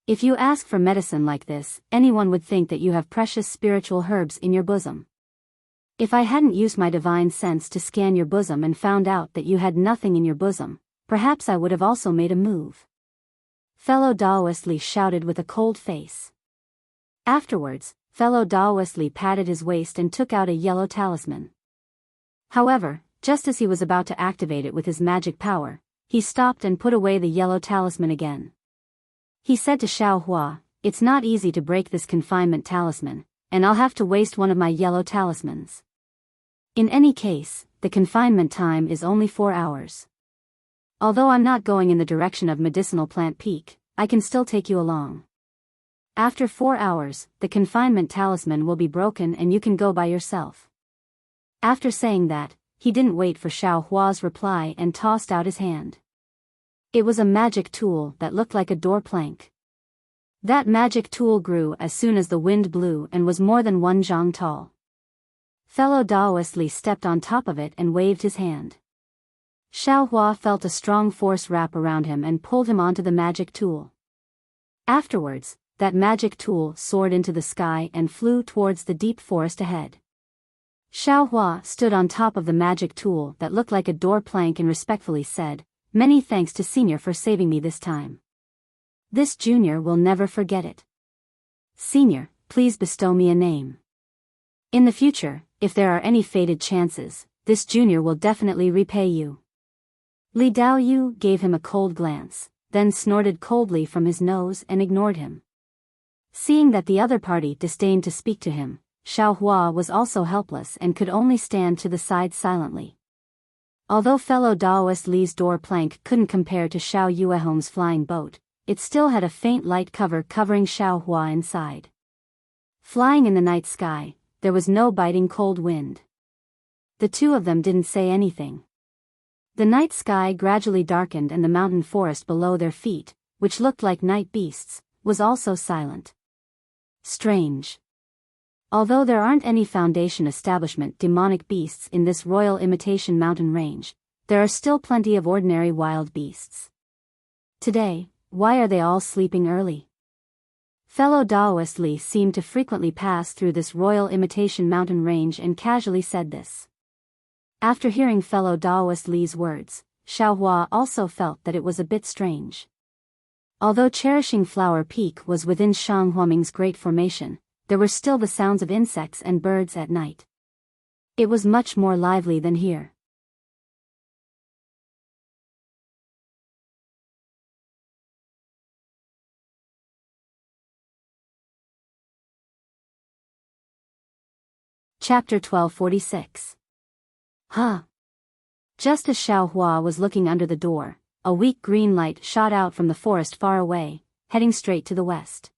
If you ask for medicine like this, anyone would think that you have precious spiritual herbs in your bosom. If I hadn't used my divine sense to scan your bosom and found out that you had nothing in your bosom, perhaps I would have also made a move." Fellow Daoist Li shouted with a cold face. Afterwards, fellow Daoist Li patted his waist and took out a yellow talisman. However, just as he was about to activate it with his magic power, he stopped and put away the yellow talisman again. He said to Xiao Hua, "It's not easy to break this confinement talisman, and I'll have to waste one of my yellow talismans. In any case, the confinement time is only 4 hours. Although I'm not going in the direction of Medicinal Plant Peak, I can still take you along. After 4 hours, the confinement talisman will be broken and you can go by yourself." After saying that, he didn't wait for Xiao Hua's reply and tossed out his hand. It was a magic tool that looked like a door plank. That magic tool grew as soon as the wind blew and was more than 1 zhang tall. Fellow Daoist Li stepped on top of it and waved his hand. Xiao Hua felt a strong force wrap around him and pulled him onto the magic tool. Afterwards, that magic tool soared into the sky and flew towards the deep forest ahead. Xiao Hua stood on top of the magic tool that looked like a door plank and respectfully said, "Many thanks to Senior for saving me this time. This junior will never forget it. Senior, please bestow me a name. In the future, if there are any fated chances, this junior will definitely repay you." Li Daoyu gave him a cold glance, then snorted coldly from his nose and ignored him. Seeing that the other party disdained to speak to him, Xiao Hua was also helpless and could only stand to the side silently. Although fellow Daoist Li's door plank couldn't compare to Xiao Yuehong's flying boat, it still had a faint light cover covering Xiao Hua inside. Flying in the night sky, there was no biting cold wind. The two of them didn't say anything. The night sky gradually darkened and the mountain forest below their feet, which looked like night beasts, was also silent. Strange. Although there aren't any Foundation establishment demonic beasts in this royal imitation mountain range, there are still plenty of ordinary wild beasts. Today, why are they all sleeping early? Fellow Daoist Li seemed to frequently pass through this royal imitation mountain range and casually said this. After hearing fellow Daoist Li's words, Xiao Hua also felt that it was a bit strange. Although Cherishing Flower Peak was within Shang Huaming's Great Formation, there were still the sounds of insects and birds at night. It was much more lively than here. Chapter 1246. Huh. Just as Xiao Hua was looking under the door, a weak green light shot out from the forest far away, heading straight to the west.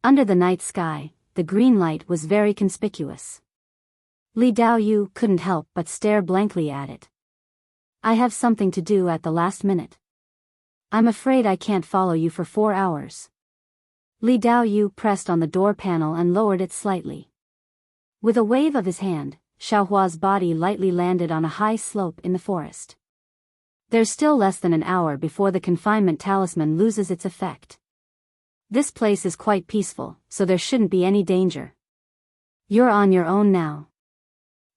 Under the night sky, the green light was very conspicuous. Li Daoyu couldn't help but stare blankly at it. "I have something to do at the last minute. I'm afraid I can't follow you for 4 hours." Li Daoyu pressed on the door panel and lowered it slightly. With a wave of his hand, Xiao Hua's body lightly landed on a high slope in the forest. There's still less than an hour before the confinement talisman loses its effect. This place is quite peaceful, so there shouldn't be any danger. You're on your own now.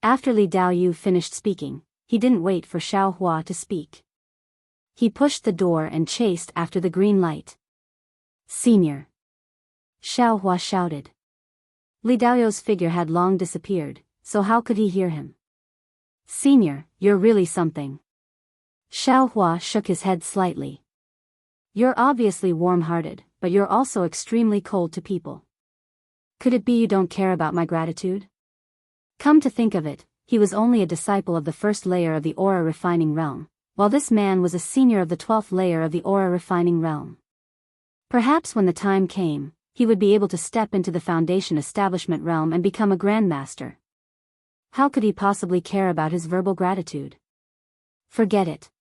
After Li Daoyu finished speaking, he didn't wait for Xiao Hua to speak. He pushed the door and chased after the green light. "Senior!" Xiao Hua shouted. Li Daoyu's figure had long disappeared, so how could he hear him? "Senior, you're really something." Xiao Hua shook his head slightly. "You're obviously warm-hearted, but you're also extremely cold to people. Could it be you don't care about my gratitude?" Come to think of it, he was only a disciple of the first layer of the aura refining realm, while this man was a senior of the 12th layer of the aura refining realm. Perhaps when the time came, he would be able to step into the Foundation establishment realm and become a grandmaster. How could he possibly care about his verbal gratitude? Forget it.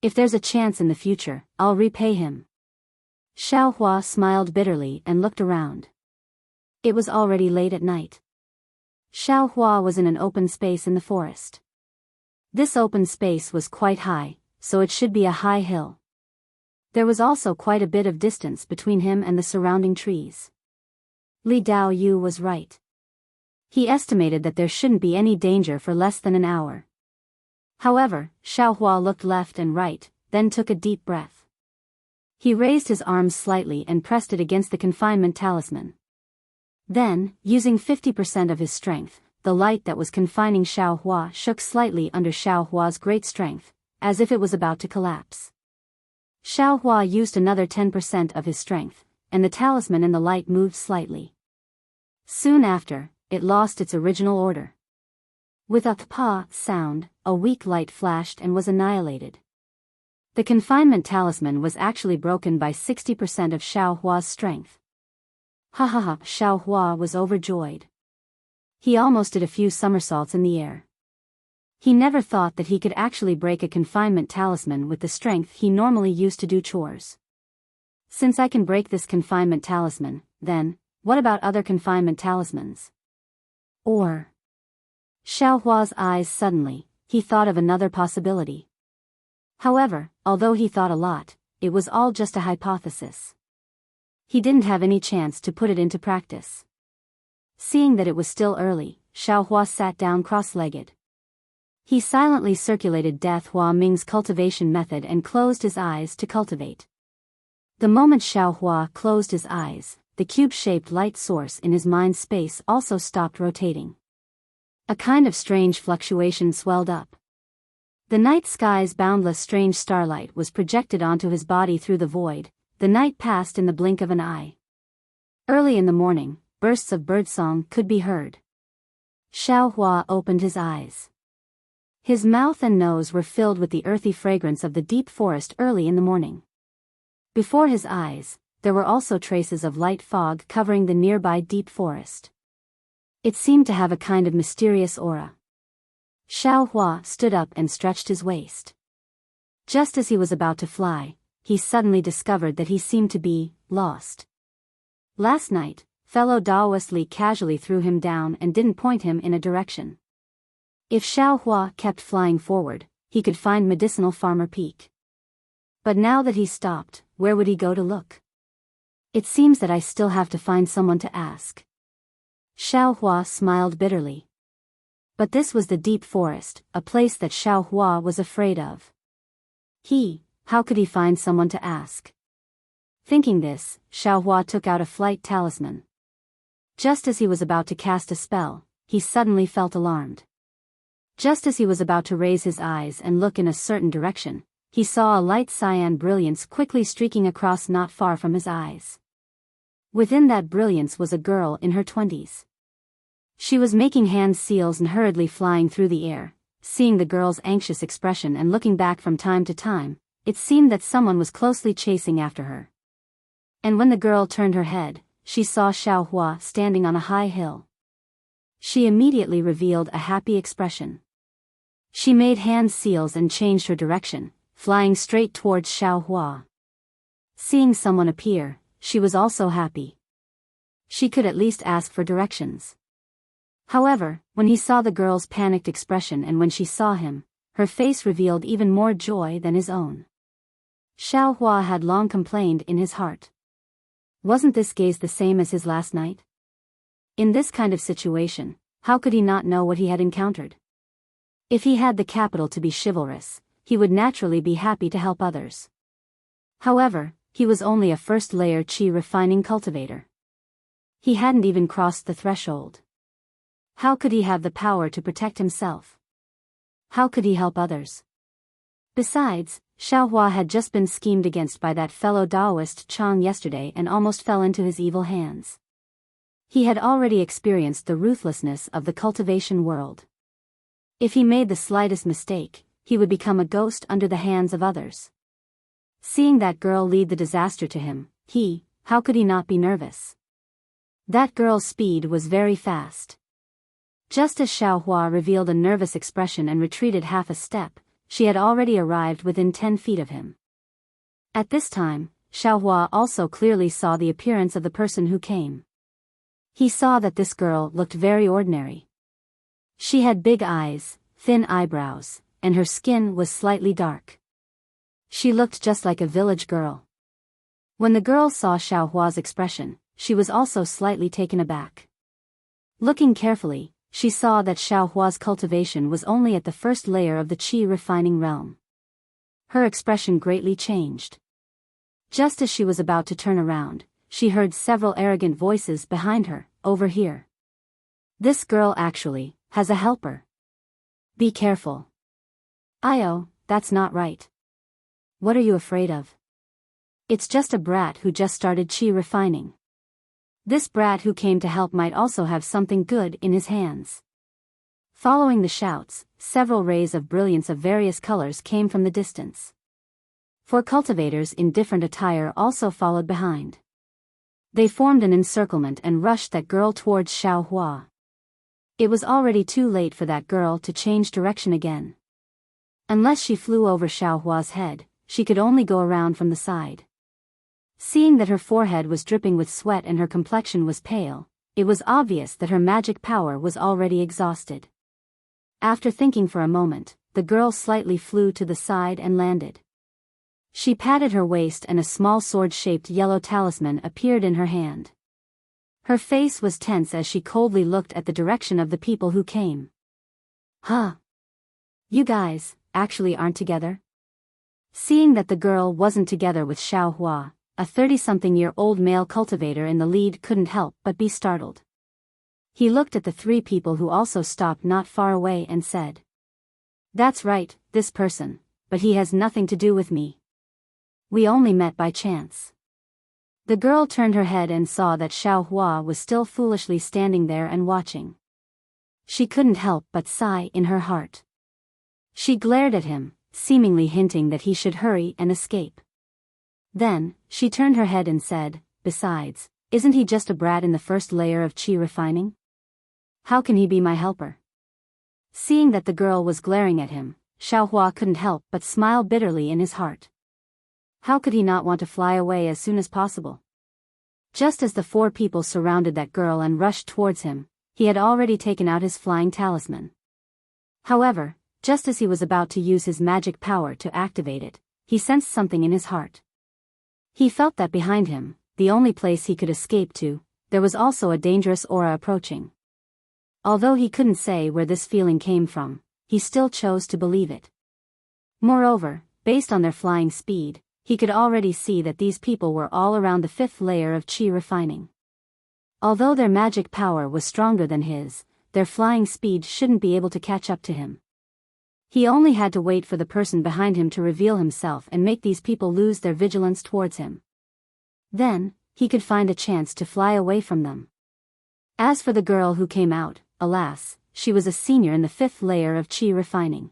If there's a chance in the future, I'll repay him. Xiao Hua smiled bitterly and looked around. It was already late at night. Xiao Hua was in an open space in the forest. This open space was quite high, so it should be a high hill. There was also quite a bit of distance between him and the surrounding trees. Li Dao Yu was right. He estimated that there shouldn't be any danger for less than an hour. However, Xiao Hua looked left and right, then took a deep breath. He raised his arms slightly and pressed it against the confinement talisman. Then, using 50% of his strength, the light that was confining Xiao Hua shook slightly under Xiao Hua's great strength, as if it was about to collapse. Xiao Hua used another 10% of his strength, and the talisman in the light moved slightly. Soon after, it lost its original order. With a pa sound, a weak light flashed and was annihilated. The confinement talisman was actually broken by 60% of Xiao Hua's strength. Ha ha ha, Xiao Hua was overjoyed. He almost did a few somersaults in the air. He never thought that he could actually break a confinement talisman with the strength he normally used to do chores. Since I can break this confinement talisman, then, what about other confinement talismans? Or... Xiao Hua's eyes suddenly, he thought of another possibility. However, although he thought a lot, it was all just a hypothesis. He didn't have any chance to put it into practice. Seeing that it was still early, Xiao Hua sat down cross-legged. He silently circulated Death Hua Ming's cultivation method and closed his eyes to cultivate. The moment Xiao Hua closed his eyes, the cube-shaped light source in his mind space also stopped rotating. A kind of strange fluctuation swelled up. The night sky's boundless strange starlight was projected onto his body through the void. The night passed in the blink of an eye. Early in the morning, bursts of birdsong could be heard. Xiao Hua opened his eyes. His mouth and nose were filled with the earthy fragrance of the deep forest early in the morning. Before his eyes, there were also traces of light fog covering the nearby deep forest. It seemed to have a kind of mysterious aura. Xiao Hua stood up and stretched his waist. Just as he was about to fly, he suddenly discovered that he seemed to be lost. Last night, fellow Daoist Li casually threw him down and didn't point him in a direction. If Xiao Hua kept flying forward, he could find Medicinal Farmer Peak. But now that he stopped, where would he go to look? It seems that I still have to find someone to ask. Xiao Hua smiled bitterly. But this was the deep forest, a place that Xiao Hua was afraid of. How could he find someone to ask? Thinking this, Xiao Hua took out a flight talisman. Just as he was about to cast a spell, he suddenly felt alarmed. Just as he was about to raise his eyes and look in a certain direction, he saw a light cyan brilliance quickly streaking across not far from his eyes. Within that brilliance was a girl in her 20s. She was making hand seals and hurriedly flying through the air. Seeing the girl's anxious expression and looking back from time to time, it seemed that someone was closely chasing after her. And when the girl turned her head, she saw Xiao Hua standing on a high hill. She immediately revealed a happy expression. She made hand seals and changed her direction, flying straight towards Xiao Hua. Seeing someone appear, she was also happy. She could at least ask for directions. However, when he saw the girl's panicked expression and when she saw him, her face revealed even more joy than his own. Xiao Hua had long complained in his heart. Wasn't this gaze the same as his last night? In this kind of situation, how could he not know what he had encountered? If he had the capital to be chivalrous, he would naturally be happy to help others. However, he was only a first-layer chi refining cultivator. He hadn't even crossed the threshold. How could he have the power to protect himself? How could he help others? Besides, Xiao Hua had just been schemed against by that fellow Daoist Chang yesterday and almost fell into his evil hands. He had already experienced the ruthlessness of the cultivation world. If he made the slightest mistake, he would become a ghost under the hands of others. Seeing that girl lead the disaster to him, how could he not be nervous? That girl's speed was very fast. Just as Xiao Hua revealed a nervous expression and retreated half a step, she had already arrived within 10 feet of him. At this time, Xiaohua also clearly saw the appearance of the person who came. He saw that this girl looked very ordinary. She had big eyes, thin eyebrows, and her skin was slightly dark. She looked just like a village girl. When the girl saw Xiaohua's expression, she was also slightly taken aback. Looking carefully, she saw that Xiaohua's cultivation was only at the first layer of the qi refining realm. Her expression greatly changed. Just as she was about to turn around, she heard several arrogant voices behind her, "Over here. This girl actually has a helper. Be careful." "Io, that's not right. What are you afraid of? It's just a brat who just started qi refining. This brat who came to help might also have something good in his hands." Following the shouts, several rays of brilliance of various colors came from the distance. 4 cultivators in different attire also followed behind. They formed an encirclement and rushed that girl towards Xiaohua. It was already too late for that girl to change direction again. Unless she flew over Xiaohua's head, she could only go around from the side. Seeing that her forehead was dripping with sweat and her complexion was pale, it was obvious that her magic power was already exhausted. After thinking for a moment, the girl slightly flew to the side and landed. She patted her waist and a small sword-shaped yellow talisman appeared in her hand. Her face was tense as she coldly looked at the direction of the people who came. "Huh? You guys actually aren't together?" Seeing that the girl wasn't together with Xiaohua, a 30-something-year-old male cultivator in the lead couldn't help but be startled. He looked at the 3 people who also stopped not far away and said, "That's right, this person, but he has nothing to do with me. We only met by chance." The girl turned her head and saw that Xiaohua was still foolishly standing there and watching. She couldn't help but sigh in her heart. She glared at him, seemingly hinting that he should hurry and escape. Then, she turned her head and said, "Besides, isn't he just a brat in the first layer of qi refining? How can he be my helper?" Seeing that the girl was glaring at him, Xiaohua couldn't help but smile bitterly in his heart. How could he not want to fly away as soon as possible? Just as the 4 people surrounded that girl and rushed towards him, he had already taken out his flying talisman. However, just as he was about to use his magic power to activate it, he sensed something in his heart. He felt that behind him, the only place he could escape to, there was also a dangerous aura approaching. Although he couldn't say where this feeling came from, he still chose to believe it. Moreover, based on their flying speed, he could already see that these people were all around the 5th layer of qi refining. Although their magic power was stronger than his, their flying speed shouldn't be able to catch up to him. He only had to wait for the person behind him to reveal himself and make these people lose their vigilance towards him. Then, he could find a chance to fly away from them. As for the girl who came out, alas, she was a senior in the 5th layer of qi refining.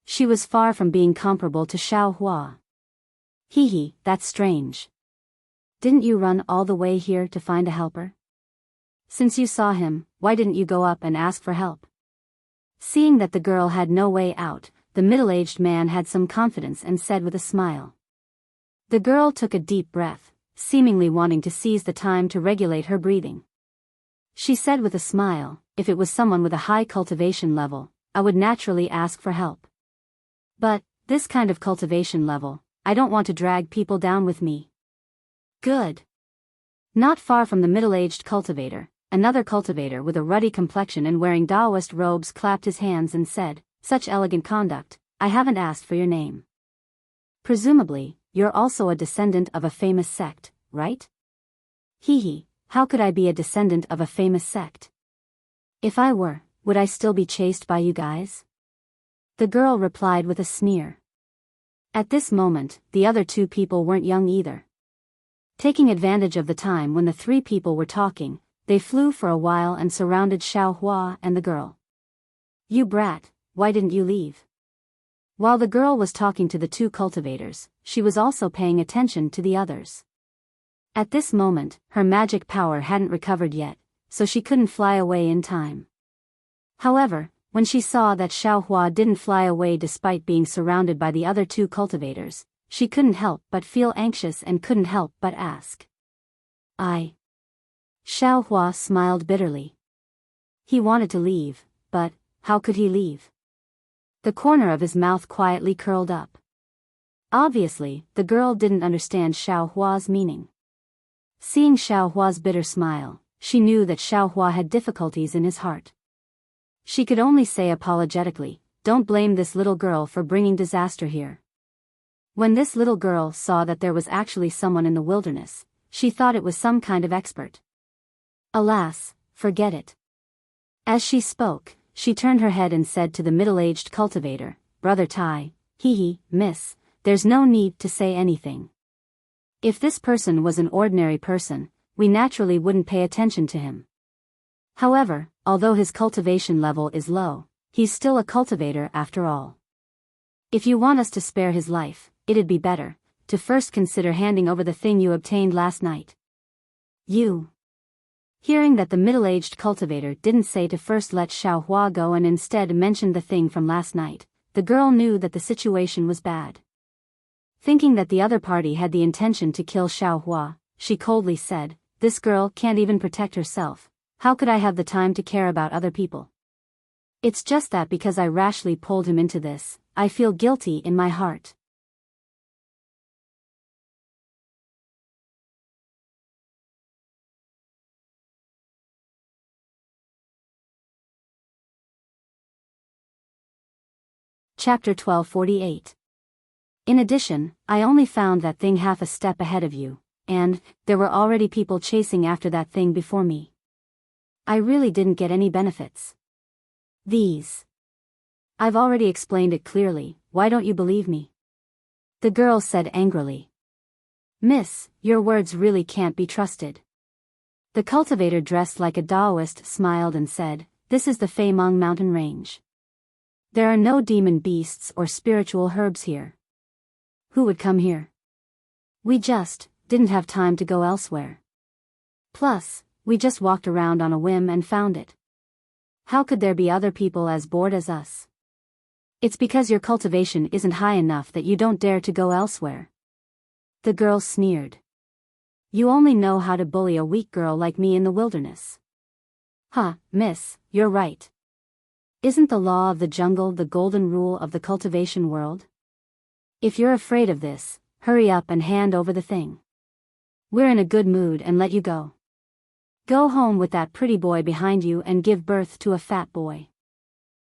She was far from being comparable to Xiaohua. Hee, that's strange. Didn't you run all the way here to find a helper? Since you saw him, why didn't you go up and ask for help? Seeing that the girl had no way out, the middle-aged man had some confidence and said with a smile. The girl took a deep breath, seemingly wanting to seize the time to regulate her breathing. She said with a smile, "If it was someone with a high cultivation level, I would naturally ask for help. But, this kind of cultivation level, I don't want to drag people down with me." "Good." Not far from the middle-aged cultivator, another cultivator with a ruddy complexion and wearing Taoist robes clapped his hands and said, "Such elegant conduct, I haven't asked for your name. Presumably, you're also a descendant of a famous sect, right?" Hee, how could I be a descendant of a famous sect? If I were, would I still be chased by you guys? The girl replied with a sneer. At this moment, the other 2 people weren't young either. Taking advantage of the time when the 3 people were talking, they flew for a while and surrounded Xiaohua and the girl. "You brat, why didn't you leave?" While the girl was talking to the 2 cultivators, she was also paying attention to the others. At this moment, her magic power hadn't recovered yet, so she couldn't fly away in time. However, when she saw that Xiaohua didn't fly away despite being surrounded by the other 2 cultivators, she couldn't help but feel anxious and couldn't help but ask. Xiao Hua smiled bitterly. He wanted to leave, but how could he leave? The corner of his mouth quietly curled up. Obviously, the girl didn't understand Xiao Hua's meaning. Seeing Xiao Hua's bitter smile, she knew that Xiao Hua had difficulties in his heart. She could only say apologetically, "Don't blame this little girl for bringing disaster here." When this little girl saw that there was actually someone in the wilderness, she thought it was some kind of expert. Alas, forget it. As she spoke, she turned her head and said to the middle-aged cultivator, "Brother Tai, miss, there's no need to say anything. If this person was an ordinary person, we naturally wouldn't pay attention to him. However, although his cultivation level is low, he's still a cultivator after all. If you want us to spare his life, it'd be better to first consider handing over the thing you obtained last night." You. Hearing that the middle-aged cultivator didn't say to first let Xiao Hua go and instead mentioned the thing from last night, the girl knew that the situation was bad. Thinking that the other party had the intention to kill Xiao Hua, she coldly said, "This girl can't even protect herself. How could I have the time to care about other people? It's just that because I rashly pulled him into this, I feel guilty in my heart." Chapter 1248. In addition, I only found that thing half a step ahead of you, and there were already people chasing after that thing before me. I really didn't get any benefits. I've already explained it clearly, why don't you believe me? The girl said angrily. "Miss, your words really can't be trusted." The cultivator dressed like a Taoist smiled and said, "This is the Feimeng mountain range. There are no demon beasts or spiritual herbs here. Who would come here? We just didn't have time to go elsewhere. Plus, we just walked around on a whim and found it. How could there be other people as bored as us? It's because your cultivation isn't high enough that you don't dare to go elsewhere." The girl sneered. "You only know how to bully a weak girl like me in the wilderness." Miss, you're right. Isn't the law of the jungle the golden rule of the cultivation world? If you're afraid of this, hurry up and hand over the thing. We're in a good mood and let you go. Go home with that pretty boy behind you and give birth to a fat boy.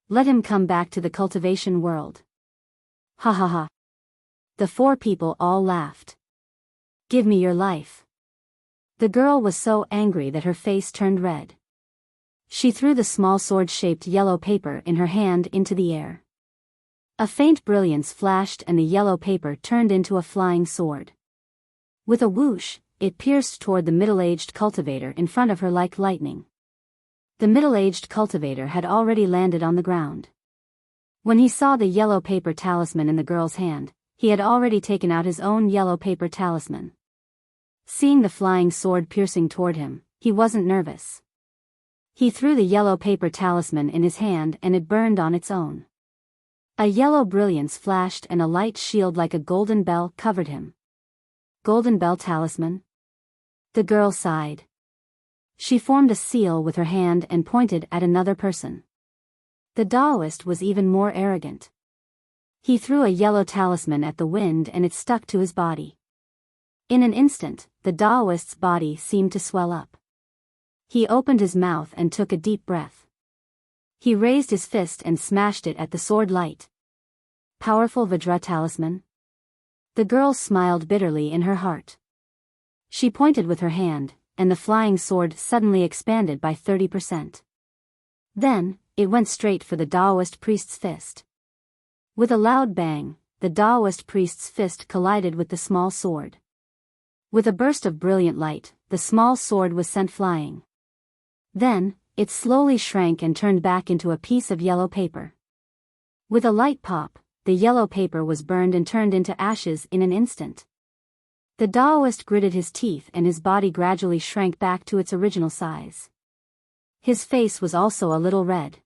Let him come back to the cultivation world. Ha ha ha. The four people all laughed. "Give me your life." The girl was so angry that her face turned red. She threw the small sword-shaped yellow paper in her hand into the air. A faint brilliance flashed and the yellow paper turned into a flying sword. With a whoosh, it pierced toward the middle-aged cultivator in front of her like lightning. The middle-aged cultivator had already landed on the ground. When he saw the yellow paper talisman in the girl's hand, he had already taken out his own yellow paper talisman. Seeing the flying sword piercing toward him, he wasn't nervous. He threw the yellow paper talisman in his hand and it burned on its own. A yellow brilliance flashed and a light shield like a golden bell covered him. Golden bell talisman? The girl sighed. She formed a seal with her hand and pointed at another person. The Taoist was even more arrogant. He threw a yellow talisman at the wind and it stuck to his body. In an instant, the Taoist's body seemed to swell up. He opened his mouth and took a deep breath. He raised his fist and smashed it at the sword light. Powerful Vajra talisman? The girl smiled bitterly in her heart. She pointed with her hand, and the flying sword suddenly expanded by 30%. Then, it went straight for the Taoist priest's fist. With a loud bang, the Taoist priest's fist collided with the small sword. With a burst of brilliant light, the small sword was sent flying. Then, it slowly shrank and turned back into a piece of yellow paper. With a light pop, the yellow paper was burned and turned into ashes in an instant. The Taoist gritted his teeth and his body gradually shrank back to its original size. His face was also a little red.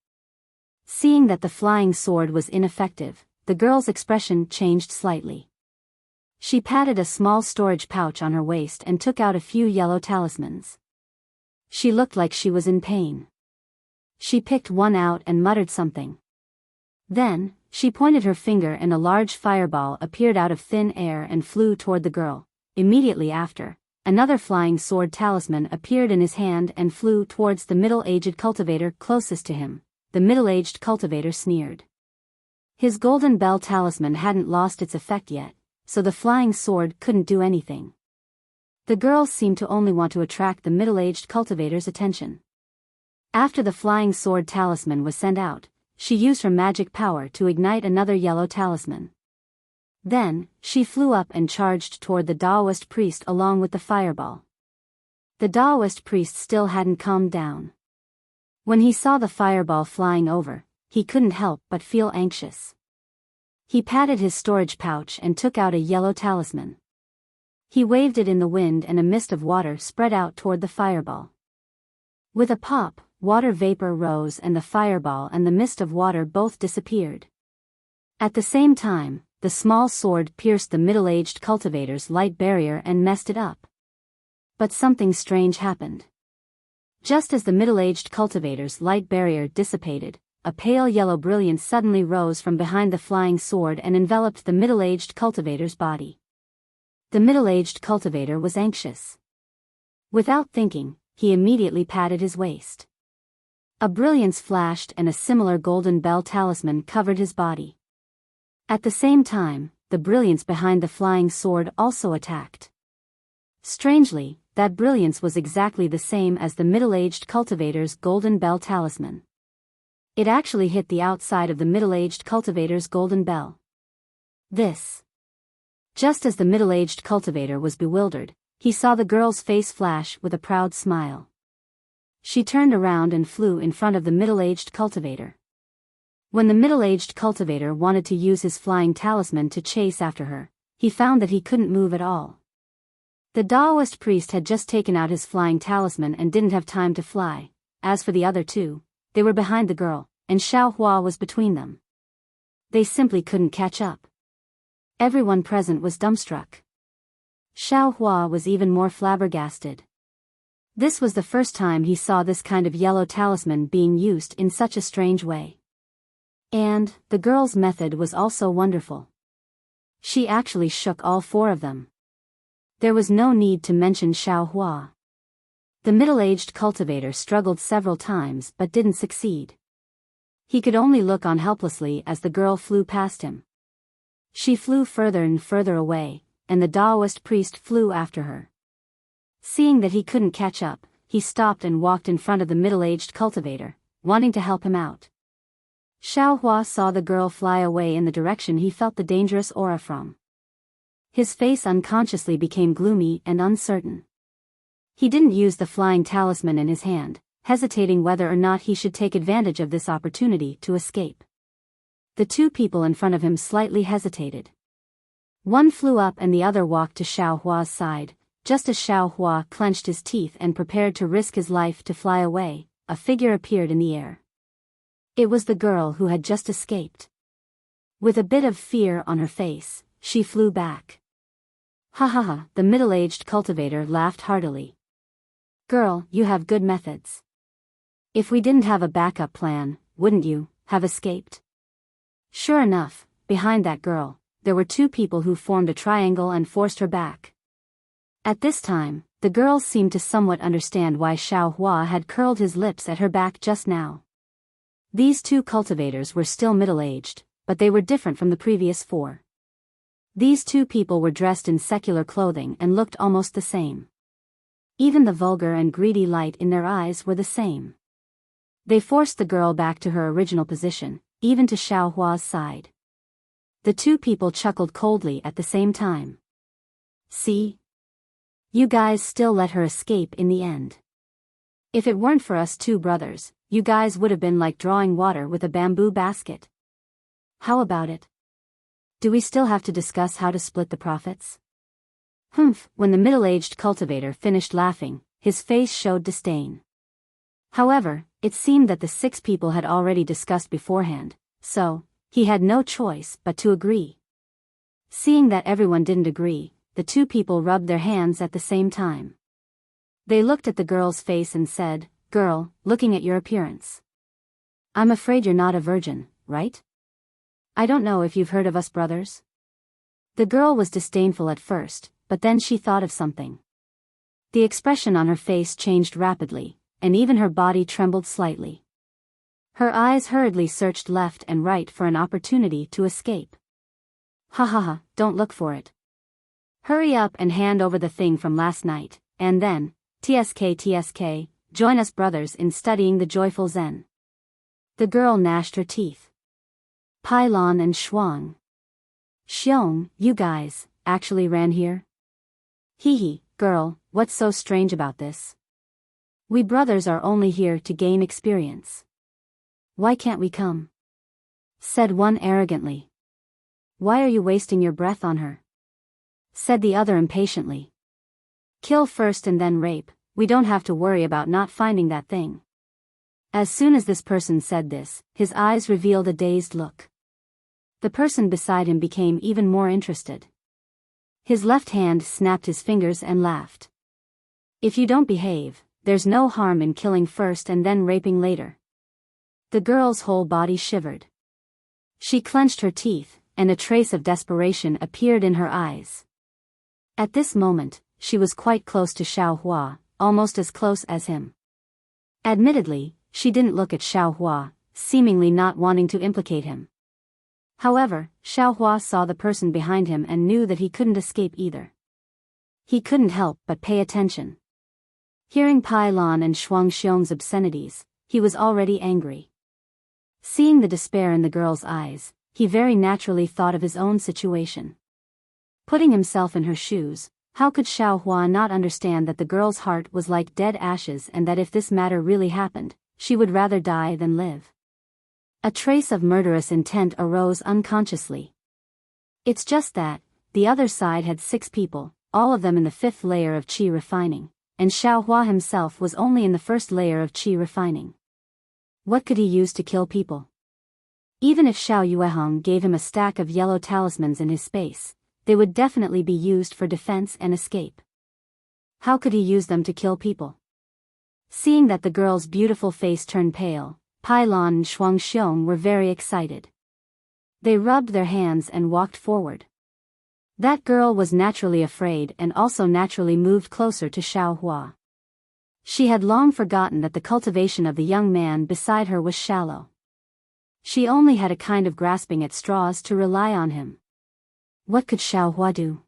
Seeing that the flying sword was ineffective, the girl's expression changed slightly. She patted a small storage pouch on her waist and took out a few yellow talismans. She looked like she was in pain. She picked one out and muttered something. Then, she pointed her finger and a large fireball appeared out of thin air and flew toward the girl. Immediately after, another flying sword talisman appeared in his hand and flew towards the middle-aged cultivator closest to him. The middle-aged cultivator sneered. His golden bell talisman hadn't lost its effect yet, so the flying sword couldn't do anything. The girl seemed to only want to attract the middle-aged cultivator's attention. After the flying sword talisman was sent out, she used her magic power to ignite another yellow talisman. Then, she flew up and charged toward the Taoist priest along with the fireball. The Taoist priest still hadn't calmed down. When he saw the fireball flying over, he couldn't help but feel anxious. He patted his storage pouch and took out a yellow talisman. He waved it in the wind and a mist of water spread out toward the fireball. With a pop, water vapor rose and the fireball and the mist of water both disappeared. At the same time, the small sword pierced the middle-aged cultivator's light barrier and messed it up. But something strange happened. Just as the middle-aged cultivator's light barrier dissipated, a pale yellow brilliance suddenly rose from behind the flying sword and enveloped the middle-aged cultivator's body. The middle-aged cultivator was anxious. Without thinking, he immediately patted his waist. A brilliance flashed and a similar golden bell talisman covered his body. At the same time, the brilliance behind the flying sword also attacked. Strangely, that brilliance was exactly the same as the middle-aged cultivator's golden bell talisman. It actually hit the outside of the middle-aged cultivator's golden bell. Just as the middle-aged cultivator was bewildered, he saw the girl's face flash with a proud smile. She turned around and flew in front of the middle-aged cultivator. When the middle-aged cultivator wanted to use his flying talisman to chase after her, he found that he couldn't move at all. The Taoist priest had just taken out his flying talisman and didn't have time to fly. As for the other two, they were behind the girl, and Xiao Hua was between them. They simply couldn't catch up. Everyone present was dumbstruck. Xiao Hua was even more flabbergasted. This was the first time he saw this kind of yellow talisman being used in such a strange way. And, the girl's method was also wonderful. She actually shook all four of them. There was no need to mention Xiao Hua. The middle-aged cultivator struggled several times but didn't succeed. He could only look on helplessly as the girl flew past him. She flew further and further away, and the Taoist priest flew after her. Seeing that he couldn't catch up, he stopped and walked in front of the middle-aged cultivator, wanting to help him out. Xiao Hua saw the girl fly away in the direction he felt the dangerous aura from. His face unconsciously became gloomy and uncertain. He didn't use the flying talisman in his hand, hesitating whether or not he should take advantage of this opportunity to escape. The two people in front of him slightly hesitated. One flew up and the other walked to Xiao Hua's side. Just as Xiao Hua clenched his teeth and prepared to risk his life to fly away, a figure appeared in the air. It was the girl who had just escaped. With a bit of fear on her face, she flew back. Ha ha ha, the middle-aged cultivator laughed heartily. Girl, you have good methods. If we didn't have a backup plan, wouldn't you have escaped? Sure enough, behind that girl, there were two people who formed a triangle and forced her back. At this time, the girl seemed to somewhat understand why Xiao Hua had curled his lips at her back just now. These two cultivators were still middle-aged, but they were different from the previous four. These two people were dressed in secular clothing and looked almost the same. Even the vulgar and greedy light in their eyes were the same. They forced the girl back to her original position, even to Xiao Hua's side. The two people chuckled coldly at the same time. See? You guys still let her escape in the end. If it weren't for us two brothers, you guys would have been like drawing water with a bamboo basket. How about it? Do we still have to discuss how to split the profits? Humph, when the middle-aged cultivator finished laughing, his face showed disdain. However, it seemed that the six people had already discussed beforehand, so, he had no choice but to agree. Seeing that everyone didn't agree, the two people rubbed their hands at the same time. They looked at the girl's face and said, "Girl, looking at your appearance, I'm afraid you're not a virgin, right? I don't know if you've heard of us brothers." The girl was disdainful at first, but then she thought of something. The expression on her face changed rapidly, and even her body trembled slightly. Her eyes hurriedly searched left and right for an opportunity to escape. "Ha ha ha, don't look for it. Hurry up and hand over the thing from last night, and then, tsk, join us brothers in studying the joyful Zen." The girl gnashed her teeth. Pylon and Shuang. "Xiong, you guys, actually ran here? Hee hee, girl, what's so strange about this? We brothers are only here to gain experience. Why can't we come?" said one arrogantly. "Why are you wasting your breath on her?" said the other impatiently. "Kill first and then rape, we don't have to worry about not finding that thing." As soon as this person said this, his eyes revealed a dazed look. The person beside him became even more interested. His left hand snapped his fingers and laughed. "If you don't behave, there's no harm in killing first and then raping later." The girl's whole body shivered. She clenched her teeth, and a trace of desperation appeared in her eyes. At this moment, she was quite close to Xiao Hua, almost as close as him. Admittedly, she didn't look at Xiao Hua, seemingly not wanting to implicate him. However, Xiao Hua saw the person behind him and knew that he couldn't escape either. He couldn't help but pay attention. Hearing Pylon and Shuang Xiong's obscenities, he was already angry. Seeing the despair in the girl's eyes, he very naturally thought of his own situation. Putting himself in her shoes, how could Xiao Hua not understand that the girl's heart was like dead ashes and that if this matter really happened, she would rather die than live? A trace of murderous intent arose unconsciously. It's just that, the other side had 6 people, all of them in the 5th layer of qi refining, and Xiao Hua himself was only in the 1st layer of qi refining. What could he use to kill people? Even if Xiao Yuehong gave him a stack of yellow talismans in his space, they would definitely be used for defense and escape. How could he use them to kill people? Seeing that the girl's beautiful face turned pale, Pylon and Shuang Xiong were very excited. They rubbed their hands and walked forward. That girl was naturally afraid and also naturally moved closer to Xiao Hua. She had long forgotten that the cultivation of the young man beside her was shallow. She only had a kind of grasping at straws to rely on him. What could Xiao Hua do?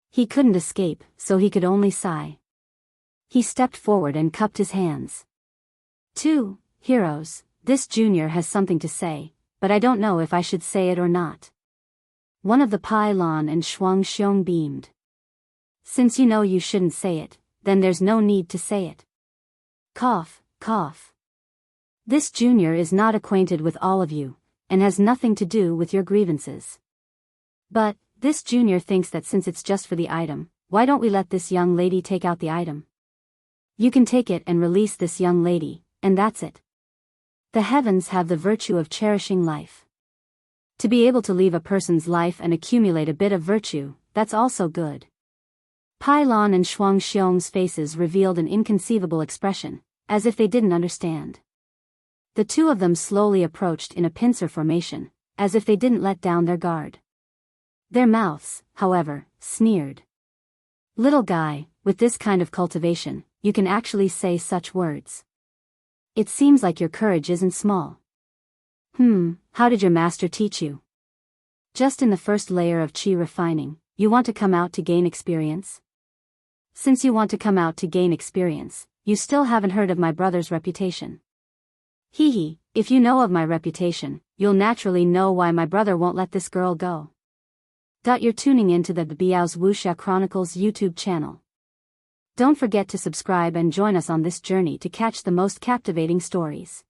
He couldn't escape, so he could only sigh. He stepped forward and cupped his hands. "Two heroes, this junior has something to say, but I don't know if I should say it or not." One of the Pylon and Shuang Xiong beamed. "Since you know you shouldn't say it, then there's no need to say it." Cough, cough. "This junior is not acquainted with all of you, and has nothing to do with your grievances. But, this junior thinks that since it's just for the item, why don't we let this young lady take out the item? You can take it and release this young lady, and that's it. The heavens have the virtue of cherishing life. To be able to leave a person's life and accumulate a bit of virtue, that's also good." Pylon and Shuang Xiong's faces revealed an inconceivable expression, as if they didn't understand. The two of them slowly approached in a pincer formation, as if they didn't let down their guard. Their mouths, however, sneered. "Little guy, with this kind of cultivation, you can actually say such words. It seems like your courage isn't small. How did your master teach you? Just in the 1st layer of qi refining, you want to come out to gain experience? Since you want to come out to gain experience, you still haven't heard of my brother's reputation. Hee hee, if you know of my reputation, you'll naturally know why my brother won't let this girl go." You're tuning into the Biyao's Wuxia Chronicles YouTube channel. Don't forget to subscribe and join us on this journey to catch the most captivating stories.